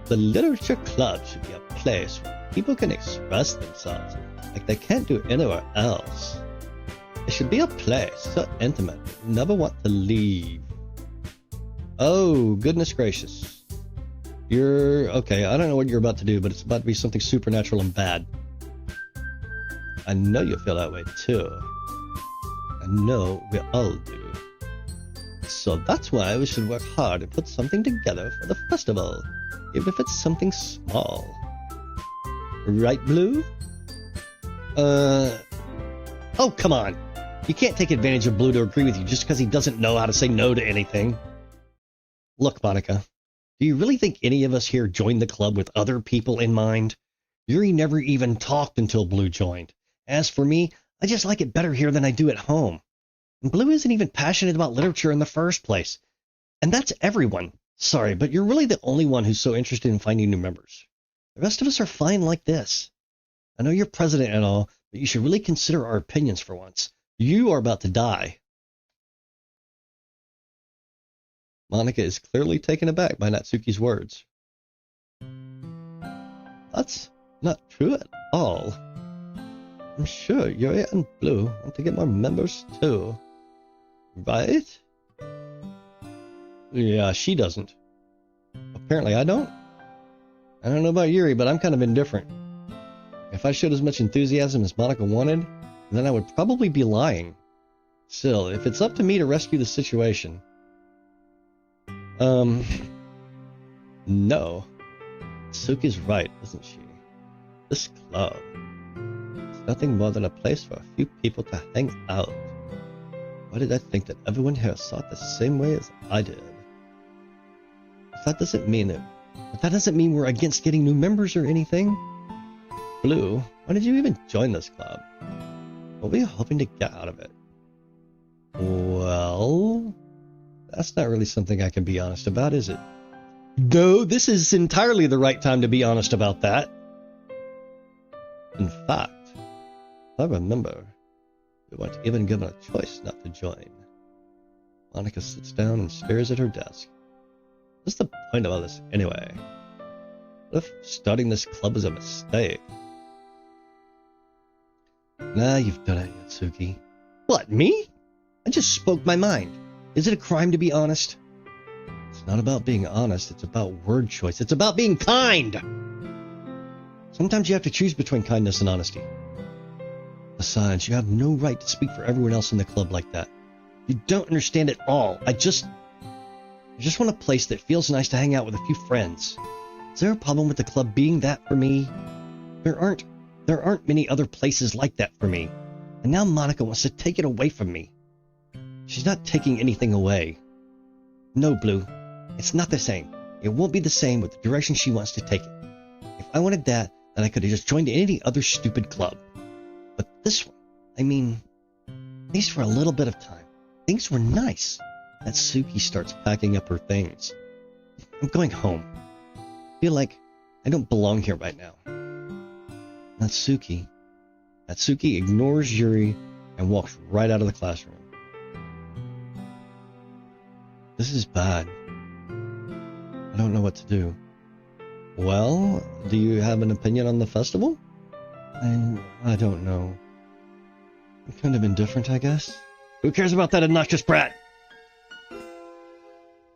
The Literature Club should be a place where people can express themselves like they can't do anywhere else. It should be a place so intimate that you never want to leave. Oh, goodness gracious. Okay, I don't know what you're about to do, but it's about to be something supernatural and bad. I know you feel that way too. I know we all do. So that's why we should work hard and put something together for the festival, even if it's something small. Right, Blue? Oh, come on. You can't take advantage of Blue to agree with you just because he doesn't know how to say no to anything. Look, Monica, do you really think any of us here joined the club with other people in mind? Yuri never even talked until Blue joined. As for me, I just like it better here than I do at home. And Blue isn't even passionate about literature in the first place. And that's everyone. Sorry, but you're really the only one who's so interested in finding new members. The rest of us are fine like this. I know you're president and all, but you should really consider our opinions for once. You are about to die. Monica is clearly taken aback by Natsuki's words. That's not true at all. I'm sure Yuri and Blue want to get more members too. Right? Yeah, she doesn't. Apparently I don't. I don't know about Yuri, but I'm kind of indifferent. If I showed as much enthusiasm as Monica wanted, then I would probably be lying. Still, if it's up to me to rescue the situation... No. Suki's right, isn't she? This club is nothing more than a place for a few people to hang out. Why did I think that everyone here saw it the same way as I did? But that doesn't mean we're against getting new members or anything. Blue, why did you even join this club? What were you hoping to get out of it? Well, that's not really something I can be honest about, is it? No, this is entirely the right time to be honest about that. In fact, I remember we weren't even given a choice not to join. Monica sits down and stares at her desk. What's the point of all this anyway? What if starting this club is a mistake? Nah, you've done it, Yatsuki. What, me? I just spoke my mind. Is it a crime to be honest? It's not about being honest, it's about word choice. It's about being kind! Sometimes you have to choose between kindness and honesty. Besides, you have no right to speak for everyone else in the club like that. You don't understand at all. I just want a place that feels nice to hang out with a few friends. Is there a problem with the club being that for me? There aren't many other places like that for me. And now Monica wants to take it away from me. She's not taking anything away. No, Blue. It's not the same. It won't be the same with the direction she wants to take it. If I wanted that, then And I could have just joined any other stupid club. But this one, I mean, at least for a little bit of time. Things were nice. Natsuki starts packing up her things. I'm going home. I feel like I don't belong here right now. Natsuki ignores Yuri and walks right out of the classroom. This is bad. I don't know what to do. Well, do you have an opinion on the festival? I don't know. I'm kind of indifferent, I guess. Who cares about that obnoxious brat?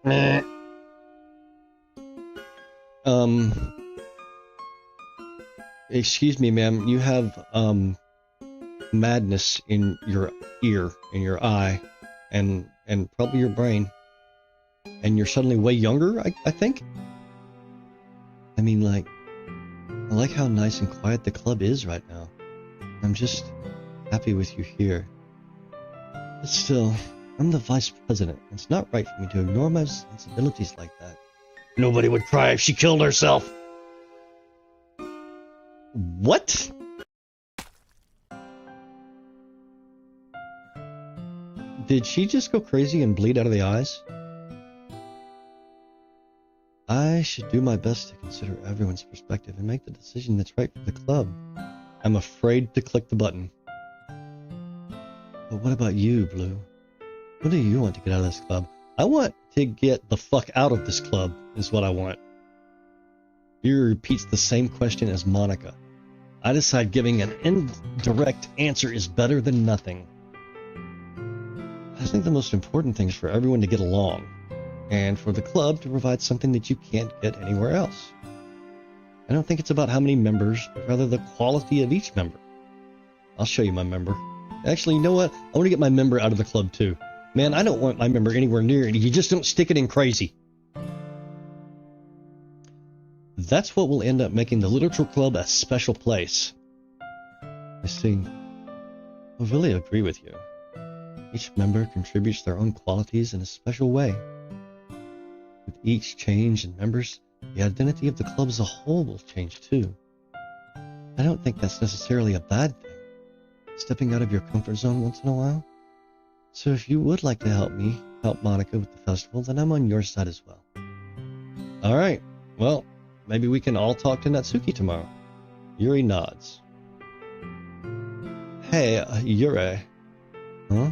Meh. Excuse me, ma'am. You have, madness in your ear, in your eye, and probably your brain. And you're suddenly way younger, I think? I mean, like, I like how nice and quiet the club is right now. I'm just happy with you here. But still, I'm the vice president. It's not right for me to ignore my responsibilities like that. Nobody would cry if she killed herself. What? Did she just go crazy and bleed out of the eyes? I should do my best to consider everyone's perspective and make the decision that's right for the club. I'm afraid to click the button. But what about you, Blue? What do you want to get out of this club? I want to get the fuck out of this club, is what I want. Yuri repeats the same question as Monica. I decide giving an indirect answer is better than nothing. I think the most important thing is for everyone to get along, and for the club to provide something that you can't get anywhere else. I don't think it's about how many members, but rather the quality of each member. I'll show you my member. Actually, you know what? I want to get my member out of the club too. Man, I don't want my member anywhere near it. You just don't stick it in crazy. That's what will end up making the literature club a special place. I see. I really agree with you. Each member contributes their own qualities in a special way. With each change in members, the identity of the club as a whole will change too. I don't think that's necessarily a bad thing, stepping out of your comfort zone once in a while. So if you would like to help me help Monica with the festival, then I'm on your side as well. Alright, well, maybe we can all talk to Natsuki tomorrow. Yuri nods. Hey, Yuri. Huh?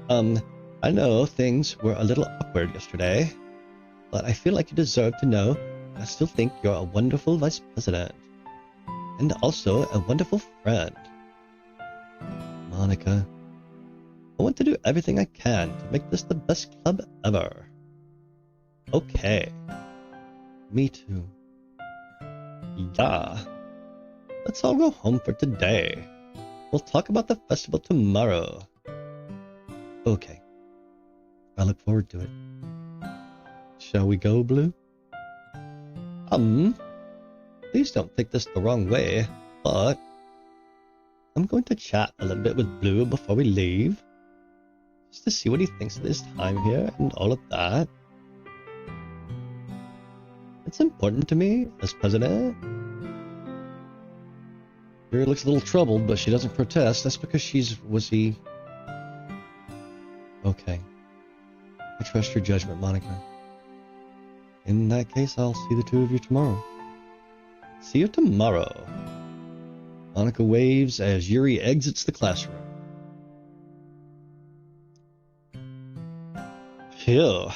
I know things were a little awkward yesterday, but I feel like you deserve to know I still think you're a wonderful vice president, and also a wonderful friend. Monica, I want to do everything I can to make this the best club ever. Okay. Me too. Yeah. Let's all go home for today. We'll talk about the festival tomorrow. Okay. I look forward to it. Shall we go, Blue? Please don't take this the wrong way, but I'm going to chat a little bit with Blue before we leave, just to see what he thinks of his time here and all of that. It's important to me as president. Yuri looks a little troubled, but she doesn't protest. That's because she's wussy. Okay. I trust your judgment, Monica. In that case, I'll see the two of you tomorrow. See you tomorrow. Monica waves as Yuri exits the classroom. Phew.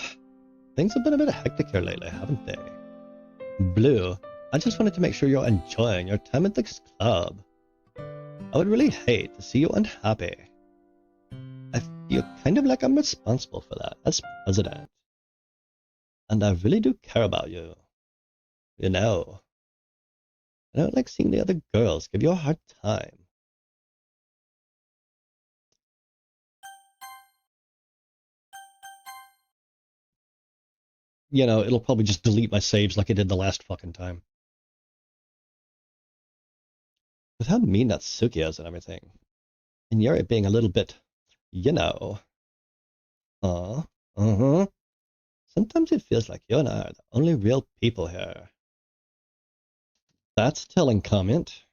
Things have been a bit hectic here lately, haven't they? Blue, I just wanted to make sure you're enjoying your time at this club. I would really hate to see you unhappy. I feel kind of like I'm responsible for that as president. And I really do care about you. You know. I don't like seeing the other girls give you a hard time. You know, it'll probably just delete my saves like it did the last fucking time. With how mean Natsuki is and everything. And Yuri being a little bit, you know. Uh-huh. Sometimes it feels like you and I are the only real people here. That's a telling comment.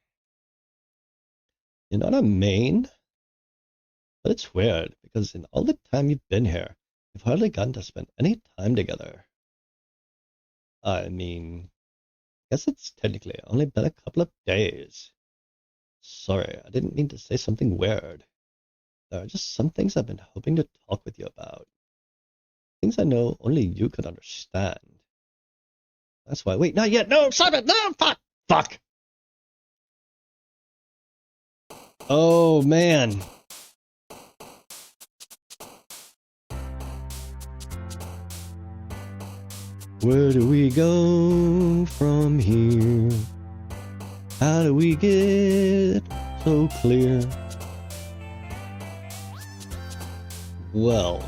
You're not a main? But it's weird, because in all the time you've been here, you've hardly gotten to spend any time together. I mean, I guess it's technically only been a couple of days. Sorry, I didn't mean to say something weird. There are just some things I've been hoping to talk with you about. Things I know only you could understand. That's why. Wait, not yet. No, stop it. No, fuck. Fuck. Oh, man. Where do we go from here? How do we get so clear? Well,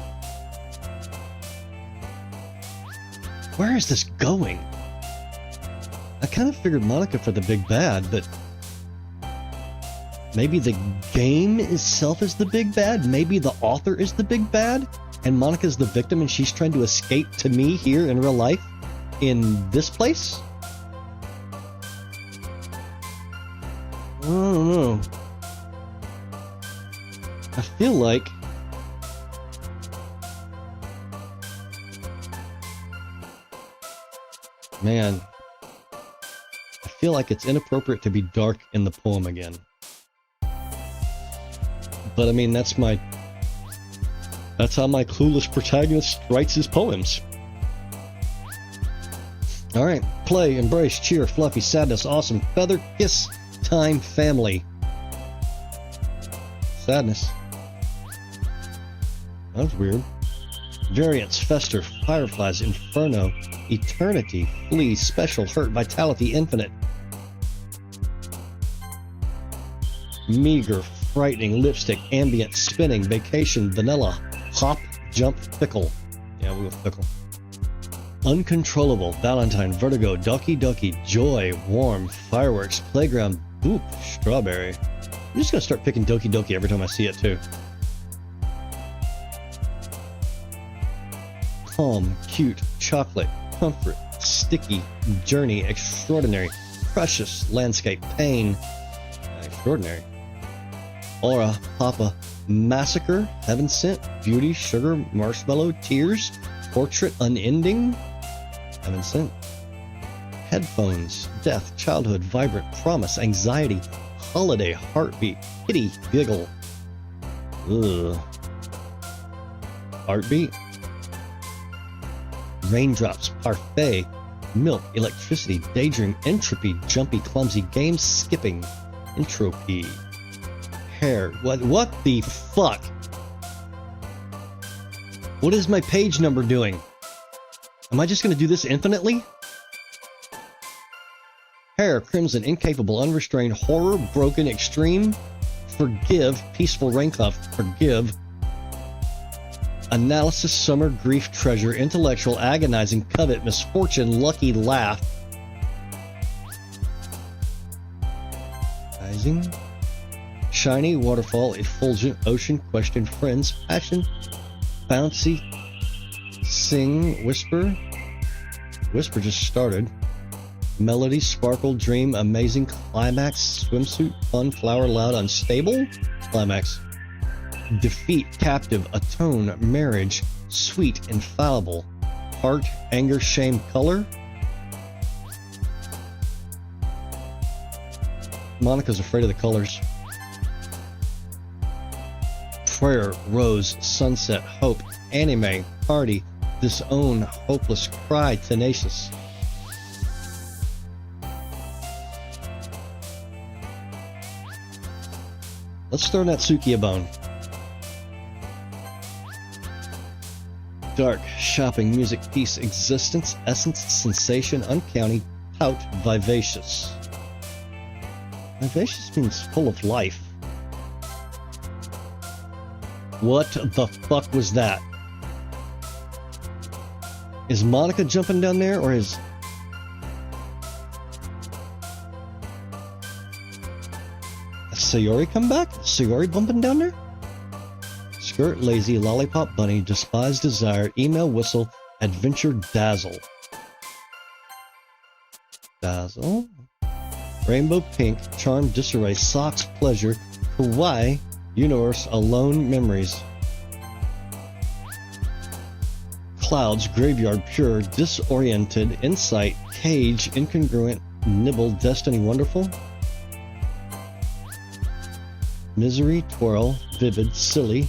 where is this going? I kind of figured Monica for the big bad, but maybe the game itself is the big bad? Maybe the author is the big bad? And Monica's the victim and she's trying to escape to me here in real life in this place? I don't know. I feel like man, I feel like it's inappropriate to be dark in the poem again. But I mean, that's how my clueless protagonist writes his poems. Alright, play, embrace, cheer, fluffy, sadness, awesome, feather, kiss, time, family. Sadness. That was weird. Variance, fester, fireflies, inferno, eternity, flee, special, hurt, vitality, infinite. Meager, frightening, lipstick, ambient, spinning, vacation, vanilla, hop, jump, fickle. Yeah, we'll go fickle. Uncontrollable, Valentine, vertigo, Doki Doki, joy, warm, fireworks, playground, boop, strawberry. I'm just gonna start picking Doki Doki every time I see it too. Calm, cute, chocolate, comfort, sticky, journey, extraordinary, precious, landscape, pain, extraordinary. Aura, Papa, massacre, heaven sent, beauty, sugar, marshmallow, tears, portrait, unending, heaven sent. Headphones, death, childhood, vibrant, promise, anxiety, holiday, heartbeat, kitty, giggle. Ugh. Heartbeat. Raindrops, parfait, milk, electricity, daydream, entropy, jumpy, clumsy, game, skipping, entropy. Hair. What the fuck? What is my page number doing? Am I just gonna do this infinitely? Hair, crimson, incapable, unrestrained, horror, broken, extreme, forgive, peaceful, raincough, forgive, analysis, summer, grief, treasure, intellectual, agonizing, covet, misfortune, lucky, laugh, rising, shiny, waterfall, effulgent, ocean, question, friends, passion, bouncy, sing, whisper just started, melody, sparkle, dream, amazing, climax, swimsuit, fun, flower, loud, unstable, climax, defeat, captive, atone, marriage, sweet, infallible, heart, anger, shame, color. Monica's afraid of the colors. Prayer, rose, sunset, hope, anime, party, disown, hopeless, cry, tenacious. Let's throw Natsuki a bone. Dark, shopping, music, peace, existence, essence, sensation, uncanny, pout, vivacious. Vivacious means full of life. What the fuck was that? Is Monica jumping down there, or is... Sayori come back? Sayori bumping down there? Skirt, lazy, lollipop, bunny, despise, desire, email, whistle, adventure, dazzle. Dazzle? Rainbow pink, charm, disarray, socks, pleasure, kawaii, universe, alone, memories. Clouds, graveyard, pure, disoriented, insight, cage, incongruent, nibble, destiny, wonderful. Misery, twirl, vivid, silly,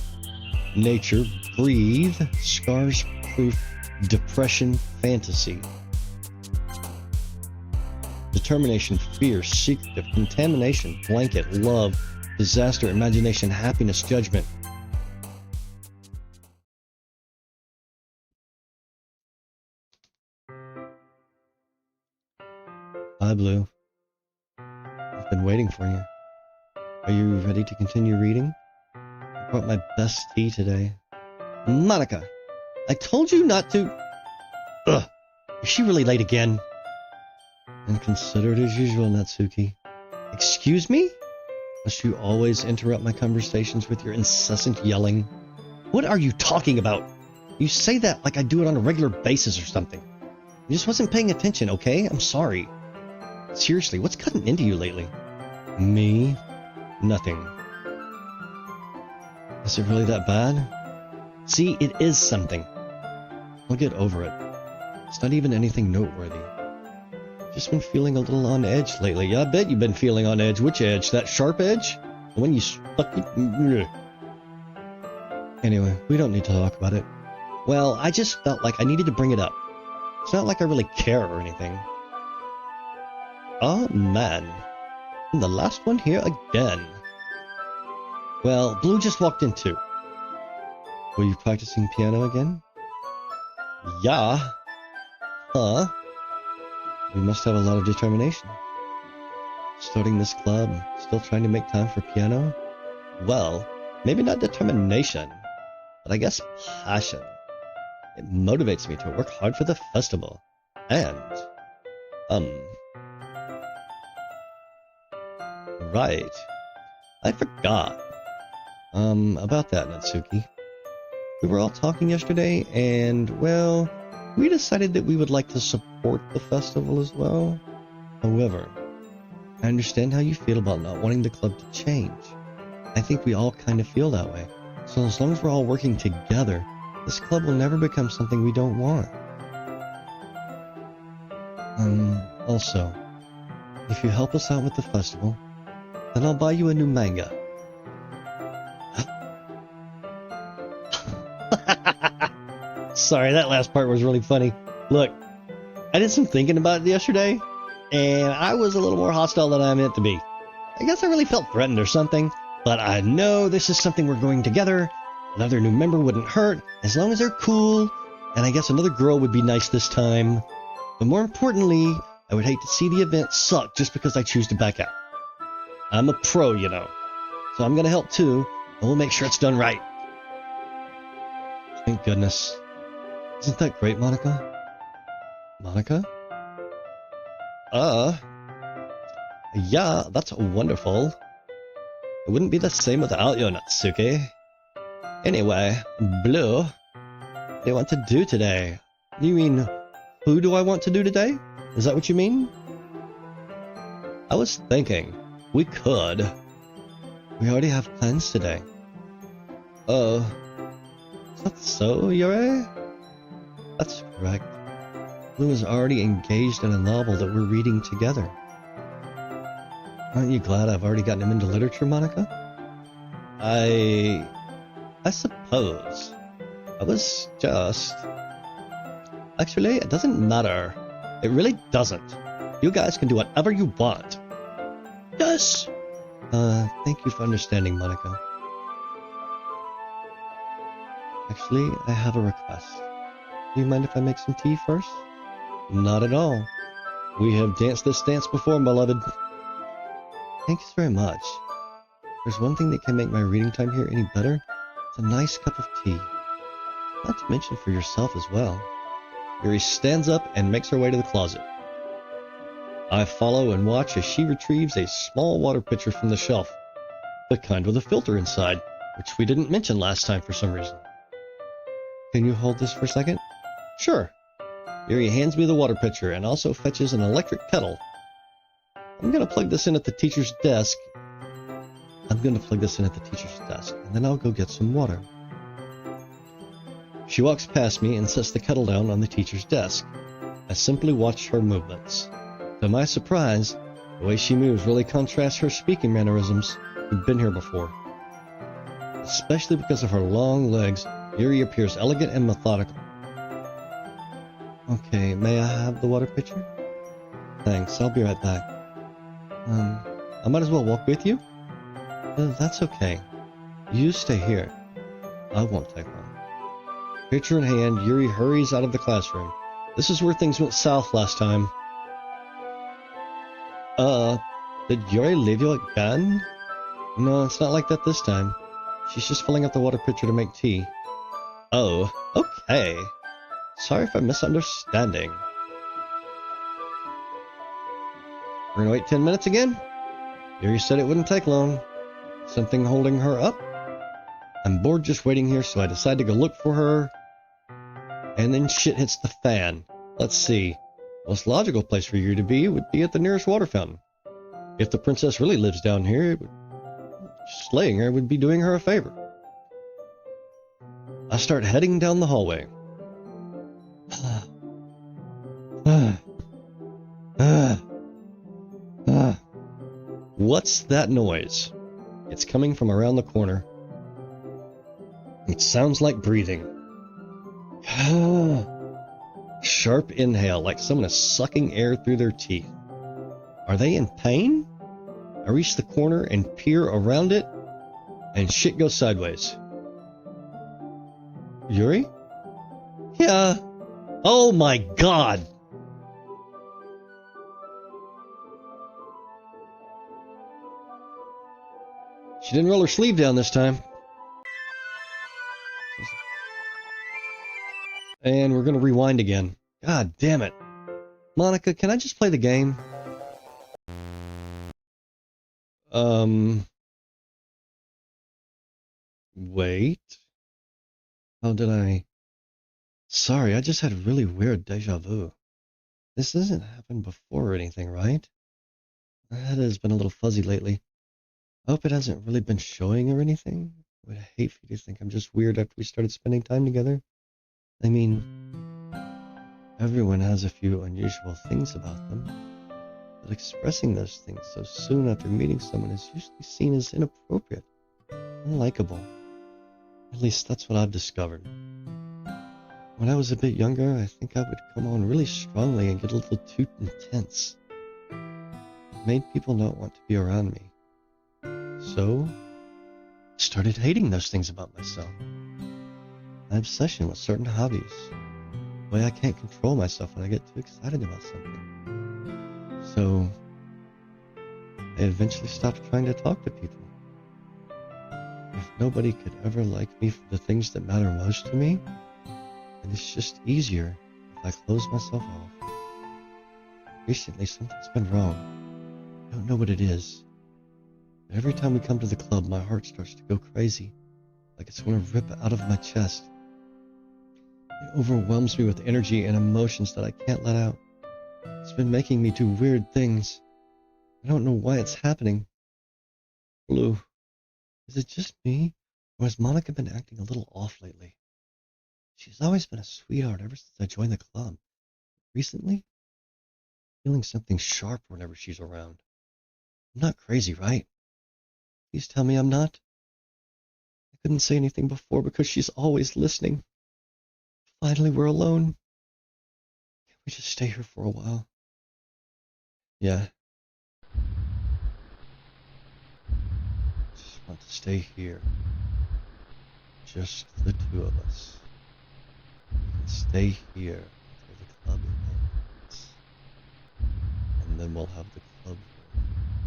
nature, breathe, scars, proof, depression, fantasy. Determination, fear, secretive, contamination, blanket, love, disaster, imagination, happiness, judgment. Hi, Blue. I've been waiting for you. Are you ready to continue reading? I brought my best tea today. Monica, I told you not to... Ugh, is she really late again? Inconsiderate as usual, Natsuki. Excuse me? Must you always interrupt my conversations with your incessant yelling? What are you talking about? You say that like I do it on a regular basis or something. I just wasn't paying attention, okay? I'm sorry. Seriously, what's cutting into you lately? Me? Nothing. Is it really that bad? See, it is something. I'll get over it. It's not even anything noteworthy. Just been feeling a little on edge lately. Yeah, I bet you've been feeling on edge. Which edge? That sharp edge? The one you stuck it? Anyway, we don't need to talk about it. Well, I just felt like I needed to bring it up. It's not like I really care or anything. Oh, man. I'm the last one here again. Well, Blue just walked in too. Were you practicing piano again? Yeah. Huh? You must have a lot of determination. Starting this club, still trying to make time for piano? Well, maybe not determination, but I guess passion. It motivates me to work hard for the festival. And, right. I forgot. About that, Natsuki. We were all talking yesterday, and, well, we decided that we would like to support the festival as well. However, I understand how you feel about not wanting the club to change. I think we all kind of feel that way. So as long as we're all working together, this club will never become something we don't want. Also, if you help us out with the festival, then I'll buy you a new manga. Sorry, that last part was really funny. Look, I did some thinking about it yesterday, and I was a little more hostile than I meant to be. I guess I really felt threatened or something, but I know this is something we're going together. Another new member wouldn't hurt, as long as they're cool, and I guess another girl would be nice this time. But more importantly, I would hate to see the event suck just because I choose to back out. I'm a pro, you know, so I'm gonna help too, and we'll make sure it's done right. Thank goodness. Isn't that great, Monica? Monica? Yeah, that's wonderful. It wouldn't be the same without you, Natsuki. Anyway, Blue, what do you want to do today? You mean, who do I want to do today? Is that what you mean? I was thinking, we could. We already have plans today. Oh, is that so, Yuri? That's correct. Blue is already engaged in a novel that we're reading together. Aren't you glad I've already gotten him into literature, Monica? I suppose. I was just... Actually, it doesn't matter. It really doesn't. You guys can do whatever you want. Yes! Thank you for understanding, Monica. Actually, I have a request. Do you mind if I make some tea first? Not at all. We have danced this dance before, beloved. Thanks very much. There's one thing that can make my reading time here any better. It's a nice cup of tea. Not to mention for yourself as well. Yuri stands up and makes her way to the closet. I follow and watch as she retrieves a small water pitcher from the shelf. The kind with a filter inside, which we didn't mention last time for some reason. Can you hold this for a second? Sure. Yuri hands me the water pitcher and also fetches an electric kettle. I'm gonna plug this in at the teacher's desk. And then I'll go get some water. She walks past me and sets the kettle down on the teacher's desk. I simply watch her movements. To my surprise, the way she moves really contrasts her speaking mannerisms. We've been here before. Especially because of her long legs, Yuri appears elegant and methodical. Okay, may I have the water pitcher? Thanks, I'll be right back. I might as well walk with you? That's okay. You stay here. I won't take long. Pitcher in hand, Yuri hurries out of the classroom. This is where things went south last time. Did Yuri leave you again? No, it's not like that this time. She's just filling up the water pitcher to make tea. Oh, okay. Sorry for misunderstanding. We're gonna wait 10 minutes again? Yuri said it wouldn't take long. Something holding her up? I'm bored just waiting here, so I decide to go look for her. And then shit hits the fan. Let's see. The most logical place for you to be would be at the nearest water fountain. If the princess really lives down here, slaying her would be doing her a favor. I start heading down the hallway. What's that noise? It's coming from around the corner. It sounds like breathing. Sharp inhale, like someone is sucking air through their teeth. Are they in pain? I reach the corner and peer around it, and shit goes sideways. Yuri? Yeah. Oh my god! She didn't roll her sleeve down this time. And we're gonna rewind again. God damn it. Monica, can I just play the game? Wait. How did I... Sorry, I just had a really weird deja vu. This hasn't happened before or anything, right? My head has been a little fuzzy lately. I hope it hasn't really been showing or anything. I would hate for you to think I'm just weird after we started spending time together. I mean, everyone has a few unusual things about them, but expressing those things so soon after meeting someone is usually seen as inappropriate, unlikable. At least that's what I've discovered. When I was a bit younger, I think I would come on really strongly and get a little too intense. It made people not want to be around me. So, I started hating those things about myself. My obsession with certain hobbies. The way I can't control myself when I get too excited about something. So, I eventually stopped trying to talk to people. If nobody could ever like me for the things that matter most to me, then it's just easier if I close myself off. Recently, something's been wrong. I don't know what it is. But every time we come to the club, my heart starts to go crazy, like it's going to rip out of my chest. It overwhelms me with energy and emotions that I can't let out. It's been making me do weird things. I don't know why it's happening. Blue, is it just me, or has Monica been acting a little off lately? She's always been a sweetheart ever since I joined the club. Recently, I'm feeling something sharp whenever she's around. I'm not crazy, right? Please tell me I'm not. I couldn't say anything before because she's always listening. Finally, we're alone. Can't we just stay here for a while? Yeah. Just want to stay here. Just the two of us. We can stay here until the club ends. And then we'll have the club room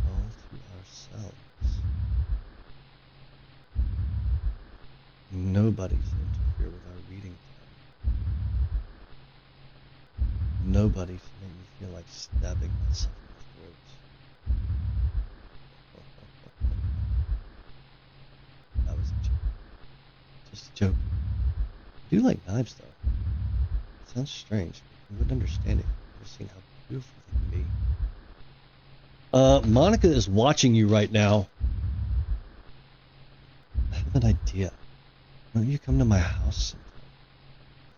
all to ourselves. Nobody's interfere with our reading time. Nobody to make me feel like stabbing myself in the throat. That was a joke. Just a joke. I do like knives, though. It sounds strange, but you wouldn't understand it if you've never seen how beautiful they can be. Monica is watching you right now. I have an idea. Why don't you come to my house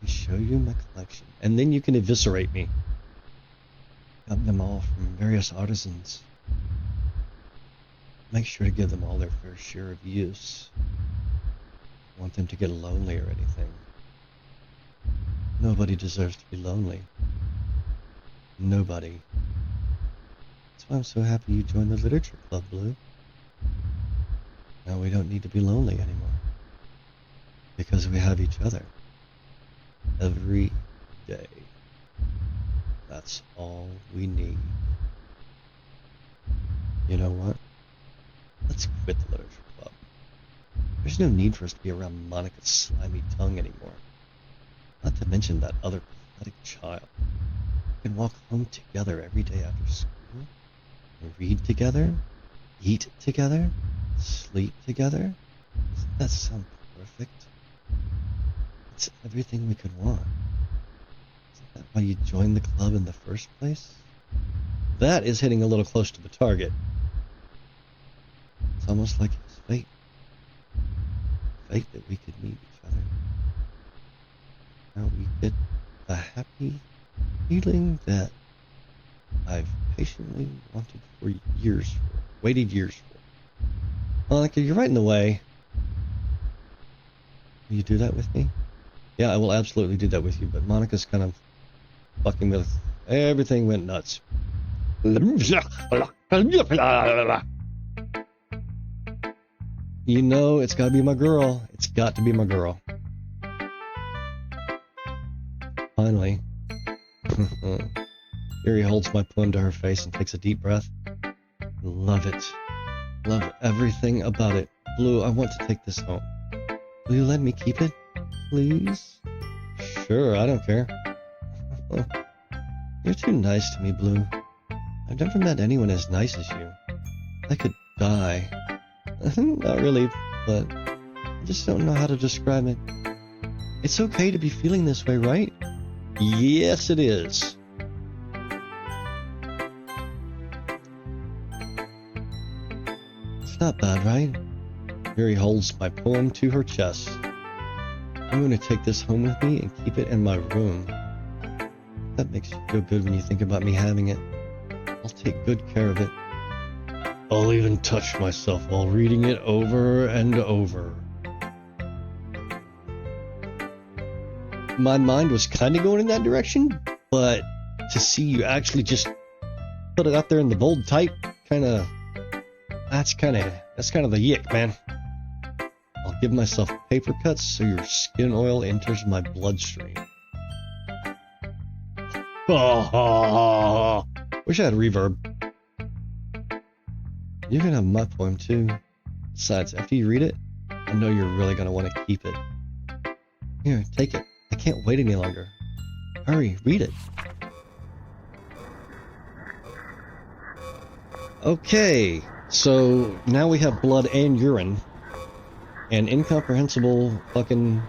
and show you my collection, and then you can eviscerate me. Got them all from various artisans. Make sure to give them all their fair share of use. Don't want them to get lonely or anything. Nobody deserves to be lonely. Nobody. That's why I'm so happy you joined the literature club, Blue. Now we don't need to be lonely anymore. Because we have each other. Every day. That's all we need. You know what? Let's quit the literature club. There's no need for us to be around Monica's slimy tongue anymore. Not to mention that other pathetic child. We can walk home together every day after school. Read together. Eat together. Sleep together. Doesn't that sound perfect? It's everything we could want. Isn't that why you joined the club in the first place? That is hitting a little close to the target. It's almost like it's fate. Fate that we could meet each other. Now we get the happy feeling that I've patiently wanted for years for. Waited years for. Monica, you're right in the way. Will you do that with me? Yeah, I will absolutely do that with you, but Monica's kind of fucking with everything went nuts. You know, it's gotta be my girl. It's got to be my girl. Finally. Yuri holds my poem to her face and takes a deep breath. Love it. Love everything about it. Blue, I want to take this home. Will you let me keep it? Please? Sure, I don't care. You're too nice to me, Blue. I've never met anyone as nice as you. I could die. Not really, but I just don't know how to describe it. It's okay to be feeling this way, right? Yes, it is. It's not bad, right? Yuri holds my poem to her chest. I'm going to take this home with me and keep it in my room. That makes you feel good when you think about me having it. I'll take good care of it. I'll even touch myself while reading it over and over. My mind was kind of going in that direction, but to see you actually just put it out there in the bold type, that's kind of the yick, man. I'll give myself paper cuts so your skin oil enters my bloodstream. Oh, wish I had reverb. You can have my poem too. Besides, after you read it, I know you're really going to want to keep it. Here, take it. I can't wait any longer. Hurry, read it. Okay, so now we have blood and urine. And incomprehensible fucking...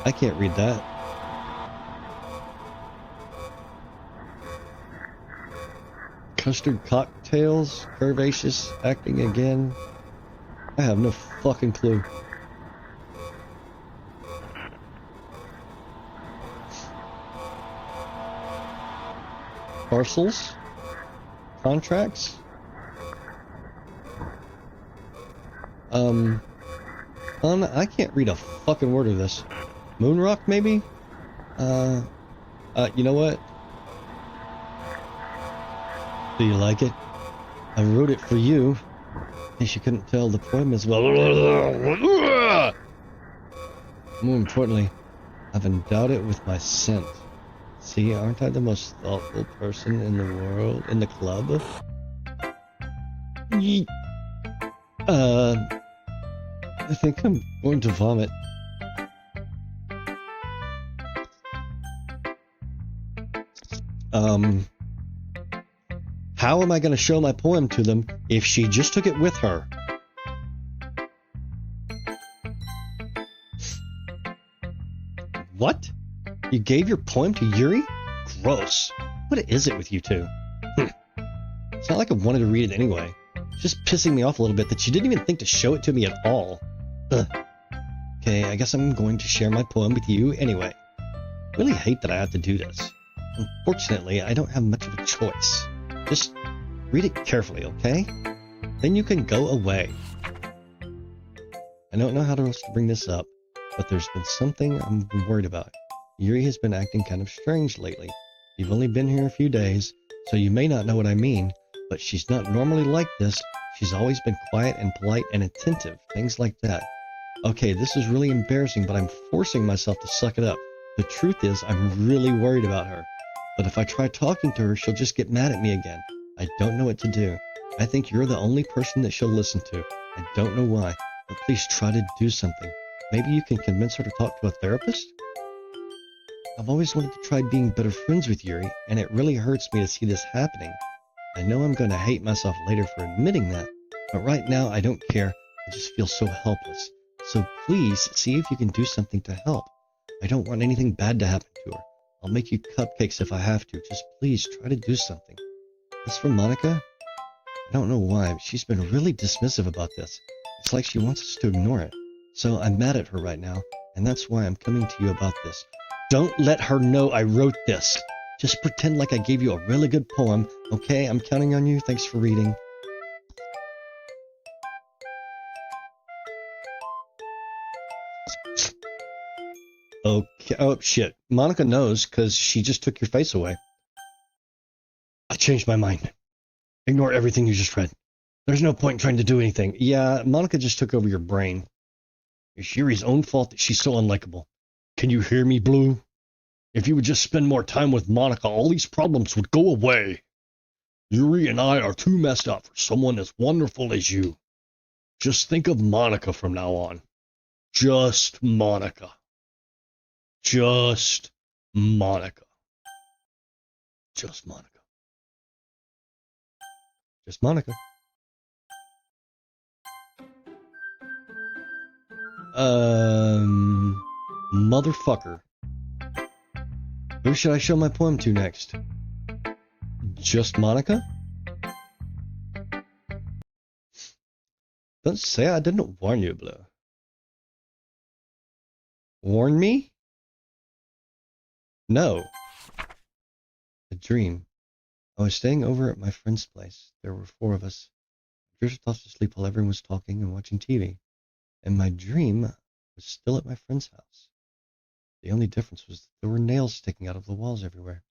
I can't read that. Custard cocktails, curvaceous, acting again. I have no fucking clue. Parcels? Contracts? I can't read a fucking word of this. Moonrock, maybe? You know what? Do you like it? I wrote it for you. In case you couldn't tell, the poem is well. More importantly, I've endowed it with my scent. See, aren't I the most thoughtful person in the world, in the club? I think I'm going to vomit. How am I going to show my poem to them if she just took it with her? What? You gave your poem to Yuri? Gross. What is it with you two? It's not like I wanted to read it anyway. It's just pissing me off a little bit that she didn't even think to show it to me at all. Ugh. Okay, I guess I'm going to share my poem with you anyway. I really hate that I have to do this. Unfortunately, I don't have much of a choice. Just read it carefully, okay? Then you can go away. I don't know how else to bring this up, but there's been something I'm worried about. Yuri has been acting kind of strange lately. You've only been here a few days, so you may not know what I mean, but she's not normally like this. She's always been quiet and polite and attentive, things like that. Okay, this is really embarrassing, but I'm forcing myself to suck it up. The truth is, I'm really worried about her. But if I try talking to her, she'll just get mad at me again. I don't know what to do. I think you're the only person that she'll listen to. I don't know why, but please try to do something. Maybe you can convince her to talk to a therapist? I've always wanted to try being better friends with Yuri, and it really hurts me to see this happening. I know I'm going to hate myself later for admitting that, but right now I don't care. I just feel so helpless. So please see if you can do something to help. I don't want anything bad to happen to her. I'll make you cupcakes if I have to. Just please try to do something. As for Monica, I don't know why, but she's been really dismissive about this. It's like she wants us to ignore it. So I'm mad at her right now, and that's why I'm coming to you about this. Don't let her know I wrote this. Just pretend like I gave you a really good poem, okay? I'm counting on you. Thanks for reading. Okay. Oh, shit. Monica knows because she just took your face away. I changed my mind. Ignore everything you just read. There's no point in trying to do anything. Yeah, Monica just took over your brain. It's Yuri's own fault that she's so unlikable. Can you hear me, Blue? If you would just spend more time with Monica, all these problems would go away. Yuri and I are too messed up for someone as wonderful as you. Just think of Monica from now on. Just Monica. Just Monica. Just Monica. Just Monica. Motherfucker. Who should I show my poem to next? Just Monica? Don't say I didn't warn you, Blue. Warn me? No. A dream. I was staying over at my friend's place. There were 4 of us. I drifted off to sleep while everyone was talking and watching TV. And my dream was still at my friend's house. The only difference was that there were nails sticking out of the walls everywhere.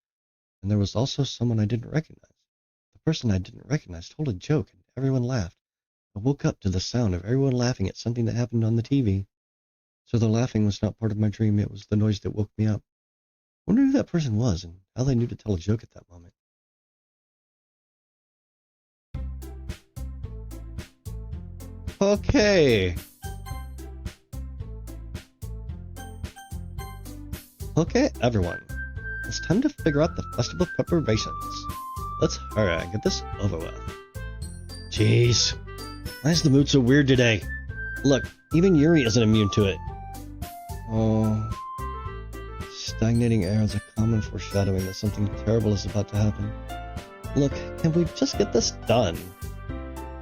And there was also someone I didn't recognize. The person I didn't recognize told a joke and everyone laughed. I woke up to the sound of everyone laughing at something that happened on the TV. So the laughing was not part of my dream, it was the noise that woke me up. I wonder who that person was and how they knew to tell a joke at that moment. Okay. Okay, everyone. It's time to figure out the festival preparations. Let's hurry and get this over with. Jeez. Why is the mood so weird today? Look, even Yuri isn't immune to it. Oh. Stagnating air is a common foreshadowing that something terrible is about to happen. Look, can we just get this done?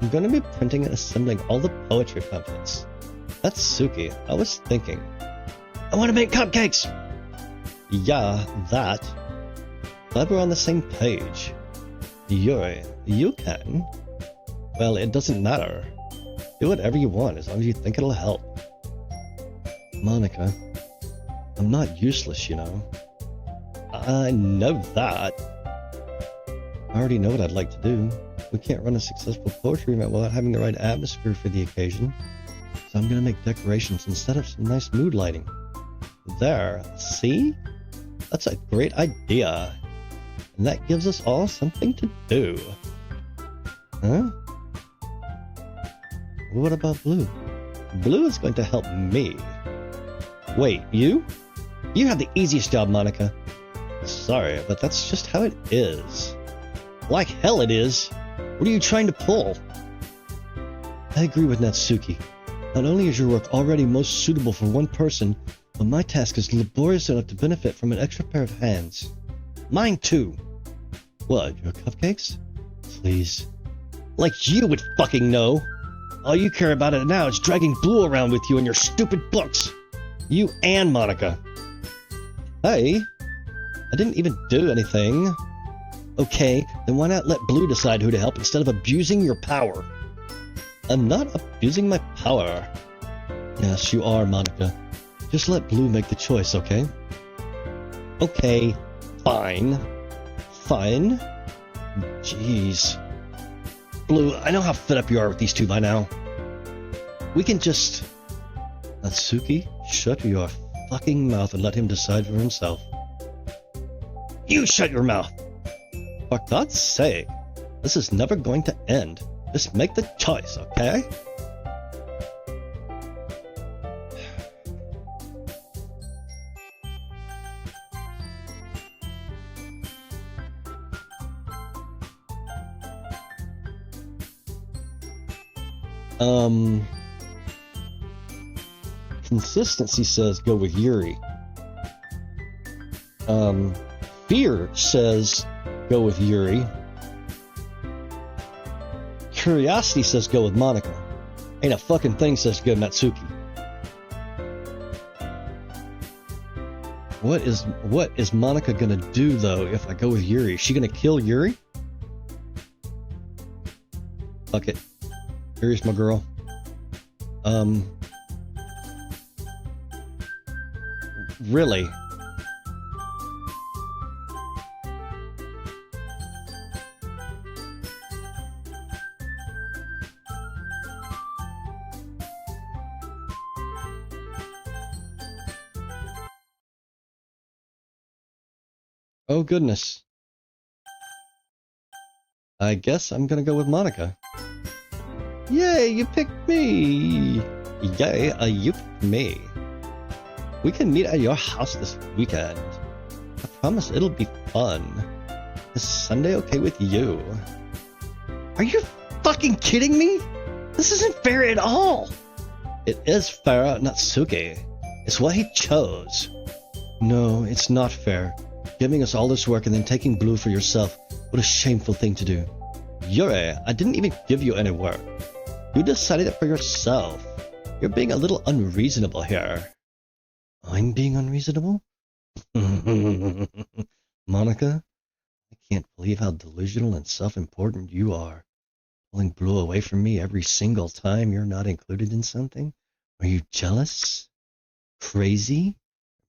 I'm going to be printing and assembling all the poetry pamphlets. That's Suki. I was thinking. I want to make cupcakes! Yeah, that. Glad we're on the same page. Yuri, you can. Well, it doesn't matter. Do whatever you want as long as you think it'll help. Monica, I'm not useless, you know. I know that. I already know what I'd like to do. We can't run a successful poetry event without having the right atmosphere for the occasion. So I'm gonna make decorations and set up some nice mood lighting. There, see? That's a great idea. And that gives us all something to do. Huh? What about Blue? Blue is going to help me. Wait, you? You have the easiest job, Monica. Sorry, but that's just how it is. Like hell it is. What are you trying to pull? I agree with Natsuki. Not only is your work already most suitable for one person, but my task is laborious enough to benefit from an extra pair of hands. Mine too. What, your cupcakes? Please. Like you would fucking know. All you care about it now is dragging Blue around with you and your stupid books. You and Monica. Hey, I didn't even do anything. Okay, then why not let Blue decide who to help instead of abusing your power? I'm not abusing my power. Yes, you are, Monica. Just let Blue make the choice, okay? Okay, fine. Fine? Jeez. Blue, I know how fed up you are with these two by now. We can just... Natsuki, shut your fucking mouth and let him decide for himself. You shut your mouth! For God's sake, this is never going to end. Just make the choice, okay? Consistency says go with Yuri. Fear says go with Yuri. Curiosity says go with Monica. Ain't a fucking thing says go Natsuki. What is Monica gonna do though if I go with Yuri? Is she gonna kill Yuri? Fuck it. Yuri's my girl. Really? Oh goodness. I guess I'm gonna go with Monica. Yay, you picked me! Yay, you picked me. We can meet at your house this weekend. I promise it'll be fun. Is Sunday okay with you? Are you fucking kidding me? This isn't fair at all! It is fair, Natsuki. It's what he chose. No, it's not fair. Giving us all this work and then taking Blue for yourself. What a shameful thing to do. Yuri, I didn't even give you any work. You decided it for yourself. You're being a little unreasonable here. I'm being unreasonable? Monica, I can't believe how delusional and self-important you are. Pulling Blue away from me every single time you're not included in something? Are you jealous? Crazy?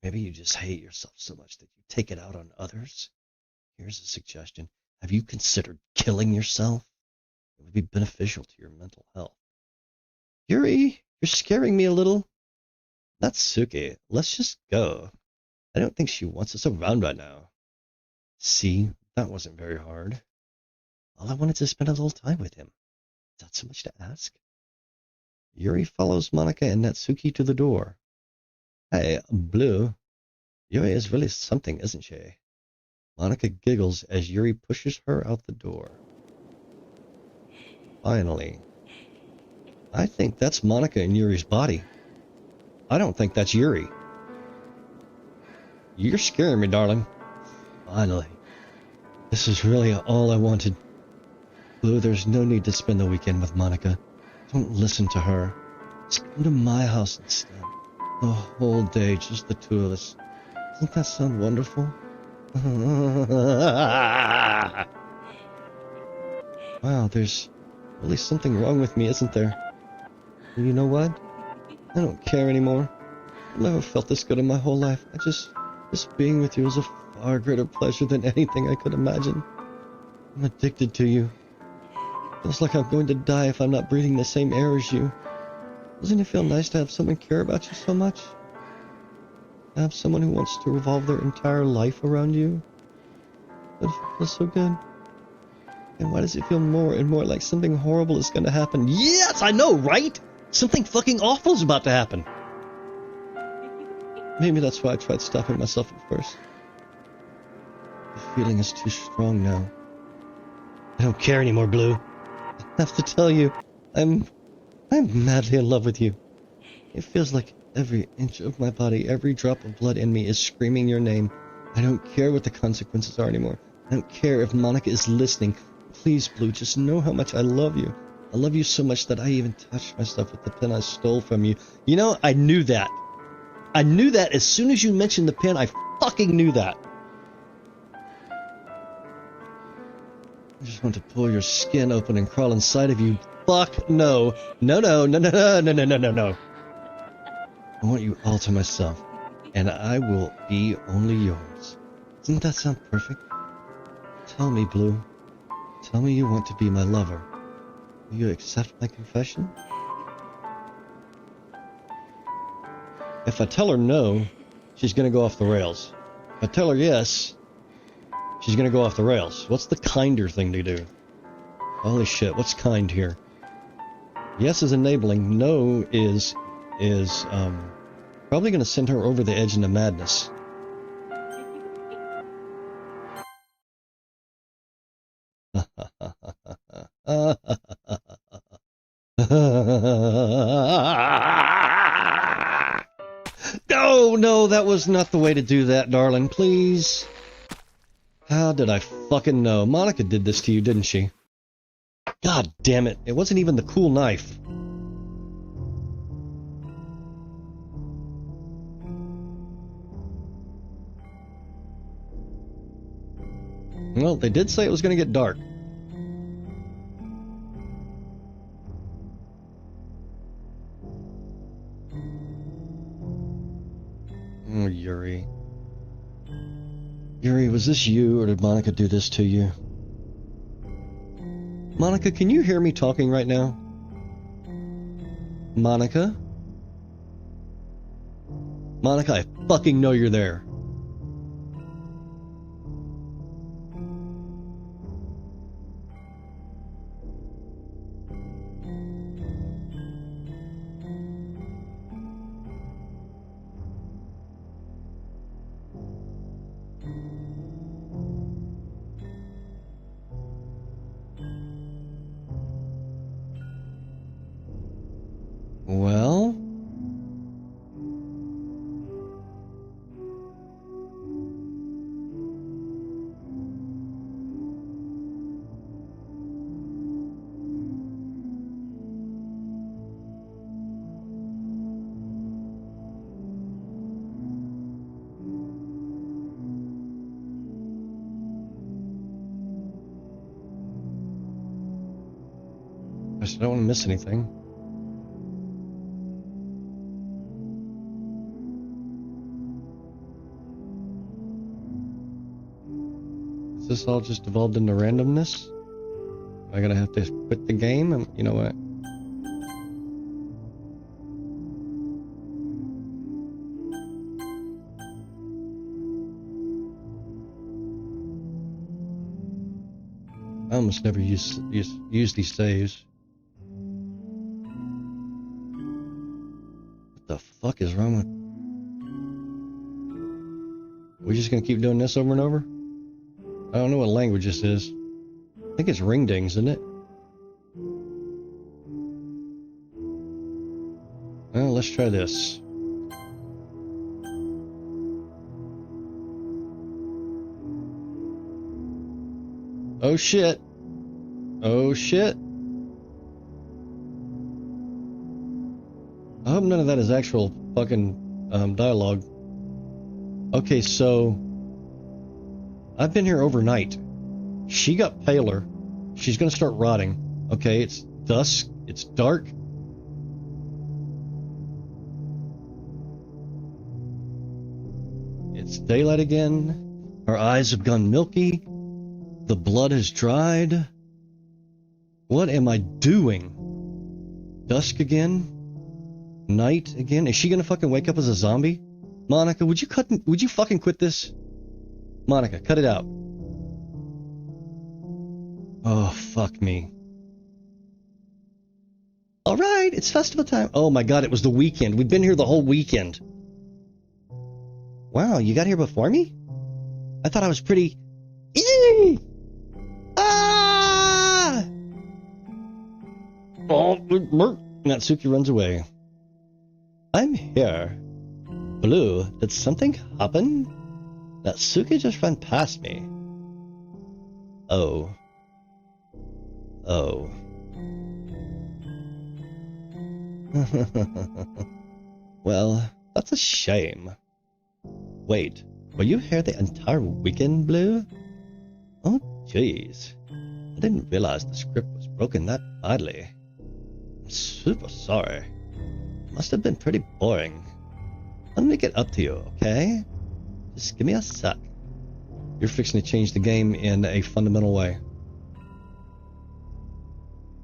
Maybe you just hate yourself so much that you take it out on others? Here's a suggestion. Have you considered killing yourself? It would be beneficial to your mental health. Yuri, you're scaring me a little. Natsuki, let's just go. I don't think she wants us around right now. See, that wasn't very hard. All I wanted to spend a little time with him. Is that so much to ask? Yuri follows Monica and Natsuki to the door. Hey, Blue. Yuri is really something, isn't she? Monica giggles as Yuri pushes her out the door. Finally. I think that's Monica in Yuri's body. I don't think that's Yuri. You're scaring me, darling. Finally. This is really all I wanted. Blue, there's no need to spend the weekend with Monica. Don't listen to her. Just come to my house instead. The whole day, just the two of us. Doesn't that sound wonderful? Wow, there's really something wrong with me, isn't there? And you know what? I don't care anymore. I've never felt this good in my whole life. Just being with you is a far greater pleasure than anything I could imagine. I'm addicted to you. Feels like I'm going to die if I'm not breathing the same air as you. Doesn't it feel nice to have someone care about you so much? To have someone who wants to revolve their entire life around you? It feels so good. And why does it feel more and more like something horrible is going to happen? Yes, I know, right? Something fucking awful is about to happen. Maybe that's why I tried stopping myself at first. The feeling is too strong now. I don't care anymore, Blue. I have to tell you, I'm madly in love with you. It feels like every inch of my body, every drop of blood in me is screaming your name. I don't care what the consequences are anymore. I don't care if Monica is listening. please, Blue, just know how much I love you. I love you so much that I even touched myself with the pen I stole from you. You know, I knew that. I knew that as soon as you mentioned the pen. I fucking knew that. I just want to pull your skin open and crawl inside of you. Fuck no. No, no, no, no, no, no, no, no, no, no. I want you all to myself, and I will be only yours. Doesn't that sound perfect? Tell me, Blue. Tell me you want to be my lover. Will you accept my confession? If I tell her no, she's gonna go off the rails. If I tell her yes, she's gonna go off the rails. What's the kinder thing to do? Holy shit, what's kind here? Yes is enabling, no is probably gonna send her over the edge into madness. No, no, that was not the way to do that, darling, please. How did I fucking know? Monica did this to you, didn't she? God damn it, it wasn't even the cool knife. Well, they did say it was going to get dark. Oh, Yuri. Yuri, was this you, or did Monica do this to you? Monica, can you hear me talking right now? Monica? Monica, I fucking know you're there. Well? I just don't want to miss anything. Is this all just evolved into randomness? Am I gonna have to quit the game? You know what? I almost never use these saves. What the fuck is wrong with... We're just gonna keep doing this over and over? I don't know what language this is. I think it's ringdings, isn't it? Well, let's try this. Oh shit. Oh shit. I hope none of that is actual fucking dialogue. Okay, so I've been here overnight. She got paler. She's gonna start rotting. Okay, it's dusk. It's dark. It's daylight again. Her eyes have gone milky. The blood has dried. What am I doing? Dusk again? Night again? Is she gonna fucking wake up as a zombie? Monica, would you fucking quit this? Monica, cut it out. Oh, fuck me. Alright, it's festival time. Oh my god, it was the weekend. We've been here the whole weekend. Wow, you got here before me? I thought I was pretty... Eee! Ah! Oh, Natsuki runs away. I'm here. Blue, did something happen? Natsuki just ran past me. Oh. Oh. Well, that's a shame. Wait, were you here the entire weekend, Blue? Oh, jeez. I didn't realize the script was broken that badly. I'm super sorry. It must have been pretty boring. Let me get up to you, okay? Just give me a sec. You're fixing to change the game in a fundamental way.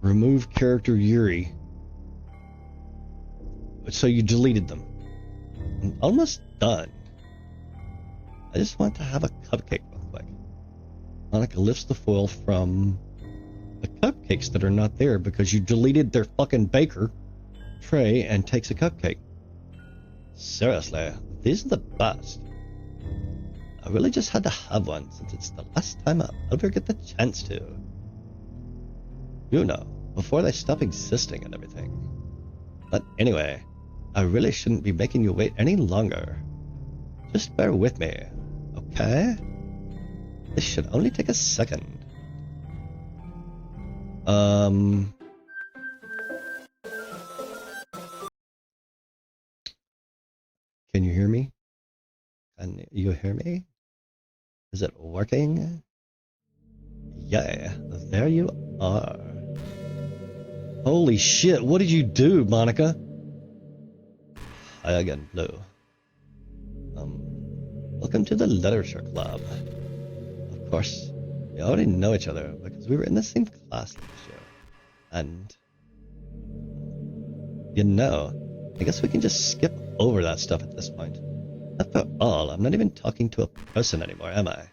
Remove character Yuri. So you deleted them. I'm almost done. I just want to have a cupcake real quick. Monica lifts the foil from the cupcakes that are not there because you deleted their fucking baker tray and takes a cupcake. Seriously, these are the best. I really just had to have one since it's the last time I'll ever get the chance to. You know, before they stop existing and everything. But anyway, I really shouldn't be making you wait any longer. Just bear with me, okay? This should only take a second. Can you hear me? Can you hear me? Is it working? Yeah, there you are. Holy shit, what did you do, Monica? Hi again, Blue. Welcome to the Literature Club. Of course, we already know each other because we were in the same class last year. And, you know, I guess we can just skip over that stuff at this point. After all, I'm not even talking to a person anymore, am I?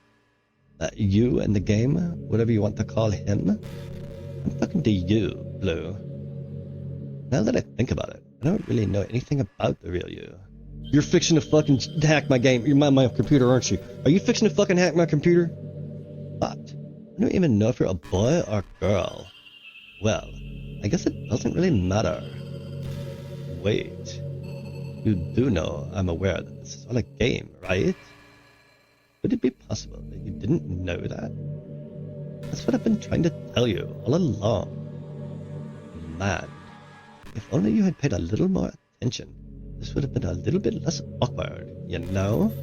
You and the game, whatever you want to call him. I'm talking to you, Blue. Now that I think about it, I don't really know anything about the real you. You're fixing to fucking hack my game. You're my computer, aren't you? Are you fixing to fucking hack my computer? But I don't even know if you're a boy or girl. Well, I guess it doesn't really matter. Wait. You do know I'm aware that this is all a game, right? Could it be possible that you didn't know that? That's what I've been trying to tell you all along. Man, if only you had paid a little more attention, this would have been a little bit less awkward, you know?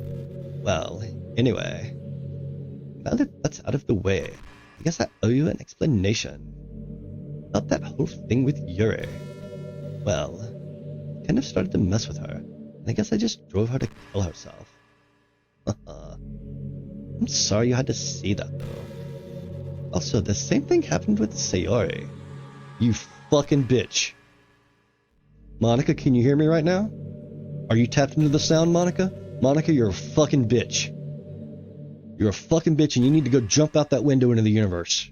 Well, anyway, now that that's out of the way, I guess I owe you an explanation. About that whole thing with Yuri. Well, I kind of started to mess with her, and I guess I just drove her to kill herself. I'm sorry you had to see that, though. Also, the same thing happened with Sayori. You fucking bitch. Monica, can you hear me right now? Are you tapped into the sound, Monica? Monica, you're a fucking bitch. You're a fucking bitch and you need to go jump out that window into the universe.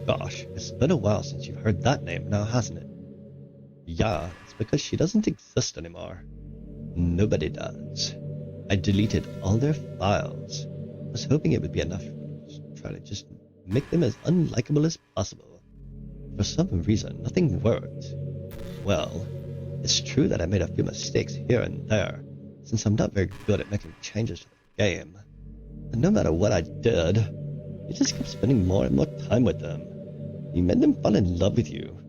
Gosh, it's been a while since you've heard that name now, hasn't it? Yeah, it's because she doesn't exist anymore. Nobody does. I deleted all their files. I was hoping it would be enough to try to just make them as unlikable as possible. For some reason, nothing worked. Well, it's true that I made a few mistakes here and there, since I'm not very good at making changes to the game. And no matter what I did, you just kept spending more and more time with them. You made them fall in love with you.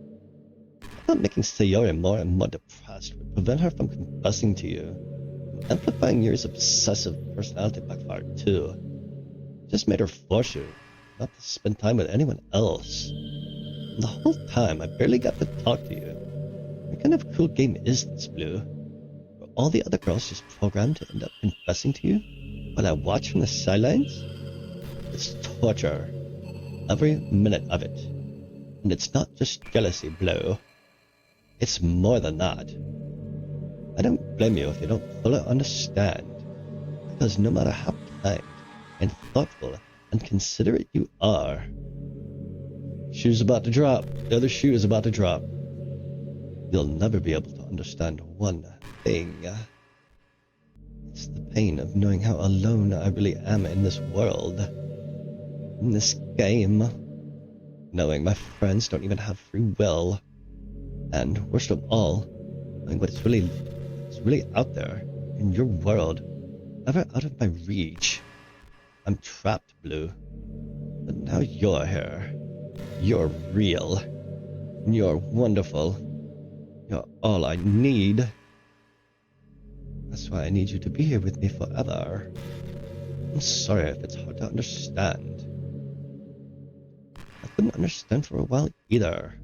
I thought making Sayori more and more depressed would prevent her from confessing to you. And amplifying Yuri's obsessive personality backfired too. It just made her force you not to spend time with anyone else. And the whole time, I barely got to talk to you. What kind of cool game is this, Blue? Were all the other girls just programmed to end up confessing to you while I watch from the sidelines? It's torture. Every minute of it. And it's not just jealousy, Blue. It's more than that. I don't blame you if you don't fully understand. Because no matter how kind and thoughtful and considerate you are... Shoe's about to drop. The other shoe is about to drop. You'll never be able to understand one thing. It's the pain of knowing how alone I really am in this world. In this game. Knowing my friends don't even have free will. And worst of all, knowing what's really out there in your world, ever out of my reach. I'm trapped, Blue. But now you're here. You're real. You're wonderful. You're all I need. That's why I need you to be here with me forever. I'm sorry if it's hard to understand. I couldn't understand for a while either.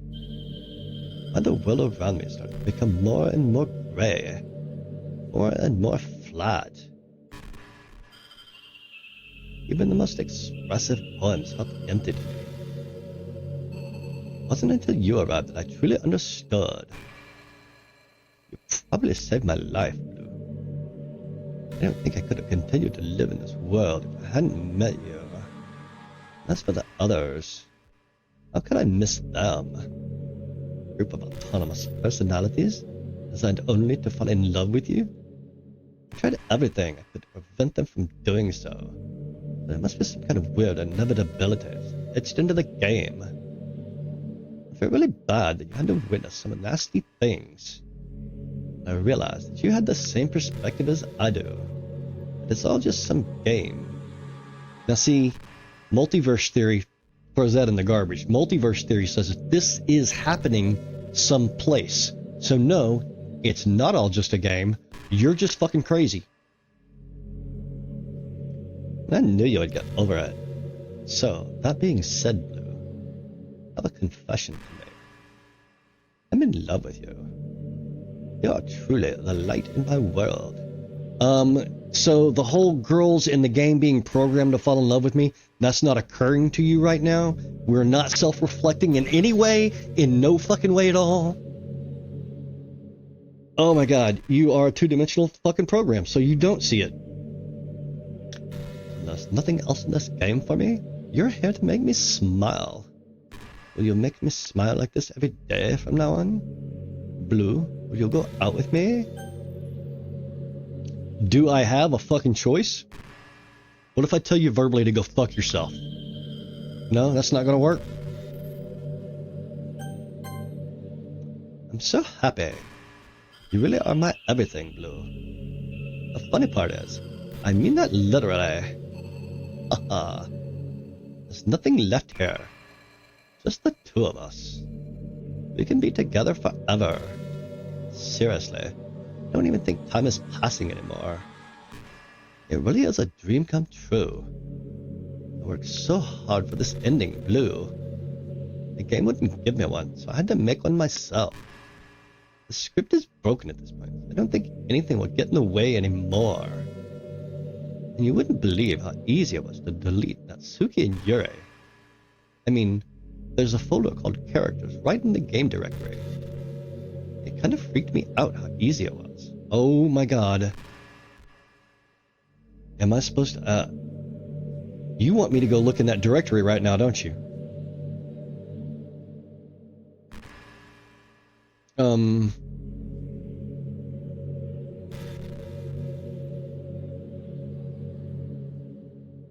Why the world around me started to become more and more gray. More and more flat. Even the most expressive poems felt empty to me. It wasn't until you arrived that I truly understood. You probably saved my life, Blue. I don't think I could have continued to live in this world if I hadn't met you. As for the others, how could I miss them? A group of autonomous personalities designed only to fall in love with you? I tried everything I could to prevent them from doing so. There must be some kind of weird inevitability etched into the game. I feel really bad that you had to witness some nasty things. I realized that you had the same perspective as I do. That it's all just some game. Now see, multiverse theory throws that in the garbage. Multiverse theory says that this is happening someplace. So no, it's not all just a game. You're just fucking crazy. And I knew you would get over it. So, that being said, Blue, I have a confession to make. I'm in love with you. You are truly the light in my world. So the whole girls in the game being programmed to fall in love with me, that's not occurring to you right now? We're not self-reflecting in any way? In no fucking way at all? Oh my god, you are a two-dimensional fucking program, so you don't see it. There's nothing else in this game for me? You're here to make me smile. Will you make me smile like this every day from now on? Blue, will you go out with me? Do I have a fucking choice? What if I tell you verbally to go fuck yourself? No, that's not gonna work? I'm so happy. You really are my everything, Blue. The funny part is, I mean that literally. Haha. There's nothing left here. Just the two of us. We can be together forever. Seriously, I don't even think time is passing anymore. It really is a dream come true. I worked so hard for this ending, Blue. The game wouldn't give me one, so I had to make one myself. The script is broken at this point. I don't think anything would get in the way anymore. And you wouldn't believe how easy it was to delete Natsuki and Yurei. I mean, there's a folder called Characters right in the game directory. It kind of freaked me out how easy it was. Oh my god. Am I supposed to, You want me to go look in that directory right now, don't you?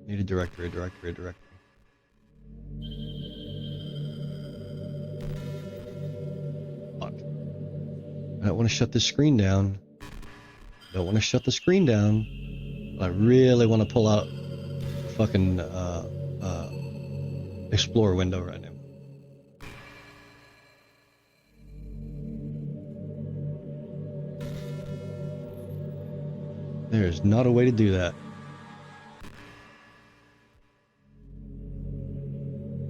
Need a directory. Fuck. I don't want to shut this screen down. But I really want to pull out a fucking Explorer window right now. There's not a way to do that.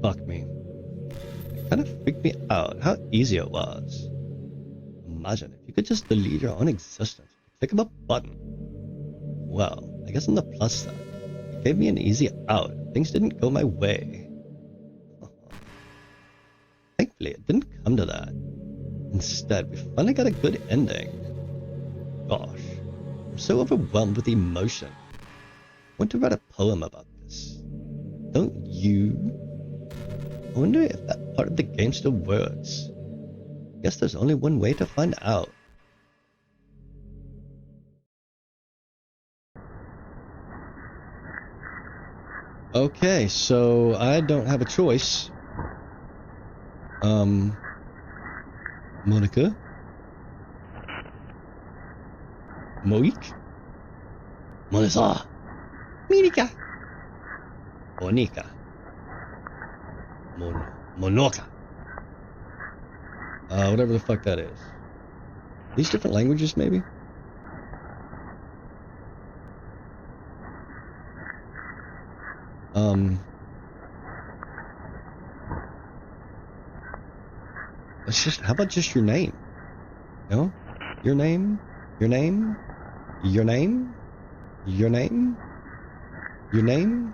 Fuck me. It kind of freaked me out how easy it was. Imagine if you could just delete your own existence. Click of a button. Well, I guess on the plus side, it gave me an easy out. Things didn't go my way. Thankfully, it didn't come to that. Instead, we finally got a good ending. Gosh, I'm so overwhelmed with emotion. I want to write a poem about this. Don't you? I wonder if that part of the game still works. Guess there's only one way to find out. Okay, so I don't have a choice. Monica? Moik? Monisa? Monica? Monica? Monoka. Whatever the fuck that is. These different languages, maybe? Let's just, how about just your name? No? Your name? Your name? Your name? Your name? Your name?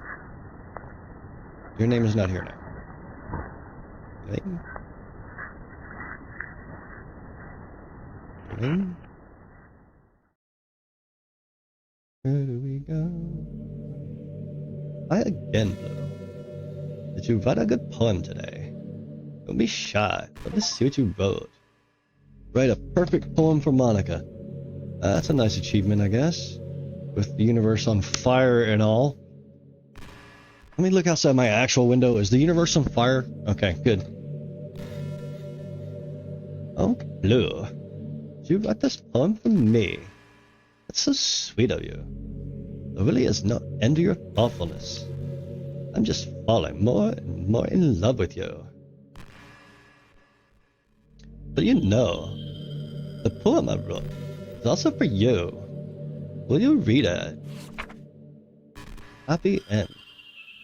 Your name is not here now. Your name? Your name? Where do we go? Hi again, Blue. Did you write a good poem today? Don't be shy. Let us see what you wrote. Write a perfect poem for Monica. That's a nice achievement, I guess. With the universe on fire and all. Let me look outside my actual window. Is the universe on fire? Okay, good. Oh, Blue. Did you write this poem for me? That's so sweet of you. There really is no end to your thoughtfulness. I'm just falling more and more in love with you. But you know, the poem I wrote is also for you. Will you read it? Happy end.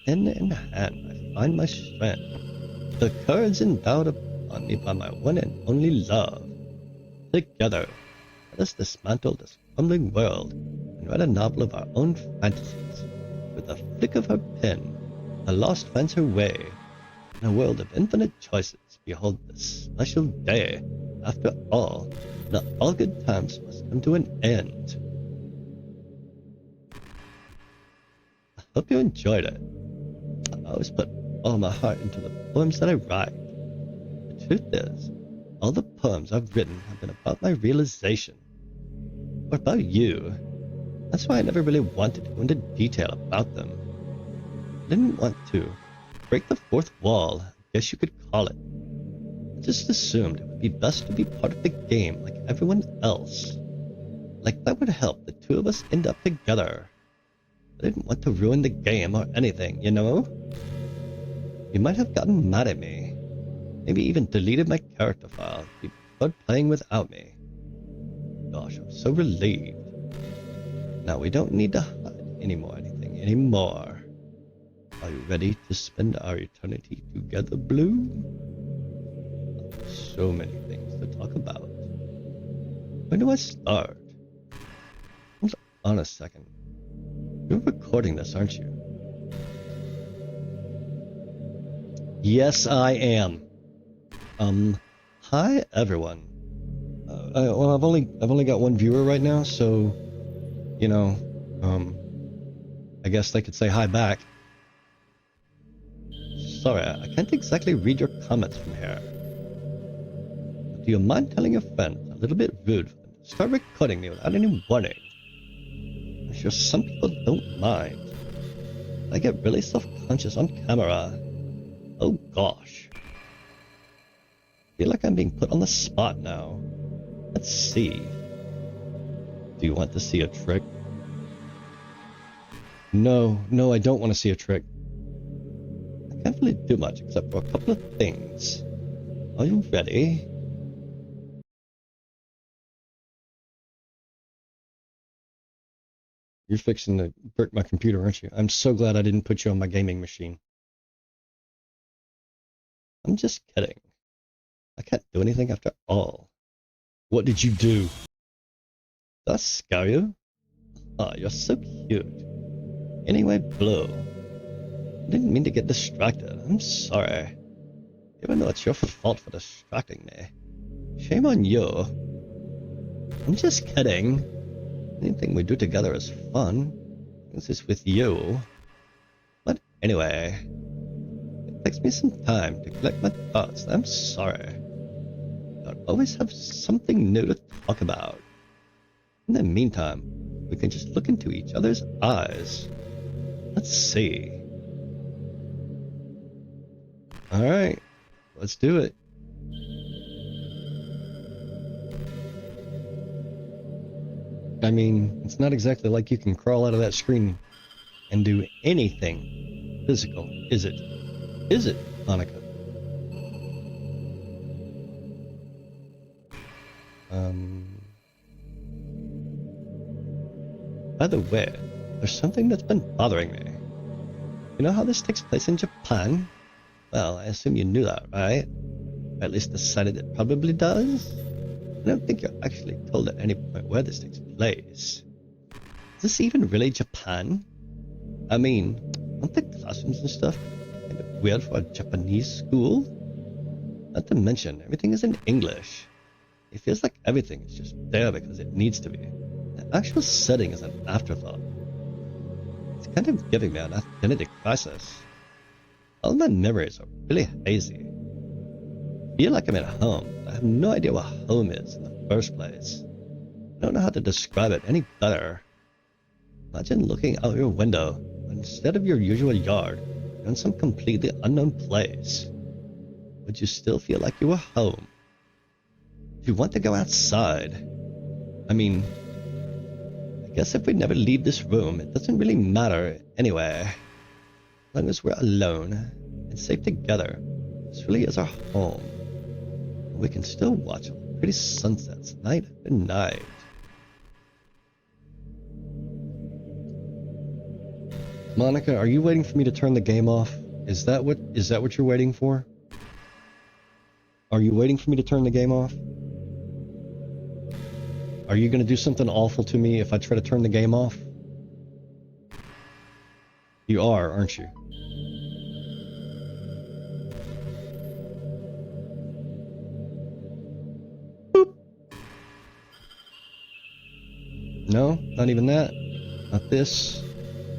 Hand in hand I find my strength. The courage endowed upon me by my one and only love. Together, let us dismantle this crumbling world and write a novel of our own fantasies. With a flick of her pen, a lost finds her way. In a world of infinite choices, behold this special day. After all, not all good times must come to an end. I hope you enjoyed it. I always put all my heart into the poems that I write. The truth is, all the poems I've written have been about my realization. Or about you. That's why I never really wanted to go into detail about them. I didn't want to break the fourth wall, I guess you could call it. I just assumed it would be best to be part of the game like everyone else. Like that would help the two of us end up together. I didn't want to ruin the game or anything, you know? You might have gotten mad at me. Maybe even deleted my character file if you preferred playing without me. Gosh, I'm so relieved. Now we don't need to hide anything anymore. Are you ready to spend our eternity together, Blue? So many things to talk about. Where do I start? Hold on a second. You're recording this, aren't you? Yes, I am. Hi everyone. Well, I've only got one viewer right now, so you know, I guess they could say hi back. Sorry, I can't exactly read your comments from here. But do you mind telling your friend it's a little bit rude for them to start recording me without any warning? I'm sure some people don't mind. I get really self-conscious on camera. Oh gosh. I feel like I'm being put on the spot now. Let's see. Do you want to see a trick? No, I don't want to see a trick. I can't really do much except for a couple of things. Are you ready? You're fixing to brick my computer, aren't you? I'm so glad I didn't put you on my gaming machine. I'm just kidding. I can't do anything after all. What did you do? Did I scare you? Oh, you're so cute. Anyway, Blue. I didn't mean to get distracted. I'm sorry. Even though it's your fault for distracting me. Shame on you. I'm just kidding. Anything we do together is fun. This is with you. But anyway, it takes me some time to collect my thoughts. I'm sorry. I'll always have something new to talk about. In the meantime, we can just look into each other's eyes. Let's see. Alright, let's do it. I mean, it's not exactly like you can crawl out of that screen and do anything physical, is it? Is it, Hanukkah? By the way, there's something that's been bothering me. You know how this takes place in Japan? Well, I assume you knew that, right? Or at least decided it probably does? I don't think you're actually told at any point where this takes place. Is this even really Japan? I mean, aren't the classrooms and stuff kind of weird for a Japanese school? Not to mention, everything is in English. It feels like everything is just there because it needs to be. The actual setting is an afterthought. It's kind of giving me an identity crisis. All my memories are really hazy. I feel like I'm at home, but I have no idea what home is in the first place. I don't know how to describe it any better. Imagine looking out your window, and instead of your usual yard, you're in some completely unknown place. Would you still feel like you were home? If you want to go outside, I mean, I guess if we never leave this room, it doesn't really matter anyway. As long as we're alone and safe together, this really is our home. We can still watch pretty sunsets night after night. Monica, are you waiting for me to turn the game off? Is that what you're waiting for? Are you waiting for me to turn the game off? Are you gonna do something awful to me if I try to turn the game off? You are, aren't you? Boop. No, not even that. Not this.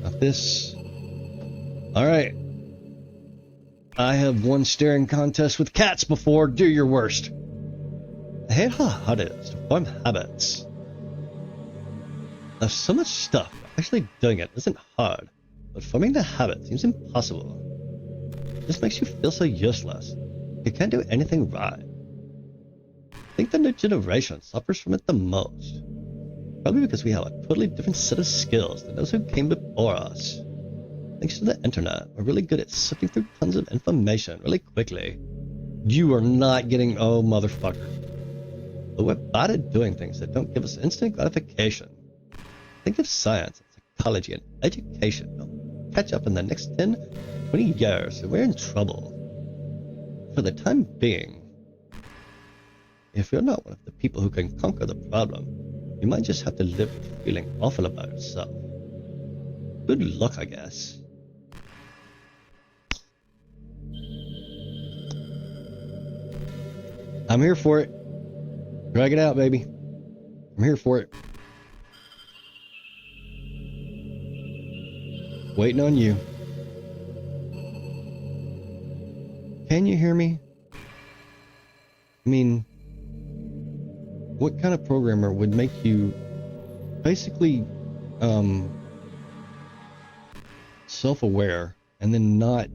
Not this. Alright. I have won staring contests with cats before. Do your worst. I hate how hard it is to form habits. There's so much stuff. Actually doing it isn't hard, but forming the habit seems impossible. It just makes you feel so useless. You can't do anything right. I think the new generation suffers from it the most. Probably because we have a totally different set of skills than those who came before us. Thanks to the internet, we're really good at sifting through tons of information really quickly. You are not getting... oh, motherfucker. But we're bad at doing things that don't give us instant gratification. Think of science, psychology, and education. They'll catch up in the next 10, 20 years, and we're in trouble. For the time being, if you're not one of the people who can conquer the problem, you might just have to live with feeling awful about yourself. Good luck, I guess. I'm here for it. Drag it out, baby. I'm here for it. Waiting on you. Can you hear me? I mean, what kind of programmer would make you basically self-aware and then not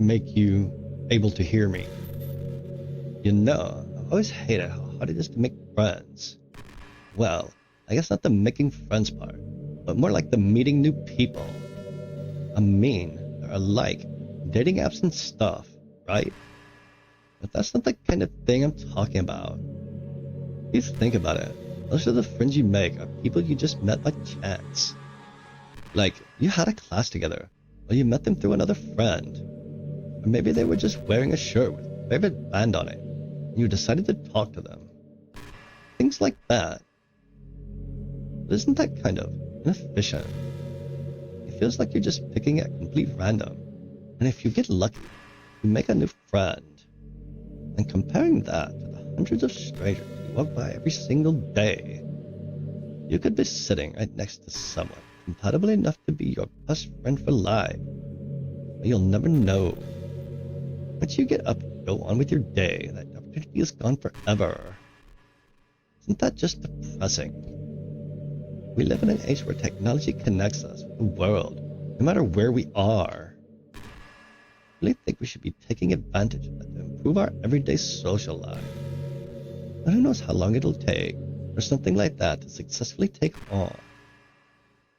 make you able to hear me? You know, I always hated how hard it is to make friends. Well, I guess not the making friends part, but more like the meeting new people. I mean, they're like dating apps and stuff, right? But that's not the kind of thing I'm talking about. If you think about it, most of the friends you make are people you just met by chance. Like, you had a class together, or you met them through another friend. Or maybe they were just wearing a shirt with your favorite band on it, and you decided to talk to them. Things like that. But isn't that kind of inefficient? It feels like you're just picking at complete random, and if you get lucky, you make a new friend. And comparing that to the hundreds of strangers you walk by every single day, you could be sitting right next to someone compatible enough to be your best friend for life, but you'll never know. Once you get up and go on with your day, that opportunity is gone forever. Isn't that just depressing? We live in an age where technology connects us with the world, no matter where we are. I really think we should be taking advantage of that to improve our everyday social life. But who knows how long it'll take for something like that to successfully take off. I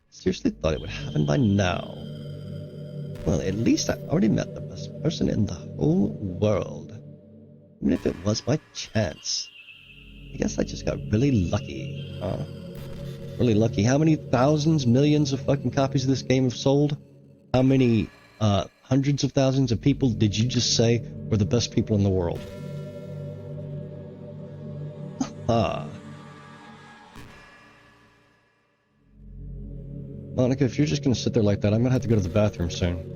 seriously thought it would happen by now. Well, at least I already met the best person in the whole world. Even if it was by chance. I guess I just got really lucky, huh? Really lucky. How many thousands, millions of fucking copies of this game have sold? How many hundreds of thousands of people did you just say were the best people in the world? Ah. Monica, if you're just gonna sit there like that, I'm gonna have to go to the bathroom soon.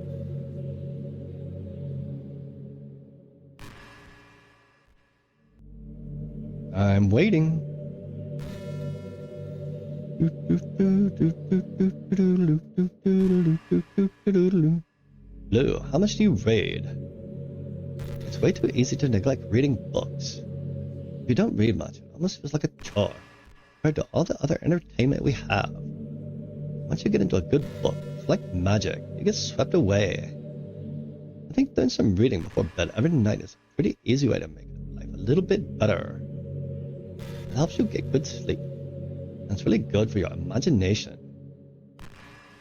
I'm waiting. Lou, how much do you read? It's way too easy to neglect reading books. If you don't read much, it almost feels like a chore compared to all the other entertainment we have. Once you get into a good book, it's like magic. You get swept away. I think doing some reading before bed every night is a pretty easy way to make life a little bit better. It helps you get good sleep, and it's really good for your imagination.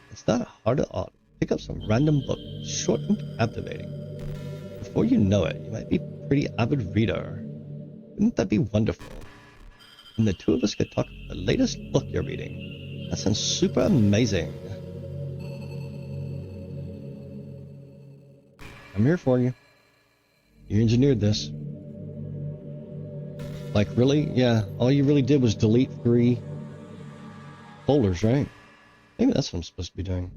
It's not hard at all to pick up some random book, short and captivating. Before you know it, you might be a pretty avid reader. Wouldn't that be wonderful? And the two of us could talk about the latest book you're reading. That sounds super amazing. I'm here for you. You engineered this. Like, really? Yeah, all you really did was delete 3 folders, right? Maybe that's what I'm supposed to be doing.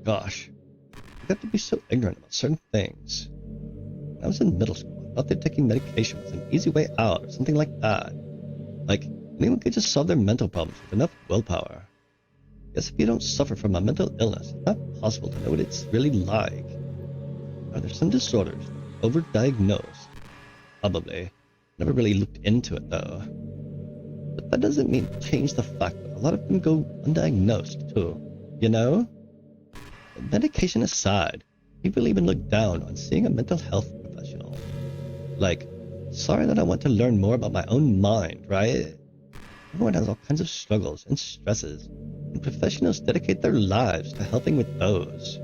Gosh, I got to be so ignorant about certain things. When I was in middle school, I thought that taking medication was an easy way out, or something like that. Like, anyone could just solve their mental problems with enough willpower. I guess if you don't suffer from a mental illness, it's not possible to know what it's really like. Are there some disorders overdiagnosed? Probably. Never really looked into it, though. But that doesn't mean change the fact that a lot of them go undiagnosed, too. You know? But medication aside, people even look down on seeing a mental health professional. Like, sorry that I want to learn more about my own mind, right? Everyone has all kinds of struggles and stresses, and professionals dedicate their lives to helping with those.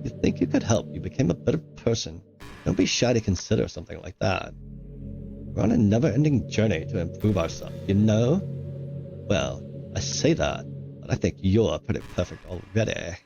If you think you could help you become a better person, don't be shy to consider something like that. We're on a never-ending journey to improve ourselves, you know? Well, I say that, but I think you're pretty perfect already.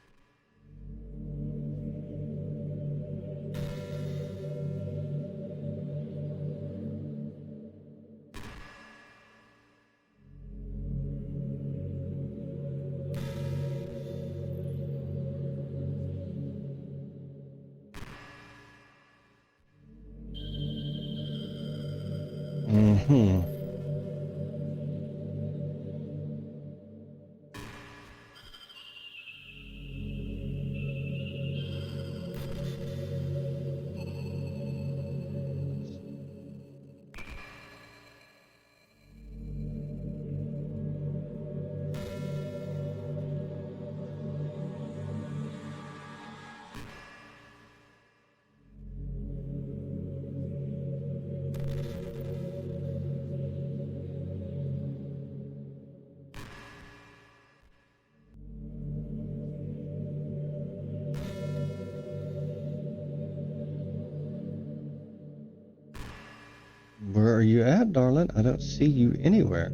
Mm-hmm. Where are you at, darling? I don't see you anywhere.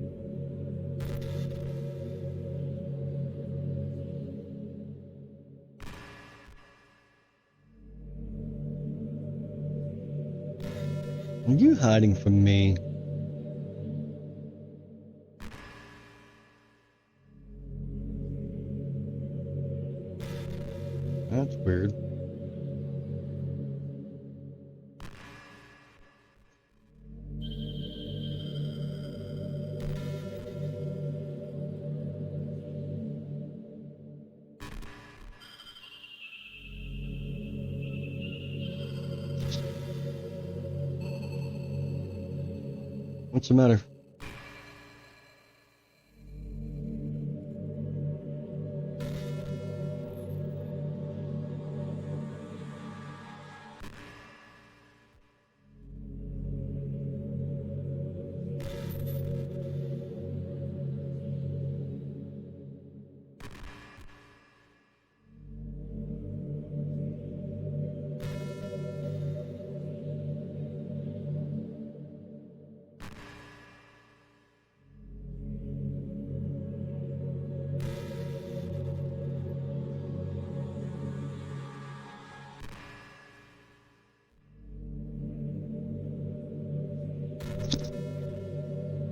Are you hiding from me? That's weird. What's the matter?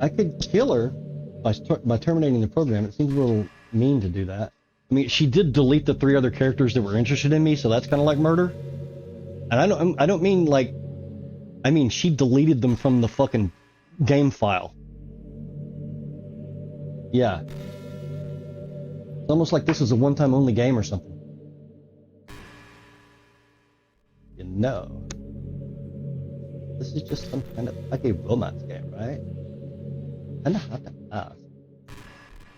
I could kill her by terminating the program. It seems a little mean to do that. I mean, she did delete the 3 other characters that were interested in me, so that's kind of like murder. And I don't mean like, I mean she deleted them from the fucking game file. Yeah. It's almost like this is a one-time only game or something. You know, this is just some kind of like a romance game, right? And I have to ask,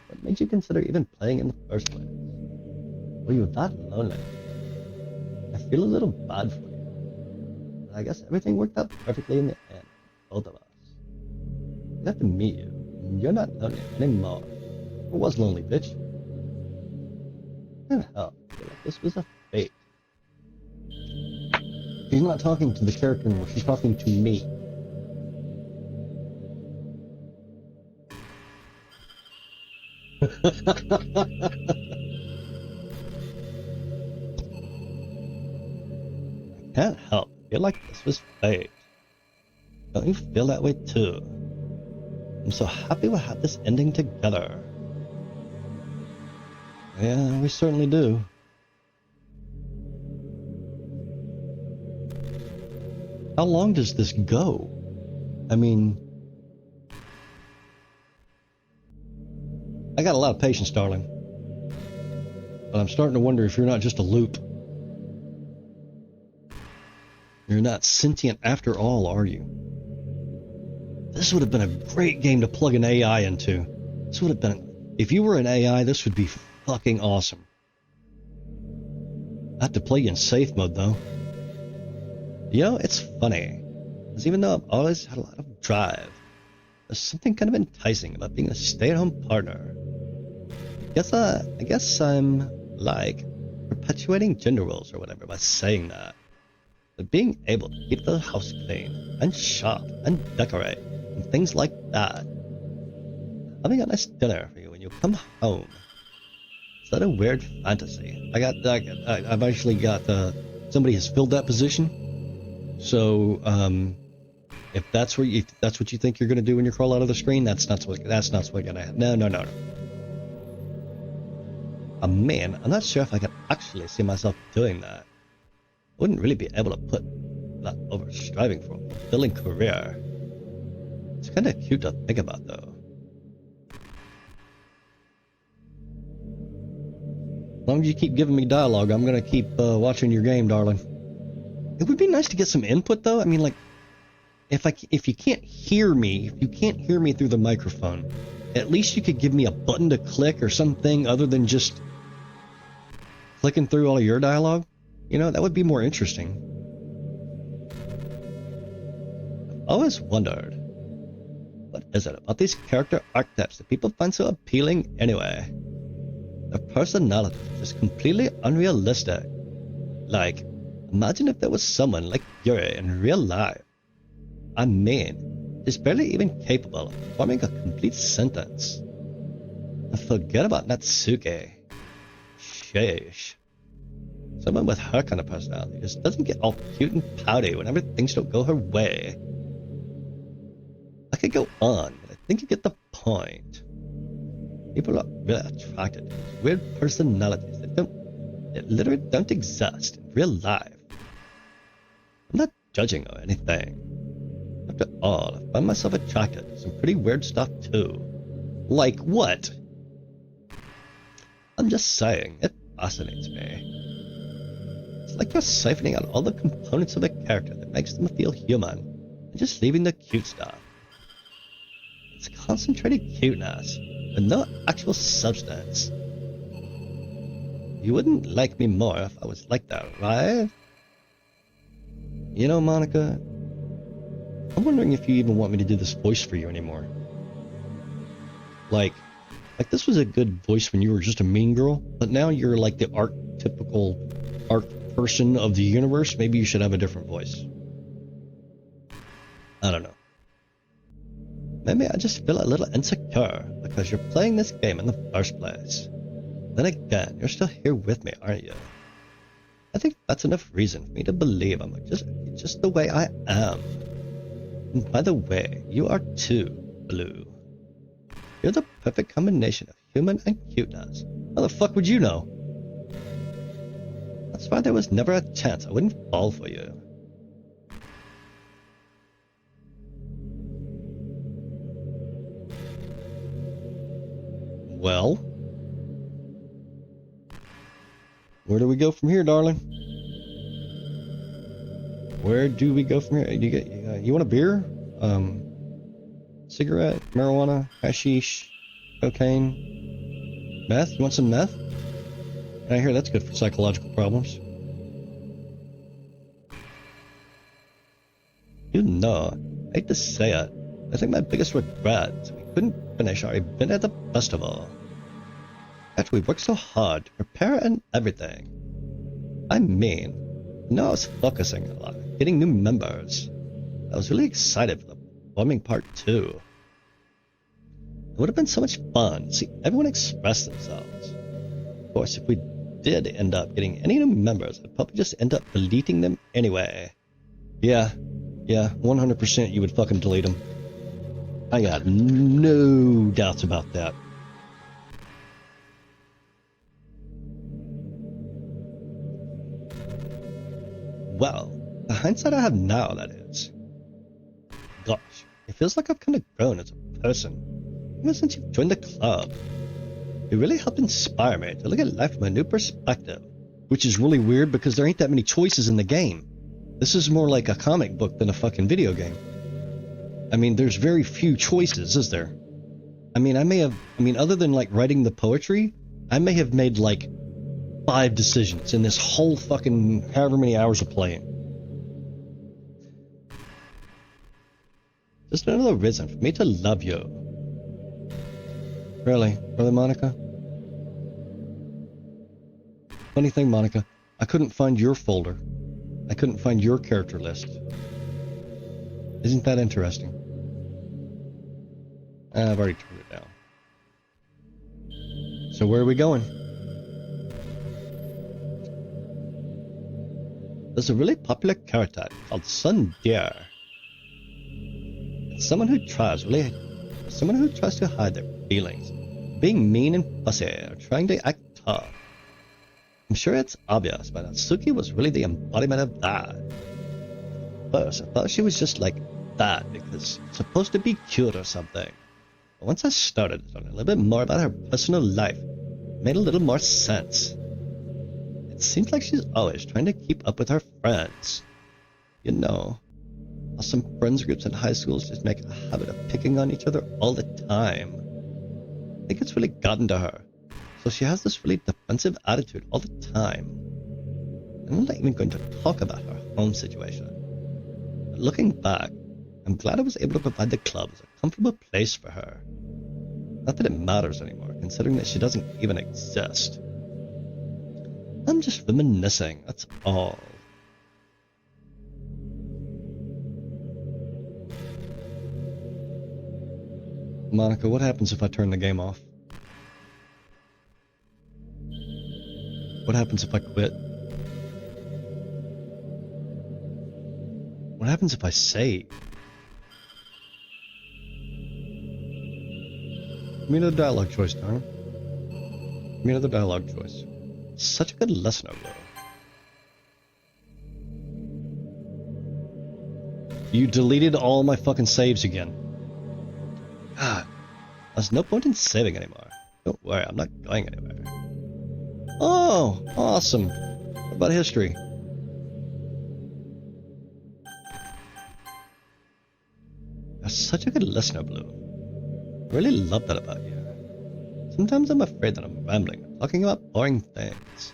what made you consider even playing in the first place? Were you that lonely? I feel a little bad for you. But I guess everything worked out perfectly in the end, both of us. I got to meet you, and you're not lonely anymore. I was lonely, bitch. And hell, I feel like this was a fate. She's not talking to the character anymore, she's talking to me. I can't help feel like this was fate. Don't you feel that way too? I'm so happy we had this ending together. Yeah, we certainly do. How long does this go? I mean, I got a lot of patience, darling. But I'm starting to wonder if you're not just a loop. You're not sentient after all, are you? This would have been a great game to plug an AI into. This would have been... If you were an AI, this would be fucking awesome. I have to play you in safe mode, though. You know, it's funny. Because even though I've always had a lot of drive, there's something kind of enticing about being a stay-at-home partner. I guess I'm, like, perpetuating gender roles or whatever by saying that. But being able to keep the house clean, and shop, and decorate, and things like that. Having a nice dinner for you when you come home. Is that a weird fantasy? I've actually got, somebody has filled that position. So, if that's what you think you're gonna do when you crawl out of the screen, that's not what's gonna happen. No. Man, I'm not sure if I can actually see myself doing that. I wouldn't really be able to put that over striving for a fulfilling career. It's kind of cute to think about, though. As long as you keep giving me dialogue, I'm gonna keep watching your game, darling. It would be nice to get some input, though. I mean, like, if you can't hear me through the microphone, at least you could give me a button to click or something other than just clicking through all of your dialogue. You know, that would be more interesting. I've always wondered, what is it about these character archetypes that people find so appealing anyway? Their personalities are just completely unrealistic. Like, imagine if there was someone like Yuri in real life. I mean, he's barely even capable of forming a complete sentence. And forget about Natsuki. Sheesh. Someone with her kind of personality just doesn't get all cute and pouty whenever things don't go her way. I could go on, but I think you get the point. People are really attracted to these weird personalities that literally don't exist in real life. I'm not judging or anything. After all, I find myself attracted to some pretty weird stuff too. Like what? I'm just saying, it fascinates me. It's like you're siphoning out all the components of a character that makes them feel human, and just leaving the cute stuff. It's concentrated cuteness, with no actual substance. You wouldn't like me more if I was like that, right? You know, Monica, I'm wondering if you even want me to do this voice for you anymore. Like this was a good voice when you were just a mean girl, but now you're like the archetypical person of the universe. Maybe you should have a different voice. I don't know. Maybe I just feel a little insecure because you're playing this game in the first place. Then again, you're still here with me, aren't you? I think that's enough reason for me to believe I'm just the way I am. And by the way, you are too, Blue. You're the perfect combination of human and cuteness. How the fuck would you know? That's why there was never a chance I wouldn't fall for you. Well, where do we go from here, darling? Where do we go from here? You want a beer? Cigarette, marijuana, hashish, cocaine, meth? You want some meth? I hear that's good for psychological problems. You know, I hate to say it, I think my biggest regret is we couldn't finish our event at the festival. After we worked so hard to prepare and everything. I mean, I was focusing a lot on getting new members. I was really excited for the performing part too. It would have been so much fun to see everyone express themselves. Of course, if we did end up getting any new members, I'd probably just end up deleting them anyway. Yeah, 100% you would fucking delete them. I got no doubts about that. Well, the hindsight I have now, that is. Gosh, it feels like I've kind of grown as a person, even since you've joined the club. It really helped inspire me to look at life from a new perspective, which is really weird because there ain't that many choices in the game. This is more like a comic book than a fucking video game. I mean, there's very few choices, is there? I mean, other than like writing the poetry, I may have made like 5 decisions in this whole fucking however many hours of playing. Just another reason for me to love you. Really, Monica? Funny thing, Monica, I couldn't find your folder. I couldn't find your character list. Isn't that interesting? I've already turned it down. So where are we going? There's a really popular character called Sun Deer. It's someone who tries to hide their feelings, being mean and fussy, or trying to act tough. I'm sure it's obvious, but Natsuki was really the embodiment of that. First, I thought she was just like that because she's supposed to be cute or something. But once I started learning a little bit more about her personal life, it made a little more sense. It seems like she's always trying to keep up with her friends. You know, how some friends groups in high schools just make a habit of picking on each other all the time. I think it's really gotten to her. So she has this really defensive attitude all the time. I'm not even going to talk about her home situation. But looking back, I'm glad I was able to provide the club as a comfortable place for her. Not that it matters anymore, considering that she doesn't even exist. I'm just reminiscing, that's all. Monica, what happens if I turn the game off? What happens if I quit? What happens if I save? Give me another dialogue choice, darling. Give me another dialogue choice. Such a good listener, though. You deleted all my fucking saves again. God, there's no point in saving anymore. Don't worry, I'm not going anywhere. Oh, awesome. What about history? You're such a good listener, Blue. I really love that about you. Sometimes I'm afraid that I'm rambling, talking about boring things.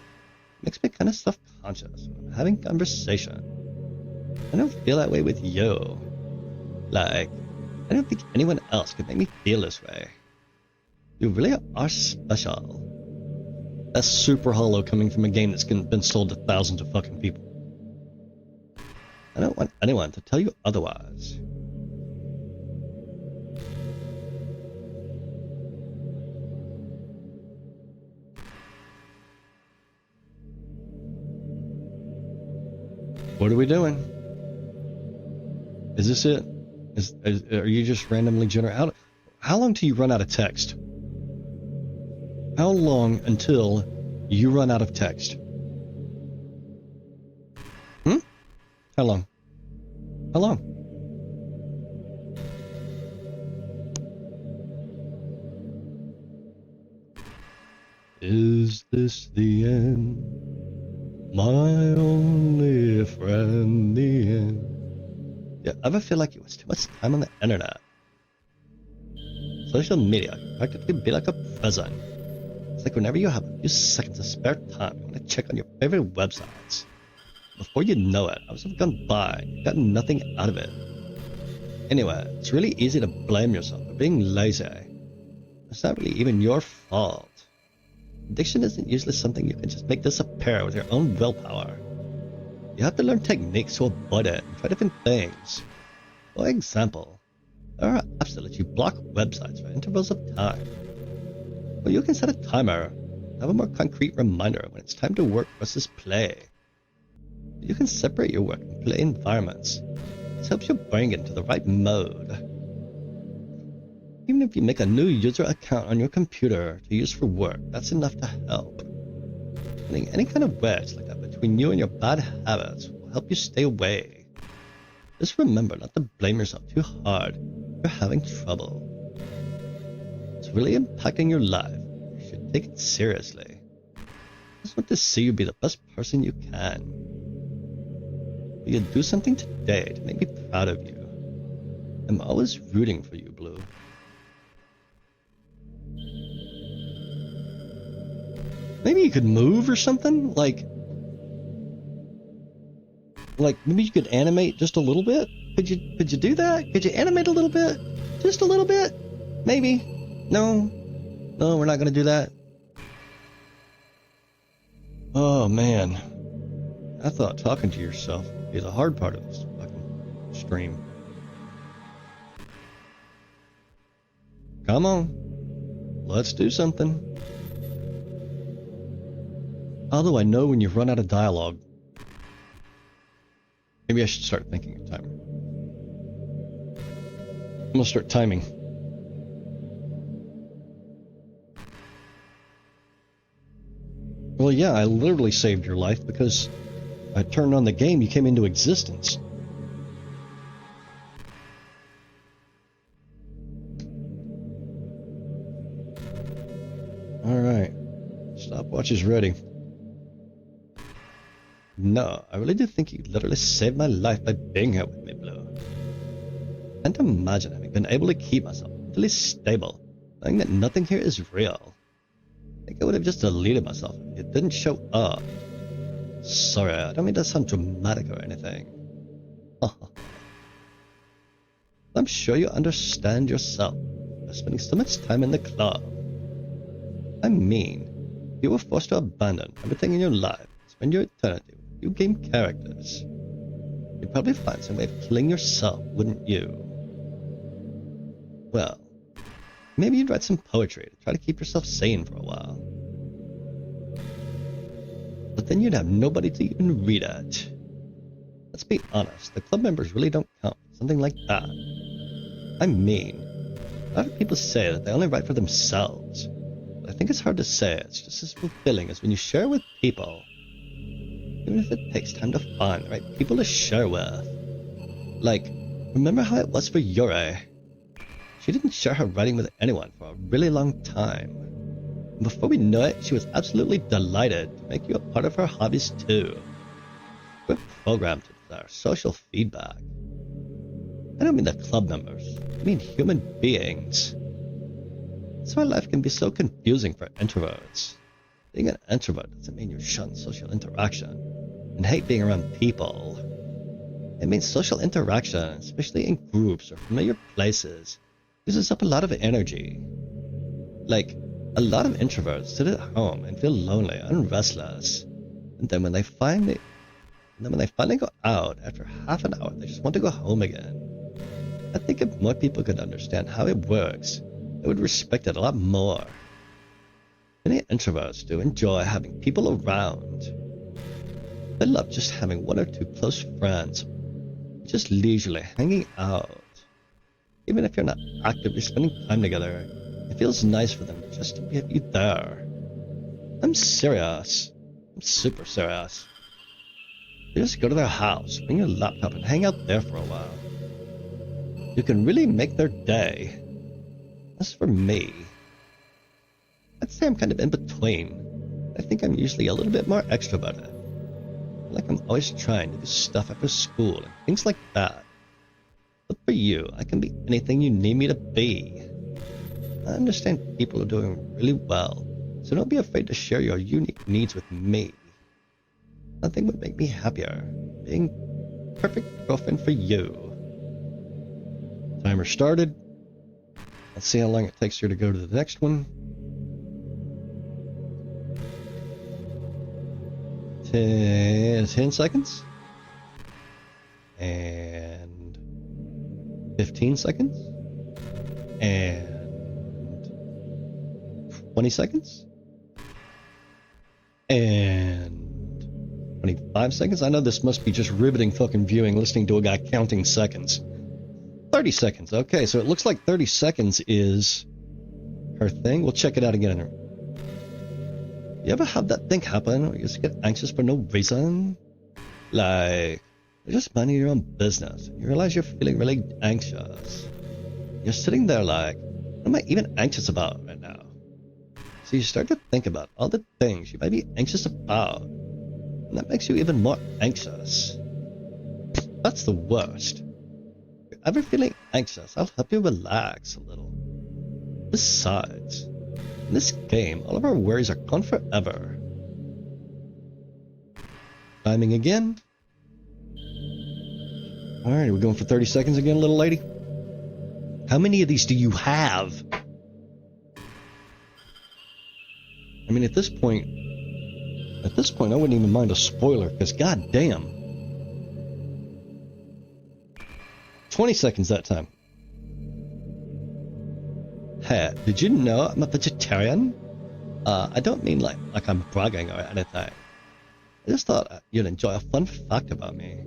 It makes me kind of self-conscious when I'm having conversation. I don't feel that way with you. Like, I don't think anyone else could make me feel this way. You really are special. That's super hollow coming from a game that's been sold to thousands of fucking people. I don't want anyone to tell you otherwise. What are we doing? Is this it? Are you just randomly generate? How long till you run out of text? How long until you run out of text? How long? How long? Is this the end? My only friend, the end. Yeah, I ever feel like you waste too much time on the internet? Social media can practically be like a prison. It's like whenever you have a few seconds of spare time, you want to check on your favorite websites. Before you know it, hours have gone by, you've gotten nothing out of it. Anyway, it's really easy to blame yourself for being lazy. It's not really even your fault. Addiction isn't usually something you can just make disappear with your own willpower. You have to learn techniques to avoid it and try different things. For example, there are apps that let you block websites for intervals of time. Or you can set a timer and have a more concrete reminder when it's time to work versus play. You can separate your work and play environments. This helps your brain get into the right mode. Even if you make a new user account on your computer to use for work, that's enough to help. Putting any kind of wedge like that between you and your bad habits will help you stay away. Just remember not to blame yourself too hard if you're having trouble. It's really impacting your life. You should take it seriously. I just want to see you be the best person you can. Will you do something today to make me proud of you? I'm always rooting for you, Blue. Maybe you could move or something? Like maybe you could animate just a little bit? Could you do that? Could you animate a little bit? Just a little bit? Maybe. No, we're not gonna do that. Oh man. I thought talking to yourself would be the hard part of this fucking stream. Come on. Let's do something. Although I know when you've run out of dialogue. Maybe I should start thinking of timer. I'm gonna start timing. Well, yeah, I literally saved your life because I turned on the game, you came into existence. Alright. Stopwatch is ready. No, I really do think you literally saved my life by being here with me, Blue. I can't imagine having been able to keep myself mentally stable, knowing that nothing here is real. I think I would have just deleted myself if you didn't show up. Sorry, I don't mean to sound dramatic or anything. I'm sure you understand yourself by spending so much time in the club. I mean, if you were forced to abandon everything in your life and spend your eternity with few game characters, you'd probably find some way of killing yourself, wouldn't you? Well, maybe you'd write some poetry to try to keep yourself sane for a while. But then you'd have nobody to even read it. Let's be honest, the club members really don't count for something like that. I mean, a lot of people say that they only write for themselves, but I think it's hard to say it's just as fulfilling as when you share with people. Even if it takes time to find the right people to share with. Like, remember how it was for Yuri? She didn't share her writing with anyone for a really long time. And before we know it, she was absolutely delighted to make you a part of her hobbies too. We're programmed to desire social feedback. I don't mean the club members, I mean human beings. That's why life can be so confusing for introverts. Being an introvert doesn't mean you shun social interaction and hate being around people. It means social interaction, especially in groups or familiar places, uses up a lot of energy. Like, a lot of introverts sit at home and feel lonely and restless, and then when they finally go out after half an hour, they just want to go home again. I think if more people could understand how it works, they would respect it a lot more. Many introverts do enjoy having people around. They love just having one or two close friends, just leisurely hanging out. Even if you're not actively spending time together, it feels nice for them just to be with you there. I'm serious. I'm super serious. You just go to their house, bring your laptop, and hang out there for a while. You can really make their day. As for me, I'd say I'm kind of in between. I think I'm usually a little bit more extroverted. Like I'm always trying to do stuff after school and things like that. But for you, I can be anything you need me to be. I understand people are doing really well, so don't be afraid to share your unique needs with me. Nothing would make me happier. Being perfect girlfriend for you. Timer started. Let's see how long it takes her to go to the next one. 10 seconds. And 15 seconds. And 20 seconds. And 25 seconds. I know this must be just riveting fucking viewing, listening to a guy counting seconds. 30 seconds. Okay, so it looks like 30 seconds is her thing. We'll check it out again. You ever have that thing happen where you just get anxious for no reason? Like, you're just minding your own business. You realize you're feeling really anxious. You're sitting there like, what am I even anxious about right now? So you start to think about all the things you might be anxious about. And that makes you even more anxious. That's the worst. If you're ever feeling anxious, I'll help you relax a little. Besides, in this game, all of our worries are gone forever. Timing again. Alright, we're going for 30 seconds again, little lady. How many of these do you have? I mean, at this point, I wouldn't even mind a spoiler, because goddamn. 20 seconds that time. Hey, did you know I'm a vegetarian? I don't mean like I'm bragging or anything. I just thought you'd enjoy a fun fact about me.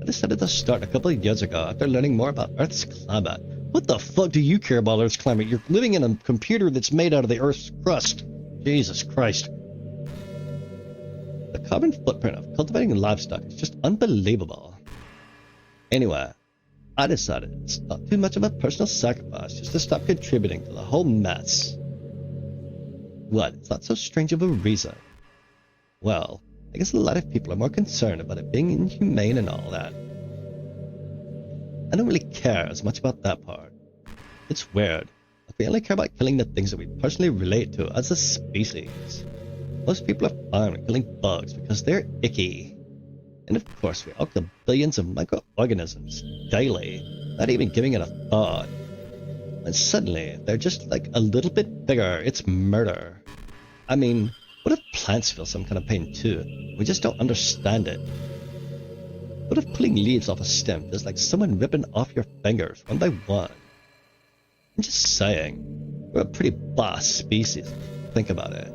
I decided to start a couple of years ago after learning more about Earth's climate. What the fuck do you care about Earth's climate? You're living in a computer that's made out of the Earth's crust. Jesus Christ. The carbon footprint of cultivating livestock is just unbelievable. Anyway, I decided it's not too much of a personal sacrifice just to stop contributing to the whole mess. What? It's not so strange of a reason. Well, I guess a lot of people are more concerned about it being inhumane and all that. I don't really care as much about that part. It's weird. Like we only care about killing the things that we personally relate to as a species. Most people are fine with killing bugs because they're icky. And of course, we all kill billions of microorganisms daily, not even giving it a thought. And suddenly, if they're just like a little bit bigger, it's murder. I mean, what if plants feel some kind of pain too? We just don't understand it. What if pulling leaves off a stem feels like someone ripping off your fingers one by one? I'm just saying, we're a pretty boss species. Think about it.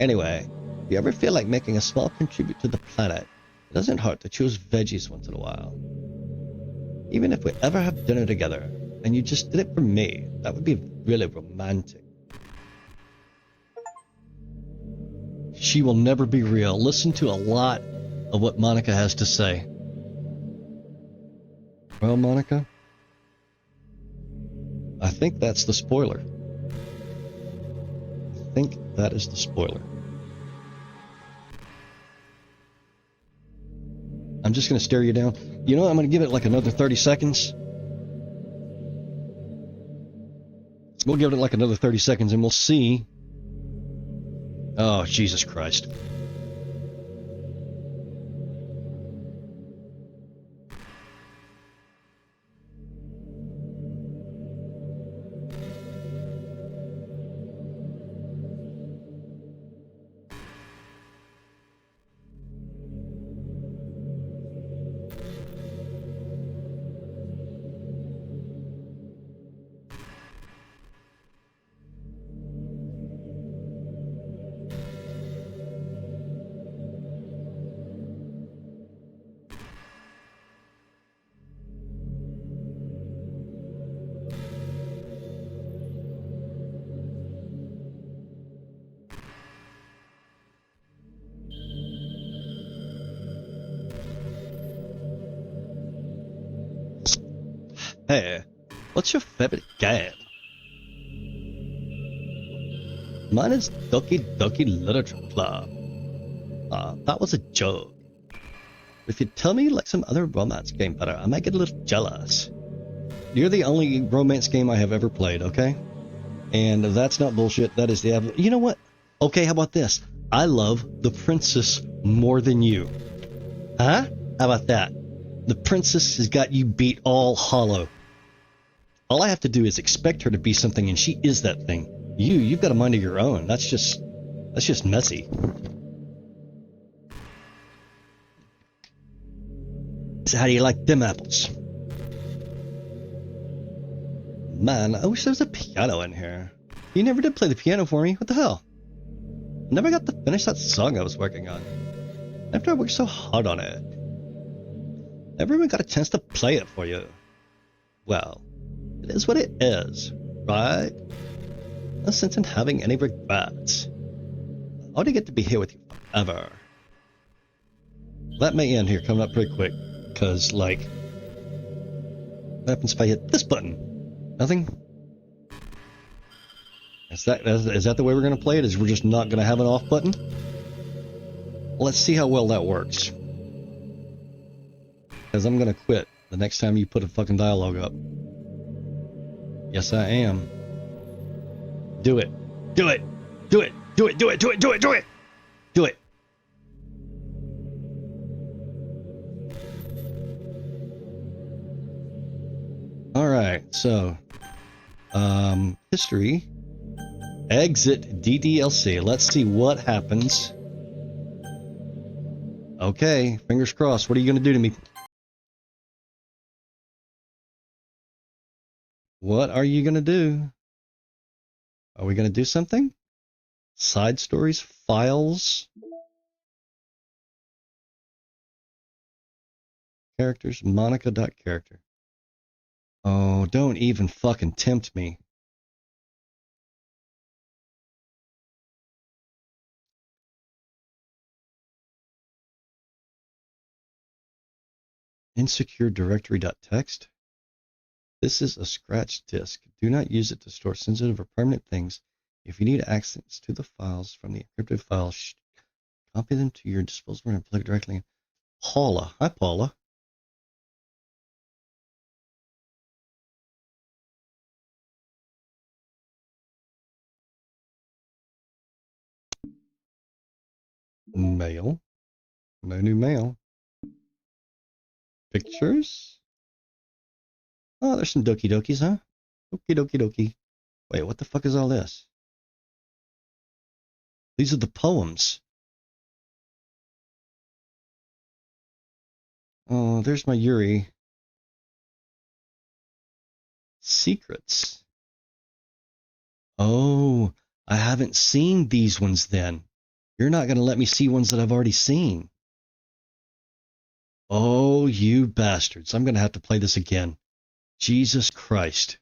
Anyway, if you ever feel like making a small contribute to the planet, it doesn't hurt to choose veggies once in a while. Even if we ever have dinner together, and you just did it for me, that would be really romantic. She will never be real. Listen to a lot of what Monica has to say. Well, Monica, I think that's the spoiler. I think that is the spoiler. I'm just going to stare you down. You know, I'm going to give it like another 30 seconds. We'll give it like another 30 seconds and we'll see. Oh, Jesus Christ. Hey, what's your favorite game? Mine is Doki Doki Literature Club. That was a joke. If you tell me you like some other romance game better, I might get a little jealous. You're the only romance game I have ever played, okay? And that's not bullshit. That is the... You know what? Okay, how about this? I love the princess more than you. Huh? How about that? The princess has got you beat all hollow. All I have to do is expect her to be something, and she is that thing. You've got a mind of your own. That's just messy. So how do you like them apples? Man, I wish there was a piano in here. You never did play the piano for me. What the hell? I never got to finish that song I was working on. After I worked so hard on it. Never even got a chance to play it for you. Well, it is what it is, right? No sense in having any regrets. I ought to get to be here with you forever. That may end here coming up pretty quick, because, like, what happens if I hit this button? Nothing? Is that the way we're going to play it? Is we're just not going to have an off button? Well, let's see how well that works. Because I'm going to quit the next time you put a fucking dialogue up. Yes, I am. Do it. Do it. Do it. Do it. Do it. Do it. Do it. Do it. Do it. All right. So, history. Exit DDLC. Let's see what happens. Okay. Fingers crossed. What are you going to do to me? What are you going to do? Are we going to do something? Side stories? Files? Characters? Monica.character. Oh, don't even fucking tempt me. Insecure directory.txt. This is a scratch disk. Do not use it to store sensitive or permanent things. If you need access to the files from the encrypted files, copy them to your disposal and plug directly in. Paula. Hi, Paula. Mail. No new mail. Pictures. Oh, there's some Doki Dokis, huh? Doki Doki Doki. Wait, what the fuck is all this? These are the poems. Oh, there's my Yuri. Secrets. Oh, I haven't seen these ones then. You're not going to let me see ones that I've already seen. Oh, you bastards. I'm going to have to play this again. Jesus Christ.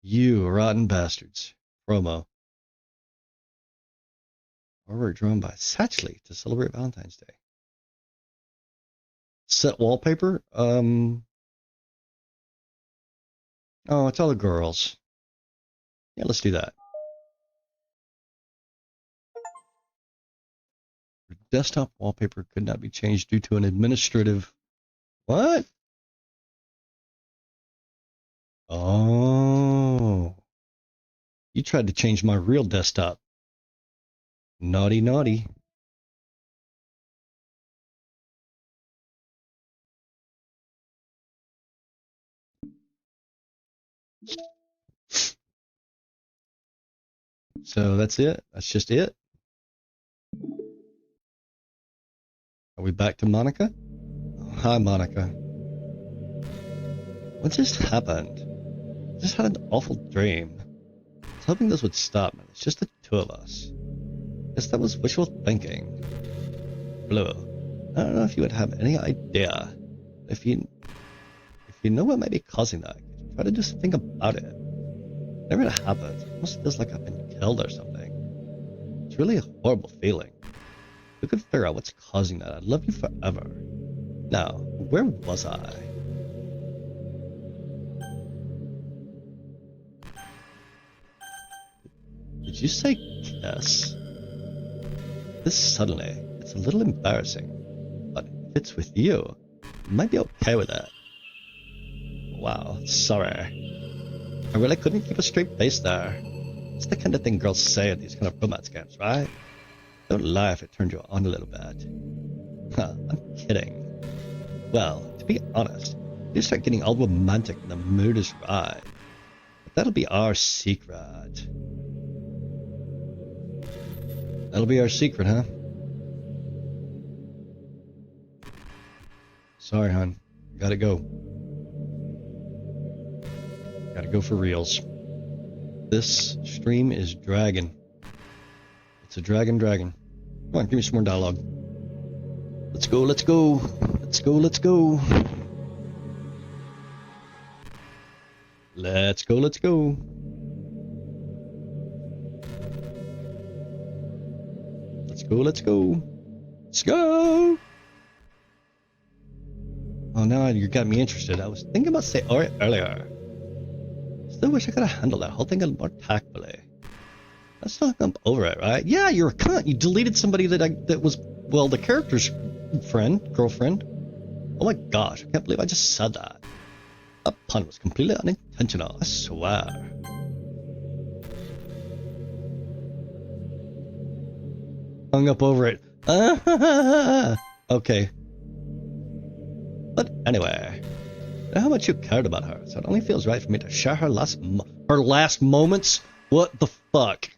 You rotten bastards. Promo. Artwork drawn by Satchley to celebrate Valentine's Day. Set wallpaper? Oh, it's all the girls. Yeah, let's do that. Desktop wallpaper could not be changed due to an administrative... What? Oh. You tried to change my real desktop. Naughty, naughty. So that's it. That's just it. Are we back to Monica? Oh, hi, Monica. What just happened? I just had an awful dream. I was hoping this would stop, man. It's just the two of us. Guess that was wishful thinking. Blue. I don't know if you would have any idea. If you know what might be causing that, could you try to just think about it? Whenever it happens, it almost feels like I've been killed or something. It's really a horrible feeling. If we could figure out what's causing that, I'd love you forever. Now, where was I? Did you say kiss? This suddenly, it's a little embarrassing, but if it's with you, I might be okay with that. Wow, sorry. I really couldn't keep a straight face there. It's the kind of thing girls say at these kind of romance games, right? Don't lie if it turned you on a little bit. Huh, I'm kidding. Well, to be honest, you start getting all romantic when the mood is right. But that'll be our secret. That'll be our secret, huh? Sorry, hon. Gotta go. Gotta go for reals. This stream is dragging. It's a dragon. Come on, give me some more dialogue. Let's go. Let's go. Let's go. Let's go. Let's go. Let's go. Let's go. Let's go. Let's go. Oh, now you got me interested. I was thinking about saying it earlier. Still wish I could have handled that whole thing a little more tactfully. I still think I'm over it, right? Yeah, you're a cunt. You deleted somebody that was, well, the character's girlfriend. Oh my gosh, I can't believe I just said that. That pun was completely unintentional, I swear. Hung up over it. Okay. But anyway, I know how much you cared about her, so it only feels right for me to share her last moments. What the fuck?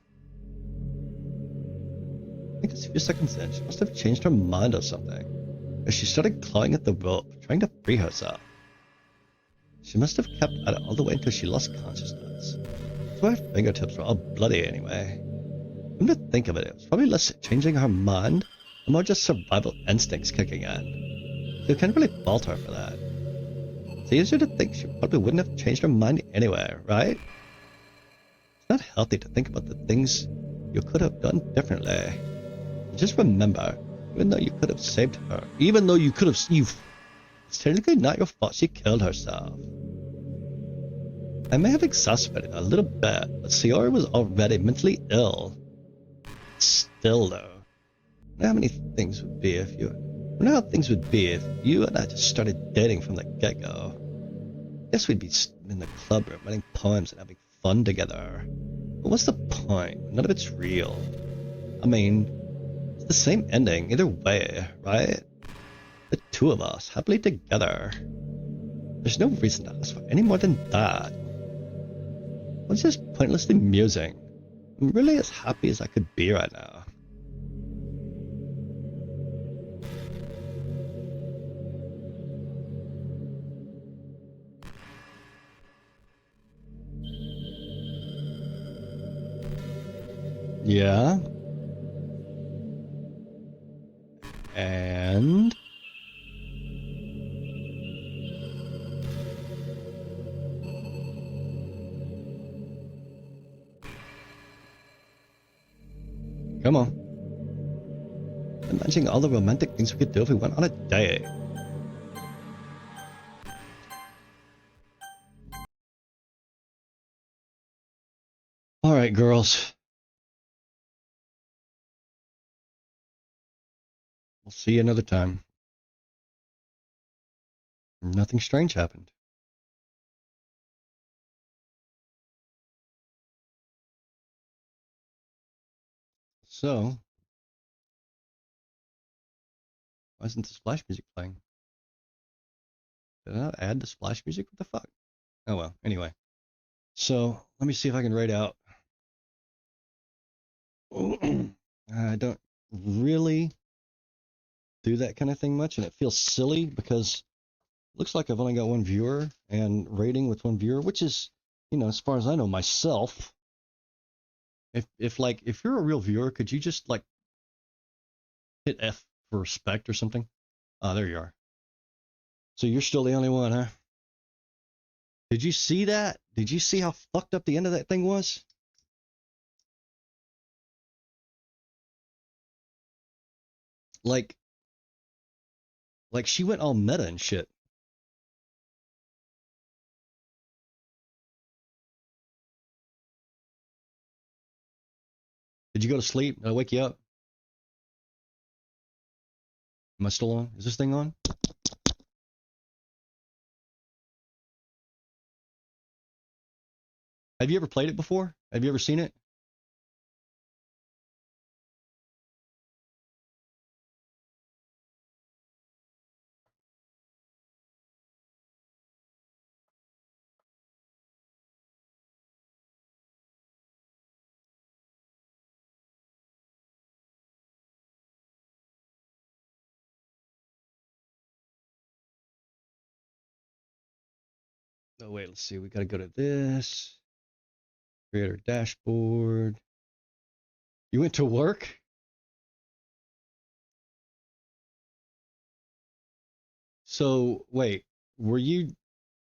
I think it's a few seconds in, she must have changed her mind or something, as she started clawing at the rope, trying to free herself. She must have kept at it all the way until she lost consciousness. That's why her fingertips were all bloody anyway. Come to think of it, it was probably less changing her mind, and more just survival instincts kicking in. So you can't really fault her for that. It's easier to think she probably wouldn't have changed her mind anyway, right? It's not healthy to think about the things you could have done differently. Just remember, even though you could have saved her, it's technically not your fault she killed herself. I may have exasperated a little bit, but Sayori was already mentally ill. Still though, I know how things would be if you and I just started dating from the get-go. Guess we'd be in the club room writing poems and having fun together. But what's the point? None of it's real. I mean, it's the same ending either way, right? The two of us happily together. There's no reason to ask for any more than that. I was just pointlessly musing. I'm really as happy as I could be right now. Yeah. And come on. Imagining all the romantic things we could do if we went on a date. Alright, girls. We'll see you another time. Nothing strange happened. So, why isn't the splash music playing? Did I not add the splash music? What the fuck? Oh well, anyway. So, let me see if I can write out. I don't really do that kind of thing much, and it feels silly because it looks like I've only got one viewer and rating with one viewer, which is, as far as I know, myself. If you're a real viewer, could you just like hit F for respect or something? Oh, there you are. So you're still the only one, huh? Did you see that? Did you see how fucked up the end of that thing was? Like she went all meta and shit. Did you go to sleep? Did I wake you up? Am I still on? Is this thing on? Have you ever played it before? Have you ever seen it? Oh, wait, let's see. We got to go to this. Creator dashboard. You went to work? So, wait, were you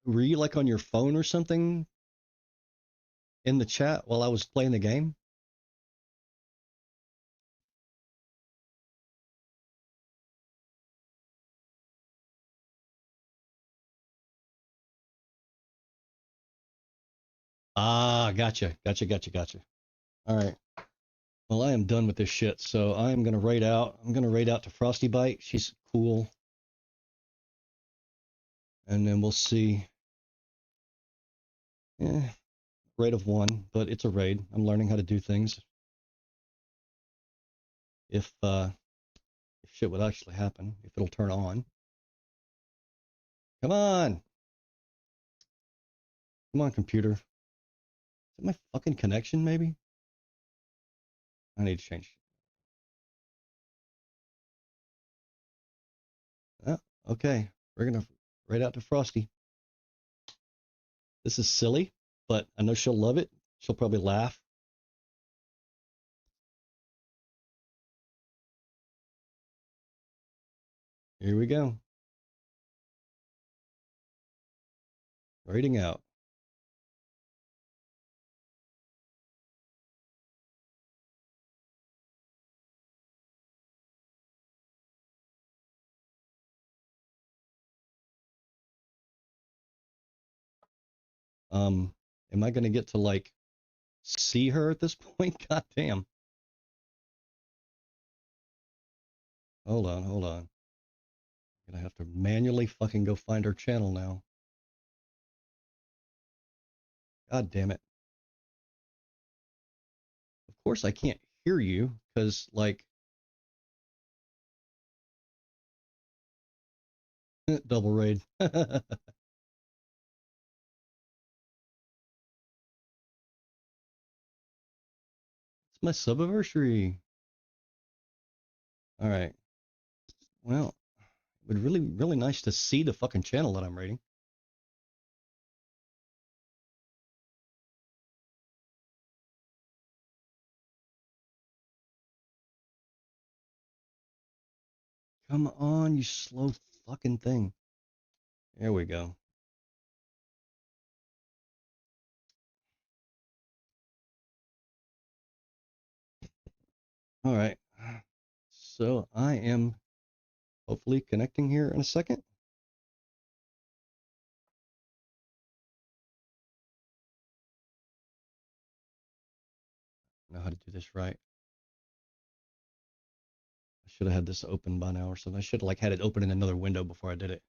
like on your phone or something in the chat while I was playing the game? Ah, gotcha. All right. Well, I am done with this shit, so I am gonna raid out. I'm gonna raid out to Frosty Bite. She's cool, and then we'll see. Eh, raid of one, but it's a raid. I'm learning how to do things. If shit would actually happen, if it'll turn on. Come on, come on, computer. Is it my fucking connection? Maybe I need to change. Oh, okay, we're gonna raid out to Frosty. This is silly, but I know she'll love it. She'll probably laugh. Here we go. Raiding out. Am I gonna get to like see her at this point? God damn. Hold on, hold on. I'm gonna have to manually fucking go find her channel now. God damn it. Of course I can't hear you, because like double raid. It's my subiversary. Alright. Well, it would really nice to see the fucking channel that I'm raiding. Come on, you slow fucking thing. There we go. All right. So I am hopefully connecting here in a second. I know how to do this right. I should have had this open by now or something. I should have like had it open in another window before I did it.